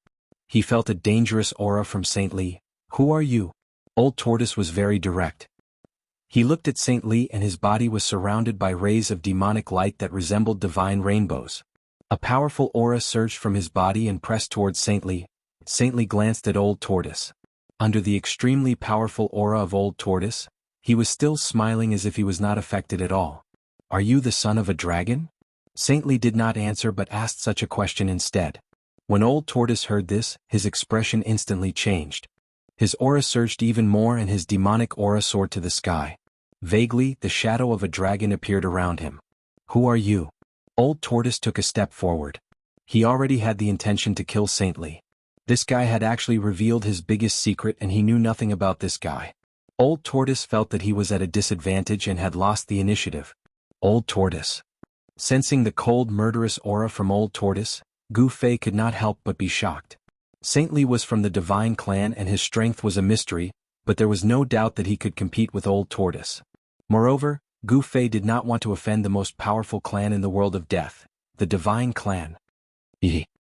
He felt a dangerous aura from St. Li. Who are you? Old Tortoise was very direct. He looked at St. Li and his body was surrounded by rays of demonic light that resembled divine rainbows. A powerful aura surged from his body and pressed towards St. Li. St. Li glanced at Old Tortoise. Under the extremely powerful aura of Old Tortoise, he was still smiling as if he was not affected at all. Are you the son of a dragon? St. Li did not answer but asked such a question instead. When Old Tortoise heard this, his expression instantly changed. His aura surged even more and his demonic aura soared to the sky. Vaguely, the shadow of a dragon appeared around him. Who are you? Old Tortoise took a step forward. He already had the intention to kill St. Li. This guy had actually revealed his biggest secret and he knew nothing about this guy. Old Tortoise felt that he was at a disadvantage and had lost the initiative. Old Tortoise. Sensing the cold murderous aura from Old Tortoise, Gu Fei could not help but be shocked. St. Li was from the Divine Clan and his strength was a mystery, but there was no doubt that he could compete with Old Tortoise. Moreover, Gu Fei did not want to offend the most powerful clan in the world of death, the Divine Clan.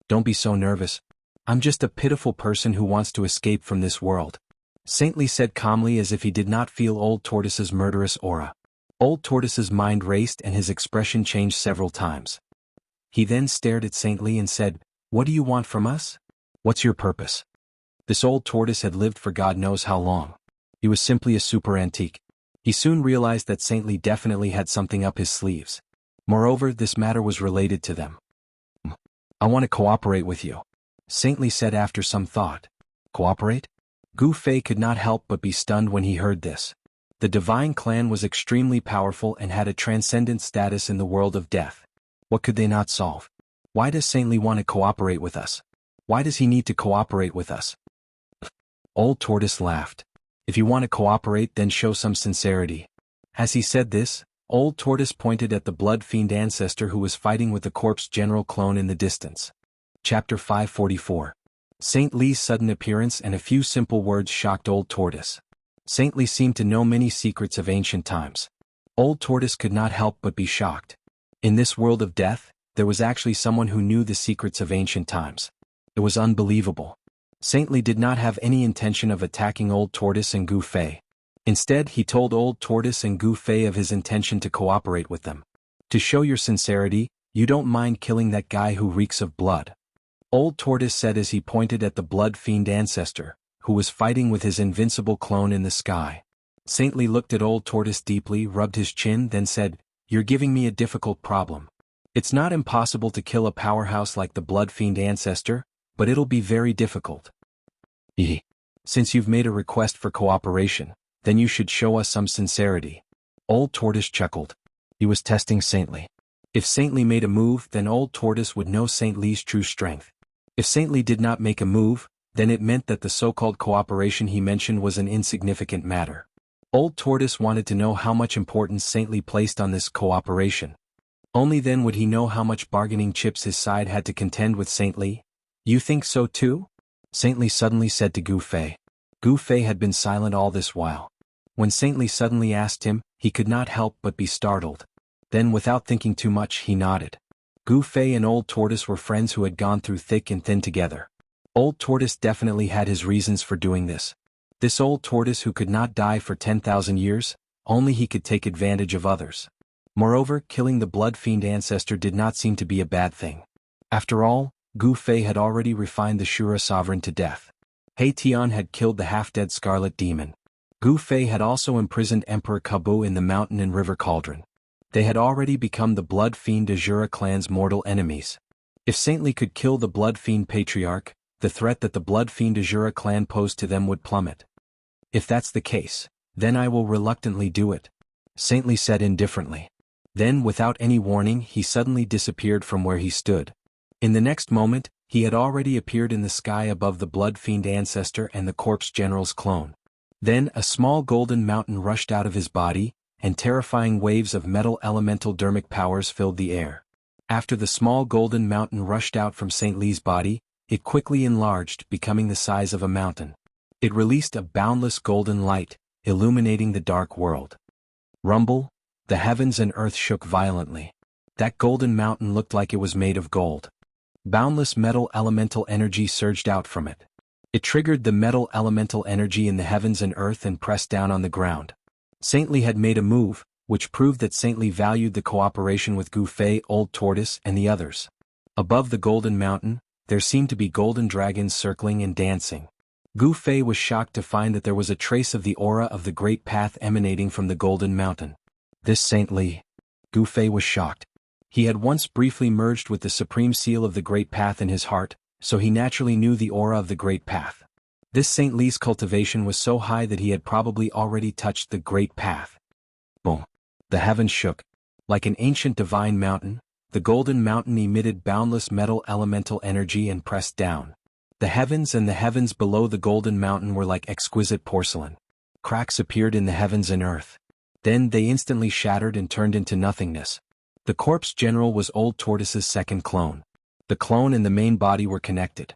Don't be so nervous. I'm just a pitiful person who wants to escape from this world, St. Li said calmly as if he did not feel Old Tortoise's murderous aura. Old Tortoise's mind raced and his expression changed several times. He then stared at St. Li and said, "What do you want from us? What's your purpose?" This Old Tortoise had lived for God knows how long. He was simply a super antique. He soon realized that St. Li definitely had something up his sleeves. Moreover, this matter was related to them. "I want to cooperate with you," St. Li said after some thought. "Cooperate?" Gu Fei could not help but be stunned when he heard this. The Divine Clan was extremely powerful and had a transcendent status in the world of death. What could they not solve? Why does St. Li want to cooperate with us? Why does he need to cooperate with us? Old Tortoise laughed. "If you want to cooperate, then show some sincerity." As he said this, Old Tortoise pointed at the blood fiend ancestor who was fighting with the corpse general clone in the distance. Chapter 544. St. Li's sudden appearance and a few simple words shocked Old Tortoise. St. Li seemed to know many secrets of ancient times. Old Tortoise could not help but be shocked. In this world of death, there was actually someone who knew the secrets of ancient times. It was unbelievable. St. Li did not have any intention of attacking Old Tortoise and Gu Fei. Instead, he told Old Tortoise and Gu Fei of his intention to cooperate with them. To show your sincerity, you don't mind killing that guy who reeks of blood. Old Tortoise said as he pointed at the blood fiend ancestor, who was fighting with his invincible clone in the sky. Saintly looked at Old Tortoise deeply, rubbed his chin, then said, "You're giving me a difficult problem. It's not impossible to kill a powerhouse like the blood fiend ancestor, but it'll be very difficult. Since you've made a request for cooperation, then you should show us some sincerity." Old Tortoise chuckled. He was testing Saintly. If Saintly made a move, then Old Tortoise would know Saintly's true strength. If Saintly did not make a move, then it meant that the so-called cooperation he mentioned was an insignificant matter. Old Tortoise wanted to know how much importance Saintly placed on this cooperation. Only then would he know how much bargaining chips his side had to contend with Saintly. "You think so too?" Saintly suddenly said to Gu Fei. Gu Fei had been silent all this while. When Saintly suddenly asked him, he could not help but be startled. Then without thinking too much, he nodded. Gu Fei and Old Tortoise were friends who had gone through thick and thin together. Old Tortoise definitely had his reasons for doing this. This Old Tortoise who could not die for 10,000 years, only he could take advantage of others. Moreover, killing the blood fiend ancestor did not seem to be a bad thing. After all, Gu Fei had already refined the Shura sovereign to death. He Tian had killed the half-dead scarlet demon. Gu Fei had also imprisoned Emperor Kabu in the mountain and river cauldron. They had already become the blood fiend Azura clan's mortal enemies. If Saintly could kill the blood fiend patriarch, the threat that the blood fiend Azura clan posed to them would plummet. "If that's the case, then I will reluctantly do it," Saintly said indifferently. Then, without any warning, he suddenly disappeared from where he stood. In the next moment, he had already appeared in the sky above the blood fiend ancestor and the corpse general's clone. Then a small golden mountain rushed out of his body, and terrifying waves of metal elemental dermic powers filled the air. After the small golden mountain rushed out from Saintly's body, it quickly enlarged, becoming the size of a mountain. It released a boundless golden light, illuminating the dark world. Rumble, the heavens and earth shook violently. That golden mountain looked like it was made of gold. Boundless metal elemental energy surged out from it. It triggered the metal elemental energy in the heavens and earth and pressed down on the ground. Saintly had made a move, which proved that Saintly valued the cooperation with Gu Fei, Old Tortoise, and the others. Above the golden mountain, there seemed to be golden dragons circling and dancing. Gu Fei was shocked to find that there was a trace of the aura of the Great Path emanating from the golden mountain. This Saintly. Gu Fei was shocked. He had once briefly merged with the supreme seal of the Great Path in his heart, so he naturally knew the aura of the Great Path. This Saintly's cultivation was so high that he had probably already touched the Great Path. Boom. The heavens shook. Like an ancient divine mountain, the golden mountain emitted boundless metal elemental energy and pressed down. The heavens and the heavens below the golden mountain were like exquisite porcelain. Cracks appeared in the heavens and earth. Then they instantly shattered and turned into nothingness. The corpse general was Old Tortoise's second clone. The clone and the main body were connected.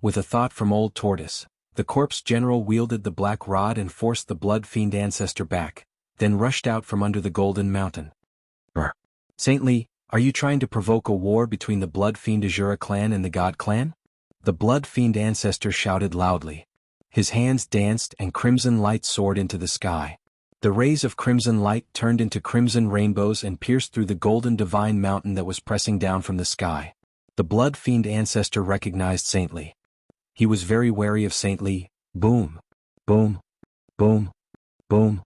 With a thought from Old Tortoise, the corpse general wielded the black rod and forced the blood fiend ancestor back, then rushed out from under the golden mountain. Saintly, are you trying to provoke a war between the blood fiend Azura clan and the God clan? The blood fiend ancestor shouted loudly. His hands danced and crimson light soared into the sky. The rays of crimson light turned into crimson rainbows and pierced through the golden divine mountain that was pressing down from the sky. The blood fiend ancestor recognized Saintly. He was very wary of Saintly. Boom. Boom. Boom. Boom.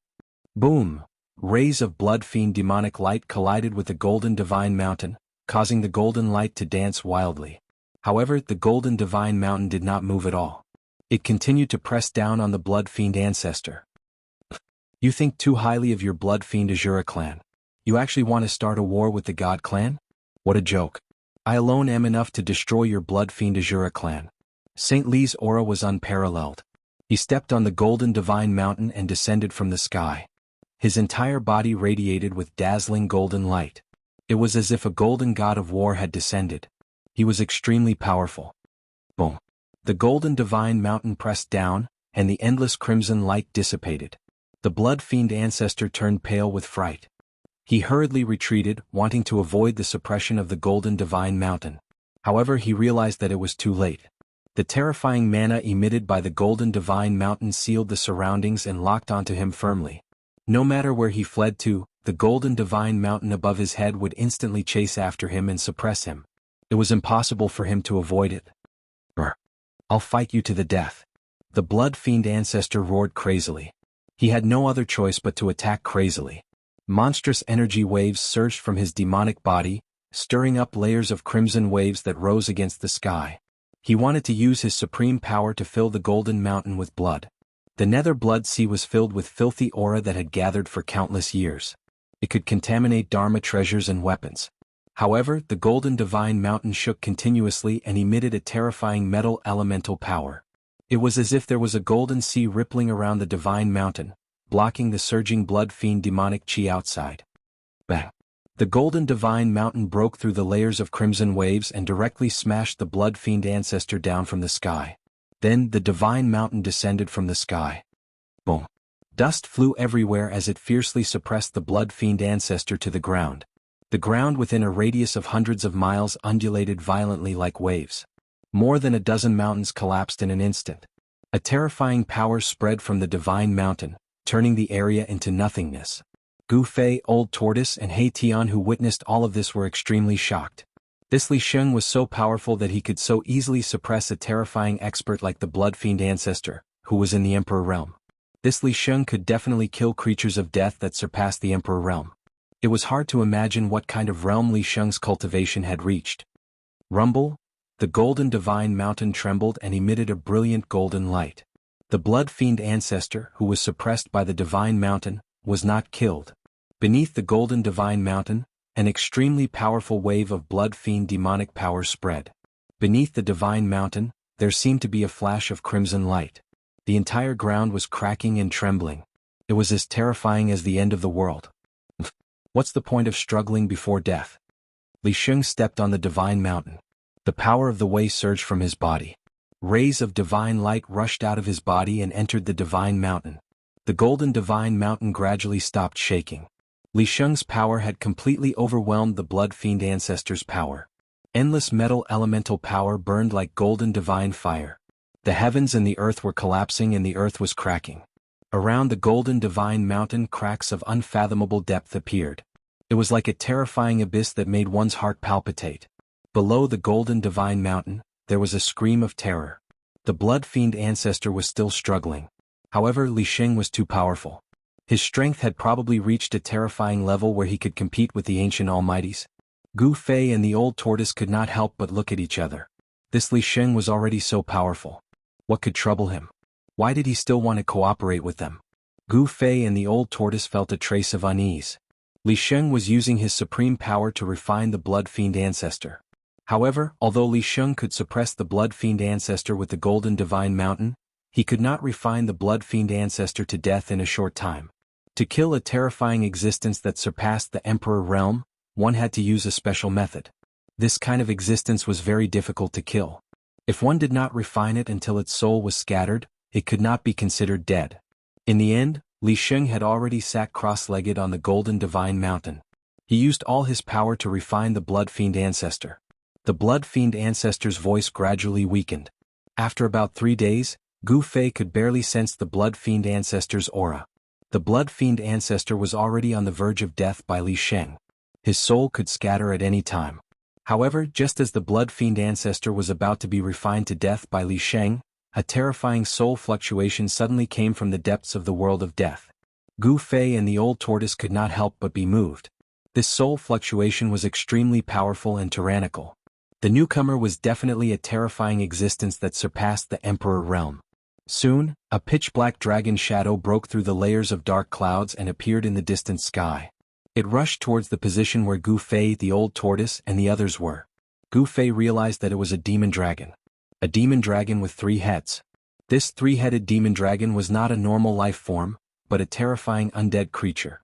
Boom. Rays of blood fiend demonic light collided with the golden divine mountain, causing the golden light to dance wildly. However, the golden divine mountain did not move at all. It continued to press down on the blood fiend ancestor. You think too highly of your blood fiend Azura clan. You actually want to start a war with the God clan? What a joke. I alone am enough to destroy your blood fiend Azura clan. Saintly's aura was unparalleled. He stepped on the golden divine mountain and descended from the sky. His entire body radiated with dazzling golden light. It was as if a golden god of war had descended. He was extremely powerful. Boom. The golden divine mountain pressed down, and the endless crimson light dissipated. The blood fiend ancestor turned pale with fright. He hurriedly retreated, wanting to avoid the suppression of the golden divine mountain. However, he realized that it was too late. The terrifying mana emitted by the golden divine mountain sealed the surroundings and locked onto him firmly. No matter where he fled to, the golden divine mountain above his head would instantly chase after him and suppress him. It was impossible for him to avoid it. I'll fight you to the death. The blood fiend ancestor roared crazily. He had no other choice but to attack crazily. Monstrous energy waves surged from his demonic body, stirring up layers of crimson waves that rose against the sky. He wanted to use his supreme power to fill the golden mountain with blood. The nether blood sea was filled with filthy aura that had gathered for countless years. It could contaminate Dharma treasures and weapons. However, the golden divine mountain shook continuously and emitted a terrifying metal elemental power. It was as if there was a golden sea rippling around the divine mountain, blocking the surging blood fiend demonic chi outside. Bang! The golden divine mountain broke through the layers of crimson waves and directly smashed the blood fiend ancestor down from the sky. Then the divine mountain descended from the sky. Boom! Dust flew everywhere as it fiercely suppressed the blood fiend ancestor to the ground. The ground within a radius of hundreds of miles undulated violently like waves. More than a dozen mountains collapsed in an instant. A terrifying power spread from the divine mountain, turning the area into nothingness. Gu Fei, Old Tortoise and He Tian who witnessed all of this were extremely shocked. This Li Sheng was so powerful that he could so easily suppress a terrifying expert like the blood fiend ancestor, who was in the Emperor realm. This Li Sheng could definitely kill creatures of death that surpassed the Emperor realm. It was hard to imagine what kind of realm Li Sheng's cultivation had reached. Rumble! The golden divine mountain trembled and emitted a brilliant golden light. The blood fiend ancestor, who was suppressed by the divine mountain, was not killed. Beneath the golden divine mountain, an extremely powerful wave of blood fiend demonic power spread. Beneath the divine mountain, there seemed to be a flash of crimson light. The entire ground was cracking and trembling. It was as terrifying as the end of the world. What's the point of struggling before death? Li Sheng stepped on the divine mountain. The power of the way surged from his body. Rays of divine light rushed out of his body and entered the divine mountain. The golden divine mountain gradually stopped shaking. Li Sheng's power had completely overwhelmed the blood fiend ancestor's power. Endless metal elemental power burned like golden divine fire. The heavens and the earth were collapsing and the earth was cracking. Around the golden divine mountain cracks of unfathomable depth appeared. It was like a terrifying abyss that made one's heart palpitate. Below the golden divine mountain, there was a scream of terror. The blood fiend ancestor was still struggling. However, Li Sheng was too powerful. His strength had probably reached a terrifying level where he could compete with the ancient almighties. Gu Fei and the old tortoise could not help but look at each other. This Li Sheng was already so powerful. What could trouble him? Why did he still want to cooperate with them? Gu Fei and the old tortoise felt a trace of unease. Li Sheng was using his supreme power to refine the blood fiend ancestor. However, although Li Sheng could suppress the blood fiend ancestor with the golden divine mountain, he could not refine the blood fiend ancestor to death in a short time. To kill a terrifying existence that surpassed the Emperor realm, one had to use a special method. This kind of existence was very difficult to kill. If one did not refine it until its soul was scattered, it could not be considered dead. In the end, Li Sheng had already sat cross-legged on the golden divine mountain. He used all his power to refine the blood fiend ancestor. The blood fiend ancestor's voice gradually weakened. After about 3 days, Gu Fei could barely sense the blood fiend ancestor's aura. The blood fiend ancestor was already on the verge of death by Li Sheng. His soul could scatter at any time. However, just as the blood fiend ancestor was about to be refined to death by Li Sheng, a terrifying soul fluctuation suddenly came from the depths of the world of death. Gu Fei and the old tortoise could not help but be moved. This soul fluctuation was extremely powerful and tyrannical. The newcomer was definitely a terrifying existence that surpassed the Emperor realm. Soon, a pitch-black dragon shadow broke through the layers of dark clouds and appeared in the distant sky. It rushed towards the position where Gu Fei, the old tortoise, and the others were. Gu Fei realized that it was a demon dragon. A demon dragon with 3 heads. This 3-headed demon dragon was not a normal life form, but a terrifying undead creature.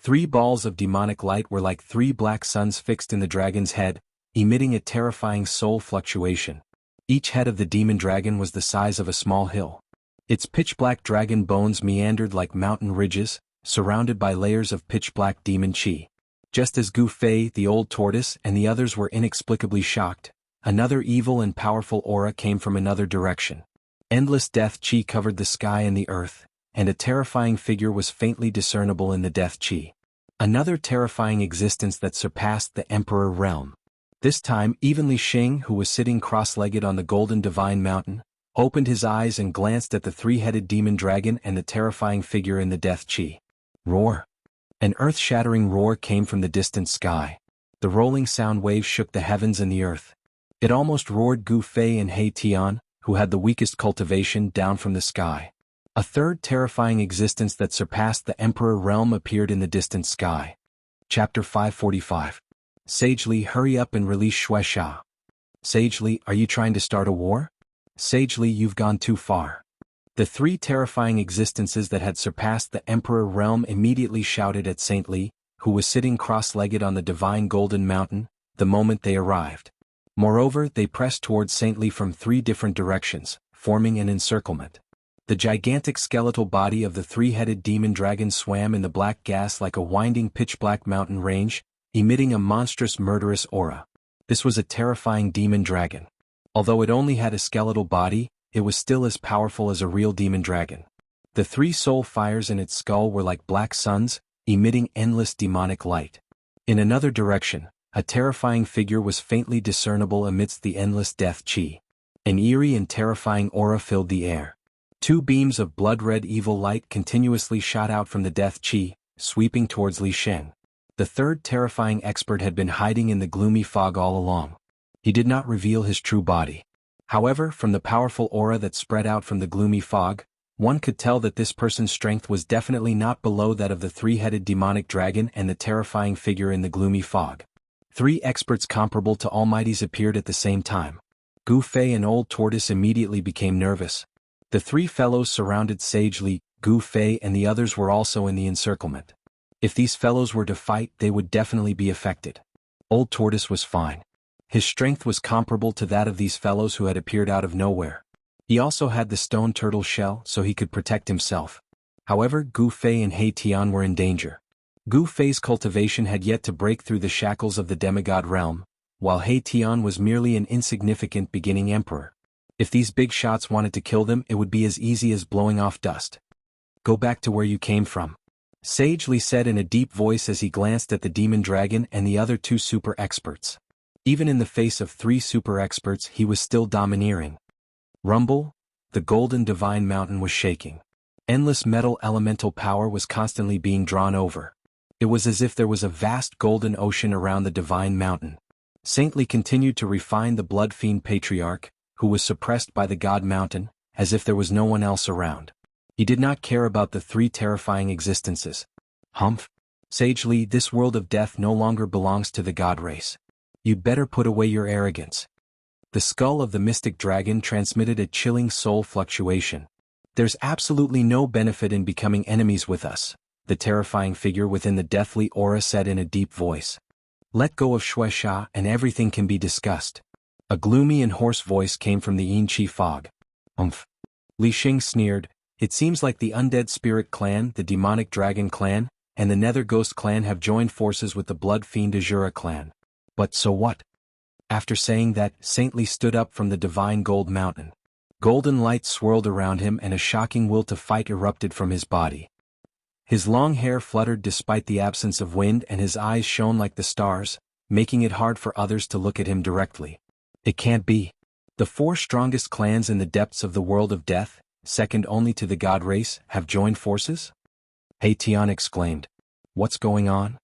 3 balls of demonic light were like 3 black suns fixed in the dragon's head, emitting a terrifying soul fluctuation. Each head of the demon dragon was the size of a small hill. Its pitch-black dragon bones meandered like mountain ridges, surrounded by layers of pitch-black demon chi. Just as Gu Fei, the old tortoise, and the others were inexplicably shocked, another evil and powerful aura came from another direction. Endless death chi covered the sky and the earth, and a terrifying figure was faintly discernible in the death chi. Another terrifying existence that surpassed the Emperor realm. This time even Li Xing, who was sitting cross-legged on the golden divine mountain, opened his eyes and glanced at the three-headed demon dragon and the terrifying figure in the death chi. Roar! An earth-shattering roar came from the distant sky. The rolling sound waves shook the heavens and the earth. It almost roared Gu Fei and He Tian, who had the weakest cultivation, down from the sky. A third terrifying existence that surpassed the Emperor realm appeared in the distant sky. Chapter 545. Sage Li, hurry up and release Xianxia. Sage Li, are you trying to start a war? Sage Li, you've gone too far. The three terrifying existences that had surpassed the Emperor realm immediately shouted at Saint Li, who was sitting cross-legged on the divine golden mountain, the moment they arrived. Moreover, they pressed towards Saint Li from three different directions, forming an encirclement. The gigantic skeletal body of the three-headed demon dragon swam in the black gas like a winding pitch-black mountain range, emitting a monstrous murderous aura. This was a terrifying demon dragon. Although it only had a skeletal body, it was still as powerful as a real demon dragon. The three soul fires in its skull were like black suns, emitting endless demonic light. In another direction, a terrifying figure was faintly discernible amidst the endless death chi. An eerie and terrifying aura filled the air. Two beams of blood-red evil light continuously shot out from the death chi, sweeping towards Li Xing. The third terrifying expert had been hiding in the gloomy fog all along. He did not reveal his true body. However, from the powerful aura that spread out from the gloomy fog, one could tell that this person's strength was definitely not below that of the three-headed demonic dragon and the terrifying figure in the gloomy fog. Three experts comparable to almighties appeared at the same time. Gu Fei and Old Tortoise immediately became nervous. The three fellows surrounded Sage Li, Gu Fei and the others were also in the encirclement. If these fellows were to fight, they would definitely be affected. Old Tortoise was fine. His strength was comparable to that of these fellows who had appeared out of nowhere. He also had the stone turtle shell, so he could protect himself. However, Gu Fei and He Tian were in danger. Gu Fei's cultivation had yet to break through the shackles of the demigod realm, while He Tian was merely an insignificant beginning emperor. If these big shots wanted to kill them, it would be as easy as blowing off dust. Go back to where you came from, Sage Li said in a deep voice as he glanced at the demon dragon and the other two super experts. Even in the face of three super experts, he was still domineering. Rumble, the golden divine mountain was shaking. Endless metal elemental power was constantly being drawn over. It was as if there was a vast golden ocean around the divine mountain. Saint Li continued to refine the blood fiend patriarch, who was suppressed by the god mountain, as if there was no one else around. He did not care about the three terrifying existences. Humph! Sage Li, this world of death no longer belongs to the god race. You'd better put away your arrogance. The skull of the mystic dragon transmitted a chilling soul fluctuation. There's absolutely no benefit in becoming enemies with us, the terrifying figure within the deathly aura said in a deep voice. Let go of Xianxia and everything can be discussed. A gloomy and hoarse voice came from the Yin-Chi fog. Umph! Li Xing sneered. It seems like the Undead Spirit clan, the Demonic Dragon clan, and the Nether Ghost clan have joined forces with the Blood Fiend Azura clan. But so what? After saying that, Saint Li stood up from the divine gold mountain. Golden light swirled around him and a shocking will to fight erupted from his body. His long hair fluttered despite the absence of wind and his eyes shone like the stars, making it hard for others to look at him directly. It can't be. The four strongest clans in the depths of the world of death, second only to the god race, have joined forces? He Tian exclaimed. What's going on?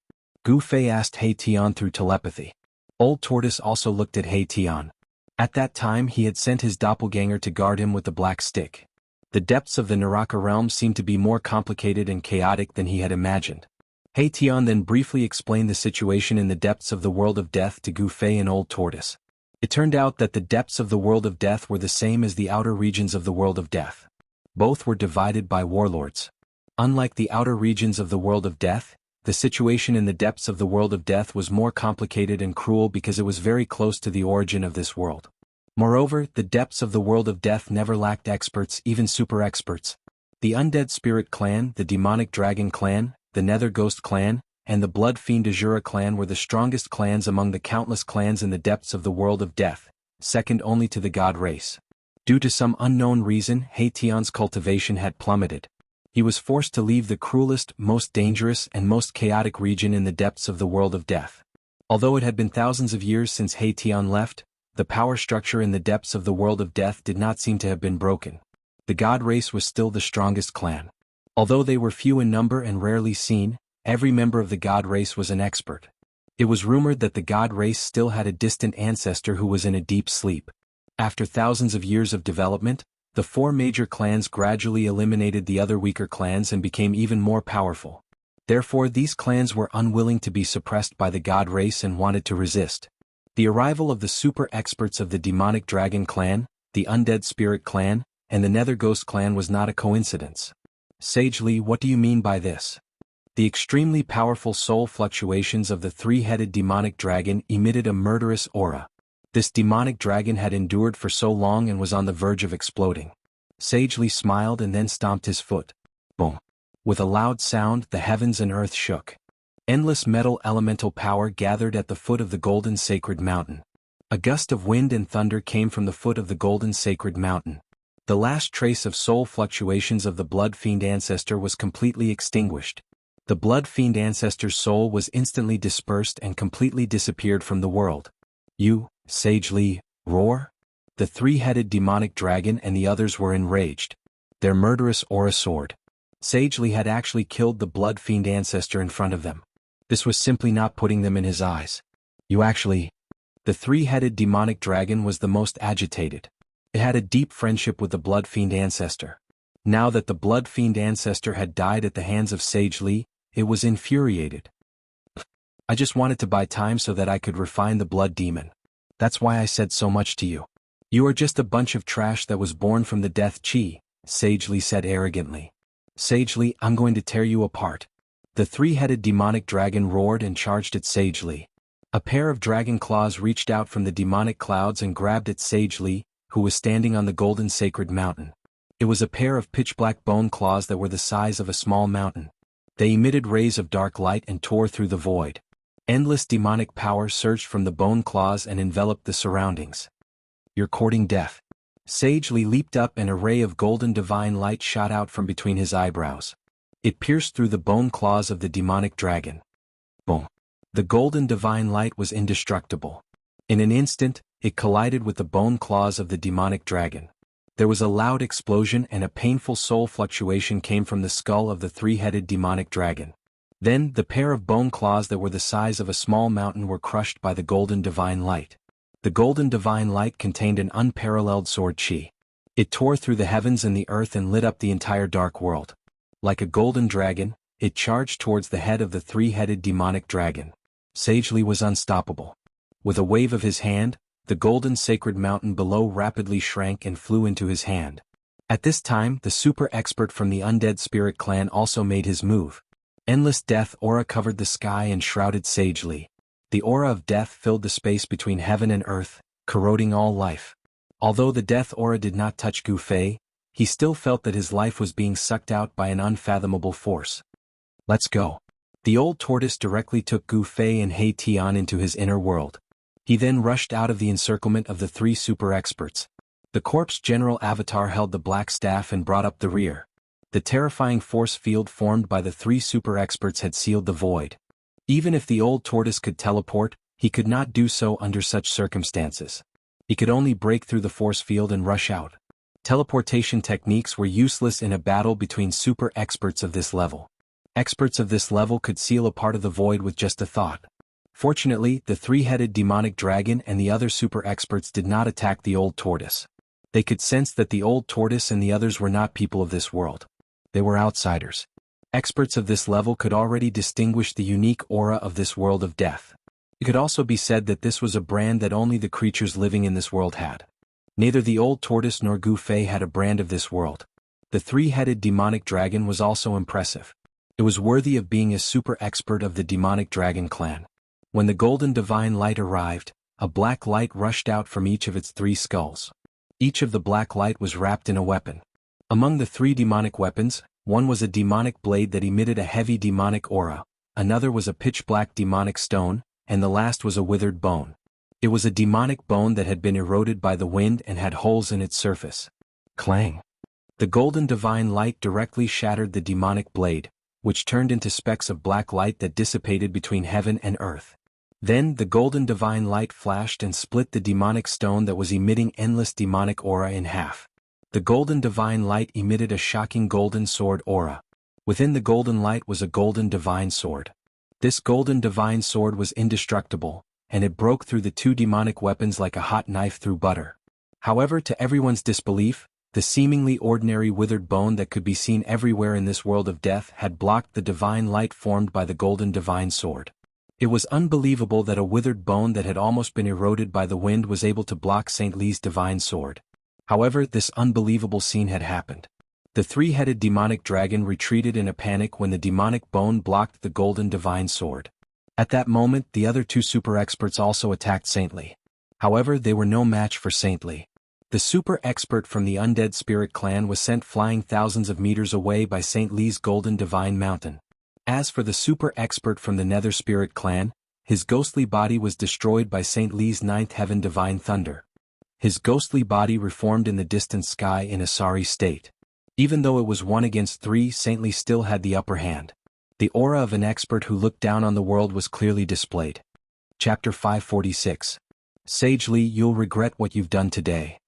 Gu Fei asked He Tian through telepathy. Old Tortoise also looked at He Tian. At that time he had sent his doppelganger to guard him with the black stick. The depths of the Naraka realm seemed to be more complicated and chaotic than he had imagined. He Tian then briefly explained the situation in the depths of the world of death to Gu Fei and Old Tortoise. It turned out that the depths of the world of death were the same as the outer regions of the world of death. Both were divided by warlords. Unlike the outer regions of the world of death, the situation in the depths of the world of death was more complicated and cruel because it was very close to the origin of this world. Moreover, the depths of the world of death never lacked experts, even super experts. The Undead Spirit clan, the Demonic Dragon clan, the Nether Ghost clan, and the Blood Fiend Azura clan were the strongest clans among the countless clans in the depths of the world of death, second only to the god race. Due to some unknown reason, Tian's cultivation had plummeted. He was forced to leave the cruelest, most dangerous and most chaotic region in the depths of the world of death. Although it had been thousands of years since Tian left, the power structure in the depths of the world of death did not seem to have been broken. The god race was still the strongest clan. Although they were few in number and rarely seen, every member of the god race was an expert. It was rumored that the god race still had a distant ancestor who was in a deep sleep. After thousands of years of development, the four major clans gradually eliminated the other weaker clans and became even more powerful. Therefore, these clans were unwilling to be suppressed by the god race and wanted to resist. The arrival of the super experts of the demonic dragon clan, the undead spirit clan, and the nether ghost clan was not a coincidence. Sage Li, what do you mean by this? The extremely powerful soul fluctuations of the three-headed demonic dragon emitted a murderous aura. This demonic dragon had endured for so long and was on the verge of exploding. Sage Li smiled and then stomped his foot. Boom. With a loud sound, the heavens and earth shook. Endless metal elemental power gathered at the foot of the golden sacred mountain. A gust of wind and thunder came from the foot of the golden sacred mountain. The last trace of soul fluctuations of the blood fiend ancestor was completely extinguished. The blood fiend ancestor's soul was instantly dispersed and completely disappeared from the world. You, Sage Li, roar? The three-headed demonic dragon and the others were enraged. Their murderous aura soared. Sage Li had actually killed the blood fiend ancestor in front of them. This was simply not putting them in his eyes. You actually... The three-headed demonic dragon was the most agitated. It had a deep friendship with the blood fiend ancestor. Now that the blood fiend ancestor had died at the hands of Sage Li, it was infuriated. I just wanted to buy time so that I could refine the blood demon. That's why I said so much to you. You are just a bunch of trash that was born from the death chi, Sage Li said arrogantly. Sage Li, I'm going to tear you apart. The three-headed demonic dragon roared and charged at Sage Li. A pair of dragon claws reached out from the demonic clouds and grabbed at Sage Li, who was standing on the golden sacred mountain. It was a pair of pitch-black bone claws that were the size of a small mountain. They emitted rays of dark light and tore through the void. Endless demonic power surged from the bone claws and enveloped the surroundings. You're courting death. Sage Li leaped up and a ray of golden divine light shot out from between his eyebrows. It pierced through the bone claws of the demonic dragon. Boom. The golden divine light was indestructible. In an instant, it collided with the bone claws of the demonic dragon. There was a loud explosion and a painful soul fluctuation came from the skull of the three-headed demonic dragon. Then, the pair of bone claws that were the size of a small mountain were crushed by the golden divine light. The golden divine light contained an unparalleled sword chi. It tore through the heavens and the earth and lit up the entire dark world. Like a golden dragon, it charged towards the head of the three-headed demonic dragon. Sage Li was unstoppable. With a wave of his hand, the golden sacred mountain below rapidly shrank and flew into his hand. At this time, the super expert from the undead spirit clan also made his move. Endless death aura covered the sky and shrouded Sage Li. The aura of death filled the space between heaven and earth, corroding all life. Although the death aura did not touch Gu Fei, he still felt that his life was being sucked out by an unfathomable force. Let's go. The old tortoise directly took Gu Fei and Tian into his inner world. He then rushed out of the encirclement of the three super experts. The corpse general avatar held the black staff and brought up the rear. The terrifying force field formed by the three super experts had sealed the void. Even if the old tortoise could teleport, he could not do so under such circumstances. He could only break through the force field and rush out. Teleportation techniques were useless in a battle between super experts of this level. Experts of this level could seal a part of the void with just a thought. Fortunately, the three-headed demonic dragon and the other super experts did not attack the old tortoise. They could sense that the old tortoise and the others were not people of this world. They were outsiders. Experts of this level could already distinguish the unique aura of this world of death. It could also be said that this was a brand that only the creatures living in this world had. Neither the old tortoise nor Gu Fei had a brand of this world. The three-headed demonic dragon was also impressive. It was worthy of being a super expert of the demonic dragon clan. When the golden divine light arrived, a black light rushed out from each of its three skulls. Each of the black light was wrapped in a weapon. Among the three demonic weapons, one was a demonic blade that emitted a heavy demonic aura, another was a pitch-black demonic stone, and the last was a withered bone. It was a demonic bone that had been eroded by the wind and had holes in its surface. Clang! The golden divine light directly shattered the demonic blade, which turned into specks of black light that dissipated between heaven and earth. Then the golden divine light flashed and split the demonic stone that was emitting endless demonic aura in half. The golden divine light emitted a shocking golden sword aura. Within the golden light was a golden divine sword. This golden divine sword was indestructible, and it broke through the two demonic weapons like a hot knife through butter. However, to everyone's disbelief, the seemingly ordinary withered bone that could be seen everywhere in this world of death had blocked the divine light formed by the golden divine sword. It was unbelievable that a withered bone that had almost been eroded by the wind was able to block Saint Li's divine sword. However, this unbelievable scene had happened. The three-headed demonic dragon retreated in a panic when the demonic bone blocked the golden divine sword. At that moment, the other two super experts also attacked Saint Li. However, they were no match for Saint Li. The super expert from the undead spirit clan was sent flying thousands of meters away by Saint Li's golden divine mountain. As for the super expert from the nether spirit clan, his ghostly body was destroyed by Saint Li's ninth heaven divine thunder. His ghostly body reformed in the distant sky in a sorry state. Even though it was 1 against 3, Saint Li still had the upper hand. The aura of an expert who looked down on the world was clearly displayed. Chapter 546. Sage Li, you'll regret what you've done today.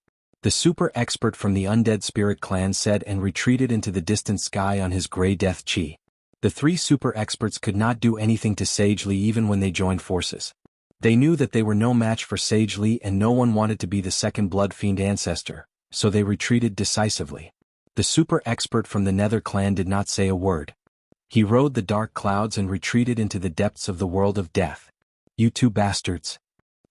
The super expert from the undead spirit clan said and retreated into the distant sky on his gray death chi. The three super experts could not do anything to Sage Li even when they joined forces. They knew that they were no match for Sage Li and no one wanted to be the second blood fiend ancestor, so they retreated decisively. The super expert from the nether clan did not say a word. He rode the dark clouds and retreated into the depths of the world of death. You two bastards.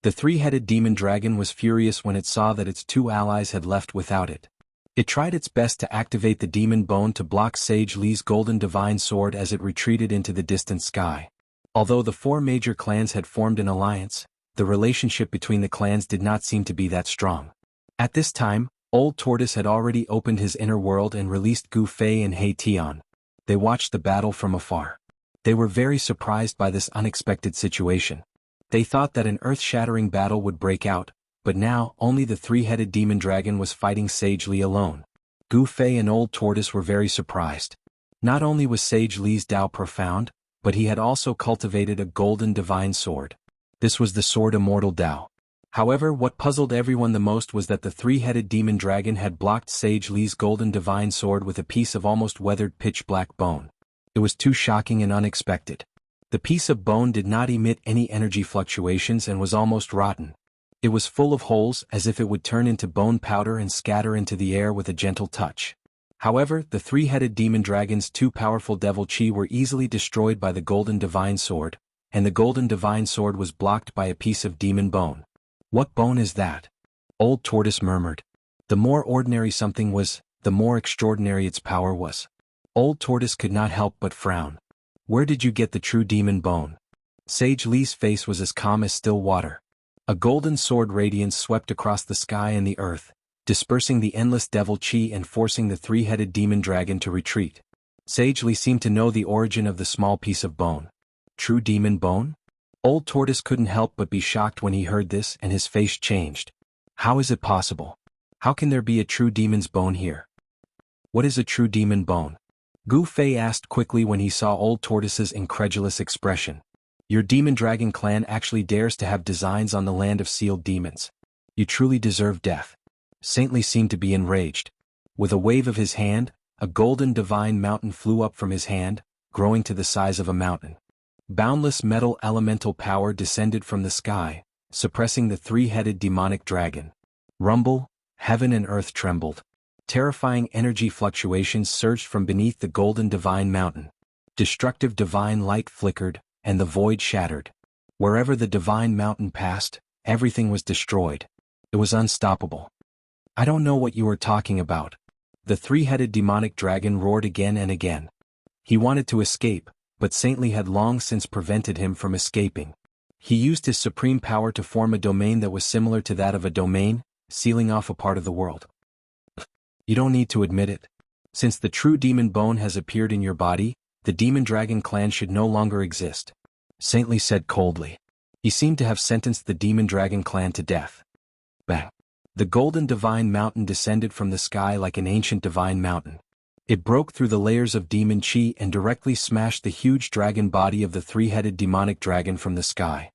The three-headed demon dragon was furious when it saw that its two allies had left without it. It tried its best to activate the demon bone to block Sage Li's golden divine sword as it retreated into the distant sky. Although the four major clans had formed an alliance, the relationship between the clans did not seem to be that strong. At this time, Old Tortoise had already opened his inner world and released Gu Fei and He Tian. They watched the battle from afar. They were very surprised by this unexpected situation. They thought that an earth-shattering battle would break out, but now only the three-headed demon dragon was fighting Sage Li alone. Gu Fei and Old Tortoise were very surprised. Not only was Sage Li's Tao profound, but he had also cultivated a golden divine sword. This was the sword Immortal Tao. However, what puzzled everyone the most was that the three-headed demon dragon had blocked Sage Li's golden divine sword with a piece of almost weathered pitch-black bone. It was too shocking and unexpected. The piece of bone did not emit any energy fluctuations and was almost rotten. It was full of holes as if it would turn into bone powder and scatter into the air with a gentle touch. However, the three-headed demon dragon's two powerful devil chi were easily destroyed by the golden divine sword, and the golden divine sword was blocked by a piece of demon bone. What bone is that? Old Tortoise murmured. The more ordinary something was, the more extraordinary its power was. Old Tortoise could not help but frown. Where did you get the true demon bone? Sage Li's face was as calm as still water. A golden sword radiance swept across the sky and the earth, dispersing the endless devil chi and forcing the three-headed demon dragon to retreat. Sage Li seemed to know the origin of the small piece of bone. True demon bone? Old Tortoise couldn't help but be shocked when he heard this and his face changed. How is it possible? How can there be a true demon's bone here? What is a true demon bone? Gu Fei asked quickly when he saw Old Tortoise's incredulous expression. Your demon dragon clan actually dares to have designs on the land of sealed demons. You truly deserve death. Saint Li seemed to be enraged. With a wave of his hand, a golden divine mountain flew up from his hand, growing to the size of a mountain. Boundless metal elemental power descended from the sky, suppressing the three-headed demonic dragon. Rumble, heaven and earth trembled. Terrifying energy fluctuations surged from beneath the golden divine mountain. Destructive divine light flickered, and the void shattered. Wherever the divine mountain passed, everything was destroyed. It was unstoppable. I don't know what you are talking about. The three-headed demonic dragon roared again and again. He wanted to escape, but Saint Li had long since prevented him from escaping. He used his supreme power to form a domain that was similar to that of a domain, sealing off a part of the world. You don't need to admit it. Since the true demon bone has appeared in your body, the demon dragon clan should no longer exist. Saint Li said coldly. He seemed to have sentenced the Demon Dragon clan to death. Bang! The golden divine mountain descended from the sky like an ancient divine mountain. It broke through the layers of demon chi and directly smashed the huge dragon body of the three-headed demonic dragon from the sky.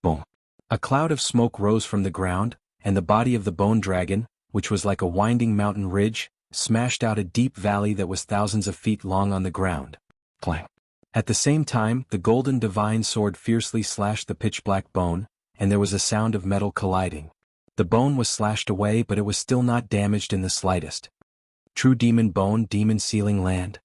Boom! A cloud of smoke rose from the ground, and the body of the bone dragon, which was like a winding mountain ridge, smashed out a deep valley that was thousands of feet long on the ground. Clang! At the same time, the golden divine sword fiercely slashed the pitch-black bone, and there was a sound of metal colliding. The bone was slashed away, but it was still not damaged in the slightest. True demon bone, demon sealing land.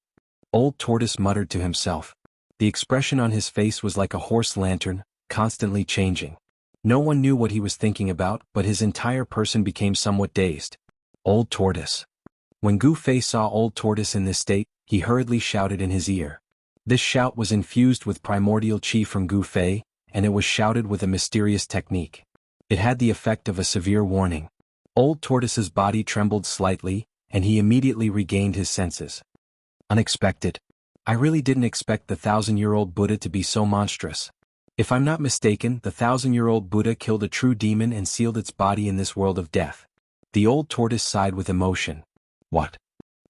Old Tortoise muttered to himself. The expression on his face was like a horse lantern, constantly changing. No one knew what he was thinking about, but his entire person became somewhat dazed. Old Tortoise. When Gu Fei saw Old Tortoise in this state, he hurriedly shouted in his ear. This shout was infused with primordial chi from Gu Fei, and it was shouted with a mysterious technique. It had the effect of a severe warning. Old Tortoise's body trembled slightly, and he immediately regained his senses. Unexpected. I really didn't expect the 1,000-year-old Buddha to be so monstrous. If I'm not mistaken, the 1,000-year-old Buddha killed a true demon and sealed its body in this world of death. The old tortoise sighed with emotion. What?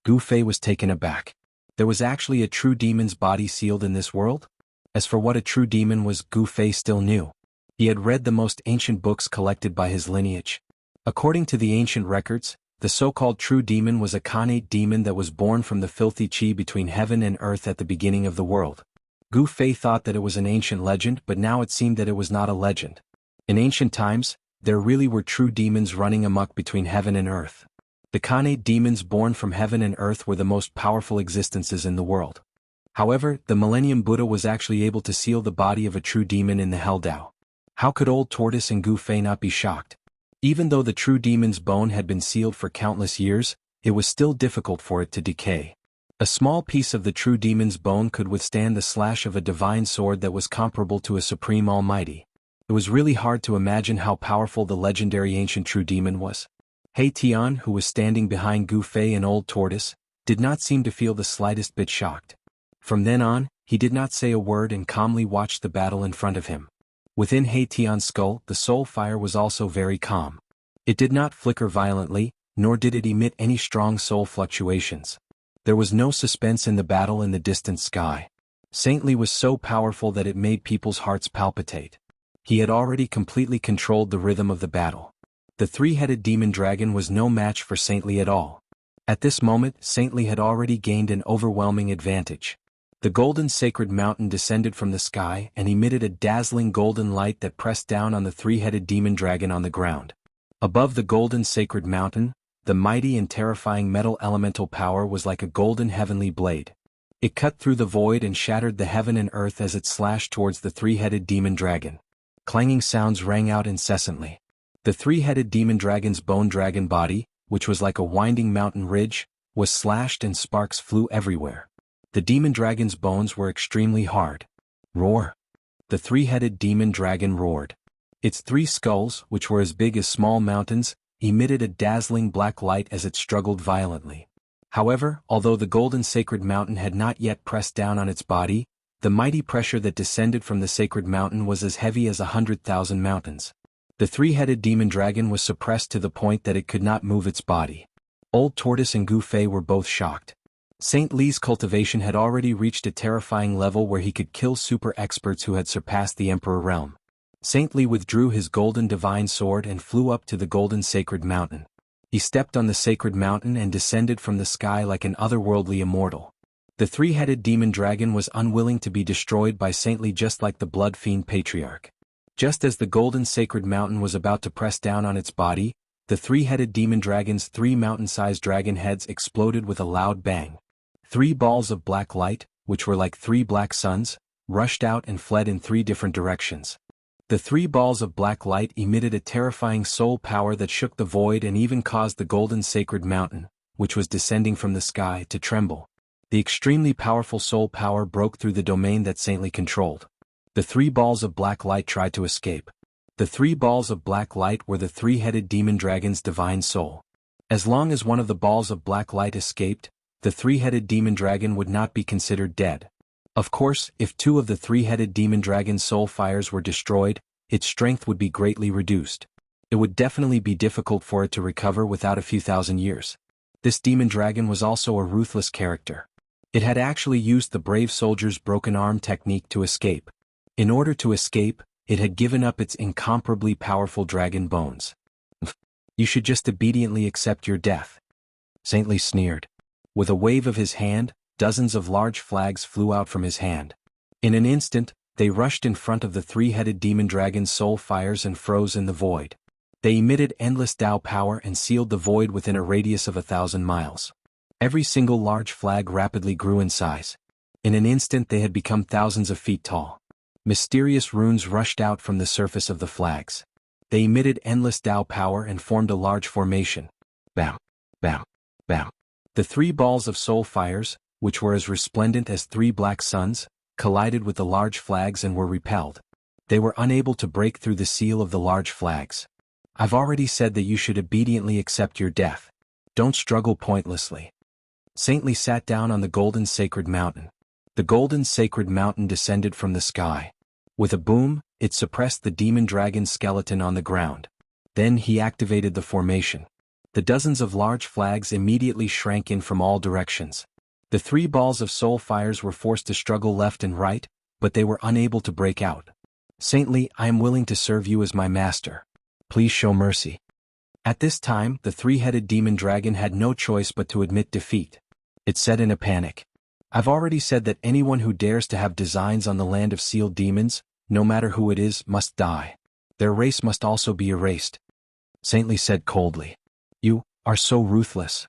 Gu Fei was taken aback. There was actually a true demon's body sealed in this world? As for what a true demon was, Gu Fei still knew. He had read the most ancient books collected by his lineage. According to the ancient records, the so-called true demon was a Khanate demon that was born from the filthy chi between heaven and earth at the beginning of the world. Gu Fei thought that it was an ancient legend, but now it seemed that it was not a legend. In ancient times, there really were true demons running amok between heaven and earth. The Khanate demons born from heaven and earth were the most powerful existences in the world. However, the Millennium Buddha was actually able to seal the body of a true demon in the Hell Dao. How could Old Tortoise and Gu Fei not be shocked? Even though the true demon's bone had been sealed for countless years, it was still difficult for it to decay. A small piece of the true demon's bone could withstand the slash of a divine sword that was comparable to a supreme almighty. It was really hard to imagine how powerful the legendary ancient true demon was. He Tian, who was standing behind Gu Fei and Old Tortoise, did not seem to feel the slightest bit shocked. From then on, he did not say a word and calmly watched the battle in front of him. Within He Tian's skull, the soul fire was also very calm. It did not flicker violently, nor did it emit any strong soul fluctuations. There was no suspense in the battle in the distant sky. Saintly was so powerful that it made people's hearts palpitate. He had already completely controlled the rhythm of the battle. The three-headed demon dragon was no match for Saintly at all. At this moment, Saintly had already gained an overwhelming advantage. The golden sacred mountain descended from the sky and emitted a dazzling golden light that pressed down on the three-headed demon dragon on the ground. Above the golden sacred mountain, the mighty and terrifying metal elemental power was like a golden heavenly blade. It cut through the void and shattered the heaven and earth as it slashed towards the three-headed demon dragon. Clanging sounds rang out incessantly. The three-headed demon dragon's bone dragon body, which was like a winding mountain ridge, was slashed and sparks flew everywhere. The demon dragon's bones were extremely hard. Roar! The three-headed demon dragon roared. Its three skulls, which were as big as small mountains, emitted a dazzling black light as it struggled violently. However, although the golden sacred mountain had not yet pressed down on its body, the mighty pressure that descended from the sacred mountain was as heavy as 100,000 mountains. The three-headed demon dragon was suppressed to the point that it could not move its body. Old Tortoise and Gu Fei were both shocked. Saint Li's cultivation had already reached a terrifying level where he could kill super experts who had surpassed the Emperor realm. Saint Li withdrew his golden divine sword and flew up to the golden sacred mountain. He stepped on the sacred mountain and descended from the sky like an otherworldly immortal. The three-headed demon dragon was unwilling to be destroyed by Saint Li, just like the blood fiend patriarch. Just as the golden sacred mountain was about to press down on its body, the three-headed demon dragon's three mountain-sized dragon heads exploded with a loud bang. 3 balls of black light, which were like 3 black suns, rushed out and fled in 3 different directions. The 3 balls of black light emitted a terrifying soul power that shook the void and even caused the golden sacred mountain, which was descending from the sky, to tremble. The extremely powerful soul power broke through the domain that Saintly controlled. The 3 balls of black light tried to escape. The 3 balls of black light were the three-headed demon dragon's divine soul. As long as one of the balls of black light escaped, the three-headed demon dragon would not be considered dead. Of course, if 2 of the three-headed demon dragon's soul fires were destroyed, its strength would be greatly reduced. It would definitely be difficult for it to recover without a few thousand years. This demon dragon was also a ruthless character. It had actually used the brave soldier's broken arm technique to escape. In order to escape, it had given up its incomparably powerful dragon bones. You should just obediently accept your death. Saint Li sneered. With a wave of his hand, dozens of large flags flew out from his hand. In an instant, they rushed in front of the three-headed demon dragon's soul fires and froze in the void. They emitted endless Tao power and sealed the void within a radius of 1,000 miles. Every single large flag rapidly grew in size. In an instant they had become thousands of feet tall. Mysterious runes rushed out from the surface of the flags. They emitted endless Tao power and formed a large formation. Bam! Bam! Bam! The three balls of soul fires, which were as resplendent as three black suns, collided with the large flags and were repelled. They were unable to break through the seal of the large flags. I've already said that you should obediently accept your death. Don't struggle pointlessly. Saint Li sat down on the golden sacred mountain. The golden sacred mountain descended from the sky. With a boom, it suppressed the demon dragon's skeleton on the ground. Then he activated the formation. The dozens of large flags immediately shrank in from all directions. The three balls of soul fires were forced to struggle left and right, but they were unable to break out. Saint Li, I am willing to serve you as my master. Please show mercy. At this time, the three-headed demon dragon had no choice but to admit defeat. It said in a panic. I've already said that anyone who dares to have designs on the land of sealed demons, no matter who it is, must die. Their race must also be erased. Saint Li said coldly. You are so ruthless.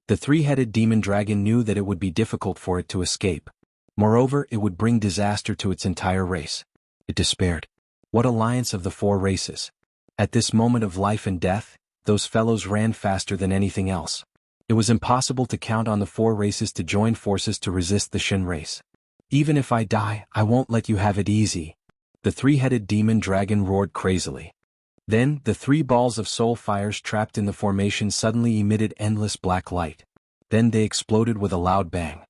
The three-headed demon dragon knew that it would be difficult for it to escape. Moreover, it would bring disaster to its entire race. It despaired. What alliance of the four races? At this moment of life and death, those fellows ran faster than anything else. It was impossible to count on the four races to join forces to resist the Shin race. Even if I die, I won't let you have it easy. The three-headed demon dragon roared crazily. Then, the three balls of soul fires trapped in the formation suddenly emitted endless black light. Then they exploded with a loud bang.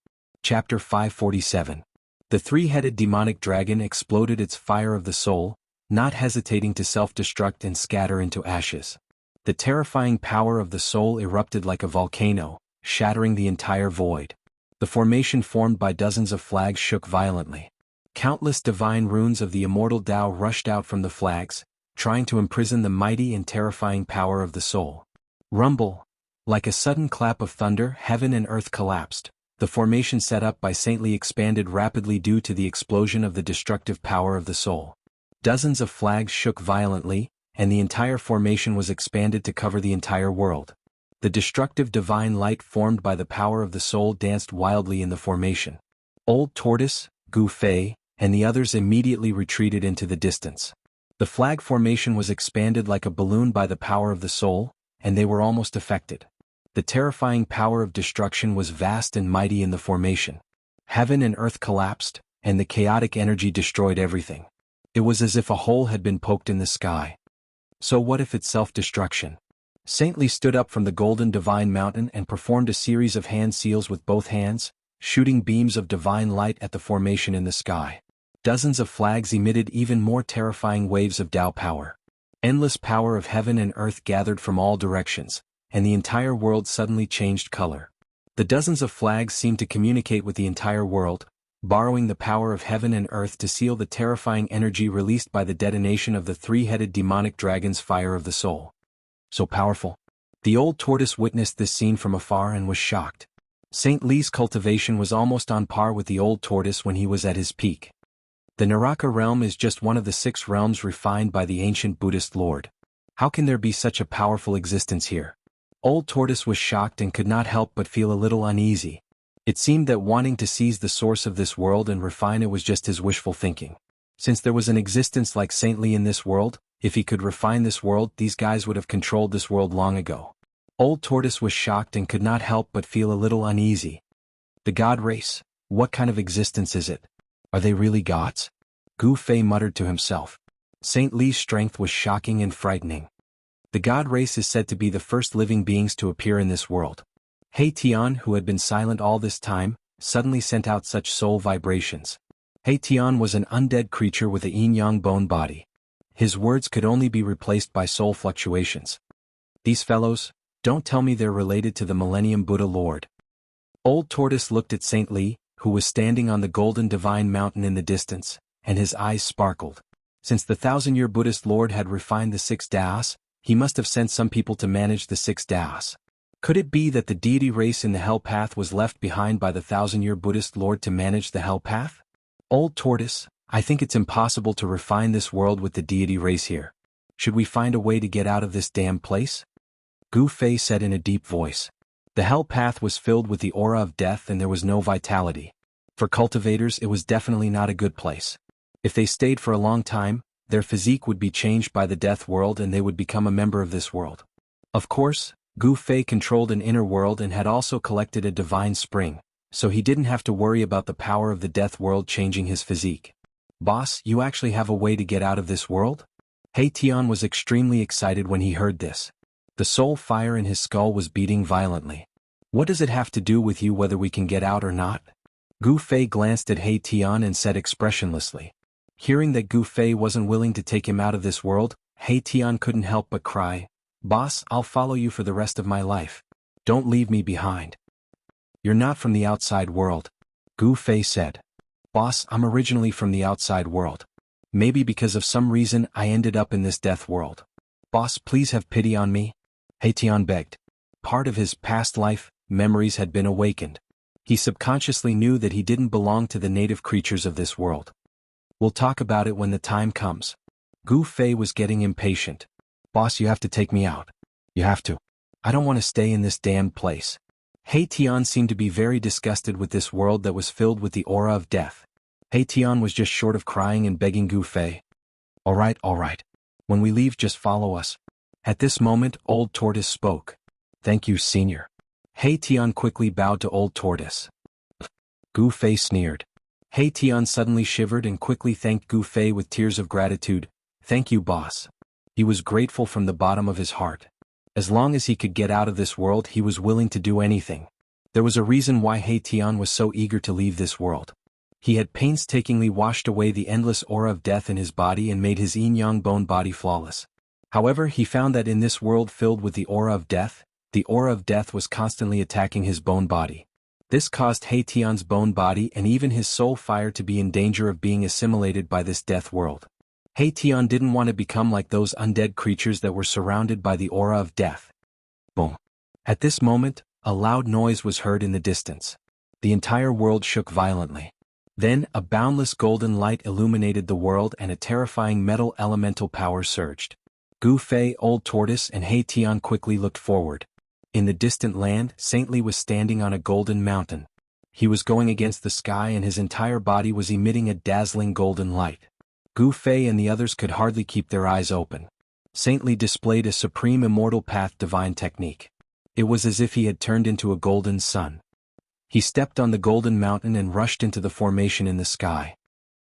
Chapter 547. The three-headed demonic dragon exploded its fire of the soul, not hesitating to self-destruct and scatter into ashes. The terrifying power of the soul erupted like a volcano, shattering the entire void. The formation formed by dozens of flags shook violently. Countless divine runes of the immortal Tao rushed out from the flags, trying to imprison the mighty and terrifying power of the soul. Rumble! Like a sudden clap of thunder, heaven and earth collapsed. The formation set up by Saint Li expanded rapidly due to the explosion of the destructive power of the soul. Dozens of flags shook violently, and the entire formation was expanded to cover the entire world. The destructive divine light formed by the power of the soul danced wildly in the formation. Old Tortoise, Gu Fei, and the others immediately retreated into the distance. The flag formation was expanded like a balloon by the power of the soul, and they were almost affected. The terrifying power of destruction was vast and mighty in the formation. Heaven and earth collapsed, and the chaotic energy destroyed everything. It was as if a hole had been poked in the sky. So what if it's self-destruction? Saint Li stood up from the golden divine mountain and performed a series of hand seals with both hands, shooting beams of divine light at the formation in the sky. Dozens of flags emitted even more terrifying waves of Tao power. Endless power of heaven and earth gathered from all directions, and the entire world suddenly changed color. The dozens of flags seemed to communicate with the entire world, borrowing the power of heaven and earth to seal the terrifying energy released by the detonation of the three-headed demonic dragon's fire of the soul. So powerful. The old tortoise witnessed this scene from afar and was shocked. Saint Li's cultivation was almost on par with the old tortoise when he was at his peak. The Naraka realm is just one of the 6 realms refined by the ancient Buddhist Lord. How can there be such a powerful existence here? Old Tortoise was shocked and could not help but feel a little uneasy. It seemed that wanting to seize the source of this world and refine it was just his wishful thinking. Since there was an existence like Saint Li in this world, if he could refine this world, these guys would have controlled this world long ago. Old Tortoise was shocked and could not help but feel a little uneasy. The God race, what kind of existence is it? Are they really gods? Gu Fei muttered to himself. Saint Li's strength was shocking and frightening. The God race is said to be the first living beings to appear in this world. Hei Tian, who had been silent all this time, suddenly sent out such soul vibrations. Hei Tian was an undead creature with a yin-yang bone body. His words could only be replaced by soul fluctuations. These fellows, don't tell me they're related to the Millennium Buddha Lord. Old Tortoise looked at Saint Li, who was standing on the golden divine mountain in the distance, and his eyes sparkled. Since the 1,000-year Buddhist Lord had refined the 6 Daos, he must have sent some people to manage the 6 Daos. Could it be that the deity race in the Hell Path was left behind by the 1,000-year Buddhist Lord to manage the Hell Path? Old Tortoise, I think it's impossible to refine this world with the deity race here. Should we find a way to get out of this damn place? Gu Fei said in a deep voice. The Hell Path was filled with the aura of death and there was no vitality. For cultivators it was definitely not a good place. If they stayed for a long time, their physique would be changed by the death world and they would become a member of this world. Of course, Gu Fei controlled an inner world and had also collected a divine spring, so he didn't have to worry about the power of the death world changing his physique. Boss, you actually have a way to get out of this world? He Tian was extremely excited when he heard this. The soul fire in his skull was beating violently. What does it have to do with you whether we can get out or not? Gu Fei glanced at He Tian and said expressionlessly. Hearing that Gu Fei wasn't willing to take him out of this world, He Tian couldn't help but cry, Boss, I'll follow you for the rest of my life. Don't leave me behind. You're not from the outside world, Gu Fei said. Boss, I'm originally from the outside world. Maybe because of some reason I ended up in this death world. Boss, please have pity on me. He Tian begged. Part of his past life, memories had been awakened. He subconsciously knew that he didn't belong to the native creatures of this world. We'll talk about it when the time comes. Gu Fei was getting impatient. Boss, you have to take me out. You have to. I don't want to stay in this damned place. He Tian seemed to be very disgusted with this world that was filled with the aura of death. He Tian was just short of crying and begging Gu Fei. All right. When we leave, just follow us. At this moment, Old Tortoise spoke. Thank you, Senior. He Tian quickly bowed to Old Tortoise. Gu Fei sneered. He Tian suddenly shivered and quickly thanked Gu Fei with tears of gratitude. Thank you, boss. He was grateful from the bottom of his heart. As long as he could get out of this world, he was willing to do anything. There was a reason why He Tian was so eager to leave this world. He had painstakingly washed away the endless aura of death in his body and made his yin-yang bone body flawless. However, he found that in this world filled with the aura of death was constantly attacking his bone body. This caused He Tian's bone body and even his soul fire to be in danger of being assimilated by this death world. He Tian didn't want to become like those undead creatures that were surrounded by the aura of death. Boom. At this moment, a loud noise was heard in the distance. The entire world shook violently. Then, a boundless golden light illuminated the world and a terrifying metal elemental power surged. Gu Fei, Old Tortoise and He Tian quickly looked forward. In the distant land, Saint Li was standing on a golden mountain. He was going against the sky and his entire body was emitting a dazzling golden light. Gu Fei and the others could hardly keep their eyes open. Saint Li displayed a supreme immortal path divine technique. It was as if he had turned into a golden sun. He stepped on the golden mountain and rushed into the formation in the sky.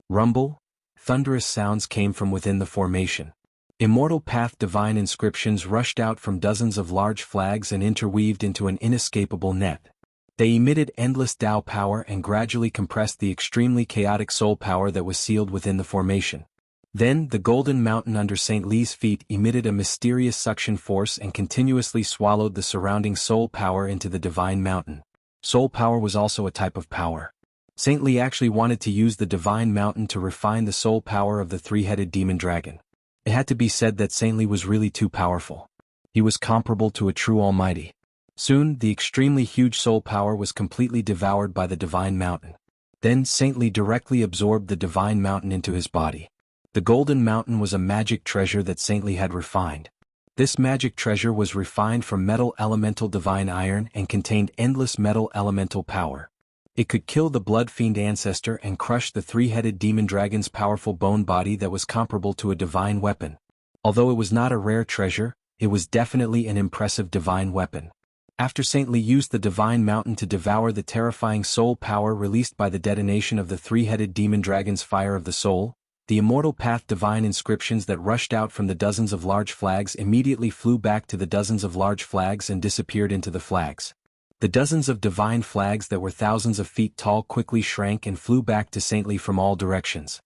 Rumble, thunderous sounds came from within the formation. Immortal path divine inscriptions rushed out from dozens of large flags and interweaved into an inescapable net. They emitted endless Tao power and gradually compressed the extremely chaotic soul power that was sealed within the formation. Then, the golden mountain under Saint Li's feet emitted a mysterious suction force and continuously swallowed the surrounding soul power into the divine mountain. Soul power was also a type of power. Saint Li actually wanted to use the divine mountain to refine the soul power of the three-headed demon dragon. It had to be said that Saint Li was really too powerful. He was comparable to a true almighty. Soon, the extremely huge soul power was completely devoured by the divine mountain. Then Saint Li directly absorbed the divine mountain into his body. The golden mountain was a magic treasure that Saint Li had refined. This magic treasure was refined from metal elemental divine iron and contained endless metal elemental power. It could kill the blood fiend ancestor and crush the three-headed demon dragon's powerful bone body that was comparable to a divine weapon. Although it was not a rare treasure, it was definitely an impressive divine weapon. After Saint Li used the divine mountain to devour the terrifying soul power released by the detonation of the three-headed demon dragon's fire of the soul, the immortal path divine inscriptions that rushed out from the dozens of large flags immediately flew back to the dozens of large flags and disappeared into the flags. The dozens of divine flags that were thousands of feet tall quickly shrank and flew back to Saint Li from all directions.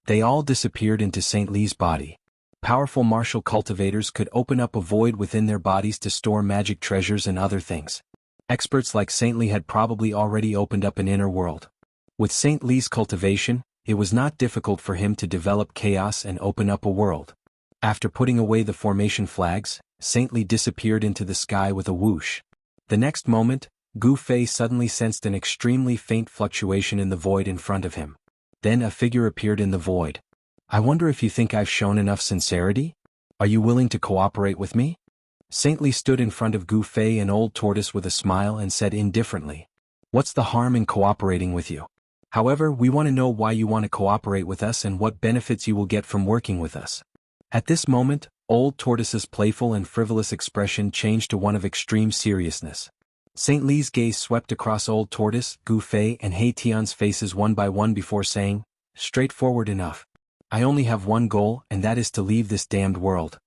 They all disappeared into Saint Li's body. Powerful martial cultivators could open up a void within their bodies to store magic treasures and other things. Experts like Saint Li had probably already opened up an inner world. With Saint Li's cultivation, it was not difficult for him to develop chaos and open up a world. After putting away the formation flags, Saint Li disappeared into the sky with a whoosh. The next moment, Gu Fei suddenly sensed an extremely faint fluctuation in the void in front of him. Then a figure appeared in the void. "I wonder if you think I've shown enough sincerity? Are you willing to cooperate with me?" Saint Li stood in front of Gu Fei and Old Tortoise with a smile and said indifferently, "What's the harm in cooperating with you? However, we want to know why you want to cooperate with us and what benefits you will get from working with us." At this moment, Old Tortoise's playful and frivolous expression changed to one of extreme seriousness. Saint Li's gaze swept across Old Tortoise, Gu Fei and He Tian's faces one by one before saying, "Straightforward enough. I only have one goal, and that is to leave this damned world."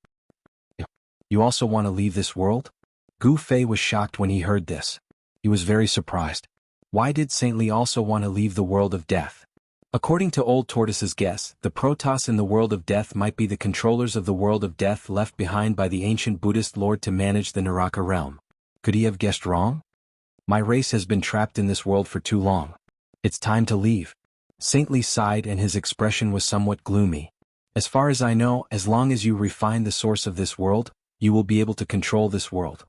"You also want to leave this world?" Gu Fei was shocked when he heard this. He was very surprised. Why did Saint Li also want to leave the world of death? According to Old Tortoise's guess, the Protoss in the world of death might be the controllers of the world of death left behind by the ancient Buddhist lord to manage the Naraka realm. Could he have guessed wrong? "My race has been trapped in this world for too long. It's time to leave." Saint Li sighed and his expression was somewhat gloomy. "As far as I know, as long as you refine the source of this world, you will be able to control this world.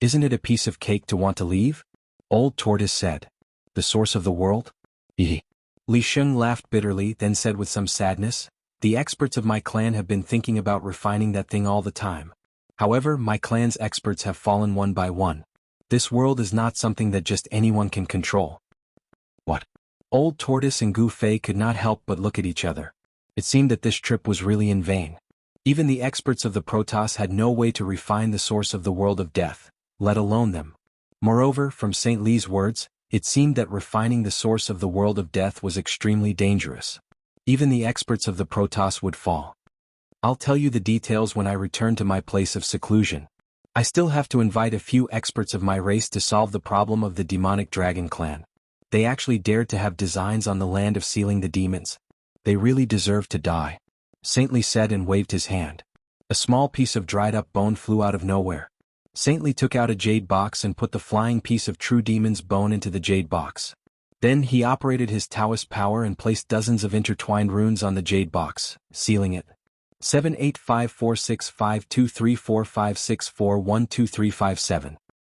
Isn't it a piece of cake to want to leave?" Old Tortoise said. "The source of the world?" Li Sheng laughed bitterly, then said with some sadness, "The experts of my clan have been thinking about refining that thing all the time. However, my clan's experts have fallen one by one. This world is not something that just anyone can control." "What?" Old Tortoise and Gu Fei could not help but look at each other. It seemed that this trip was really in vain. Even the experts of the Protoss had no way to refine the source of the world of death, let alone them. Moreover, from Saint Li's words, it seemed that refining the source of the world of death was extremely dangerous. Even the experts of the Protoss would fall. "I'll tell you the details when I return to my place of seclusion. I still have to invite a few experts of my race to solve the problem of the demonic dragon clan. They actually dared to have designs on the land of sealing the demons. They really deserve to die," Saint Li said and waved his hand. A small piece of dried-up bone flew out of nowhere. Saint Li took out a jade box and put the flying piece of true demon's bone into the jade box. Then he operated his Taoist power and placed dozens of intertwined runes on the jade box, sealing it. 78546523456412357.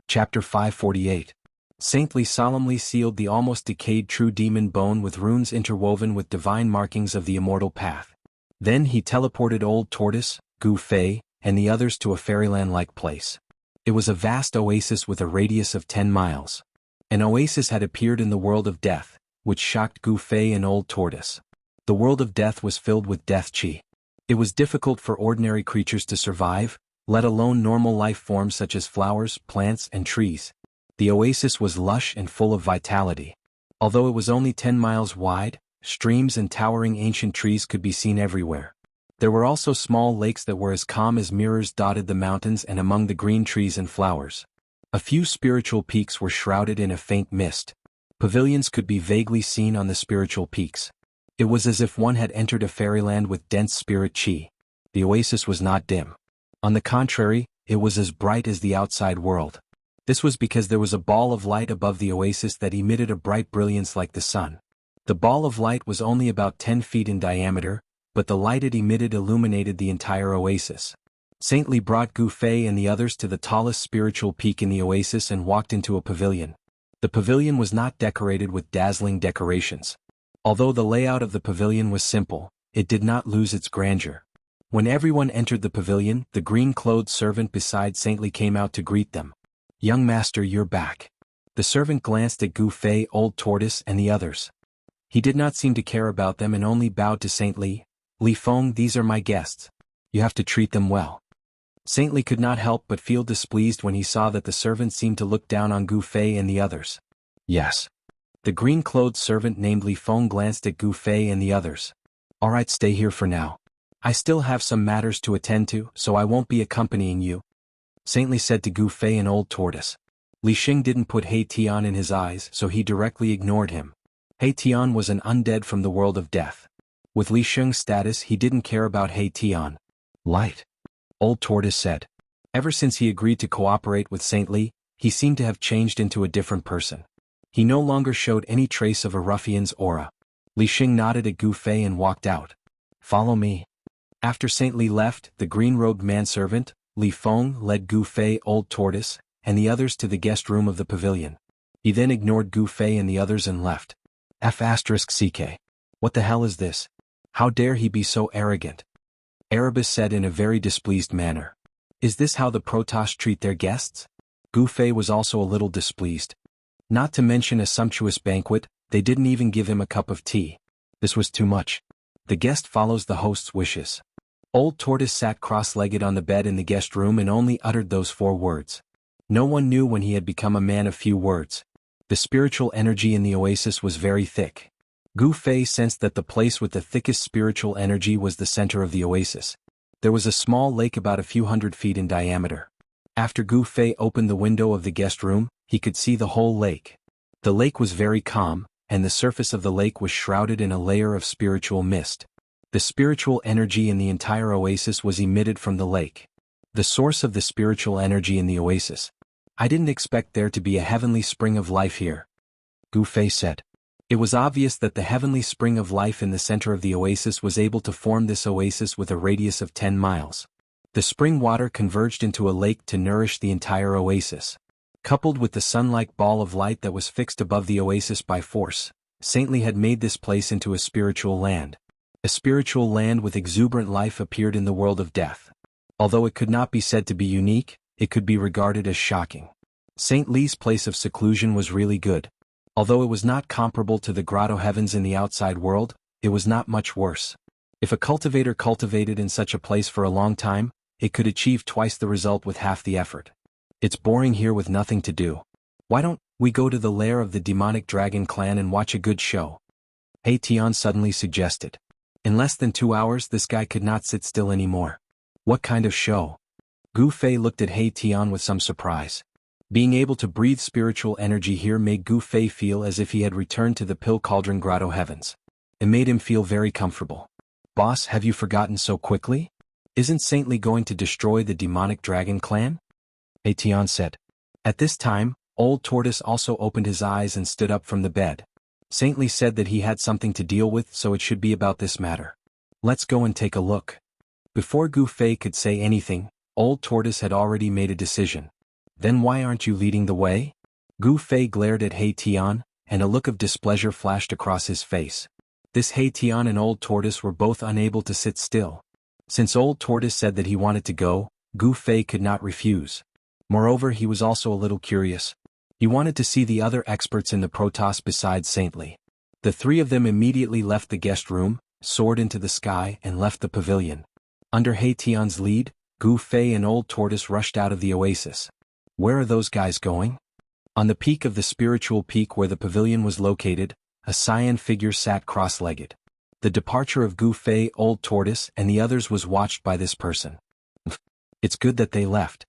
Chapter 548. Saint Li solemnly sealed the almost decayed true demon bone with runes interwoven with divine markings of the immortal path. Then he teleported Old Tortoise, Gu Fei, and the others to a fairyland-like place. It was a vast oasis with a radius of 10 miles. An oasis had appeared in the world of death, which shocked Gu Fei and Old Tortoise. The world of death was filled with death chi. It was difficult for ordinary creatures to survive, let alone normal life forms such as flowers, plants, and trees. The oasis was lush and full of vitality. Although it was only 10 miles wide, streams and towering ancient trees could be seen everywhere. There were also small lakes that were as calm as mirrors dotted the mountains and among the green trees and flowers. A few spiritual peaks were shrouded in a faint mist. Pavilions could be vaguely seen on the spiritual peaks. It was as if one had entered a fairyland with dense spirit chi. The oasis was not dim. On the contrary, it was as bright as the outside world. This was because there was a ball of light above the oasis that emitted a bright brilliance like the sun. The ball of light was only about 10 feet in diameter, but the light it emitted illuminated the entire oasis. Saint Li brought Gu Fei and the others to the tallest spiritual peak in the oasis and walked into a pavilion. The pavilion was not decorated with dazzling decorations. Although the layout of the pavilion was simple, it did not lose its grandeur. When everyone entered the pavilion, the green-clothed servant beside Saint Li came out to greet them. "Young master, you're back." The servant glanced at Gu Fei, Old Tortoise, and the others. He did not seem to care about them and only bowed to Saint Li. "Li Feng, these are my guests. You have to treat them well." Saint Li could not help but feel displeased when he saw that the servant seemed to look down on Gu Fei and the others. "Yes." The green-clothed servant named Li Feng glanced at Gu Fei and the others. "All right, stay here for now. I still have some matters to attend to, so I won't be accompanying you," Saint Li said to Gu Fei and Old Tortoise. Li Xing didn't put He Tian in his eyes, so he directly ignored him. He Tian was an undead from the world of death. With Li Xing's status, he didn't care about He Tian. Light. Old Tortoise said. Ever since he agreed to cooperate with Saint Li, he seemed to have changed into a different person. He no longer showed any trace of a ruffian's aura. Li Xing nodded at Gu Fei and walked out. Follow me. After Saint Li left, the green-robed manservant, Li Feng, led Gu Fei, Old Tortoise, and the others to the guest room of the pavilion. He then ignored Gu Fei and the others and left. F***CK. What the hell is this? How dare he be so arrogant? Erebus said in a very displeased manner. Is this how the Protoss treat their guests? Gu Fei was also a little displeased. Not to mention a sumptuous banquet, they didn't even give him a cup of tea. This was too much. The guest follows the host's wishes. Old Tortoise sat cross-legged on the bed in the guest room and only uttered those 4 words. No one knew when he had become a man of few words. The spiritual energy in the oasis was very thick. Gu Fei sensed that the place with the thickest spiritual energy was the center of the oasis. There was a small lake about a few hundred feet in diameter. After Gu Fei opened the window of the guest room, he could see the whole lake. The lake was very calm, and the surface of the lake was shrouded in a layer of spiritual mist. The spiritual energy in the entire oasis was emitted from the lake. The source of the spiritual energy in the oasis. I didn't expect there to be a heavenly spring of life here. Gu Fei said. It was obvious that the heavenly spring of life in the center of the oasis was able to form this oasis with a radius of 10 miles. The spring water converged into a lake to nourish the entire oasis. Coupled with the sun-like ball of light that was fixed above the oasis by force, Saint Li had made this place into a spiritual land. A spiritual land with exuberant life appeared in the world of death. Although it could not be said to be unique, it could be regarded as shocking. Saint Li's place of seclusion was really good. Although it was not comparable to the grotto heavens in the outside world, it was not much worse. If a cultivator cultivated in such a place for a long time, it could achieve twice the result with half the effort. It's boring here with nothing to do. Why don't we go to the lair of the demonic dragon clan and watch a good show? He Tian suddenly suggested. In less than 2 hours this guy could not sit still anymore. What kind of show? Gu Fei looked at He Tian with some surprise. Being able to breathe spiritual energy here made Gu Fei feel as if he had returned to the Pill Cauldron Grotto heavens. It made him feel very comfortable. Boss, have you forgotten so quickly? Isn't Saint Li going to destroy the demonic dragon clan? He Tian said. At this time, Old Tortoise also opened his eyes and stood up from the bed. Saint Li said that he had something to deal with, so it should be about this matter. Let's go and take a look. Before Gu Fei could say anything, Old Tortoise had already made a decision. Then why aren't you leading the way? Gu Fei glared at He Tian, and a look of displeasure flashed across his face. This He Tian and Old Tortoise were both unable to sit still. Since Old Tortoise said that he wanted to go, Gu Fei could not refuse. Moreover, he was also a little curious. He wanted to see the other experts in the Protoss besides Saint Li. The 3 of them immediately left the guest room, soared into the sky and left the pavilion. Under He Tian's lead, Gu Fei and Old Tortoise rushed out of the oasis. Where are those guys going? On the peak of the spiritual peak where the pavilion was located, a cyan figure sat cross-legged. The departure of Gu Fei, Old Tortoise, and the others was watched by this person. It's good that they left.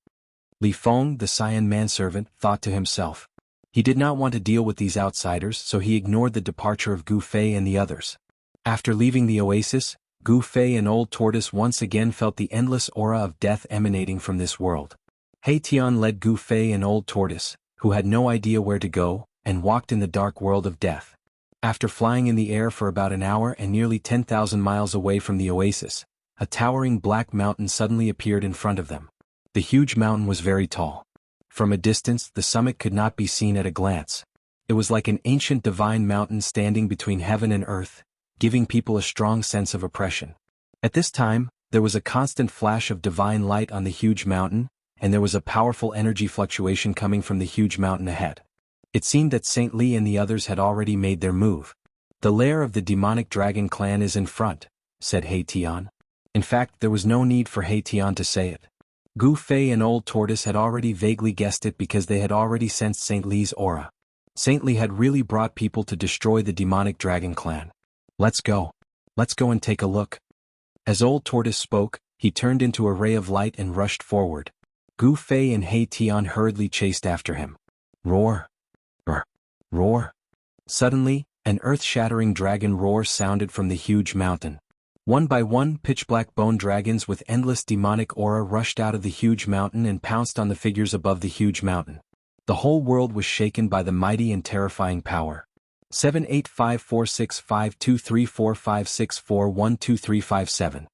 Li Feng, the cyan manservant, thought to himself. He did not want to deal with these outsiders, so he ignored the departure of Gu Fei and the others. After leaving the oasis, Gu Fei and Old Tortoise once again felt the endless aura of death emanating from this world. He Tian led Gu Fei and Old Tortoise, who had no idea where to go, and walked in the dark world of death. After flying in the air for about an hour and nearly 10,000 miles away from the oasis, a towering black mountain suddenly appeared in front of them. The huge mountain was very tall. From a distance, the summit could not be seen at a glance. It was like an ancient divine mountain standing between heaven and earth, giving people a strong sense of oppression. At this time, there was a constant flash of divine light on the huge mountain, and there was a powerful energy fluctuation coming from the huge mountain ahead. It seemed that Saint Li and the others had already made their move. The lair of the demonic dragon clan is in front, said He Tian. In fact, there was no need for He Tian to say it. Gu Fei and Old Tortoise had already vaguely guessed it because they had already sensed Saint Li's aura. Saint Li had really brought people to destroy the demonic dragon clan. Let's go. Let's go and take a look. As Old Tortoise spoke, he turned into a ray of light and rushed forward. Gu Fei and He Tian hurriedly chased after him. Roar! Roar! Roar! Suddenly, an earth-shattering dragon roar sounded from the huge mountain. One by one, pitch-black bone dragons with endless demonic aura rushed out of the huge mountain and pounced on the figures above the huge mountain. The whole world was shaken by the mighty and terrifying power. 78546523456412357.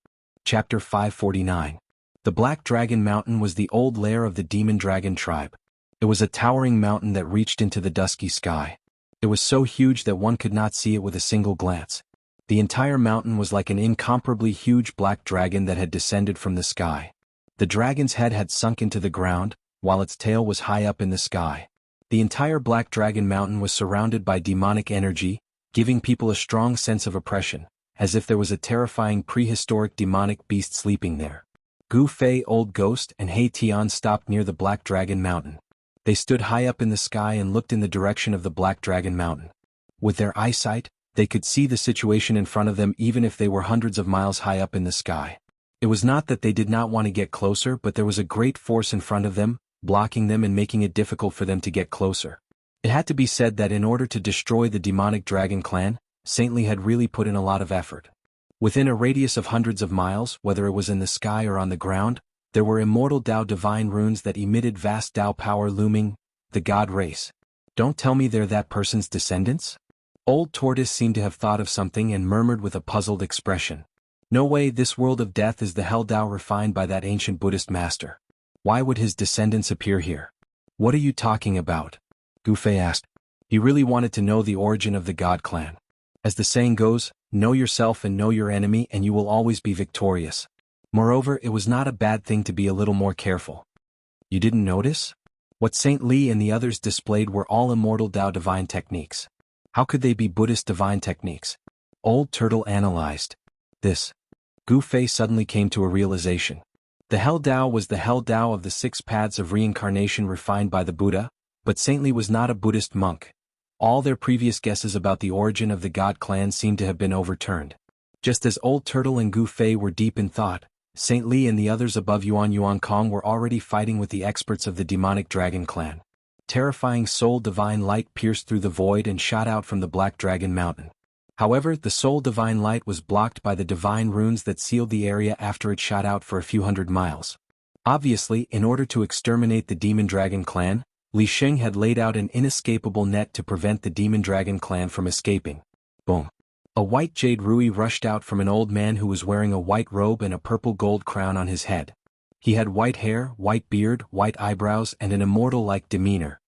Chapter 549. The Black Dragon Mountain was the old lair of the demon dragon tribe. It was a towering mountain that reached into the dusky sky. It was so huge that one could not see it with a single glance. The entire mountain was like an incomparably huge black dragon that had descended from the sky. The dragon's head had sunk into the ground, while its tail was high up in the sky. The entire Black Dragon Mountain was surrounded by demonic energy, giving people a strong sense of oppression, as if there was a terrifying prehistoric demonic beast sleeping there. Gu Fei, Old Ghost, and He Tian stopped near the Black Dragon Mountain. They stood high up in the sky and looked in the direction of the Black Dragon Mountain. With their eyesight, they could see the situation in front of them even if they were hundreds of miles high up in the sky. It was not that they did not want to get closer, but there was a great force in front of them, blocking them and making it difficult for them to get closer. It had to be said that in order to destroy the demonic dragon clan, Saintly had really put in a lot of effort. Within a radius of hundreds of miles, whether it was in the sky or on the ground, there were immortal Dao divine runes that emitted vast Dao power looming, the god race. Don't tell me they're that person's descendants? Old Tortoise seemed to have thought of something and murmured with a puzzled expression. No way, this world of death is the hell Dao refined by that ancient Buddhist master. Why would his descendants appear here? What are you talking about? Gu Fei asked. He really wanted to know the origin of the God clan. As the saying goes, know yourself and know your enemy and you will always be victorious. Moreover, it was not a bad thing to be a little more careful. You didn't notice? What Saint Li and the others displayed were all immortal Dao divine techniques. How could they be Buddhist divine techniques? Old Turtle analyzed. This. Gu Fei suddenly came to a realization. The Hell Dao was the Hell Dao of the 6 paths of reincarnation refined by the Buddha, but Saint Li was not a Buddhist monk. All their previous guesses about the origin of the God clan seemed to have been overturned. Just as Old Turtle and Gu Fei were deep in thought, Saint Li and the others above Yuan Kong were already fighting with the experts of the demonic dragon clan. Terrifying soul divine light pierced through the void and shot out from the Black Dragon Mountain. However, the soul divine light was blocked by the divine runes that sealed the area after it shot out for a few hundred miles. Obviously, in order to exterminate the demon dragon clan, Li Sheng had laid out an inescapable net to prevent the demon dragon clan from escaping. Boom. A white jade rui rushed out from an old man who was wearing a white robe and a purple gold crown on his head. He had white hair, white beard, white eyebrows and an immortal-like demeanor.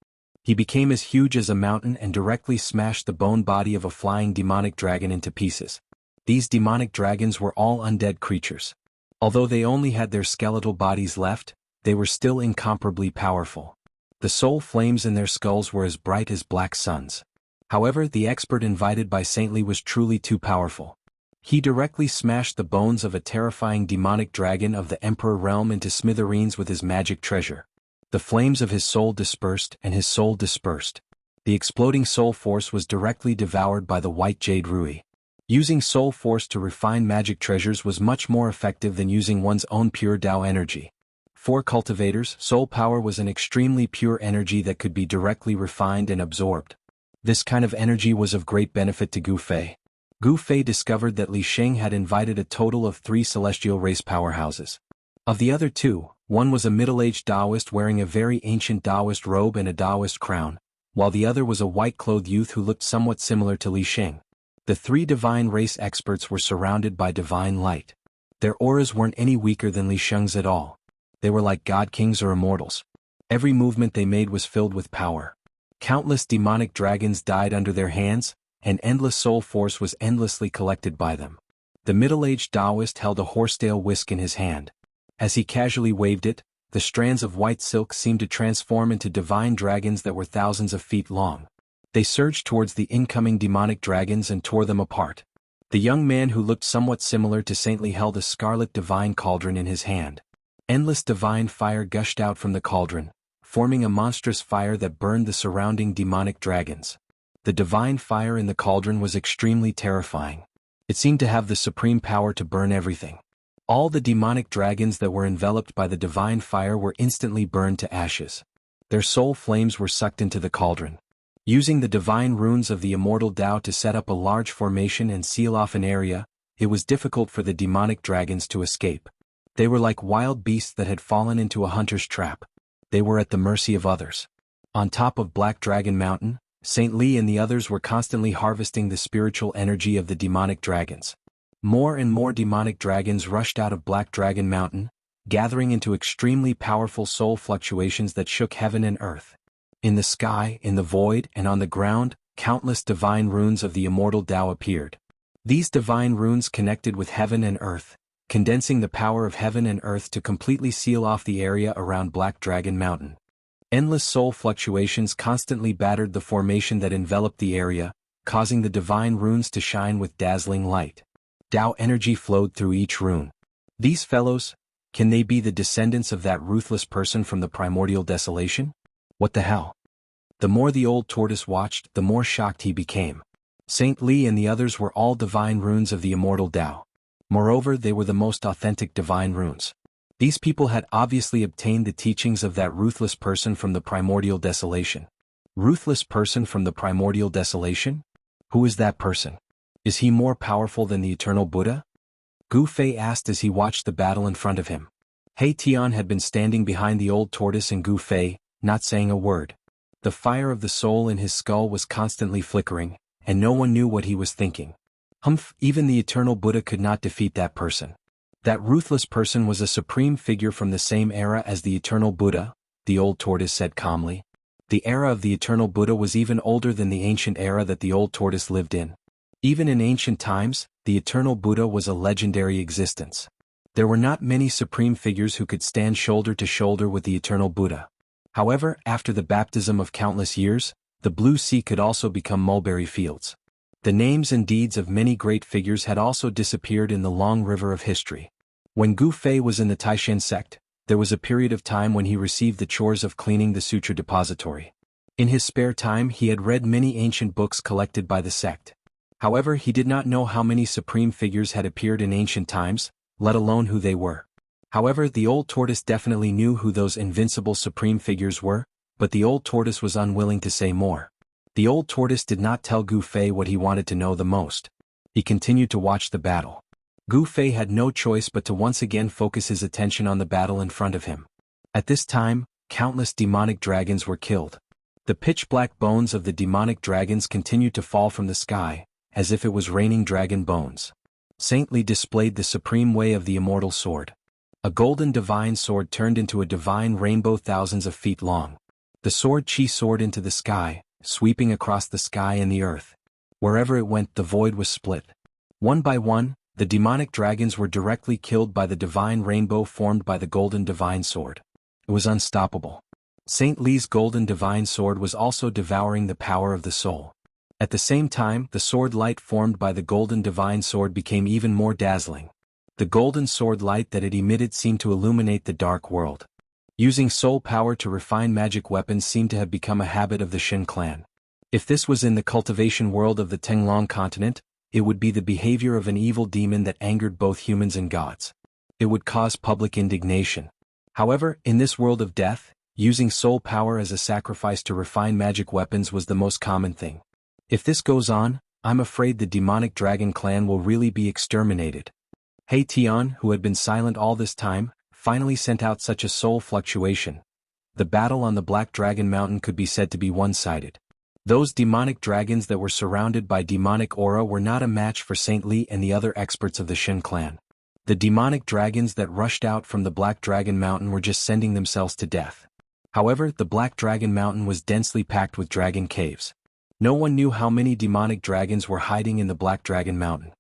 He became as huge as a mountain and directly smashed the bone body of a flying demonic dragon into pieces. These demonic dragons were all undead creatures. Although they only had their skeletal bodies left, they were still incomparably powerful. The soul flames in their skulls were as bright as black suns. However, the expert invited by Saint Li was truly too powerful. He directly smashed the bones of a terrifying demonic dragon of the Emperor realm into smithereens with his magic treasure. The flames of his soul dispersed and his soul dispersed. The exploding soul force was directly devoured by the white jade rui. Using soul force to refine magic treasures was much more effective than using one's own pure Dao energy. For cultivators, soul power was an extremely pure energy that could be directly refined and absorbed. This kind of energy was of great benefit to Gu Fei. Gu Fei discovered that Li Sheng had invited a total of 3 celestial race powerhouses. Of the other 2, one was a middle-aged Taoist wearing a very ancient Taoist robe and a Taoist crown, while the other was a white-clothed youth who looked somewhat similar to Li Sheng. The 3 divine race experts were surrounded by divine light. Their auras weren't any weaker than Li Sheng's at all. They were like god kings or immortals. Every movement they made was filled with power. Countless demonic dragons died under their hands, and endless soul force was endlessly collected by them. The middle-aged Taoist held a horsetail whisk in his hand. As he casually waved it, the strands of white silk seemed to transform into divine dragons that were thousands of feet long. They surged towards the incoming demonic dragons and tore them apart. The young man who looked somewhat similar to Saint Li held a scarlet divine cauldron in his hand. Endless divine fire gushed out from the cauldron, forming a monstrous fire that burned the surrounding demonic dragons. The divine fire in the cauldron was extremely terrifying. It seemed to have the supreme power to burn everything. All the demonic dragons that were enveloped by the divine fire were instantly burned to ashes. Their soul flames were sucked into the cauldron. Using the divine runes of the immortal Dao to set up a large formation and seal off an area, it was difficult for the demonic dragons to escape. They were like wild beasts that had fallen into a hunter's trap. They were at the mercy of others. On top of Black Dragon Mountain, Saint Li and the others were constantly harvesting the spiritual energy of the demonic dragons. More and more demonic dragons rushed out of Black Dragon Mountain, gathering into extremely powerful soul fluctuations that shook heaven and earth. In the sky, in the void, and on the ground, countless divine runes of the immortal Tao appeared. These divine runes connected with heaven and earth, condensing the power of heaven and earth to completely seal off the area around Black Dragon Mountain. Endless soul fluctuations constantly battered the formation that enveloped the area, causing the divine runes to shine with dazzling light. Tao energy flowed through each rune. These fellows, can they be the descendants of that ruthless person from the primordial desolation? What the hell? The more the old tortoise watched, the more shocked he became. Saint Li and the others were all divine runes of the immortal Tao. Moreover, they were the most authentic divine runes. These people had obviously obtained the teachings of that ruthless person from the primordial desolation. Ruthless person from the primordial desolation? Who is that person? Is he more powerful than the eternal Buddha? Gu Fei asked as he watched the battle in front of him. He Tian had been standing behind the old tortoise and Gu Fei, not saying a word. The fire of the soul in his skull was constantly flickering, and no one knew what he was thinking. Humph, even the eternal Buddha could not defeat that person. That ruthless person was a supreme figure from the same era as the eternal Buddha, the old tortoise said calmly. The era of the eternal Buddha was even older than the ancient era that the old tortoise lived in. Even in ancient times, the eternal Buddha was a legendary existence. There were not many supreme figures who could stand shoulder to shoulder with the eternal Buddha. However, after the baptism of countless years, the blue sea could also become mulberry fields. The names and deeds of many great figures had also disappeared in the long river of history. When Gu Fei was in the Taishan sect, there was a period of time when he received the chores of cleaning the sutra depository. In his spare time he had read many ancient books collected by the sect. However, he did not know how many supreme figures had appeared in ancient times, let alone who they were. However, the old tortoise definitely knew who those invincible supreme figures were, but the old tortoise was unwilling to say more. The old tortoise did not tell Gu Fei what he wanted to know the most. He continued to watch the battle. Gu Fei had no choice but to once again focus his attention on the battle in front of him. At this time, countless demonic dragons were killed. The pitch-black bones of the demonic dragons continued to fall from the sky, as if it was raining dragon bones. Saint Li displayed the supreme way of the immortal sword. A golden divine sword turned into a divine rainbow thousands of feet long. The sword Qi soared into the sky, sweeping across the sky and the earth. Wherever it went, the void was split. One by one, the demonic dragons were directly killed by the divine rainbow formed by the golden divine sword. It was unstoppable. Saint Li's golden divine sword was also devouring the power of the soul. At the same time, the sword light formed by the golden divine sword became even more dazzling. The golden sword light that it emitted seemed to illuminate the dark world. Using soul power to refine magic weapons seemed to have become a habit of the Shin clan. If this was in the cultivation world of the Tenglong continent, it would be the behavior of an evil demon that angered both humans and gods. It would cause public indignation. However, in this world of death, using soul power as a sacrifice to refine magic weapons was the most common thing. If this goes on, I'm afraid the demonic dragon clan will really be exterminated. He Tian, who had been silent all this time, finally sent out such a soul fluctuation. The battle on the Black Dragon Mountain could be said to be one-sided. Those demonic dragons that were surrounded by demonic aura were not a match for Saint Li and the other experts of the Shin clan. The demonic dragons that rushed out from the Black Dragon Mountain were just sending themselves to death. However, the Black Dragon Mountain was densely packed with dragon caves. No one knew how many demonic dragons were hiding in the Black Dragon Mountain.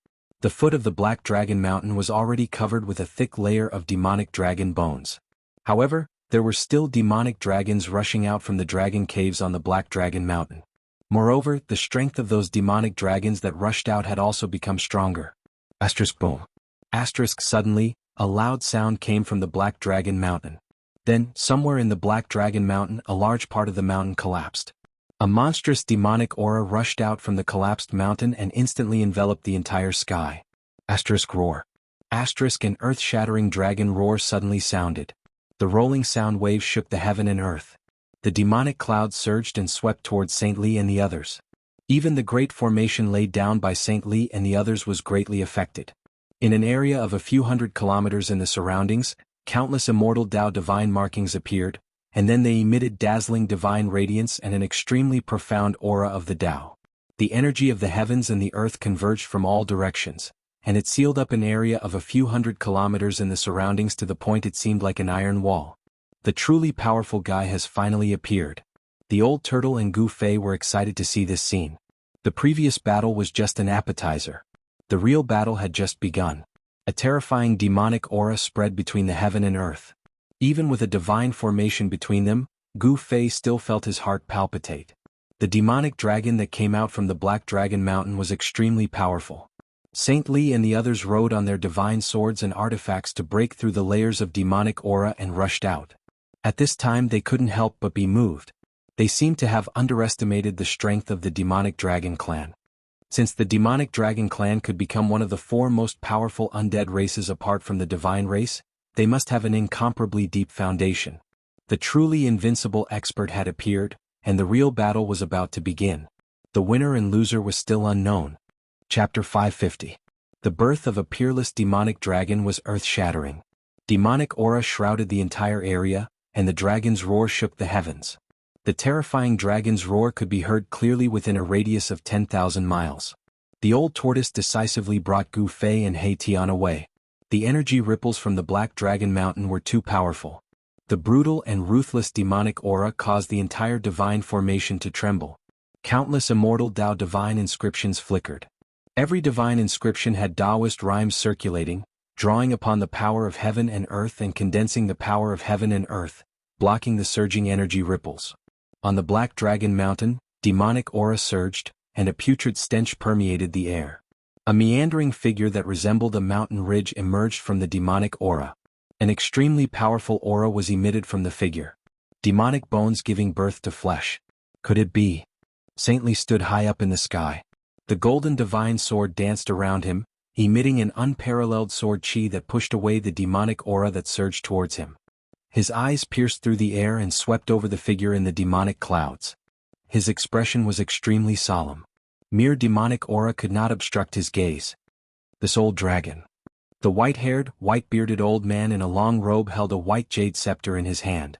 The foot of the Black Dragon Mountain was already covered with a thick layer of demonic dragon bones. However, there were still demonic dragons rushing out from the dragon caves on the Black Dragon Mountain. Moreover, the strength of those demonic dragons that rushed out had also become stronger. Asterisk boom. Asterisk suddenly, a loud sound came from the Black Dragon Mountain. Then, somewhere in the Black Dragon Mountain, a large part of the mountain collapsed. A monstrous demonic aura rushed out from the collapsed mountain and instantly enveloped the entire sky. Asterisk roar. Asterisk an earth-shattering dragon roar suddenly sounded. The rolling sound waves shook the heaven and earth. The demonic clouds surged and swept towards Saint Li and the others. Even the great formation laid down by Saint Li and the others was greatly affected. In an area of a few hundred kilometers in the surroundings, countless immortal Tao divine markings appeared, and then they emitted dazzling divine radiance and an extremely profound aura of the Tao. The energy of the heavens and the earth converged from all directions, and it sealed up an area of a few hundred kilometers in the surroundings to the point it seemed like an iron wall. The truly powerful guy has finally appeared. The old turtle and Gu Fei were excited to see this scene. The previous battle was just an appetizer. The real battle had just begun. A terrifying demonic aura spread between the heaven and earth. Even with a divine formation between them, Gu Fei still felt his heart palpitate. The demonic dragon that came out from the Black Dragon Mountain was extremely powerful. Saint Li and the others rode on their divine swords and artifacts to break through the layers of demonic aura and rushed out. At this time they couldn't help but be moved. They seemed to have underestimated the strength of the demonic dragon clan. Since the demonic dragon clan could become one of the 4 most powerful undead races apart from the divine race, they must have an incomparably deep foundation. The truly invincible expert had appeared, and the real battle was about to begin. The winner and loser was still unknown. Chapter 550. The birth of a peerless demonic dragon was earth-shattering. Demonic aura shrouded the entire area, and the dragon's roar shook the heavens. The terrifying dragon's roar could be heard clearly within a radius of 10,000 miles. The old tortoise decisively brought Gu Fei and He Tian away. The energy ripples from the Black Dragon Mountain were too powerful. The brutal and ruthless demonic aura caused the entire divine formation to tremble. Countless immortal Tao divine inscriptions flickered. Every divine inscription had Taoist rhymes circulating, drawing upon the power of heaven and earth and condensing the power of heaven and earth, blocking the surging energy ripples. On the Black Dragon Mountain, demonic aura surged, and a putrid stench permeated the air. A meandering figure that resembled a mountain ridge emerged from the demonic aura. An extremely powerful aura was emitted from the figure. Demonic bones giving birth to flesh. Could it be? Saint Li stood high up in the sky. The golden divine sword danced around him, emitting an unparalleled sword chi that pushed away the demonic aura that surged towards him. His eyes pierced through the air and swept over the figure in the demonic clouds. His expression was extremely solemn. Mere demonic aura could not obstruct his gaze. This old dragon. The white-haired, white-bearded old man in a long robe held a white jade scepter in his hand.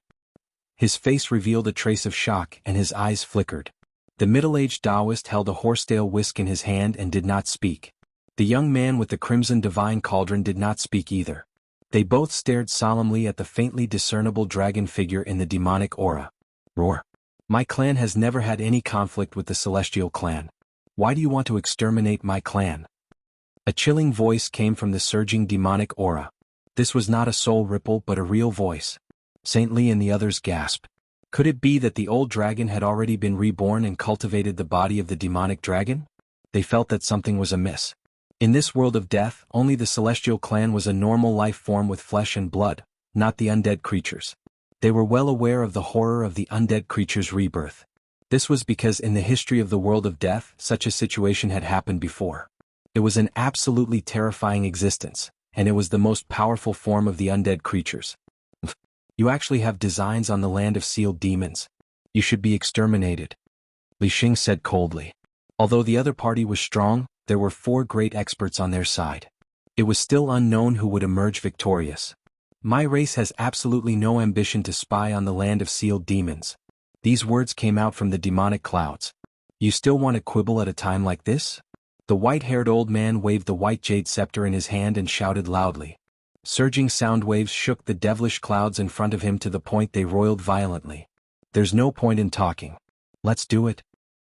His face revealed a trace of shock and his eyes flickered. The middle-aged Taoist held a horsetail whisk in his hand and did not speak. The young man with the crimson divine cauldron did not speak either. They both stared solemnly at the faintly discernible dragon figure in the demonic aura. Roar. My clan has never had any conflict with the celestial clan. Why do you want to exterminate my clan? A chilling voice came from the surging demonic aura. This was not a soul ripple but a real voice. Saint Li and the others gasped. Could it be that the old dragon had already been reborn and cultivated the body of the demonic dragon? They felt that something was amiss. In this world of death, only the celestial clan was a normal life form with flesh and blood, not the undead creatures. They were well aware of the horror of the undead creature's rebirth. This was because in the history of the world of death, such a situation had happened before. It was an absolutely terrifying existence, and it was the most powerful form of the undead creatures. You actually have designs on the land of sealed demons. You should be exterminated. Li Xing said coldly. Although the other party was strong, there were 4 great experts on their side. It was still unknown who would emerge victorious. My race has absolutely no ambition to spy on the land of sealed demons. These words came out from the demonic clouds. You still want to quibble at a time like this? The white-haired old man waved the white jade scepter in his hand and shouted loudly. Surging sound waves shook the devilish clouds in front of him to the point they roiled violently. There's no point in talking. Let's do it.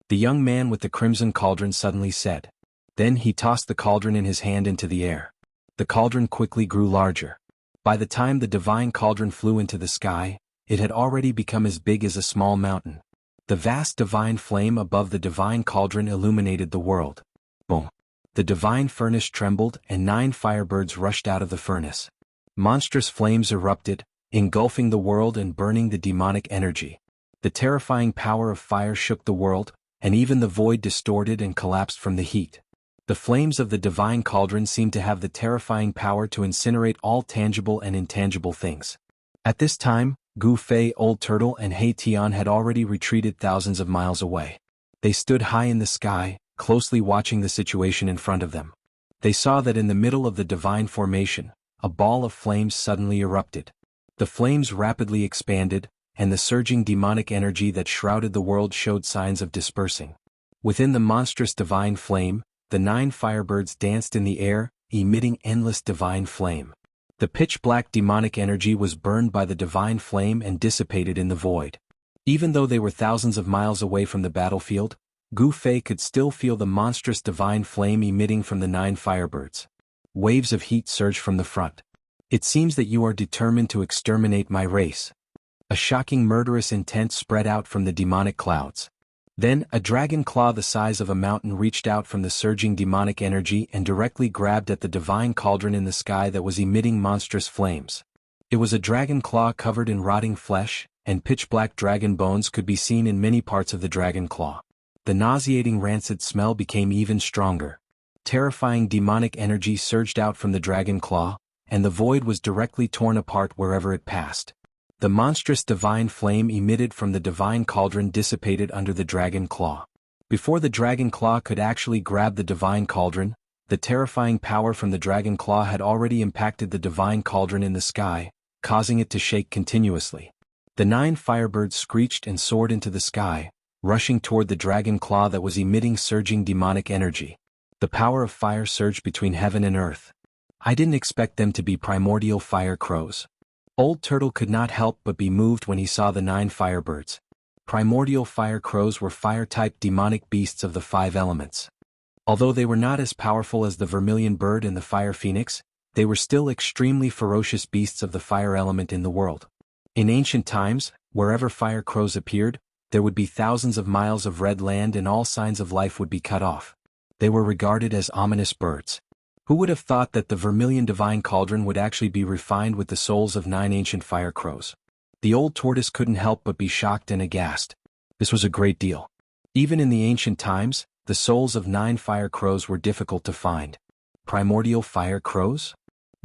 The young man with the crimson cauldron suddenly said. Then he tossed the cauldron in his hand into the air. The cauldron quickly grew larger. By the time the divine cauldron flew into the sky, it had already become as big as a small mountain. The vast divine flame above the divine cauldron illuminated the world. Boom! The divine furnace trembled and 9 firebirds rushed out of the furnace. Monstrous flames erupted, engulfing the world and burning the demonic energy. The terrifying power of fire shook the world, and even the void distorted and collapsed from the heat. The flames of the divine cauldron seemed to have the terrifying power to incinerate all tangible and intangible things. At this time, Gu Fei, Old Turtle and He Tian had already retreated thousands of miles away. They stood high in the sky, closely watching the situation in front of them. They saw that in the middle of the divine formation, a ball of flames suddenly erupted. The flames rapidly expanded, and the surging demonic energy that shrouded the world showed signs of dispersing. Within the monstrous divine flame, the 9 firebirds danced in the air, emitting endless divine flame. The pitch-black demonic energy was burned by the divine flame and dissipated in the void. Even though they were thousands of miles away from the battlefield, Gu Fei could still feel the monstrous divine flame emitting from the 9 firebirds. Waves of heat surged from the front. It seems that you are determined to exterminate my race. A shocking murderous intent spread out from the demonic clouds. Then, a dragon claw the size of a mountain reached out from the surging demonic energy and directly grabbed at the divine cauldron in the sky that was emitting monstrous flames. It was a dragon claw covered in rotting flesh, and pitch-black dragon bones could be seen in many parts of the dragon claw. The nauseating rancid smell became even stronger. Terrifying demonic energy surged out from the dragon claw, and the void was directly torn apart wherever it passed. The monstrous divine flame emitted from the divine cauldron dissipated under the dragon claw. Before the dragon claw could actually grab the divine cauldron, the terrifying power from the dragon claw had already impacted the divine cauldron in the sky, causing it to shake continuously. The 9 firebirds screeched and soared into the sky, rushing toward the dragon claw that was emitting surging demonic energy. The power of fire surged between heaven and earth. I didn't expect them to be primordial fire crows. Old Turtle could not help but be moved when he saw the 9 firebirds. Primordial fire crows were fire-type demonic beasts of the 5 elements. Although they were not as powerful as the vermilion bird and the fire phoenix, they were still extremely ferocious beasts of the fire element in the world. In ancient times, wherever fire crows appeared, there would be thousands of miles of red land and all signs of life would be cut off. They were regarded as ominous birds. Who would have thought that the vermilion divine cauldron would actually be refined with the souls of 9 ancient fire crows? The old tortoise couldn't help but be shocked and aghast. This was a great deal. Even in the ancient times, the souls of 9 fire crows were difficult to find. Primordial fire crows?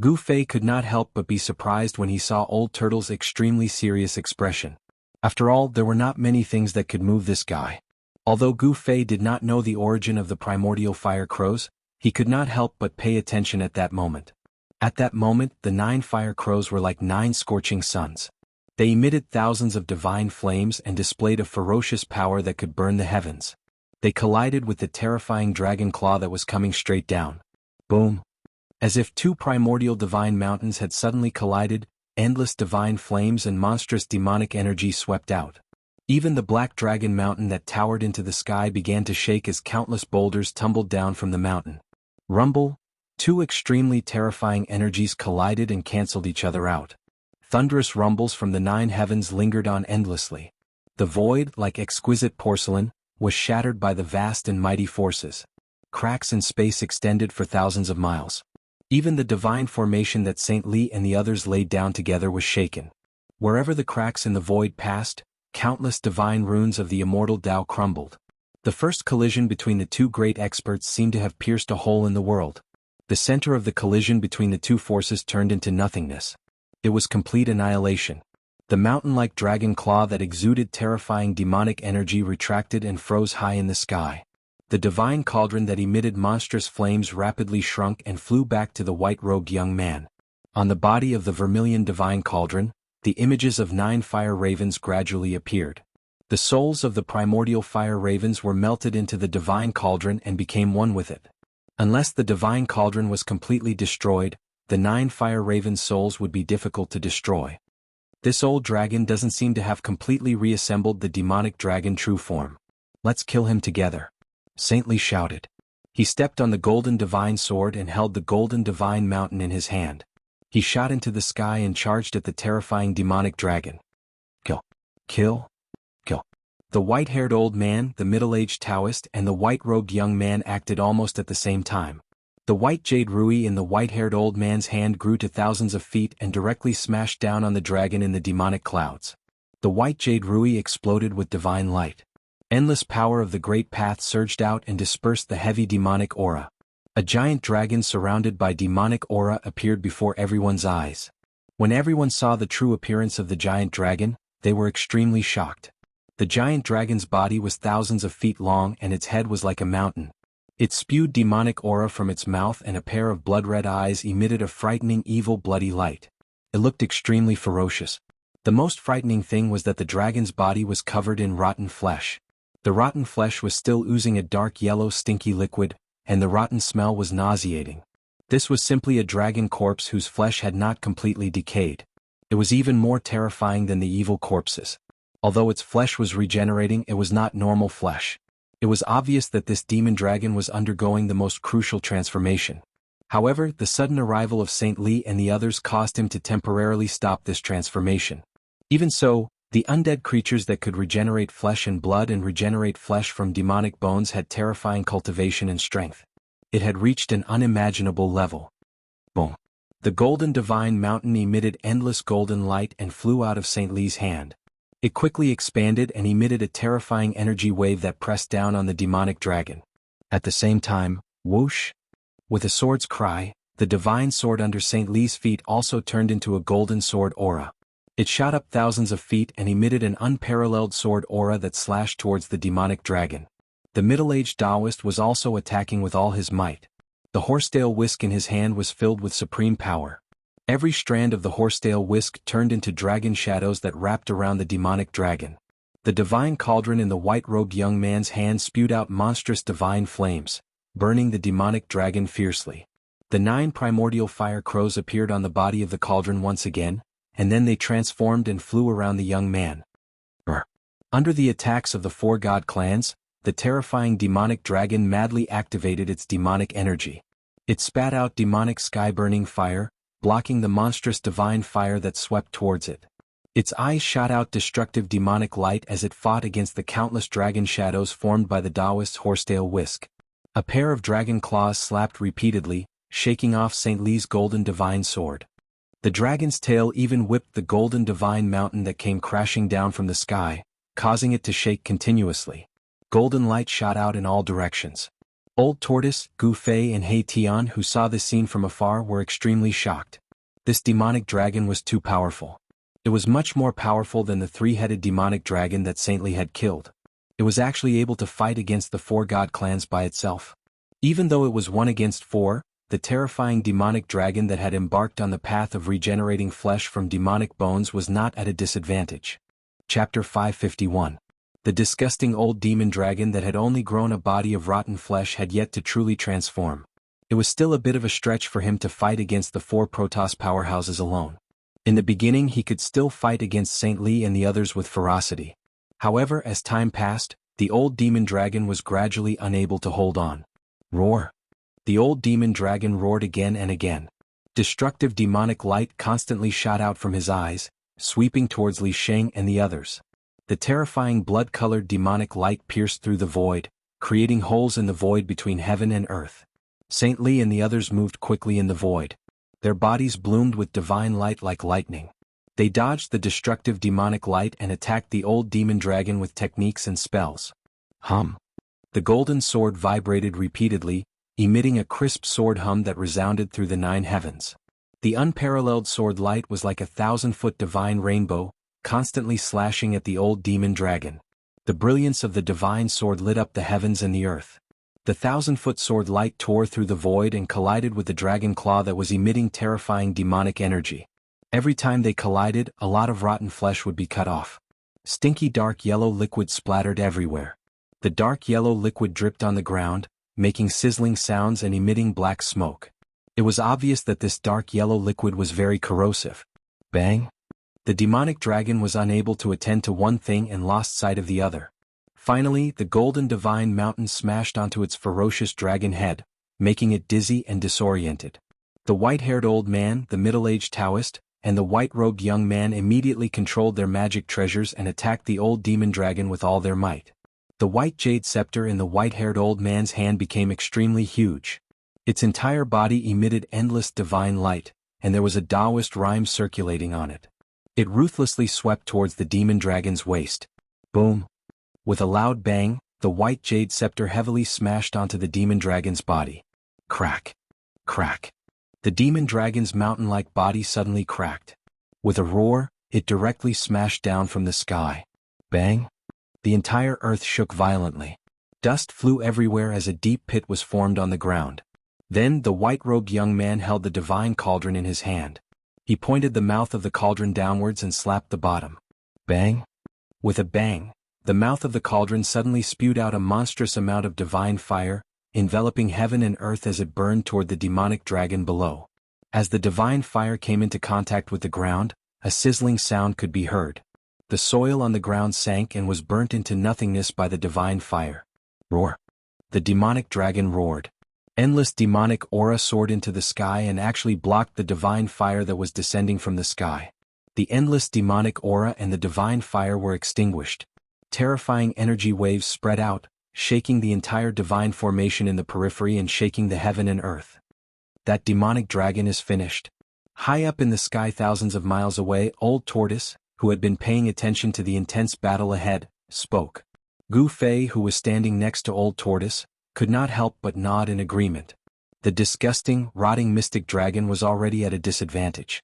Gu Fei could not help but be surprised when he saw Old Turtle's extremely serious expression. After all, there were not many things that could move this guy. Although Gu Fei did not know the origin of the primordial fire crows, he could not help but pay attention at that moment. At that moment, the 9 fire crows were like 9 scorching suns. They emitted thousands of divine flames and displayed a ferocious power that could burn the heavens. They collided with the terrifying dragon claw that was coming straight down. Boom! As if 2 primordial divine mountains had suddenly collided, endless divine flames and monstrous demonic energy swept out. Even the black dragon mountain that towered into the sky began to shake as countless boulders tumbled down from the mountain. Rumble! 2 extremely terrifying energies collided and cancelled each other out. Thunderous rumbles from the 9 heavens lingered on endlessly. The void, like exquisite porcelain, was shattered by the vast and mighty forces. Cracks in space extended for thousands of miles. Even the divine formation that Saint Li and the others laid down together was shaken. Wherever the cracks in the void passed, countless divine runes of the immortal Tao crumbled. The first collision between the 2 great experts seemed to have pierced a hole in the world. The center of the collision between the 2 forces turned into nothingness. It was complete annihilation. The mountain-like dragon claw that exuded terrifying demonic energy retracted and froze high in the sky. The divine cauldron that emitted monstrous flames rapidly shrunk and flew back to the white-robed young man. On the body of the vermilion divine cauldron, the images of 9 fire ravens gradually appeared. The souls of the primordial fire ravens were melted into the divine cauldron and became one with it. Unless the divine cauldron was completely destroyed, the 9 fire ravens' souls would be difficult to destroy. This old dragon doesn't seem to have completely reassembled the demonic dragon true form. Let's kill him together. Saint Li shouted. He stepped on the golden divine sword and held the golden divine mountain in his hand. He shot into the sky and charged at the terrifying demonic dragon. Kill. Kill. Kill. The white-haired old man, the middle-aged Taoist, and the white-robed young man acted almost at the same time. The white jade rui in the white-haired old man's hand grew to thousands of feet and directly smashed down on the dragon in the demonic clouds. The white jade rui exploded with divine light. Endless power of the great path surged out and dispersed the heavy demonic aura. A giant dragon surrounded by demonic aura appeared before everyone's eyes. When everyone saw the true appearance of the giant dragon, they were extremely shocked. The giant dragon's body was thousands of feet long and its head was like a mountain. It spewed demonic aura from its mouth, and a pair of blood-red eyes emitted a frightening evil bloody light. It looked extremely ferocious. The most frightening thing was that the dragon's body was covered in rotten flesh. The rotten flesh was still oozing a dark yellow stinky liquid, and the rotten smell was nauseating. This was simply a dragon corpse whose flesh had not completely decayed. It was even more terrifying than the evil corpses. Although its flesh was regenerating, it was not normal flesh. It was obvious that this demon dragon was undergoing the most crucial transformation. However, the sudden arrival of Saint Li and the others caused him to temporarily stop this transformation. Even so, the undead creatures that could regenerate flesh and blood and regenerate flesh from demonic bones had terrifying cultivation and strength. It had reached an unimaginable level. Boom! The golden divine mountain emitted endless golden light and flew out of Saint Li's hand. It quickly expanded and emitted a terrifying energy wave that pressed down on the demonic dragon. At the same time, whoosh! With a sword's cry, the divine sword under Saint Li's feet also turned into a golden sword aura. It shot up thousands of feet and emitted an unparalleled sword aura that slashed towards the demonic dragon. The middle-aged Taoist was also attacking with all his might. The horsetail whisk in his hand was filled with supreme power. Every strand of the horsetail whisk turned into dragon shadows that wrapped around the demonic dragon. The divine cauldron in the white-robed young man's hand spewed out monstrous divine flames, burning the demonic dragon fiercely. The 9 primordial fire crows appeared on the body of the cauldron once again, and then they transformed and flew around the young man. Under the attacks of the 4 god clans, the terrifying demonic dragon madly activated its demonic energy. It spat out demonic sky-burning fire, blocking the monstrous divine fire that swept towards it. Its eyes shot out destructive demonic light as it fought against the countless dragon shadows formed by the Taoist's horsetail whisk. A pair of dragon claws slapped repeatedly, shaking off Saint Li's golden divine sword. The dragon's tail even whipped the golden divine mountain that came crashing down from the sky, causing it to shake continuously. Golden light shot out in all directions. Old Tortoise, Gu Fei and He Tian, who saw this scene from afar, were extremely shocked. This demonic dragon was too powerful. It was much more powerful than the 3-headed demonic dragon that Saint Li had killed. It was actually able to fight against the 4 god clans by itself. Even though it was 1 against 4, the terrifying demonic dragon that had embarked on the path of regenerating flesh from demonic bones was not at a disadvantage. Chapter 551. The disgusting old demon dragon that had only grown a body of rotten flesh had yet to truly transform. It was still a bit of a stretch for him to fight against the 4 Protoss powerhouses alone. In the beginning he could still fight against Saint Li and the others with ferocity. However, as time passed, the old demon dragon was gradually unable to hold on. Roar! The old demon dragon roared again and again. Destructive demonic light constantly shot out from his eyes, sweeping towards Li Sheng and the others. The terrifying blood-colored demonic light pierced through the void, creating holes in the void between heaven and earth. Saint Li and the others moved quickly in the void. Their bodies bloomed with divine light like lightning. They dodged the destructive demonic light and attacked the old demon dragon with techniques and spells. Hum! The golden sword vibrated repeatedly, emitting a crisp sword hum that resounded through the 9 heavens. The unparalleled sword light was like a 1,000-foot divine rainbow, constantly slashing at the old demon dragon. The brilliance of the divine sword lit up the heavens and the earth. The 1,000-foot sword light tore through the void and collided with the dragon claw that was emitting terrifying demonic energy. Every time they collided, a lot of rotten flesh would be cut off. Stinky dark yellow liquid splattered everywhere. The dark yellow liquid dripped on the ground, making sizzling sounds and emitting black smoke. It was obvious that this dark yellow liquid was very corrosive. Bang! The demonic dragon was unable to attend to one thing and lost sight of the other. Finally, the golden divine mountain smashed onto its ferocious dragon head, making it dizzy and disoriented. The white-haired old man, the middle-aged Taoist, and the white-robed young man immediately controlled their magic treasures and attacked the old demon dragon with all their might. The white jade scepter in the white-haired old man's hand became extremely huge. Its entire body emitted endless divine light, and there was a Taoist rhyme circulating on it. It ruthlessly swept towards the demon dragon's waist. Boom! With a loud bang, the white jade scepter heavily smashed onto the demon dragon's body. Crack! Crack! The demon dragon's mountain-like body suddenly cracked. With a roar, it directly smashed down from the sky. Bang! The entire earth shook violently. Dust flew everywhere as a deep pit was formed on the ground. Then the white-robed young man held the divine cauldron in his hand. He pointed the mouth of the cauldron downwards and slapped the bottom. Bang! With a bang, the mouth of the cauldron suddenly spewed out a monstrous amount of divine fire, enveloping heaven and earth as it burned toward the demonic dragon below. As the divine fire came into contact with the ground, a sizzling sound could be heard. The soil on the ground sank and was burnt into nothingness by the divine fire. Roar! The demonic dragon roared. Endless demonic aura soared into the sky and actually blocked the divine fire that was descending from the sky. The endless demonic aura and the divine fire were extinguished. Terrifying energy waves spread out, shaking the entire divine formation in the periphery and shaking the heaven and earth. That demonic dragon is finished. High up in the sky thousands of miles away, Old Tortoise, who had been paying attention to the intense battle ahead, spoke. Gu Fei, who was standing next to Old Tortoise, could not help but nod in agreement. The disgusting, rotting mystic dragon was already at a disadvantage.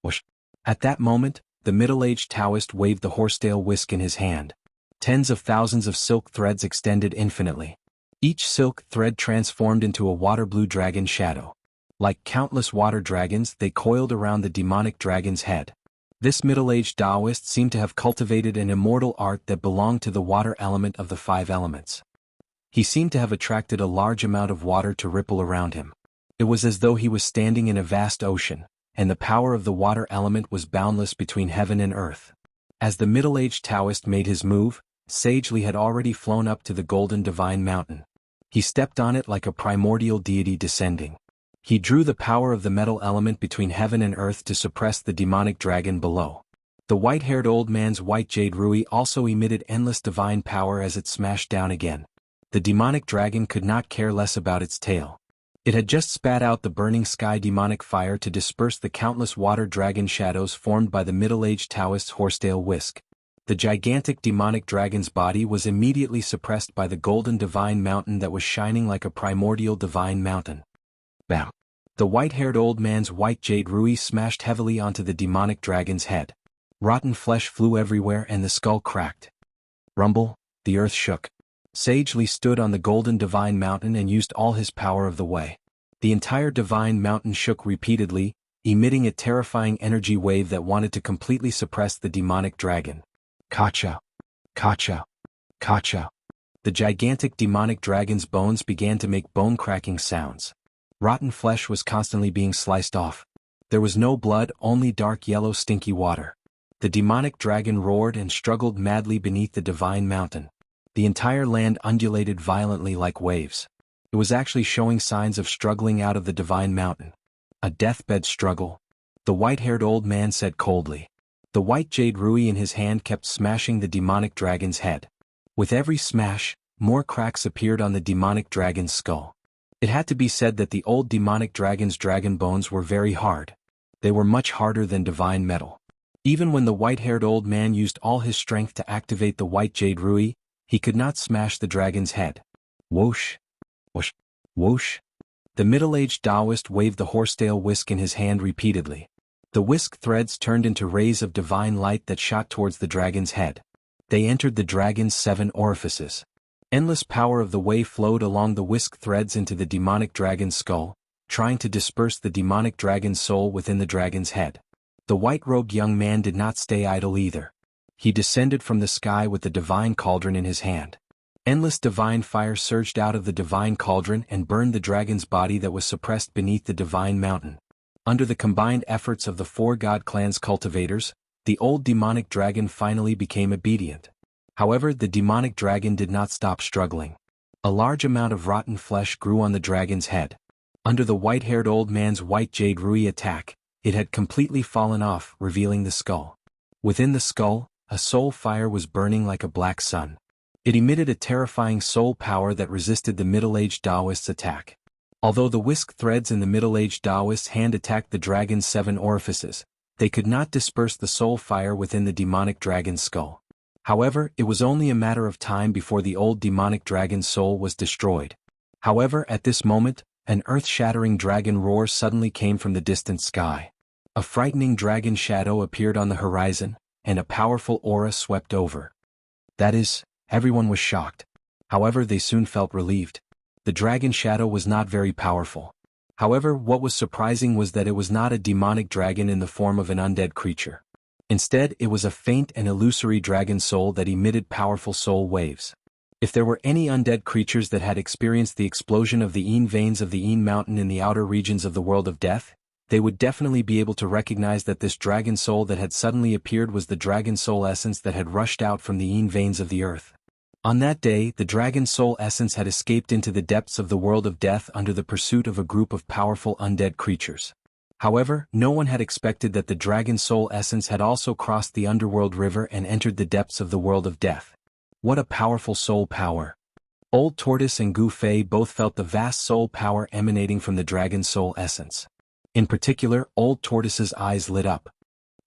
Whoosh! At that moment, the middle-aged Taoist waved the horsetail whisk in his hand. Tens of thousands of silk threads extended infinitely. Each silk thread transformed into a water-blue dragon shadow. Like countless water dragons, they coiled around the demonic dragon's head. This middle-aged Taoist seemed to have cultivated an immortal art that belonged to the water element of the 5 elements. He seemed to have attracted a large amount of water to ripple around him. It was as though he was standing in a vast ocean, and the power of the water element was boundless between heaven and earth. As the middle-aged Taoist made his move, Sagely had already flown up to the golden divine mountain. He stepped on it like a primordial deity descending. He drew the power of the metal element between heaven and earth to suppress the demonic dragon below. The white-haired old man's white jade rui also emitted endless divine power as it smashed down again. The demonic dragon could not care less about its tail. It had just spat out the burning sky demonic fire to disperse the countless water dragon shadows formed by the middle-aged Taoist's horsetail whisk. The gigantic demonic dragon's body was immediately suppressed by the golden divine mountain that was shining like a primordial divine mountain. Bam! The white-haired old man's white jade rui smashed heavily onto the demonic dragon's head. Rotten flesh flew everywhere and the skull cracked. Rumble, the earth shook. Sagely stood on the golden divine mountain and used all his power of the way. The entire divine mountain shook repeatedly, emitting a terrifying energy wave that wanted to completely suppress the demonic dragon. Kacha! Kacha! Kacha! The gigantic demonic dragon's bones began to make bone-cracking sounds. Rotten flesh was constantly being sliced off. There was no blood, only dark yellow stinky water. The demonic dragon roared and struggled madly beneath the divine mountain. The entire land undulated violently like waves. It was actually showing signs of struggling out of the divine mountain. A deathbed struggle, the white-haired old man said coldly. The white jade rui in his hand kept smashing the demonic dragon's head. With every smash, more cracks appeared on the demonic dragon's skull. It had to be said that the old demonic dragon's dragon bones were very hard. They were much harder than divine metal. Even when the white-haired old man used all his strength to activate the white jade rui, he could not smash the dragon's head. Whoosh! Whoosh! Whoosh! The middle-aged Taoist waved the horsetail whisk in his hand repeatedly. The whisk threads turned into rays of divine light that shot towards the dragon's head. They entered the dragon's 7 orifices. Endless power of the way flowed along the whisk threads into the demonic dragon's skull, trying to disperse the demonic dragon's soul within the dragon's head. The white-robed young man did not stay idle either. He descended from the sky with the divine cauldron in his hand. Endless divine fire surged out of the divine cauldron and burned the dragon's body that was suppressed beneath the divine mountain. Under the combined efforts of the 4 god clan's cultivators, the old demonic dragon finally became obedient. However, the demonic dragon did not stop struggling. A large amount of rotten flesh grew on the dragon's head. Under the white-haired old man's white jade rui attack, it had completely fallen off, revealing the skull. Within the skull, a soul fire was burning like a black sun. It emitted a terrifying soul power that resisted the middle-aged Taoist's attack. Although the whisk threads in the middle-aged Taoist's hand attacked the dragon's 7 orifices, they could not disperse the soul fire within the demonic dragon's skull. However, it was only a matter of time before the old demonic dragon's soul was destroyed. However, at this moment, an earth-shattering dragon roar suddenly came from the distant sky. A frightening dragon shadow appeared on the horizon, and a powerful aura swept over. That is, everyone was shocked. However, they soon felt relieved. The dragon shadow was not very powerful. However, what was surprising was that it was not a demonic dragon in the form of an undead creature. Instead, it was a faint and illusory dragon soul that emitted powerful soul waves. If there were any undead creatures that had experienced the explosion of the Yin veins of the Yin mountain in the outer regions of the world of death, they would definitely be able to recognize that this dragon soul that had suddenly appeared was the dragon soul essence that had rushed out from the Yin veins of the earth. On that day, the dragon soul essence had escaped into the depths of the world of death under the pursuit of a group of powerful undead creatures. However, no one had expected that the dragon soul essence had also crossed the underworld river and entered the depths of the world of death. What a powerful soul power! Old Tortoise and Gu Fei both felt the vast soul power emanating from the dragon soul essence. In particular, Old Tortoise's eyes lit up.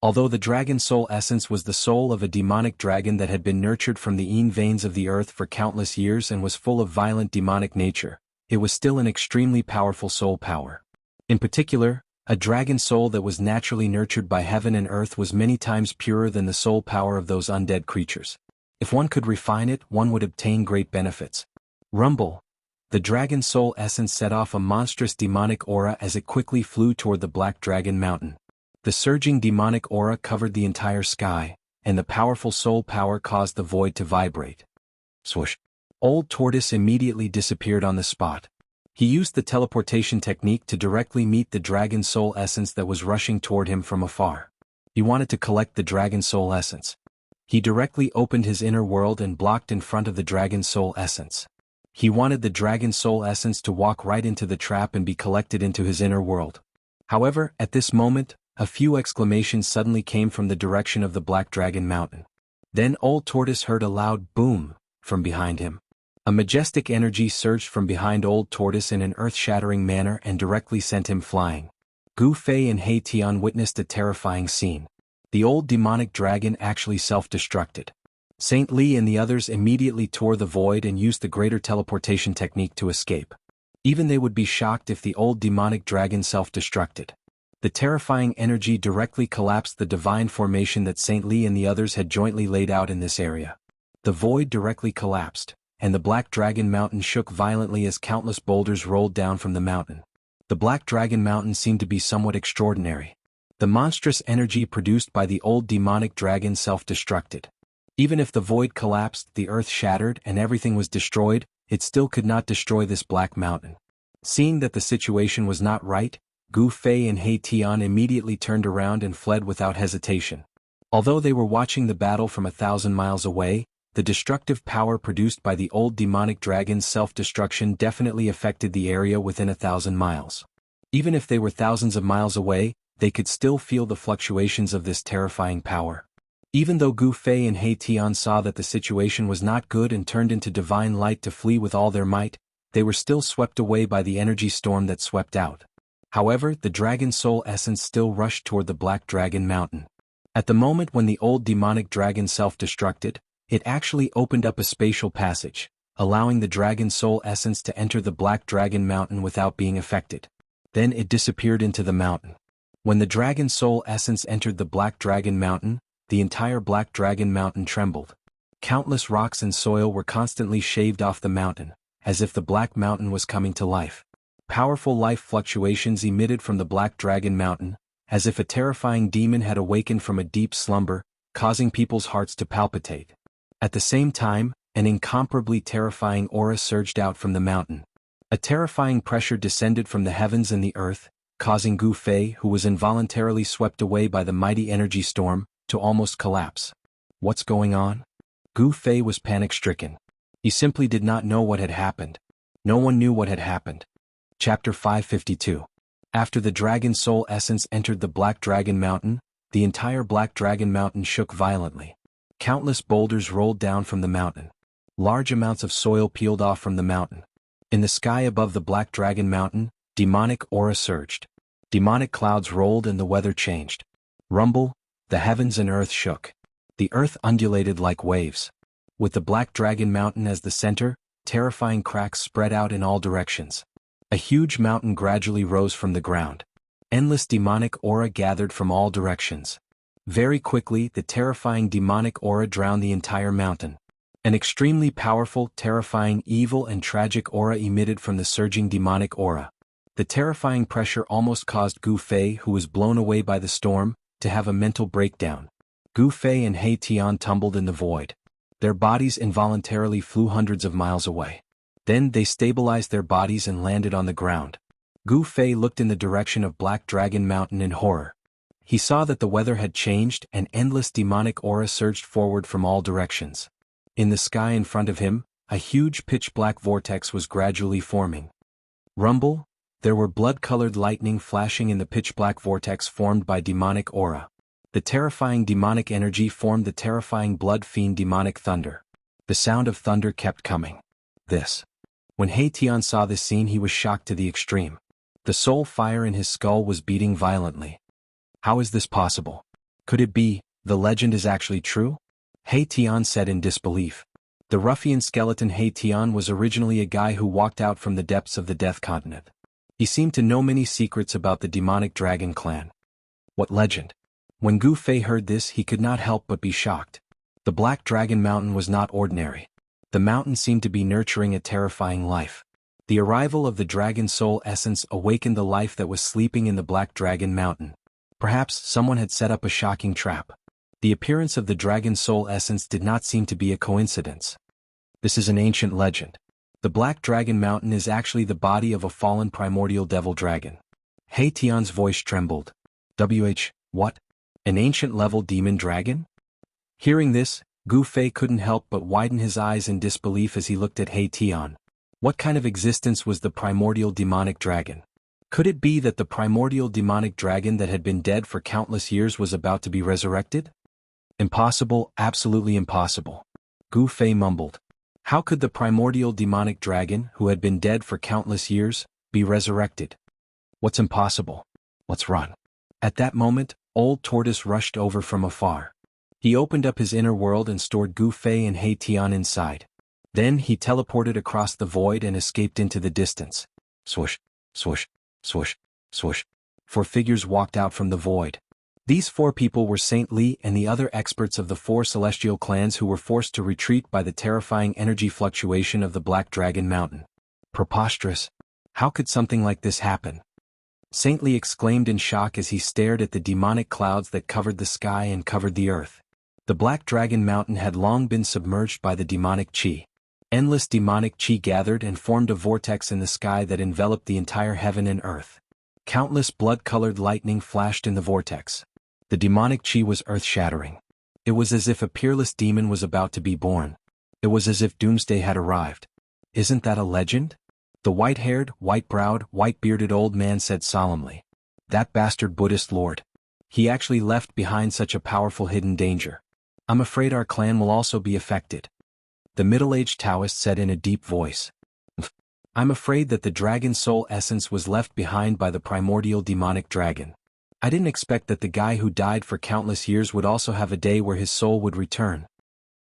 Although the dragon soul essence was the soul of a demonic dragon that had been nurtured from the Yin veins of the earth for countless years and was full of violent demonic nature, it was still an extremely powerful soul power. In particular, a dragon soul that was naturally nurtured by heaven and earth was many times purer than the soul power of those undead creatures. If one could refine it, one would obtain great benefits. Rumble! The dragon soul essence set off a monstrous demonic aura as it quickly flew toward the Black Dragon Mountain. The surging demonic aura covered the entire sky, and the powerful soul power caused the void to vibrate. Swoosh! Old Tortoise immediately disappeared on the spot. He used the teleportation technique to directly meet the dragon soul essence that was rushing toward him from afar. He wanted to collect the dragon soul essence. He directly opened his inner world and blocked in front of the dragon soul essence. He wanted the dragon soul essence to walk right into the trap and be collected into his inner world. However, at this moment, a few exclamations suddenly came from the direction of the Black Dragon Mountain. Then Old Tortoise heard a loud boom from behind him. A majestic energy surged from behind Old Tortoise in an earth-shattering manner and directly sent him flying. Gu Fei and He Tian witnessed a terrifying scene. The old demonic dragon actually self-destructed. Saint Li and the others immediately tore the void and used the greater teleportation technique to escape. Even they would be shocked if the old demonic dragon self-destructed. The terrifying energy directly collapsed the divine formation that Saint Li and the others had jointly laid out in this area. The void directly collapsed, and the Black Dragon Mountain shook violently as countless boulders rolled down from the mountain. The Black Dragon Mountain seemed to be somewhat extraordinary. The monstrous energy produced by the old demonic dragon self-destructed. Even if the void collapsed, the earth shattered, and everything was destroyed, it still could not destroy this black mountain. Seeing that the situation was not right, Gu Fei and He Tian immediately turned around and fled without hesitation. Although they were watching the battle from 1,000 miles away, the destructive power produced by the old demonic dragon's self-destruction definitely affected the area within 1,000 miles. Even if they were thousands of miles away, they could still feel the fluctuations of this terrifying power. Even though Gu Fei and He Tian saw that the situation was not good and turned into divine light to flee with all their might, they were still swept away by the energy storm that swept out. However, the dragon soul essence still rushed toward the Black Dragon Mountain. At the moment when the old demonic dragon self-destructed, it actually opened up a spatial passage, allowing the dragon soul essence to enter the Black Dragon Mountain without being affected. Then it disappeared into the mountain. When the dragon soul essence entered the Black Dragon Mountain, the entire Black Dragon Mountain trembled. Countless rocks and soil were constantly shaved off the mountain, as if the Black Mountain was coming to life. Powerful life fluctuations emitted from the Black Dragon Mountain, as if a terrifying demon had awakened from a deep slumber, causing people's hearts to palpitate. At the same time, an incomparably terrifying aura surged out from the mountain. A terrifying pressure descended from the heavens and the earth, causing Gu Fei, who was involuntarily swept away by the mighty energy storm, to almost collapse. What's going on? Gu Fei was panic-stricken. He simply did not know what had happened. No one knew what had happened. Chapter 552. After the dragon soul essence entered the Black Dragon Mountain, the entire Black Dragon Mountain shook violently. Countless boulders rolled down from the mountain. Large amounts of soil peeled off from the mountain. In the sky above the Black Dragon Mountain, demonic aura surged. Demonic clouds rolled and the weather changed. Rumble, the heavens and earth shook. The earth undulated like waves. With the Black Dragon Mountain as the center, terrifying cracks spread out in all directions. A huge mountain gradually rose from the ground. Endless demonic aura gathered from all directions. Very quickly, the terrifying demonic aura drowned the entire mountain. An extremely powerful, terrifying, evil and tragic aura emitted from the surging demonic aura. The terrifying pressure almost caused Gu Fei, who was blown away by the storm, to have a mental breakdown. Gu Fei and He Tian tumbled in the void. Their bodies involuntarily flew hundreds of miles away. Then they stabilized their bodies and landed on the ground. Gu Fei looked in the direction of Black Dragon Mountain in horror. He saw that the weather had changed and endless demonic aura surged forward from all directions. In the sky in front of him, a huge pitch-black vortex was gradually forming. Rumble, there were blood-colored lightning flashing in the pitch-black vortex formed by demonic aura. The terrifying demonic energy formed the terrifying blood fiend demonic thunder. The sound of thunder kept coming. When He Tian saw this scene, he was shocked to the extreme. The soul fire in his skull was beating violently. How is this possible? Could it be, the legend is actually true? He Tian said in disbelief. The ruffian skeleton He Tian was originally a guy who walked out from the depths of the Death Continent. He seemed to know many secrets about the demonic dragon clan. What legend? When Gu Fei heard this, he could not help but be shocked. The Black Dragon Mountain was not ordinary. The mountain seemed to be nurturing a terrifying life. The arrival of the dragon soul essence awakened the life that was sleeping in the Black Dragon Mountain. Perhaps someone had set up a shocking trap. The appearance of the dragon soul essence did not seem to be a coincidence. This is an ancient legend. The Black Dragon Mountain is actually the body of a fallen primordial devil dragon. He Tian's voice trembled. What? An ancient-level demon dragon? Hearing this, Gu Fei couldn't help but widen his eyes in disbelief as he looked at He Tian. What kind of existence was the primordial demonic dragon? Could it be that the primordial demonic dragon that had been dead for countless years was about to be resurrected? Impossible, absolutely impossible. Gu Fei mumbled. How could the primordial demonic dragon, who had been dead for countless years, be resurrected? What's impossible? Let's run. At that moment, Old Tortoise rushed over from afar. He opened up his inner world and stored Gu Fei and He Tian inside. Then he teleported across the void and escaped into the distance. Swoosh, swoosh, swoosh, swoosh. 4 figures walked out from the void. These 4 people were Saint Li and the other experts of the 4 celestial clans who were forced to retreat by the terrifying energy fluctuation of the Black Dragon Mountain. Preposterous. How could something like this happen? Saint Li exclaimed in shock as he stared at the demonic clouds that covered the sky and covered the earth. The Black Dragon Mountain had long been submerged by the demonic qi. Endless demonic qi gathered and formed a vortex in the sky that enveloped the entire heaven and earth. Countless blood-colored lightning flashed in the vortex. The demonic qi was earth-shattering. It was as if a peerless demon was about to be born. It was as if doomsday had arrived. Isn't that a legend? The white-haired, white-browed, white-bearded old man said solemnly. That bastard Buddhist lord. He actually left behind such a powerful hidden danger. I'm afraid our clan will also be affected. The middle-aged Taoist said in a deep voice. I'm afraid that the dragon soul essence was left behind by the primordial demonic dragon. I didn't expect that the guy who died for countless years would also have a day where his soul would return.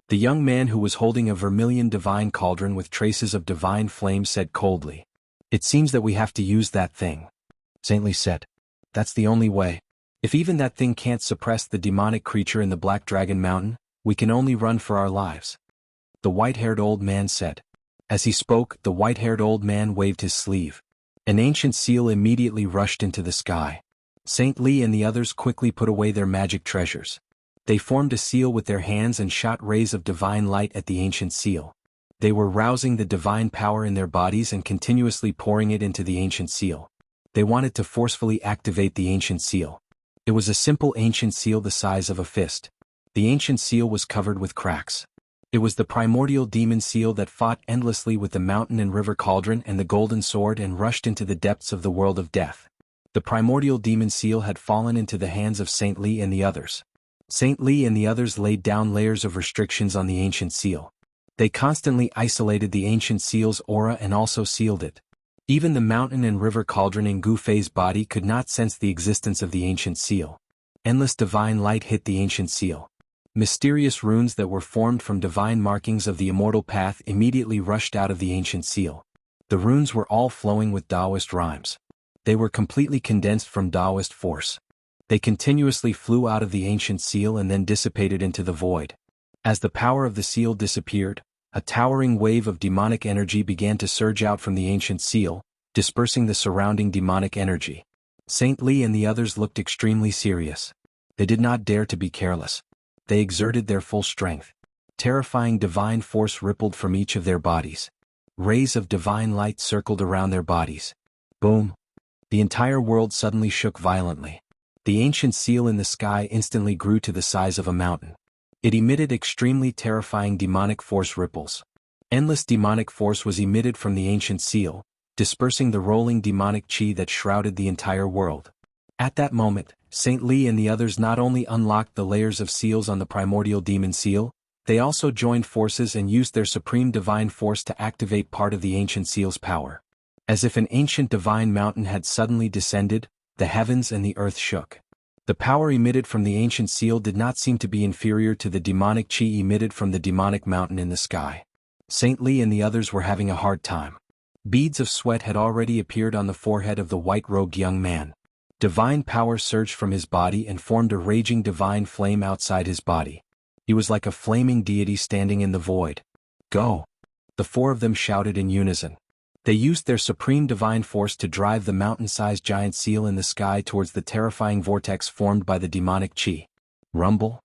The young man who was holding a vermilion divine cauldron with traces of divine flame said coldly. It seems that we have to use that thing. Saint Li said. That's the only way. If even that thing can't suppress the demonic creature in the Black Dragon Mountain, we can only run for our lives. The white-haired old man said. As he spoke, the white-haired old man waved his sleeve. An ancient seal immediately rushed into the sky. Saint Li and the others quickly put away their magic treasures. They formed a seal with their hands and shot rays of divine light at the ancient seal. They were rousing the divine power in their bodies and continuously pouring it into the ancient seal. They wanted to forcefully activate the ancient seal. It was a simple ancient seal the size of a fist. The ancient seal was covered with cracks. It was the primordial demon seal that fought endlessly with the mountain and river cauldron and the golden sword and rushed into the depths of the world of death. The primordial demon seal had fallen into the hands of Saint Li and the others. Saint Li and the others laid down layers of restrictions on the ancient seal. They constantly isolated the ancient seal's aura and also sealed it. Even the mountain and river cauldron in Gu Fei's body could not sense the existence of the ancient seal. Endless divine light hit the ancient seal. Mysterious runes that were formed from divine markings of the immortal path immediately rushed out of the ancient seal. The runes were all flowing with Taoist rhymes. They were completely condensed from Taoist force. They continuously flew out of the ancient seal and then dissipated into the void. As the power of the seal disappeared, A towering wave of demonic energy began to surge out from the ancient seal, dispersing the surrounding demonic energy. Saint Li and the others looked extremely serious. They did not dare to be careless. They exerted their full strength. Terrifying divine force rippled from each of their bodies. Rays of divine light circled around their bodies. Boom! The entire world suddenly shook violently. The ancient seal in the sky instantly grew to the size of a mountain. It emitted extremely terrifying demonic force ripples. Endless demonic force was emitted from the ancient seal, dispersing the rolling demonic chi that shrouded the entire world. At that moment, Saint Li and the others not only unlocked the layers of seals on the primordial demon seal, they also joined forces and used their supreme divine force to activate part of the ancient seal's power. As if an ancient divine mountain had suddenly descended, the heavens and the earth shook. The power emitted from the ancient seal did not seem to be inferior to the demonic chi emitted from the demonic mountain in the sky. Saint Li and the others were having a hard time. Beads of sweat had already appeared on the forehead of the white-robed young man. Divine power surged from his body and formed a raging divine flame outside his body. He was like a flaming deity standing in the void. Go! The four of them shouted in unison. They used their supreme divine force to drive the mountain-sized giant seal in the sky towards the terrifying vortex formed by the demonic chi. Rumble?